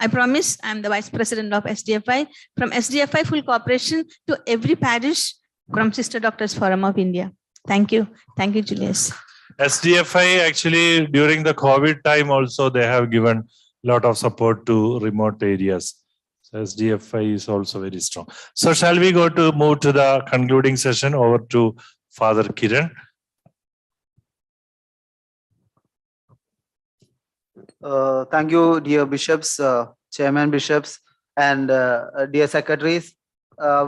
I promise, I'm the vice president of SDFI. From SDFI full cooperation to every parish from Sister Doctors Forum of India. Thank you. Thank you, Julius. SDFI actually during the COVID time also they have given a lot of support to remote areas. So SDFI is also very strong. So shall we move to the concluding session? Over to Father Kiran. Thank you, dear bishops, chairman bishops, and dear secretaries.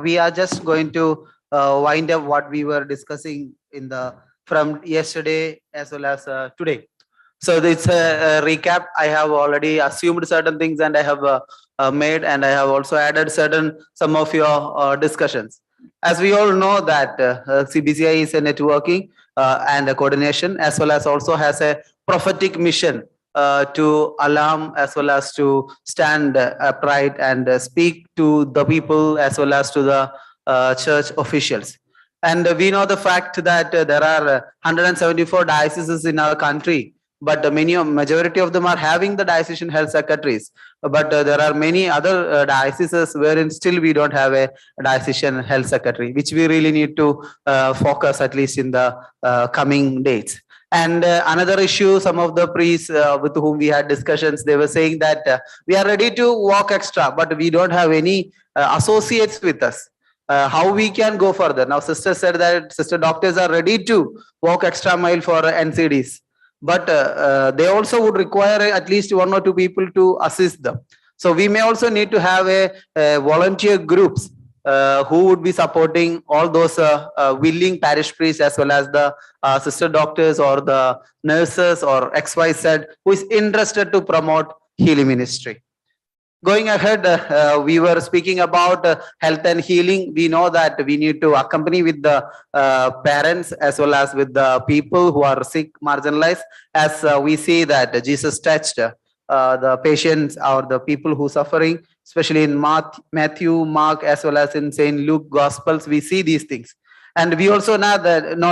We are just going to wind up what we were discussing from yesterday as well as today. So it's a recap. I have already assumed certain things and I have made, and I have also added some of your discussions. As we all know that CBCI is a networking and a coordination, as well as also has a prophetic mission to alarm as well as to stand upright and speak to the people as well as to the church officials. And we know the fact that there are 174 dioceses in our country, but majority of them are having the diocesan health secretaries. But there are many other dioceses wherein still we don't have a diocesan health secretary, which we really need to focus at least in the coming dates. And another issue, some of the priests with whom we had discussions, they were saying that we are ready to walk extra, but we don't have any associates with us. How we can go further? Now, sister said that sister doctors are ready to walk extra mile for NCDs, but they also would require at least 1 or 2 people to assist them. So we may also need to have a volunteer groups who would be supporting all those willing parish priests as well as the sister doctors or the nurses or XYZ who is interested to promote healing ministry. Going ahead, we were speaking about health and healing. We know that we need to accompany with the parents as well as with the people who are sick, marginalized, as we see that Jesus touched the patients or the people who are suffering, especially in Matthew, Mark, as well as in St. Luke Gospels. We see these things. And we also know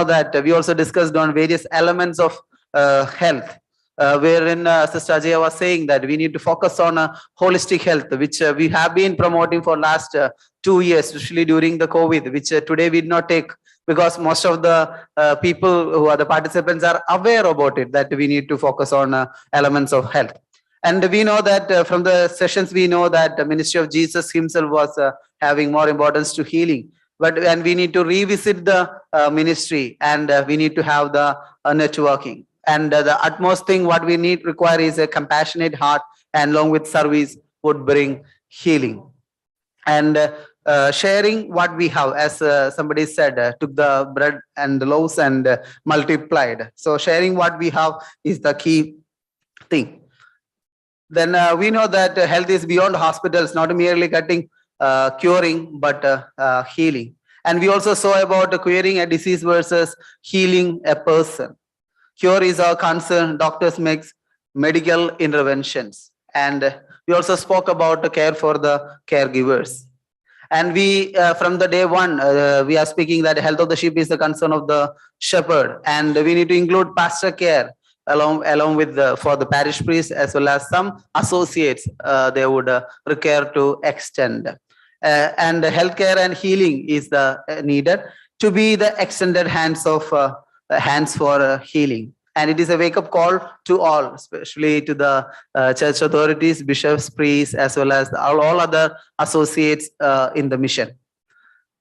that we also discussed on various elements of health. Wherein Sister Ajaya was saying that we need to focus on holistic health, which we have been promoting for last 2 years, especially during the COVID, which today we did not take because most of the people who are the participants are aware about it, that we need to focus on elements of health. And we know that from the sessions, we know that the ministry of Jesus himself was having more importance to healing. And we need to revisit the ministry, and we need to have the networking. And the utmost thing what we require is a compassionate heart, and along with service would bring healing. And sharing what we have, as somebody said, took the bread and the loaves and multiplied. So sharing what we have is the key thing. Then we know that health is beyond hospitals, not merely curing, but healing. And we also saw about curing a disease versus healing a person. Cure is our concern. Doctors make medical interventions. And we also spoke about the care for the caregivers. And we, from the day one, we are speaking that health of the sheep is the concern of the shepherd. And we need to include pastor care along with for the parish priest as well as some associates they would require to extend. And healthcare and healing is needed. to be the extended hands for healing. And it is a wake-up call to all, especially to the church authorities, bishops, priests, as well as all other associates in the mission.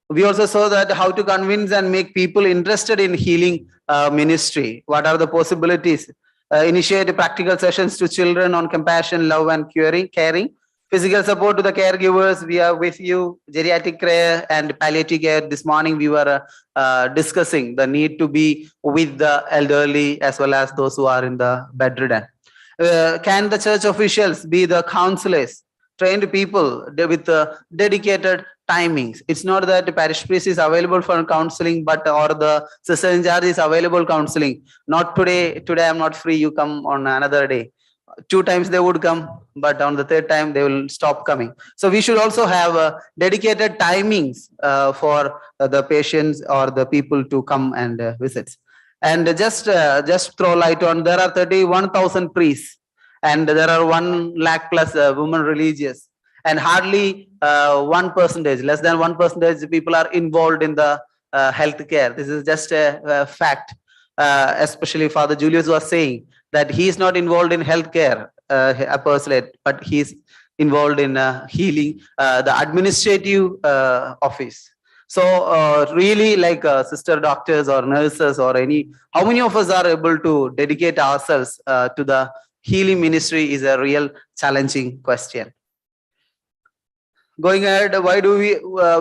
We also saw that how to convince and make people interested in healing ministry. What are the possibilities? Initiate practical sessions to children on compassion, love, and caring. Physical support to the caregivers. We are with you. Geriatric care and palliative care. This morning we were discussing the need to be with the elderly as well as those who are in the bedridden. Can the church officials be the counselors, trained people with dedicated timings? It's not that the parish priest is available for counseling, but or the sister in charge is available counseling. Not today. Today I'm not free. You come on another day. 2 times they would come, but on the 3rd time they will stop coming. So we should also have dedicated timings for the patients or the people to come and visit. And just throw light on, there are 31,000 priests and there are 1 lakh plus women religious, and hardly 1%, less than 1% people are involved in the healthcare. This is just a fact. Especially Father Julius was saying that he is not involved in healthcare personally, but he's involved in healing, the administrative office. So really, like sister doctors or nurses or how many of us are able to dedicate ourselves to the healing ministry is a real challenging question. Going ahead, why do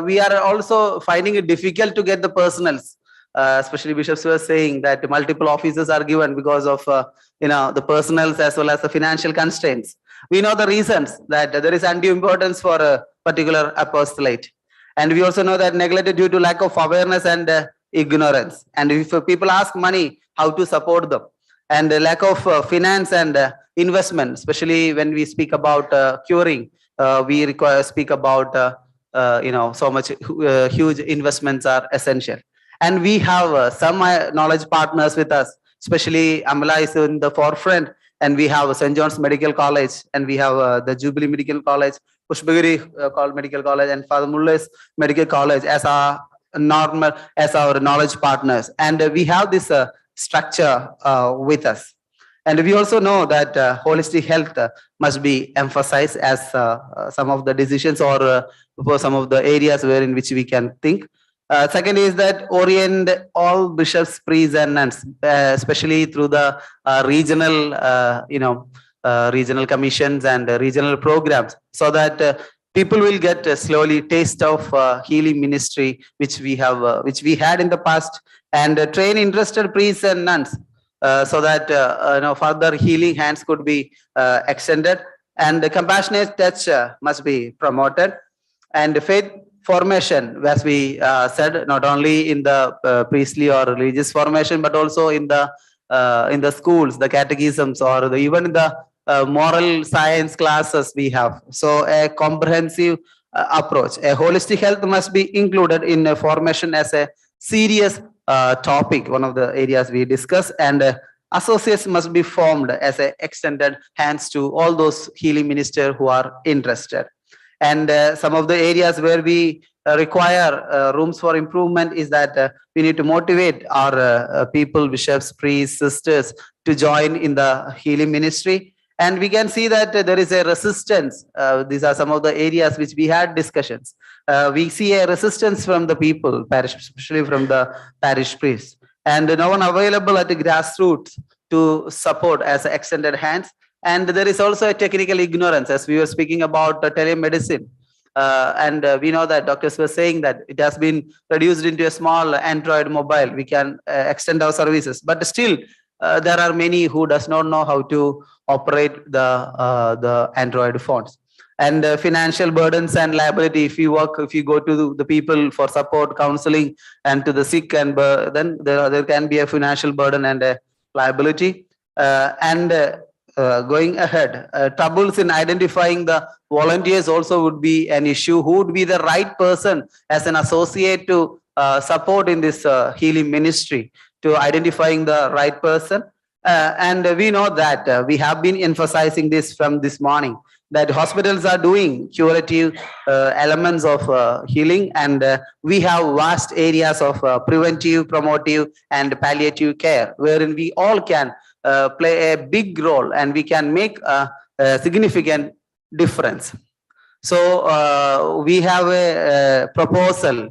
we are also finding it difficult to get the personals? Especially bishops were saying that multiple offices are given because of the personals as well as the financial constraints. We know the reasons, that there is undue importance for a particular apostolate, and we also know that neglected due to lack of awareness and ignorance. And if people ask money, how to support them, and the lack of finance and investment, especially when we speak about curing, we speak about so much huge investments are essential. And we have some knowledge partners with us, especially Amala is in the forefront, and we have St. John's Medical College, and we have the Jubilee Medical College, Pushpagiri Medical College, and Father Muller's Medical College as our knowledge partners. And we have this structure with us. And we also know that holistic health must be emphasized as some of the decisions or for some of the areas in which we can think. Second is that orient all bishops, priests, and nuns, especially through the regional, regional commissions and regional programs, so that people will get a slowly taste of healing ministry, which we had in the past, and train interested priests and nuns, so that further healing hands could be extended, and the compassionate touch must be promoted, and faith formation, as we said, not only in the priestly or religious formation, but also in the schools, the catechisms, or even in the moral science classes we have. So a comprehensive approach. A holistic health must be included in a formation as a serious topic, one of the areas we discuss, and associates must be formed as a extended hands to all those healing ministers who are interested. And some of the areas where we require rooms for improvement is that we need to motivate our people, bishops, priests, sisters to join in the healing ministry. And we can see that there is a resistance. These are some of the areas which we had discussions. We see a resistance from the people, especially from the parish priests, and no one available at the grassroots to support as extended hands. And there is also a technical ignorance, as we were speaking about telemedicine. And we know that doctors were saying that it has been reduced into a small Android mobile. We can extend our services, but still there are many who does not know how to operate the Android phones. And financial burdens and liability. If you go to the people for support, counseling, and to the sick, and then there can be a financial burden and a liability. Going ahead, troubles in identifying the volunteers also would be an issue. Who would be the right person as an associate to support in this healing ministry, to identifying the right person? And we know that we have been emphasizing this from this morning, that hospitals are doing curative elements of healing, and we have vast areas of preventive, promotive, and palliative care, wherein we all can play a big role and we can make a significant difference. So we have a proposal.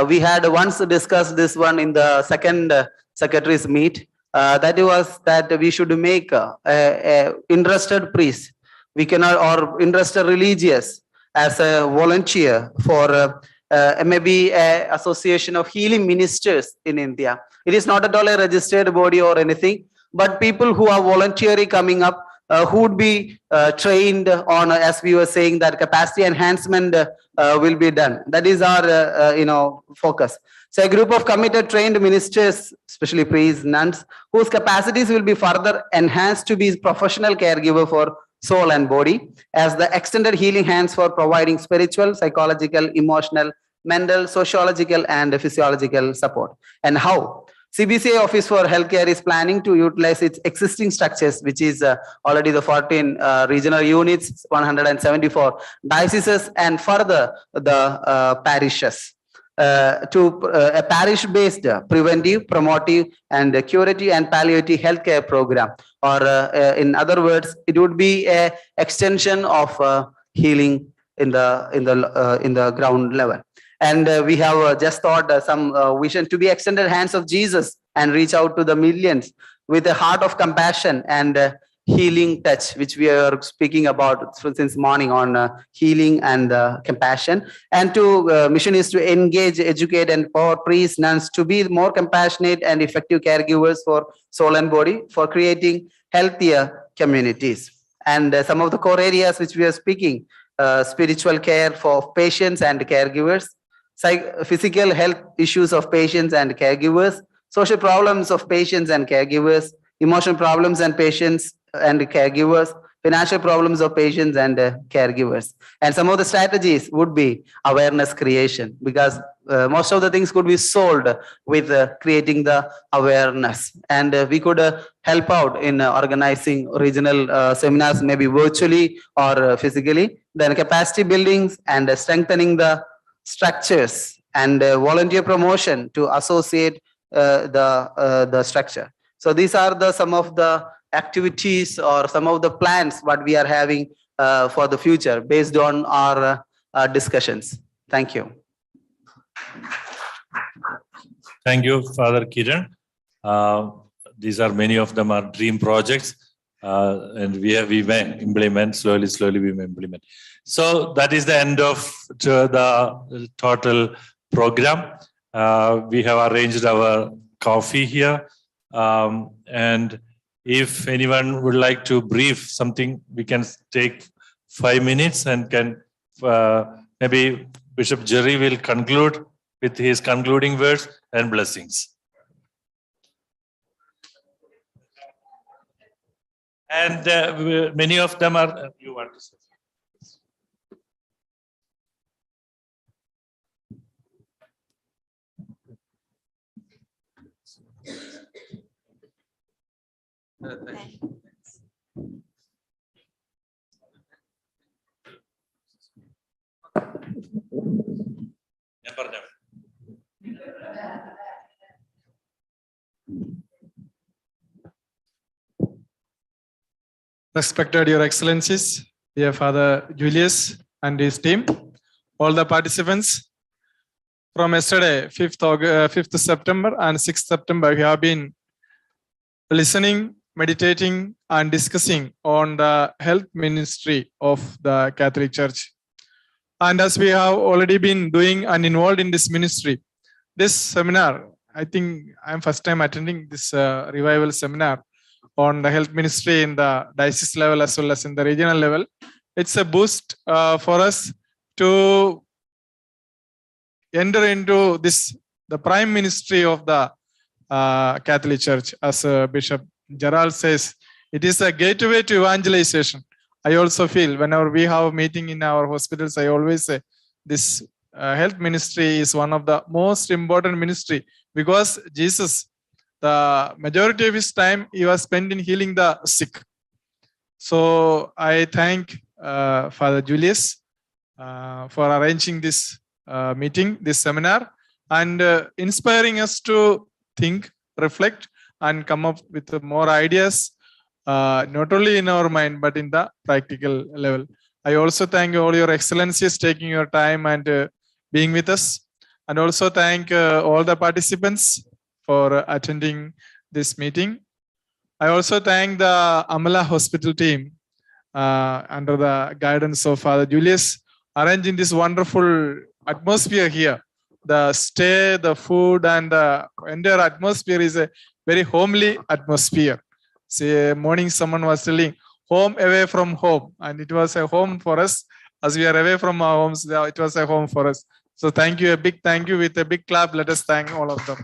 We had once discussed this one in the second secretaries meet. That was that we should make a interested priest, we cannot, or interested religious as a volunteer for maybe a association of healing ministers in India. It is not at all a registered body or anything, but people who are voluntarily coming up, who would be trained on, as we were saying, that capacity enhancement will be done. That is our focus. So a group of committed trained ministers, especially priests, nuns, whose capacities will be further enhanced to be professional caregiver for soul and body, as the extended healing hands for providing spiritual, psychological, emotional, mental, sociological, and physiological support. And how? CBCI Office for Healthcare is planning to utilize its existing structures, which is already the 14 regional units, 174 dioceses, and further the parishes. To a parish-based preventive, promotive, and curative and palliative healthcare program, or in other words, it would be a extension of healing in the ground level. And we have just thought some vision to be extended hands of Jesus and reach out to the millions with a heart of compassion and healing touch, which we are speaking about since morning on healing and compassion. And to mission is to engage, educate, and empower priests, nuns to be more compassionate and effective caregivers for soul and body, for creating healthier communities. And some of the core areas which we are speaking, spiritual care for patients and caregivers, physical health issues of patients and caregivers, social problems of patients and caregivers, emotional problems and patients and caregivers, financial problems of patients and caregivers. And some of the strategies would be awareness creation, because most of the things could be solved with creating the awareness. And we could help out in organizing regional seminars, maybe virtually or physically, then capacity buildings and strengthening the structures, and volunteer promotion to associate the structure. So these are some of the activities or some of the plans what we are having for the future based on our discussions. Thank you. Thank you, Father Kiran. These are, many of them are dream projects, and we may implement slowly we may implement. So that is the end of the total program. We have arranged our coffee here, and if anyone would like to brief something, we can take 5 minutes, and can maybe Bishop Jerry will conclude with his concluding words and blessings. And many of them are, you want to say? Respected Your Excellencies, dear Father Julius and his team, all the participants, from yesterday, 5th September and 6th September, we have been listening, meditating, and discussing on the health ministry of the Catholic Church. And as we have already been doing and involved in this ministry, this seminar, I think I'm first time attending this revival seminar on the health ministry in the diocese level as well as in the regional level. It's a boost for us to enter into the prime ministry of the Catholic Church. As Bishop Gerald says, it is a gateway to evangelization. I also feel whenever we have a meeting in our hospitals, I always say this health ministry is one of the most important ministry, because Jesus, the majority of his time, he was spent in healing the sick. So I thank Father Julius for arranging this meeting, this seminar, and inspiring us to think, reflect, and come up with more ideas, not only in our mind, but in the practical level. I also thank all your excellencies taking your time and being with us. And also thank all the participants for attending this meeting. I also thank the Amala Hospital team under the guidance of Father Julius, arranging this wonderful atmosphere here. The stay, the food, and the entire atmosphere is a very homely atmosphere. Say, morning someone was telling, home away from home, and it was a home for us. As we are away from our homes, it was a home for us. So thank you, a big thank you with a big clap. Let us thank all of them.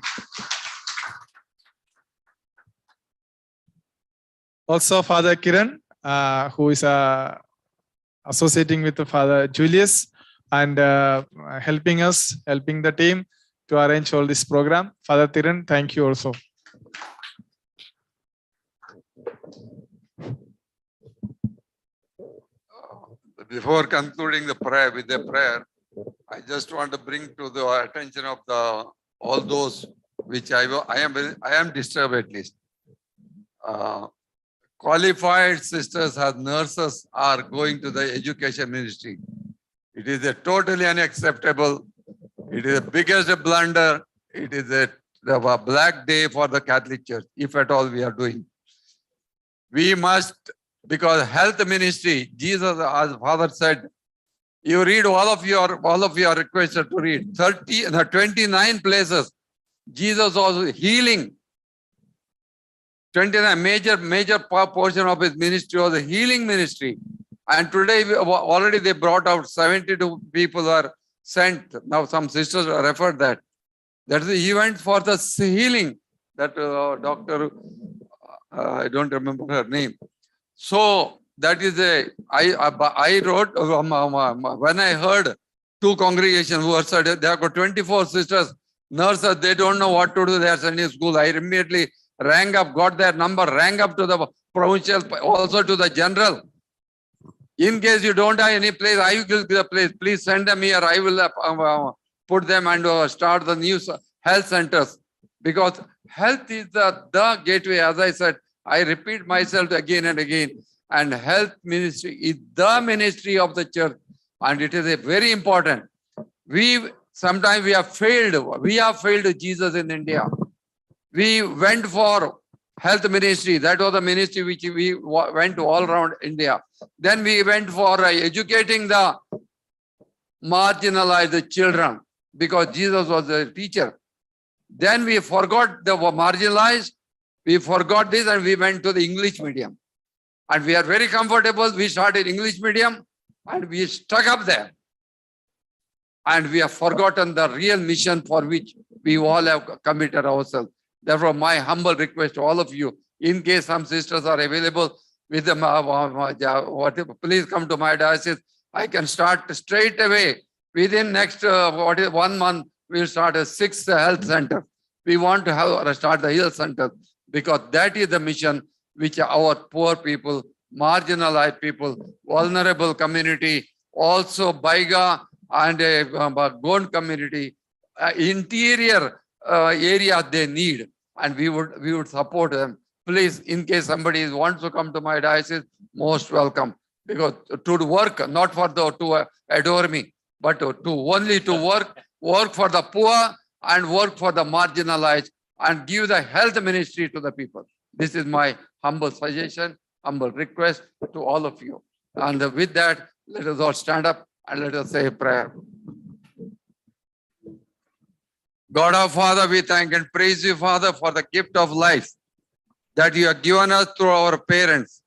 Also, Father Kiran, who is associating with Father Julius and helping us, helping the team to arrange all this program. Father Kiran, thank you also. Before concluding the prayer with the prayer, I just want to bring to the attention of all those which I am disturbed at least. Qualified sisters as nurses are going to the education ministry. It is a totally unacceptable. It is the biggest blunder. It is a black day for the Catholic Church, if at all we are doing. We must, because health ministry, Jesus, as Father said, you read all of your requested to read 29 places. Jesus was healing. 29 major portion of his ministry was a healing ministry. And today already they brought out 72 people are sent. Now some sisters referred that. That is the event for the healing that Dr. I don't remember her name. So that is I wrote when I heard two congregations who said they have got 24 sisters, nurses, they don't know what to do. They are sending school. I immediately rang up, got their number, rang up to the provincial, also to the general. In case you don't have any place, I will give the place. Please send them here. I will put them and start the new health centers. Because health is the gateway. As I said, I repeat myself again and again. And health ministry is the ministry of the church. And it is a very important. Sometimes we have failed. We have failed Jesus in India. We went for health ministry. That was the ministry which we went all around India. Then we went for educating the marginalized children because Jesus was a teacher. Then we forgot the marginalized. We forgot this and we went to the English medium. And we are very comfortable. We started English medium and we stuck up there. And we have forgotten the real mission for which we all have committed ourselves. Therefore, my humble request to all of you, in case some sisters are available with them, whatever, please come to my diocese. I can start straight away. Within next 1 month, we'll start a 6th health center. We want to start the health center because that is the mission which our poor people, marginalized people, vulnerable community, also Baiga and Gond community, interior area they need, and we would support them. Please, in case somebody wants to come to my diocese, most welcome. Because to work, not for to adore me, but to work for the poor and work for the marginalized and give the health ministry to the people. This is my humble suggestion, humble request to all of you. And with that, let us all stand up and let us say a prayer. God our Father, we thank and praise you, Father, for the gift of life that you have given us through our parents.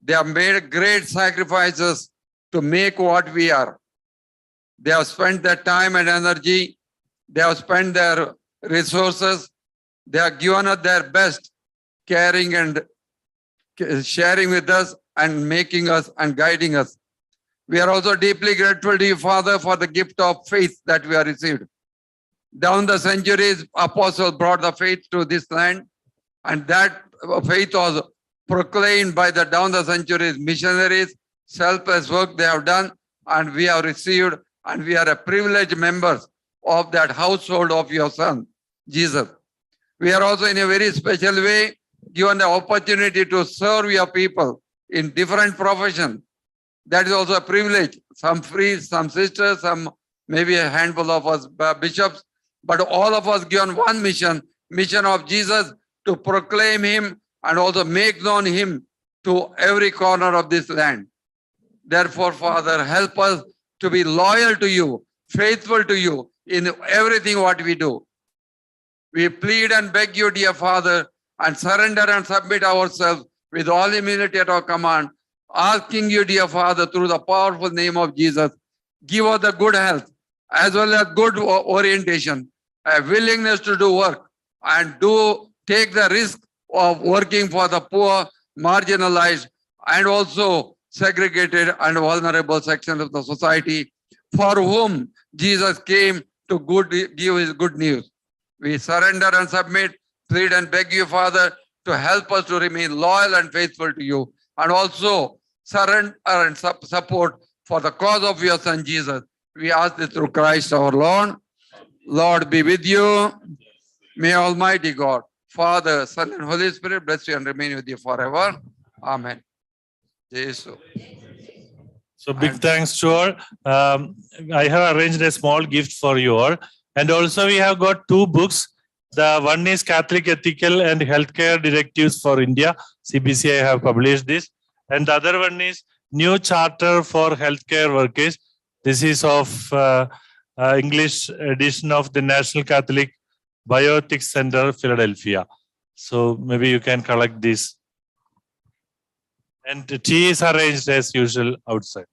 They have made great sacrifices to make what we are. They have spent their time and energy. They have spent their resources. They have given us their best, caring and sharing with us and making us and guiding us. We are also deeply grateful to you, Father, for the gift of faith that we have received. Down the centuries, apostles brought the faith to this land, and that faith was proclaimed by the down the centuries missionaries selfless work they have done, and we have received, and we are a privileged members of that household of your son, Jesus. We are also in a very special way given the opportunity to serve your people in different professions. That is also a privilege. Some priests, some sisters, some maybe a handful of us bishops, but all of us given one mission of Jesus, to proclaim him and also make known him to every corner of this land. Therefore, Father, help us to be loyal to you, faithful to you in everything what we do. We plead and beg you, dear Father, and surrender and submit ourselves with all humility at our command, asking you, dear Father, through the powerful name of Jesus, give us the good health as well as good orientation, a willingness to do work, and take the risk of working for the poor, marginalized, and also segregated and vulnerable sections of the society, for whom Jesus came to give his good news. We surrender and submit, plead and beg you, Father, to help us to remain loyal and faithful to you, and also surrender and support for the cause of your Son, Jesus. We ask this through Christ our Lord. Lord be with you. May Almighty God, Father, Son, and Holy Spirit bless you and remain with you forever. Amen. Jesus. So big thanks to all. I have arranged a small gift for you all. And also we have got two books. The one is Catholic Ethical and Healthcare Directives for India. CBCI have published this. And the other one is New Charter for Healthcare Workers. This is of English edition of the National Catholic Bioethics Center, Philadelphia. So maybe you can collect this. And the tea is arranged as usual outside.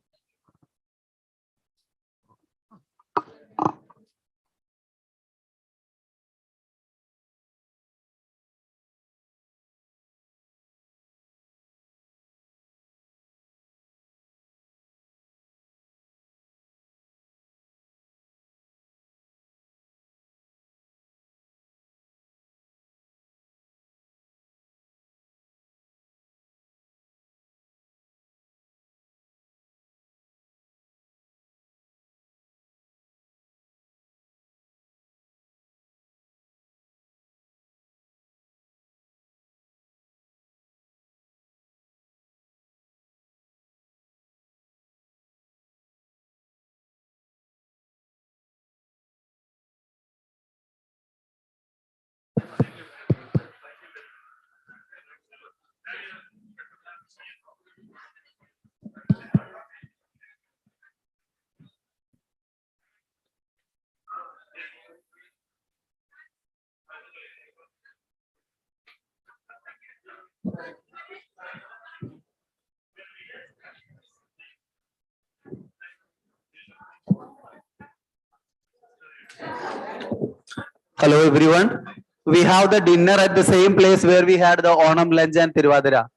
Hello everyone. We have the dinner at the same place where we had the Onam lunch and Tiruvadira.